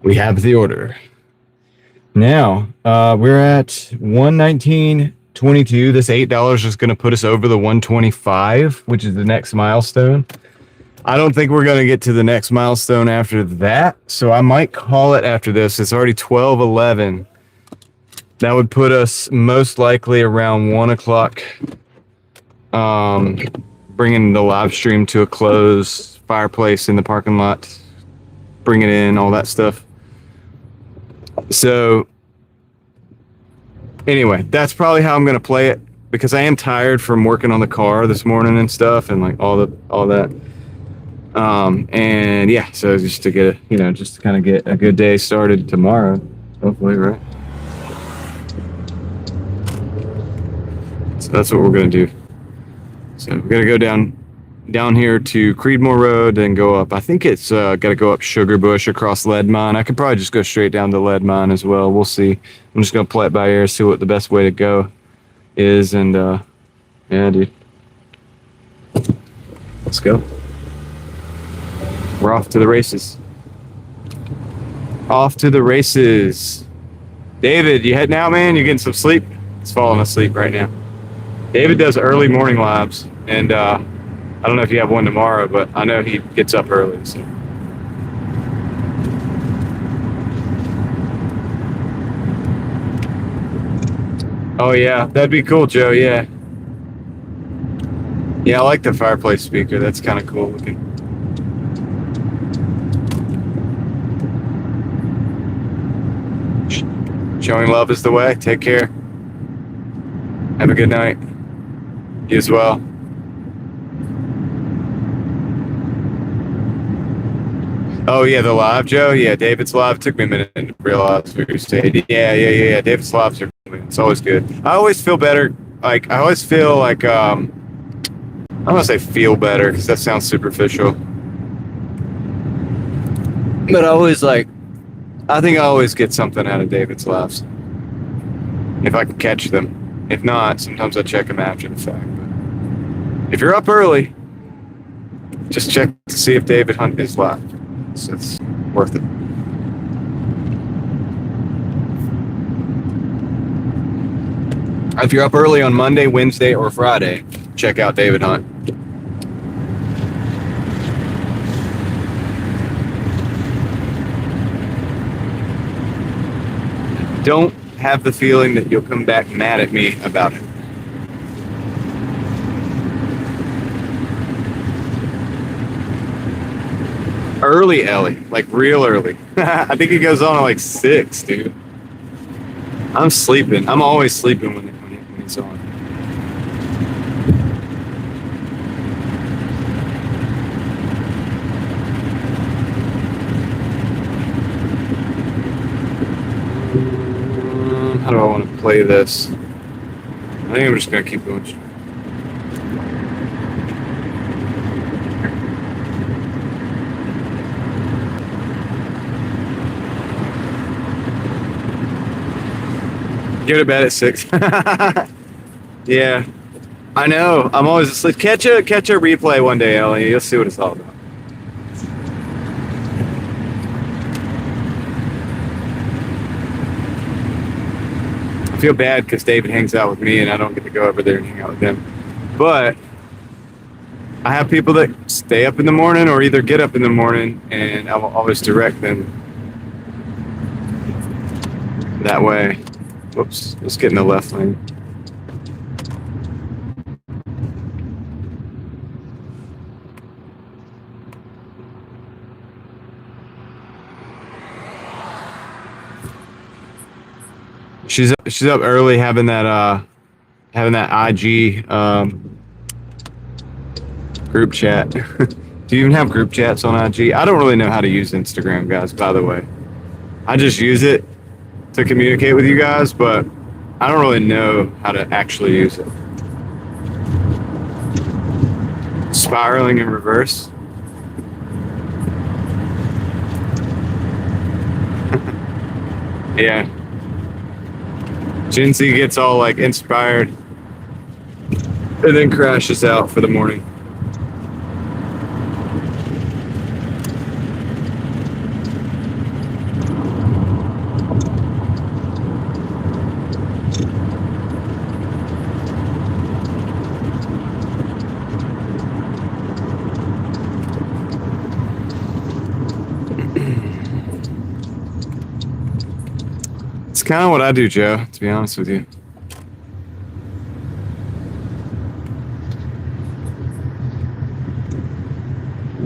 We have the order. Now, we're at 119.22. This $8 is going to put us over the 125, which is the next milestone. I don't think we're going to get to the next milestone after that, so I might call it after this. It's already 12:11. That would put us most likely around 1 o'clock, bringing the live stream to a close, fireplace in the parking lot, bring it in, all that stuff. So anyway, that's probably how I'm going to play it, because I am tired from working on the car this morning and stuff, and like all that. And yeah, so just to get just to kind of get a good day started tomorrow, hopefully, right? So that's what we're going to do. So we're going to go down here to Creedmoor Road and go up. I think it's got to go up Sugar Bush across Lead Mine. I could probably just go straight down to Lead Mine as well. We'll see. I'm just going to play it by ear, see what the best way to go is. And yeah, dude. Let's go. We're off to the races. Off to the races. David, you heading out, man? You getting some sleep? He's falling asleep right now. David does early morning lives, and I don't know if you have one tomorrow, but I know he gets up early. So. Oh yeah, that'd be cool, Joe. Yeah. Yeah, I like the fireplace speaker. That's kind of cool looking. Showing love is the way. Take care. Have a good night. You as well. Oh yeah, the live, Joe. Yeah, David's live. Took me a minute to realize where you stayed. Yeah. David's lives are. It's always good. I always feel better. Like I always feel like I don't want to say feel better because that sounds superficial. But I always I think I always get something out of David's lives if I can catch them. If not, sometimes I check them after the fact. But if you're up early, just check to see if David Hunt is live. So it's worth it. If you're up early on Monday, Wednesday, or Friday, check out David Hunt. Don't have the feeling that you'll come back mad at me about it. Early Ellie, like real early. I think it goes on at like 6, dude. I'm sleeping. I'm always sleeping when it's on. How do I want to play this? I think I'm just going to keep going. Go to bed at 6. Yeah, I know. I'm always asleep. Catch a replay one day, Ellie. You'll see what it's all about. I feel bad because David hangs out with me and I don't get to go over there and hang out with him. But I have people that stay up in the morning or either get up in the morning, and I will always direct them that way. Whoops, let's get in the left lane. She's up early having that IG group chat. Do you even have group chats on IG? I don't really know how to use Instagram, guys, by the way. I just use it to communicate with you guys, but I don't really know how to actually use it. Spiraling in reverse. Yeah. Gen Z gets all like inspired and then crashes out for the morning. kind of what I do, Joe, to be honest with you.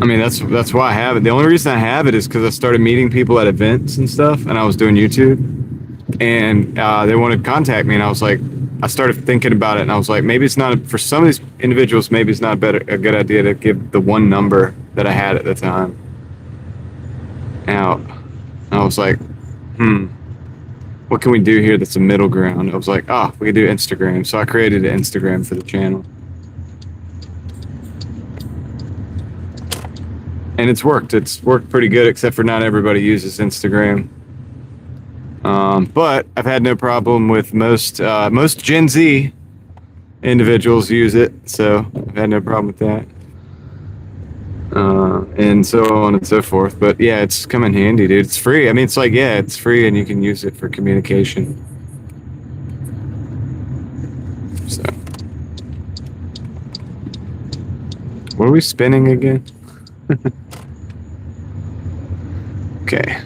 I mean, that's why I have it. The only reason I have it is because I started meeting people at events and stuff, and I was doing YouTube, and they wanted to contact me, and I was like, I started thinking about it, and I was like, maybe it's not, for some of these individuals, maybe it's not a good idea to give the one number that I had at the time out. And I was like, what can we do here that's a middle ground? I was like, we could do Instagram. So I created an Instagram for the channel. And it's worked. It's worked pretty good, except for not everybody uses Instagram. But I've had no problem with most Gen Z individuals use it, so I've had no problem with that. And so on and so forth. But yeah, it's come in handy, dude. It's free. I mean, it's like, yeah, it's free, and you can use it for communication. So, what are we spinning again? Okay.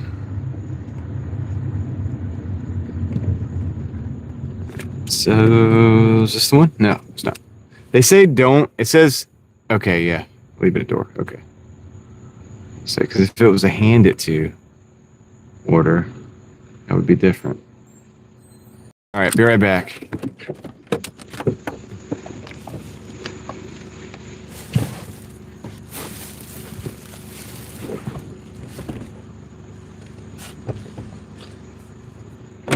So, is this the one? No, it's not. They say don't. It says, okay, yeah. Leave it at door. Okay. So, because if it was a hand it to order, that would be different. All right, be right back.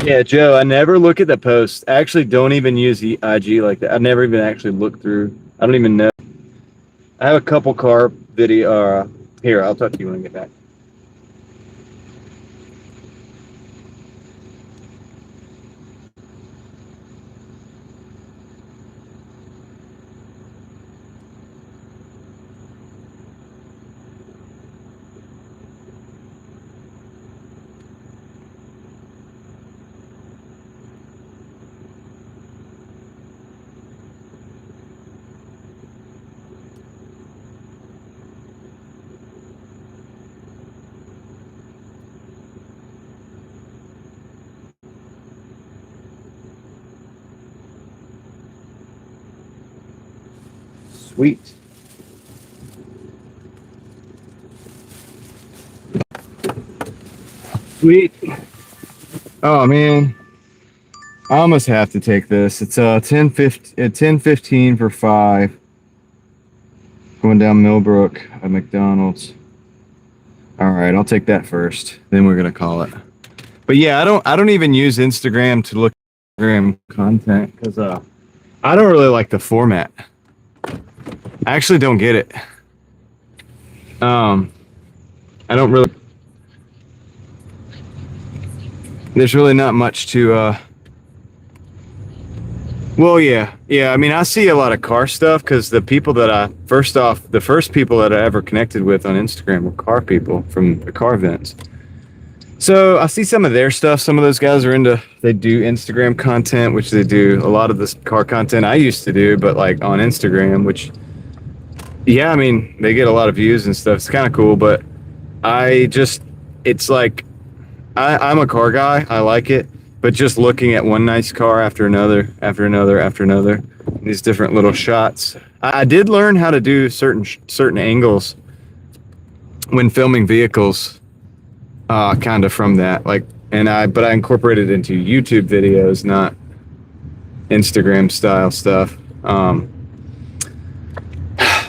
Yeah, Joe, I never look at the post. I actually don't even use the IG like that. I never even actually look through. I don't even know. I have a couple car video. Here, I'll talk to you when I get back. Sweet. Sweet. Oh man, I almost have to take this. It's 10:15 for 5. Going down Millbrook at McDonald's. All right, I'll take that first. Then we're gonna call it. But yeah, I don't even use Instagram to look at Instagram content because I don't really like the format. I actually don't get it. I don't really. There's really not much to. Well, yeah. I mean, I see a lot of car stuff because the people that the first people that I ever connected with on Instagram were car people from the car events. So I see some of their stuff. Some of those guys they do Instagram content, which they do a lot of this car content I used to do, but like on Instagram, which. Yeah, I mean, they get a lot of views and stuff. It's kind of cool, but it's like, I'm a car guy. I like it, but just looking at one nice car after another, these different little shots. I did learn how to do certain angles when filming vehicles, kind of from that. But I incorporated it into YouTube videos, not Instagram style stuff.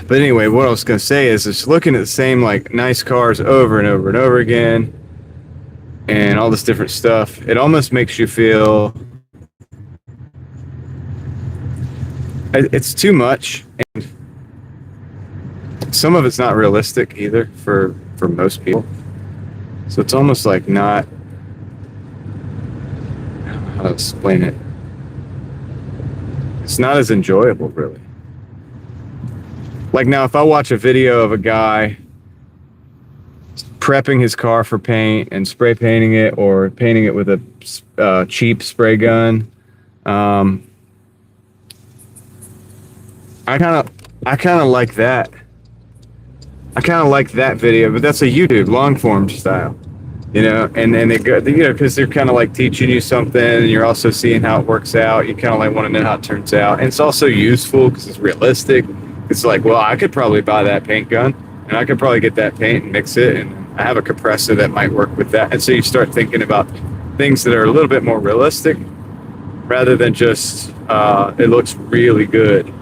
But anyway, what I was going to say is just looking at the same like nice cars over and over and over again and all this different stuff, it almost makes you feel it's too much, and some of it's not realistic either for most people. So it's almost like not, I don't know how to explain it. It's not as enjoyable, really. Like now, if I watch a video of a guy prepping his car for paint and spray painting it or painting it with a cheap spray gun, I kind of like that. I kind of like that video, but that's a YouTube long form style. and then they go, because they're kind of like teaching you something, and you're also seeing how it works out. You kind of like want to know how it turns out, and it's also useful because it's realistic. It's like, well, I could probably buy that paint gun, and I could probably get that paint and mix it, and I have a compressor that might work with that. And so you start thinking about things that are a little bit more realistic, rather than just it looks really good.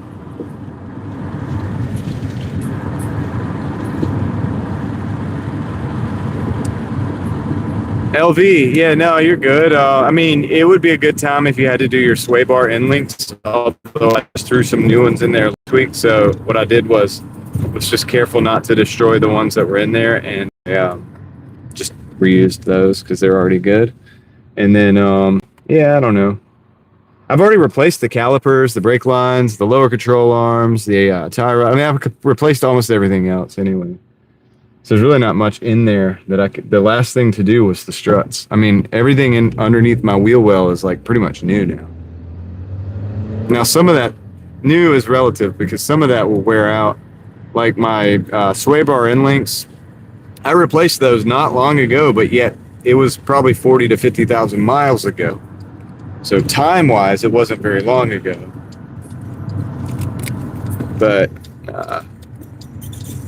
LV, yeah, no, you're good. I mean, it would be a good time if you had to do your sway bar end links, although I just threw some new ones in there last week. So what I did was just careful not to destroy the ones that were in there, and just reused those because they're already good. And then, yeah, I don't know. I've already replaced the calipers, the brake lines, the lower control arms, the tire rod. I mean, I've replaced almost everything else anyway. So there's really not much in there that I could. The last thing to do was the struts. I mean, everything underneath my wheel well is like pretty much new now. Now, some of that new is relative because some of that will wear out. Like my sway bar end links, I replaced those not long ago, but yet it was probably 40 to 50,000 miles ago. So time-wise, it wasn't very long ago. But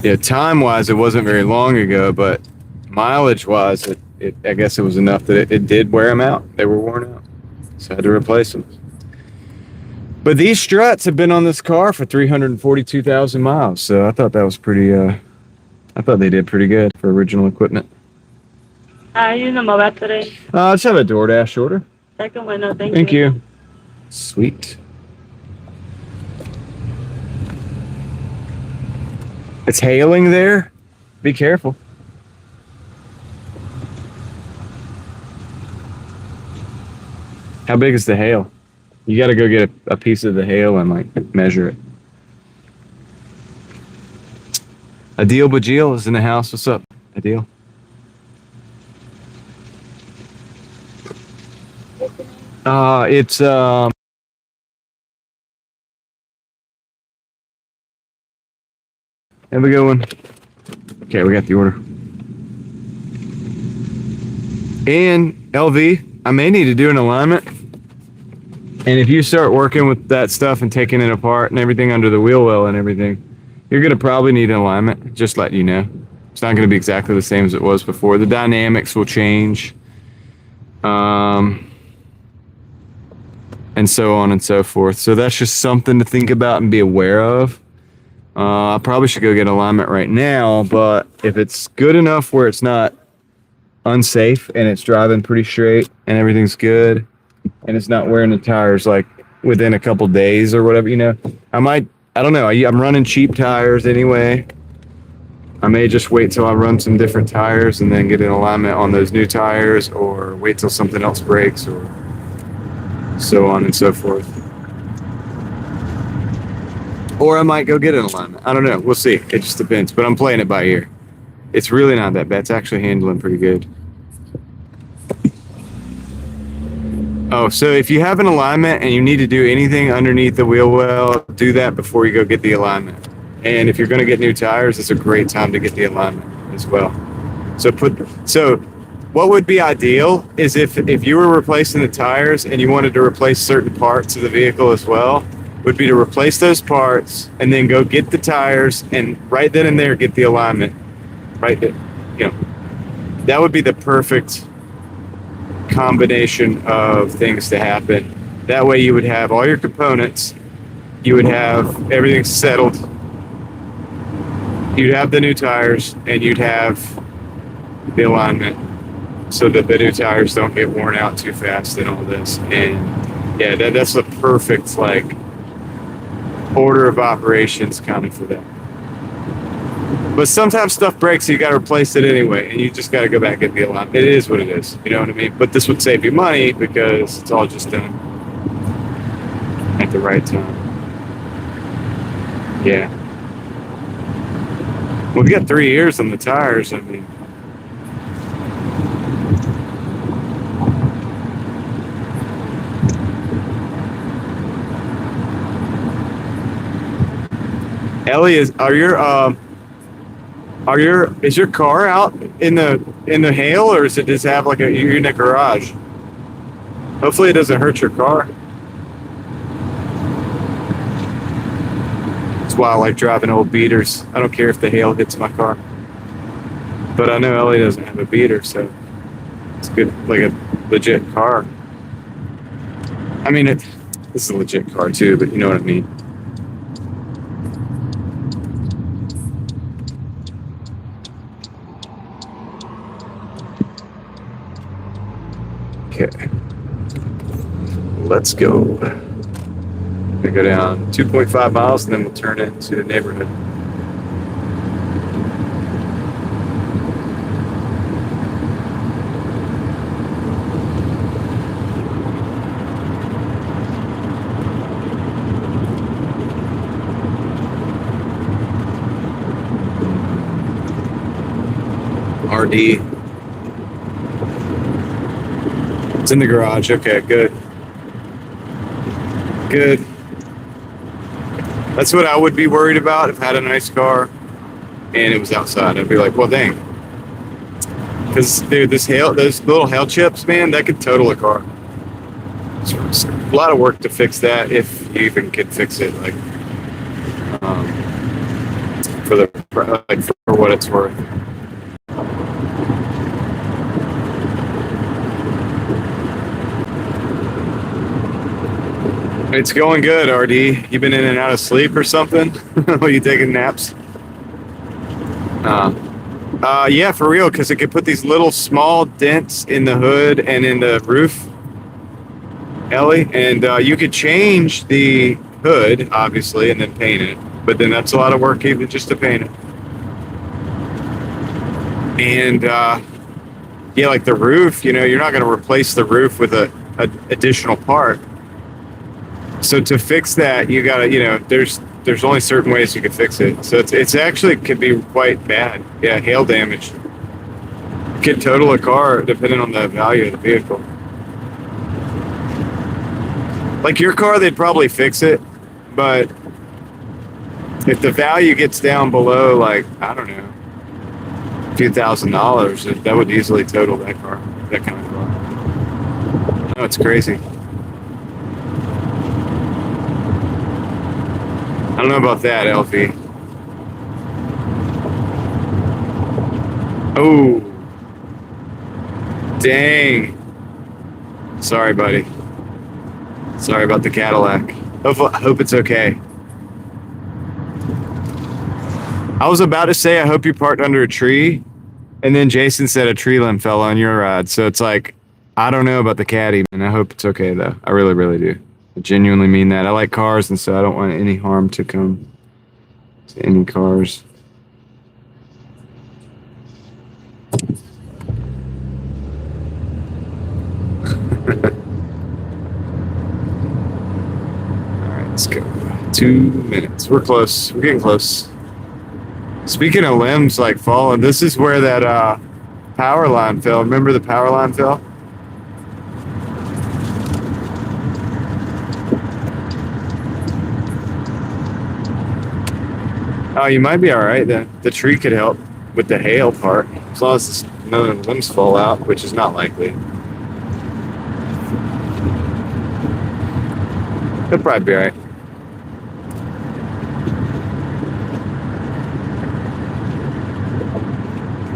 yeah, time-wise, it wasn't very long ago. But mileage-wise, I guess it was enough that it did wear them out. They were worn out, so I had to replace them. But these struts have been on this car for 342,000 miles. So I thought that was pretty. I thought they did pretty good for original equipment. Are you in the mobile today? Let's have a Doordash order. Second window, thank you. Thank you. Sweet. It's hailing there. Be careful. How big is the hail? You got to go get a piece of the hail and like measure it. Adil Bajil is in the house. What's up, Adil? It's have a good one. Okay, we got the order. And LV, I may need to do an alignment. And if you start working with that stuff and taking it apart and everything under the wheel well and everything, you're going to probably need an alignment, just letting you know. It's not going to be exactly the same as it was before. The dynamics will change. And so on and so forth. So that's just something to think about and be aware of. I probably should go get alignment right now, but if it's good enough where it's not unsafe and it's driving pretty straight and everything's good and it's not wearing the tires like within a couple days or whatever, I don't know. I'm running cheap tires anyway. I may just wait till I run some different tires and then get an alignment on those new tires, or wait till something else breaks, or so on and so forth. Or I might go get an alignment. I don't know. We'll see. It just depends. But I'm playing it by ear. It's really not that bad. It's actually handling pretty good. Oh, so if you have an alignment and you need to do anything underneath the wheel well, do that before you go get the alignment. And if you're going to get new tires, it's a great time to get the alignment as well. So what would be ideal is if you were replacing the tires and you wanted to replace certain parts of the vehicle as well, would be to replace those parts and then go get the tires and right then and there get the alignment. Right there. That would be the perfect combination of things to happen. That way you would have all your components, you would have everything settled, you'd have the new tires, and you'd have the alignment so that the new tires don't get worn out too fast and all this. And yeah, that's the perfect order of operations kind of for that. But sometimes stuff breaks, so you got to replace it anyway, and you just got to go back and get the alignment. It is what it is, you know what I mean? But this would save you money because it's all just done at the right time. Yeah. Well, we got 3 years on the tires, I mean. Ellie, Is your car out in the hail, or does it just have like you're in a garage? Hopefully it doesn't hurt your car. That's why I like driving old beaters. I don't care if the hail hits my car. But I know Ellie doesn't have a beater, so it's good, like a legit car. I mean, this is a legit car too, but you know what I mean. Okay, let's go. We go down 2.5 miles, and then we'll turn into the neighborhood. RD. It's in the garage. Okay, good. Good. That's what I would be worried about if I had a nice car and it was outside. I'd be like, well, dang. Because, dude, those little hail chips, man, that could total a car. It's a lot of work to fix that, if you even could fix it, like, for what it's worth. It's going good, RD. You been in and out of sleep or something? Are you taking naps? Yeah, for real, because it could put these little small dents in the hood and in the roof, Ellie, and you could change the hood, obviously, and then paint it, but then that's a lot of work even just to paint it. And yeah, like the roof, you know, you're not going to replace the roof with a additional part. So to fix that, you gotta, you know, there's only certain ways you could fix it. So it's actually could be quite bad. Yeah, hail damage could total a car depending on the value of the vehicle. Like your car, they'd probably fix it, but if the value gets down below, like, I don't know, a few $1,000s, that would easily total that car, that kind of car. Oh, it's crazy. I don't know about that, LV. Oh. Dang. Sorry, buddy. Sorry about the Cadillac. Hope it's okay. I was about to say, I hope you parked under a tree, and then Jason said a tree limb fell on your ride. So it's like, I don't know about the Caddy, and I hope it's okay, though. I really, really do. I genuinely mean that. I like cars, and so I don't want any harm to come to any cars. Alright, let's go. 2 minutes. We're close. We're getting close. Speaking of limbs like falling, this is where that power line fell. Remember the power line fell? Oh, you might be all right then. The tree could help with the hail part, as long as none of the limbs fall out, which is not likely. He'll probably be all right.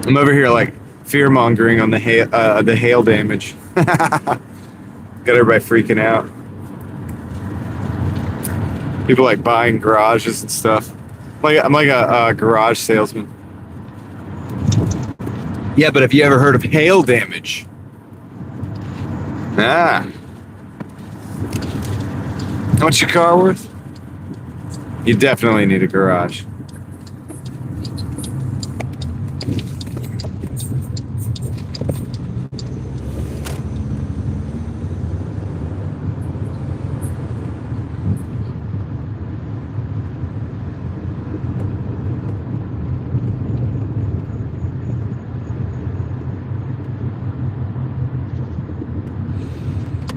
I'm over here like fear mongering on the hail damage. Got everybody freaking out. People like buying garages and stuff. I'm like a garage salesman. Yeah, but have you ever heard of hail damage? Ah. How much your car worth? You definitely need a garage.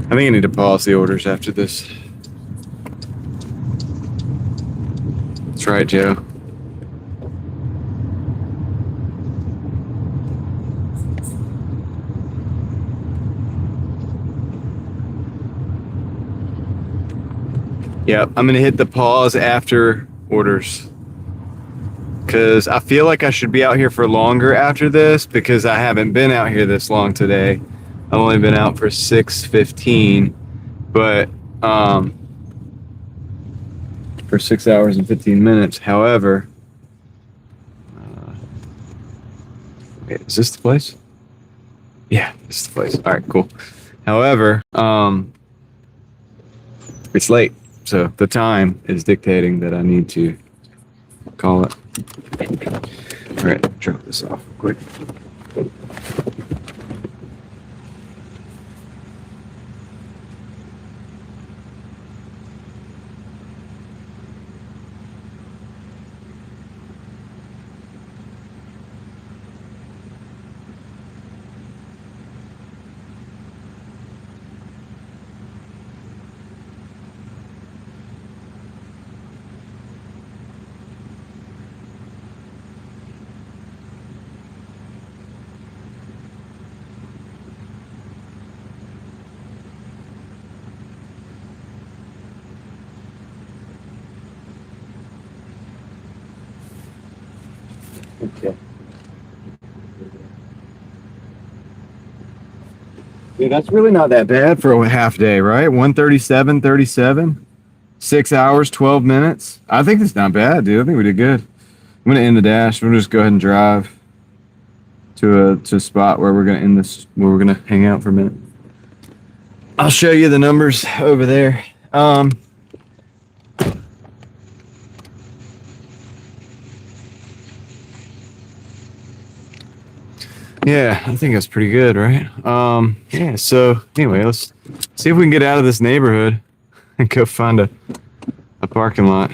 I think I need to pause the orders after this. That's right, Joe. Yep, I'm gonna hit the pause after orders. Because I feel like I should be out here for longer after this because I haven't been out here this long today. I've only been out for 6:15, but for 6 hours and 15 minutes. However, wait, is this the place? Yeah, this is the place. All right, cool. However, it's late, so the time is dictating that I need to call it. All right, drop this off quick. Okay. Yeah, that's really not that bad for a half day, right? 1:37:37, 6 hours, 12 minutes. I think that's not bad, dude. I think we did good. I'm gonna end the dash. We'll just go ahead and drive to a spot where we're gonna end this, where we're gonna hang out for a minute. I'll show you the numbers over there. Yeah, I think that's pretty good, right? Yeah, so anyway, let's see if we can get out of this neighborhood and go find a parking lot.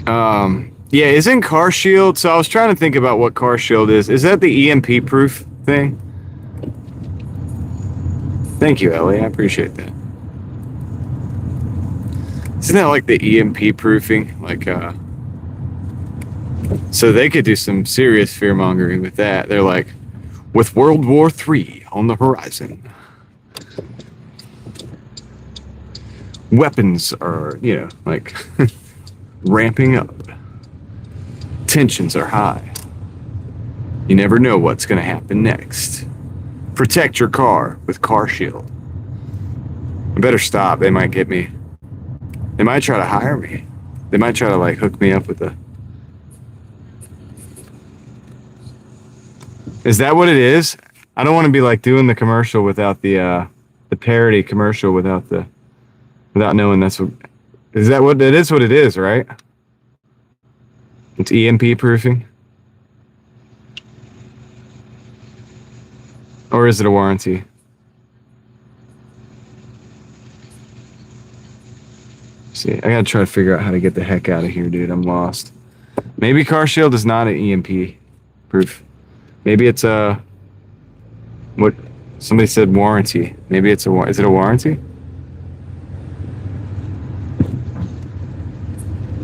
Yeah, isn't Car Shield? So I was trying to think about what Car Shield is. Is that the EMP proof thing? Thank you, Ellie. I appreciate that. Isn't that like the EMP proofing? Like, so they could do some serious fear mongering with that. They're like, with World War III on the horizon, weapons are, you know, like ramping up. Tensions are high. You never know what's going to happen next. Protect your car with Car Shield. I better stop. They might get me. They might try to hire me. They might try to like hook me up with a. Is that what it is? I don't want to be like doing the commercial without the parody commercial without knowing that's what. Is that what it is? What it is, right? It's EMP proofing. Or is it a warranty? See, I gotta try to figure out how to get the heck out of here, dude. I'm lost. Maybe Car Shield is not an EMP proof. Maybe it's a what somebody said warranty. Maybe it's is it a warranty?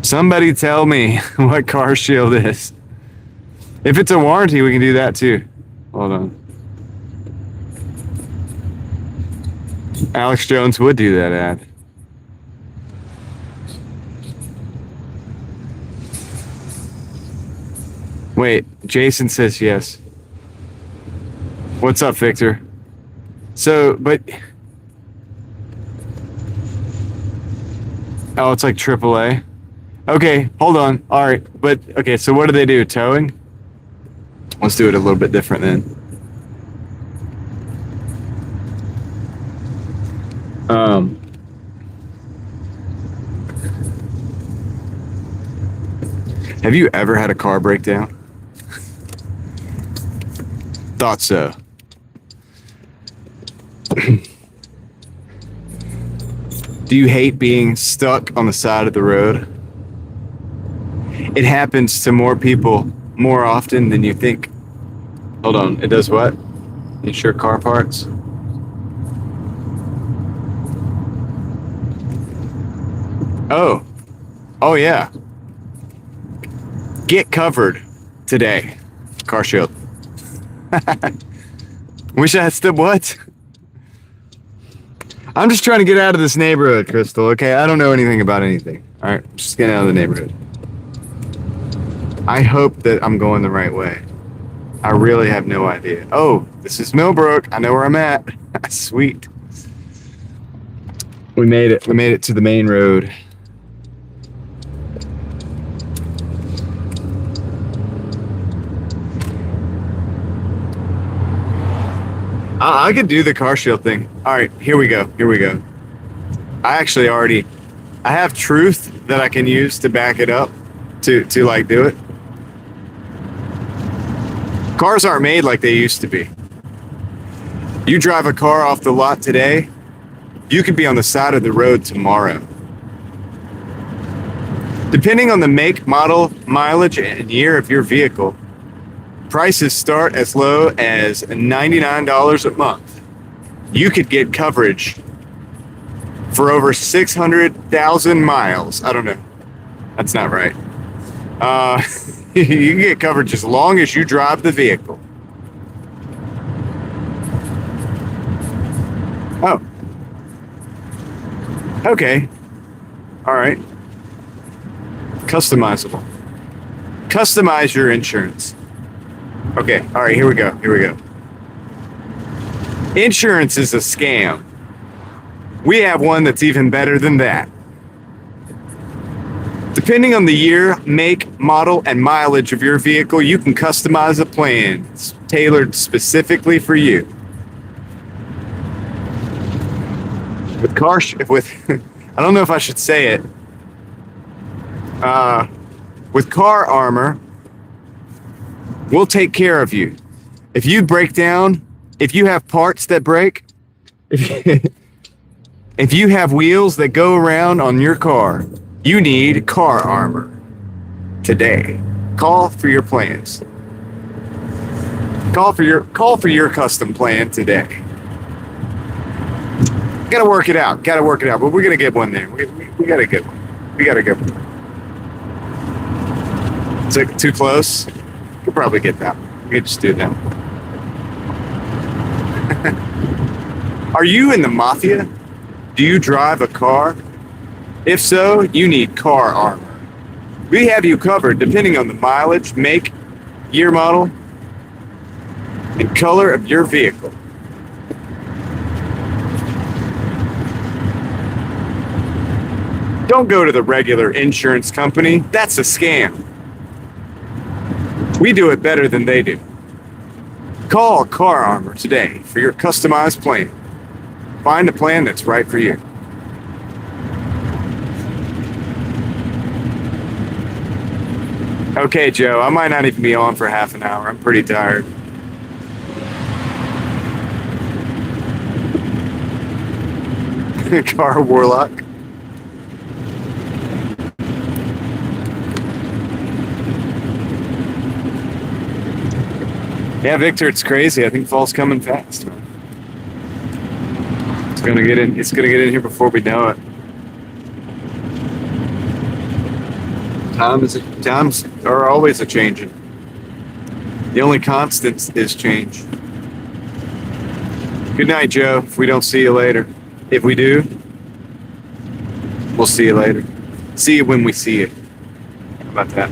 Somebody tell me what Car Shield is. If it's a warranty, we can do that too. Hold on. Alex Jones would do that ad. Wait, Jason says yes. What's up, Victor? So, but... Oh, it's like AAA? Okay, hold on. All right, but... Okay, so what do they do? Towing? Let's do it a little bit different then. Have you ever had a car breakdown? Thought so. Do you hate being stuck on the side of the road? It happens to more people more often than you think. Hold on, it does what? Insure car parts? Oh. Oh yeah. Get covered today. Car Shield. Wish I had still what? I'm just trying to get out of this neighborhood, Crystal. Okay, I don't know anything about anything. All right, just getting out of the neighborhood. I hope that I'm going the right way. I really have no idea. Oh, this is Millbrook. I know where I'm at. Sweet. We made it. We made it to the main road. I could do the car shield thing. All right, here we go. Here we go. I have truth that I can use to back it up to like do it. Cars aren't made like they used to be. You drive a car off the lot today, you could be on the side of the road tomorrow. Depending on the make, model, mileage, and year of your vehicle, prices start as low as $99 a month. You could get coverage for over 600,000 miles. I don't know. That's not right. You can get coverage as long as you drive the vehicle. Oh. Okay. All right. Customizable. Customize your insurance. Okay. All right. Here we go. Here we go. Insurance is a scam. We have one that's even better than that. Depending on the year, make, model, and mileage of your vehicle, you can customize a plan tailored specifically for you. I don't know if I should say it. With Car Armor, we'll take care of you. If you break down, if you have parts that break, if you have wheels that go around on your car, you need Car Armor today. Call for your plans. Call for your custom plan today. Gotta work it out. But we're gonna get one there. We gotta get one. We gotta get one. Is it too close? Could probably get that one. We could just do that. Are you in the mafia? Do you drive a car? If so, you need Car Armor. We have you covered depending on the mileage, make, year model, and color of your vehicle. Don't go to the regular insurance company. That's a scam. We do it better than they do. Call Car Armor today for your customized plan. Find a plan that's right for you. Okay, Joe, I might not even be on for half an hour. I'm pretty tired. Car Warlock. Yeah, Victor, it's crazy. I think fall's coming fast, man. It's gonna get in here before we know it. Times are always a changing. The only constant is change. Good night, Joe. If we don't see you later. If we do, we'll see you later. See you when we see you. How about that?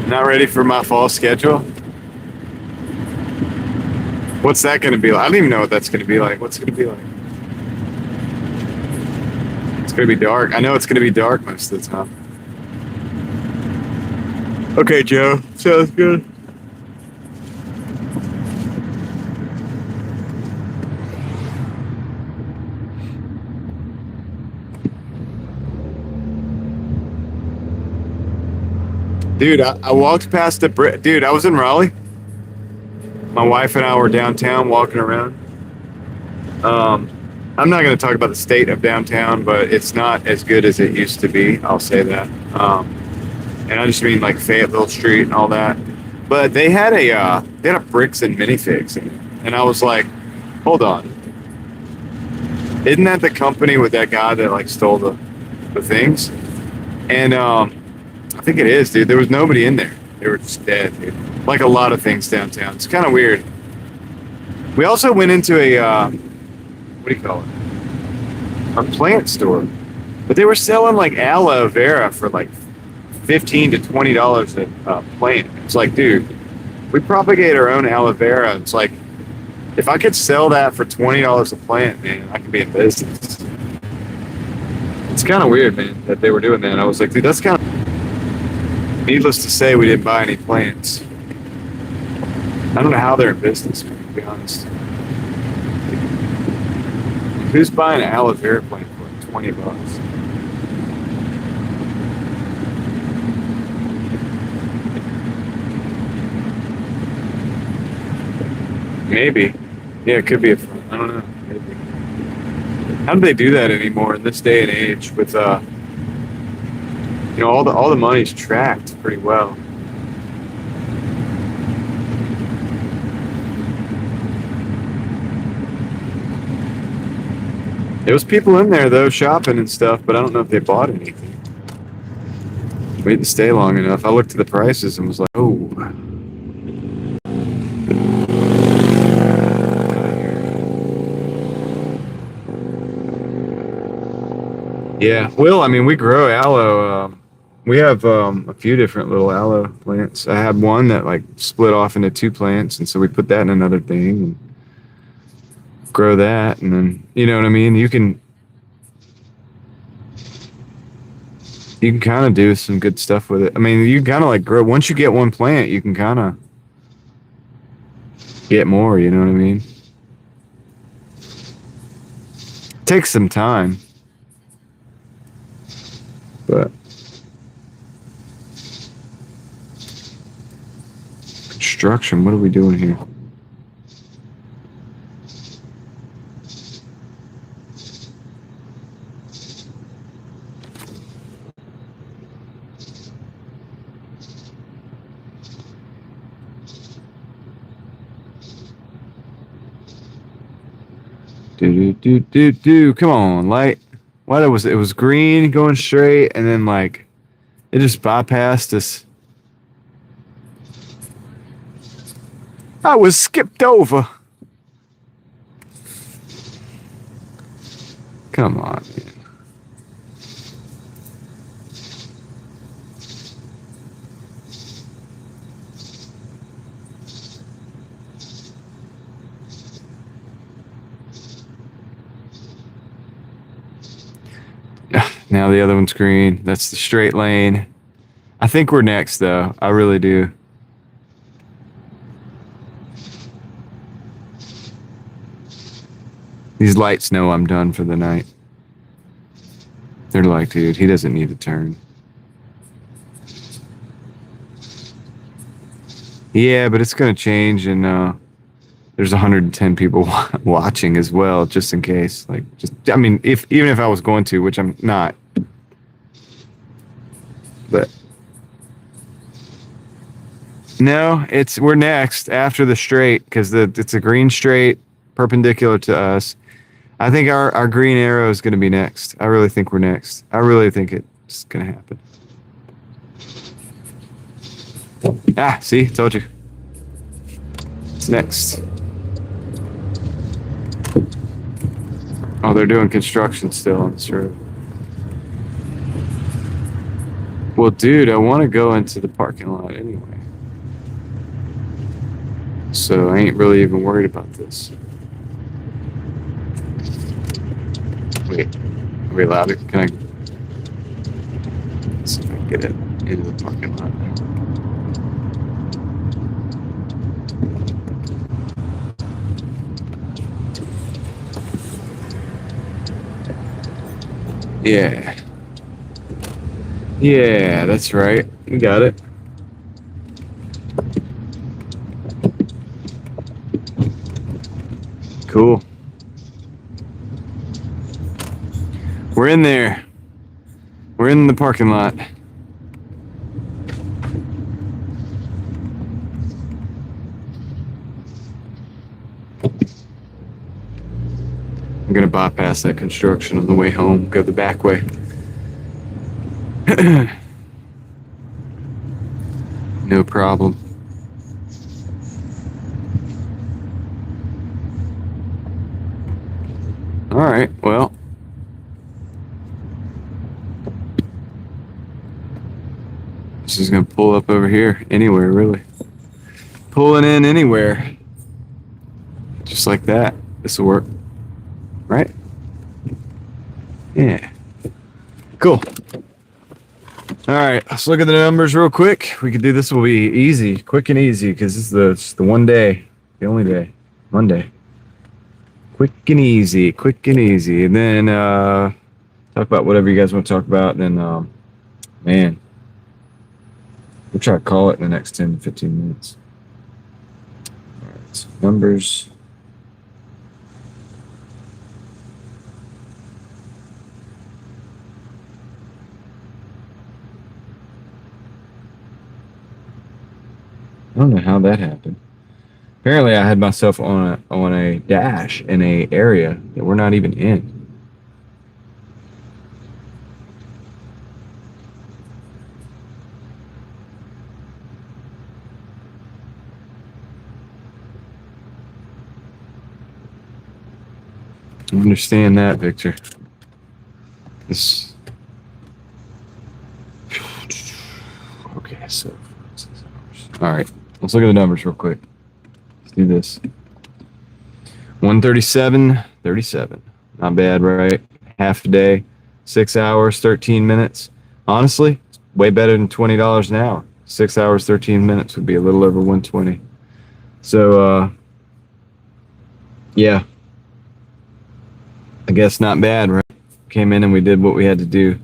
Not ready for my fall schedule? What's that going to be like? I don't even know what that's going to be like. What's it going to be like? It's going to be dark. I know it's going to be dark most of the time. Okay, Joe. Sounds good. Dude, I walked past dude, I was in Raleigh. My wife and I were downtown walking around. I'm not going to talk about the state of downtown, but it's not as good as it used to be. I'll say that. And I just mean like Fayetteville Street and all that. But they had a bricks and minifigs, and I was like, hold on, isn't that the company with that guy that like stole the things? And I think it is, dude. There was nobody in there. They were just dead, dude. Like a lot of things downtown. It's kind of weird. We also went into a what do you call it? A plant store, but they were selling like aloe vera for like $15 to $20 a plant. It's like, dude, we propagate our own aloe vera. It's like, if I could sell that for $20 a plant, man, I could be in business. It's kind of weird, man, that they were doing that. I was like, dude, that's kind of... Needless to say, we didn't buy any plants. I don't know how they're in business, man, to be honest. Who's buying an aloe vera plant for $20? Maybe. Yeah, it could be a front. I don't know. Maybe. How do they do that anymore in this day and age with all the money's tracked pretty well. There was people in there though shopping and stuff, but I don't know if they bought anything. We didn't stay long enough. I looked at the prices and was like, oh. Yeah, well, I mean, we grow aloe. We have a few different little aloe plants. I had one that like split off into 2 plants, and so we put that in another thing and grow that, and then you know what I mean. You can kind of do some good stuff with it. I mean, you kind of like grow. Once you get one plant, you can kind of get more. You know what I mean? It takes some time. But construction, what are we doing here? Do. Come on, light. What it was green going straight, and then like it just bypassed us. I was skipped over. Come on, man. Now the other one's green. That's the straight lane. I think we're next, though. I really do. These lights know I'm done for the night. They're like, dude, he doesn't need to turn. Yeah, but it's going to change, and there's 110 people watching as well, just in case. Like, I mean, even if I was going to, which I'm not. But no, we're next after the straight, because it's a green straight perpendicular to us. I think our green arrow is going to be next. I really think we're next. I really think it's going to happen. Ah, see, told you. It's next. Oh, they're doing construction still on this road. Well, dude, I want to go into the parking lot anyway. So I ain't really even worried about this. Wait, are we allowed to? Can I? Let's see if I can get it into the parking lot. Yeah. Yeah, that's right. We got it. Cool. We're in there. We're in the parking lot. I'm gonna bypass that construction on the way home, go the back way. No problem. All right, well. This is gonna pull up over here, anywhere really. Pulling in anywhere. Just like that. This will work. Right? Yeah. Cool. All right, let's look at the numbers real quick. We could do this. Will be easy, quick and easy, because this is the one day, the only day, Monday. Quick and easy, and then talk about whatever you guys want to talk about. And then, man, we'll try to call it in the next 10 to 15 minutes. All right, so numbers. I don't know how that happened. Apparently, I had myself on a dash in a area that we're not even in. I understand that, Victor. This. Okay, so. All right, let's look at the numbers real quick. Let's do this. 137.37. Not bad, right? Half a day, 6 hours, 13 minutes. Honestly, it's way better than $20 an hour. 6 hours, 13 minutes would be a little over 120. So, yeah. I guess not bad, right? Came in and we did what we had to do.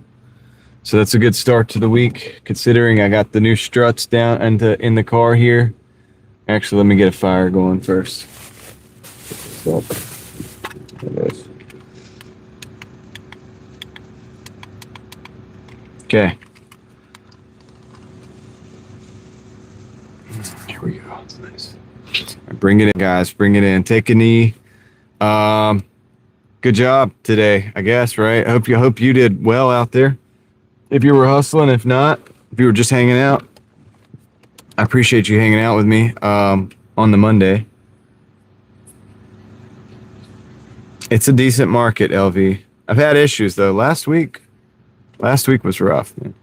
So that's a good start to the week, considering I got the new struts down in the car here. Actually, let me get a fire going first. There it is. Okay. Here we go. That's nice. Bring it in, guys. Bring it in. Take a knee. Good job today, I guess, right? I hope you did well out there. If you were hustling, if not, if you were just hanging out, I appreciate you hanging out with me on the Monday. It's a decent market, LV. I've had issues though. Last week was rough, man.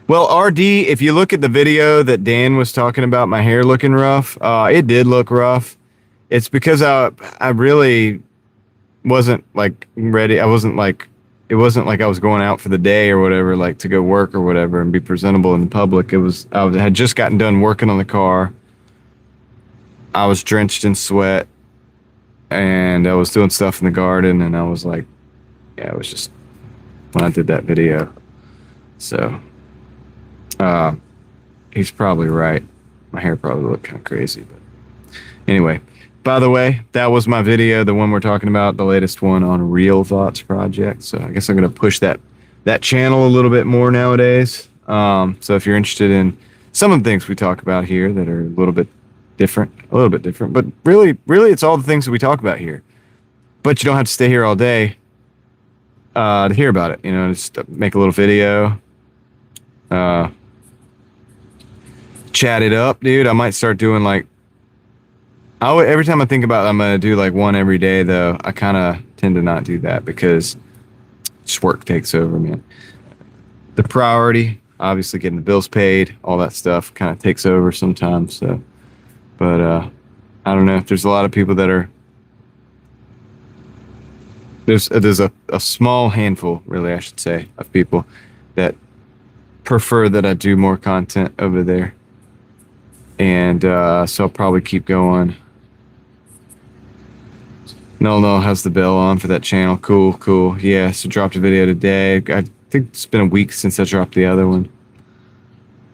Well, RD, if you look at the video that Dan was talking about my hair looking rough, it did look rough. It's because I really wasn't like ready. It wasn't like I was going out for the day or whatever, like to go work or whatever and be presentable in the public. I had just gotten done working on the car. I was drenched in sweat and I was doing stuff in the garden, and I was like, yeah, it was just when I did that video. So, he's probably right. My hair probably looked kind of crazy, but anyway. By the way, that was my video, the one we're talking about, the latest one on Real Thoughts Project. So I guess I'm going to push that channel a little bit more nowadays. So if you're interested in some of the things we talk about here that are a little bit different, but really it's all the things that we talk about here. But you don't have to stay here all day to hear about it. You know, just make a little video, chat it up, dude. I might start doing like, every time I think about it, I'm going to do like one every day, though. I kind of tend to not do that because just work takes over, man. The priority, obviously getting the bills paid, all that stuff kind of takes over sometimes. So, but I don't know if there's a lot of people that are, there's a small handful, really, I should say, of people that prefer that I do more content over there. And so I'll probably keep going. No, has the bell on for that channel. Cool. Yeah, so dropped a video today. I think it's been a week since I dropped the other one.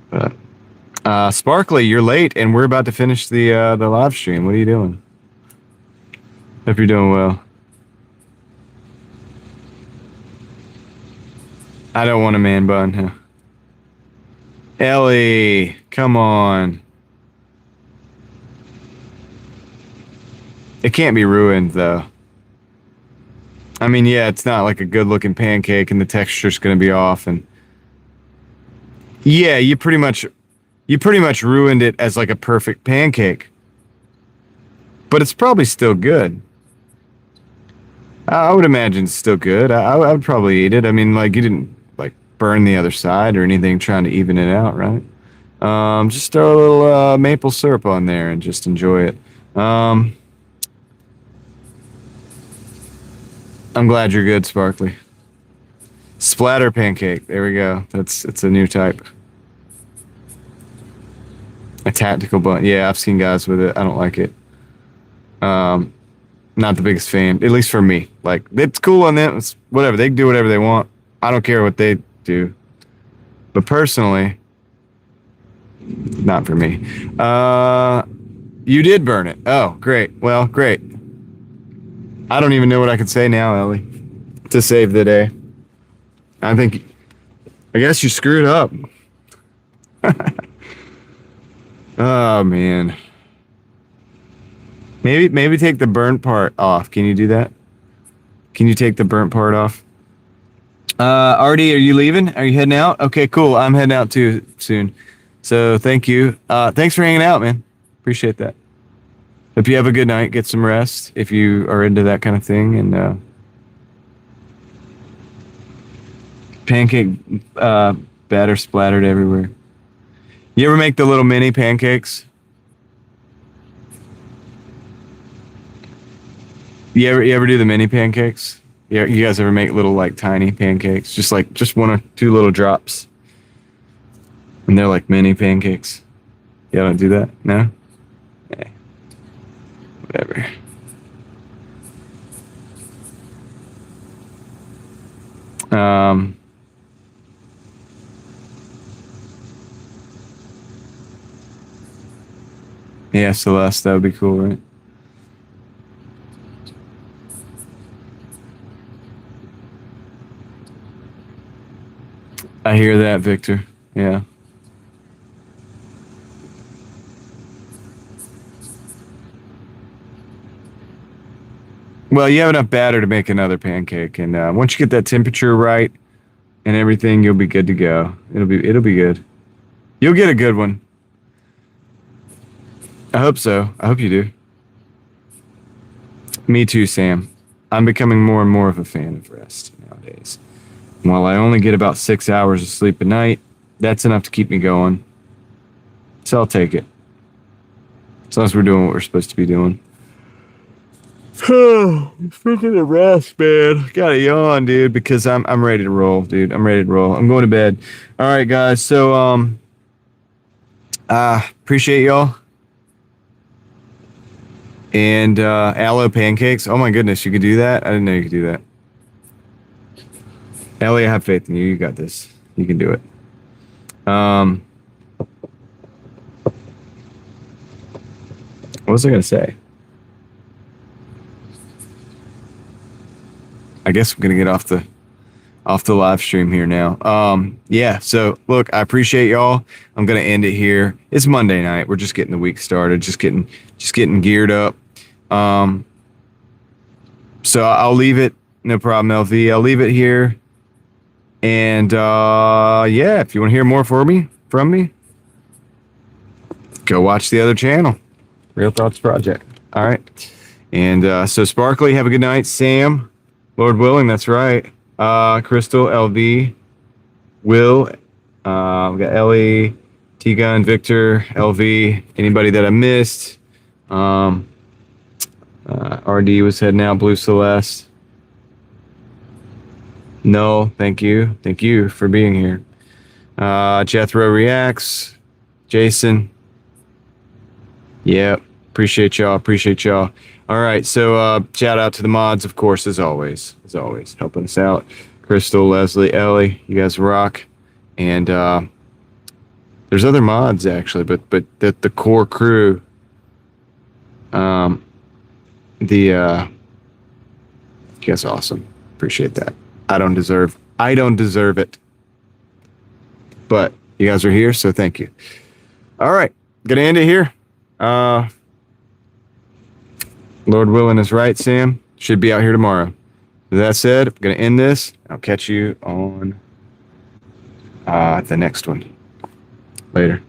But Sparkly, you're late, and we're about to finish the live stream. What are you doing? Hope you're doing well. I don't want a man bun, huh? Ellie, come on. It can't be ruined, though. I mean, yeah, it's not like a good looking pancake and the texture's going to be off. And yeah, you pretty much ruined it as like a perfect pancake, but it's probably still good. I would imagine it's still good. I would probably eat it. I mean, like you didn't like burn the other side or anything trying to even it out, right? Just throw a little maple syrup on there and just enjoy it. Um, I'm glad you're good, Sparkly. Splatter pancake. There we go. It's a new type. A tactical bun. Yeah, I've seen guys with it. I don't like it. Um, Not the biggest fan, at least for me. Like it's cool on them. It's whatever. They can do whatever they want. I don't care what they do. But personally, not for me. You did burn it. Oh, great. Well, great. I don't even know what I can say now, Ellie, to save the day. I guess you screwed up. Oh man. Maybe take the burnt part off. Can you do that? Can you take the burnt part off? Artie, are you leaving? Are you heading out? Okay, cool. I'm heading out too soon. So thank you. Thanks for hanging out, man. Appreciate that. Hope you have a good night. Get some rest if you are into that kind of thing. And pancake batter splattered everywhere. You ever make the little mini pancakes? You ever do the mini pancakes? Yeah, you guys ever make little like tiny pancakes? Just one or two little drops. And they're like mini pancakes. You don't do that? No? Okay. Whatever. Yeah, Celeste, that would be cool, right? I hear that, Victor. Yeah. Well, you have enough batter to make another pancake, and once you get that temperature right and everything, you'll be good to go. It'll be good. You'll get a good one. I hope so. I hope you do. Me too, Sam. I'm becoming more and more of a fan of rest nowadays. While I only get about 6 hours of sleep a night, that's enough to keep me going. So I'll take it. As long as we're doing what we're supposed to be doing. Speaking of rest, man, gotta yawn, dude, because I'm ready to roll, dude. I'm ready to roll. I'm going to bed. All right, guys. So appreciate y'all. And aloe pancakes. Oh my goodness, you could do that? I didn't know you could do that. Ellie, I have faith in you. You got this. You can do it. What was I gonna say? I guess I'm gonna get off the live stream here now. Yeah. So look, I appreciate y'all. I'm gonna end it here. It's Monday night. We're just getting the week started. Just getting geared up. So I'll leave it. No problem, LV. I'll leave it here. And yeah, if you want to hear more from me, go watch the other channel, Real Thoughts Project. All right. And so Sparkly, have a good night. Sam, Lord willing, that's right. Crystal, LV, Will, we got Ellie, T-Gun, Victor, LV, anybody that I missed. RD was heading out, Blue Celeste. No, thank you. Thank you for being here. Jethro Reacts, Jason. Yeah, appreciate y'all. All right, so shout out to the mods, of course, as always, helping us out. Crystal, Leslie, Ellie, you guys rock. And there's other mods actually, but the core crew, you guys are awesome. Appreciate that. I don't deserve it. But you guys are here, so thank you. All right, gonna end it here. Lord willing is right, Sam. Should be out here tomorrow. With that said, I'm going to end this. I'll catch you on the next one. Later.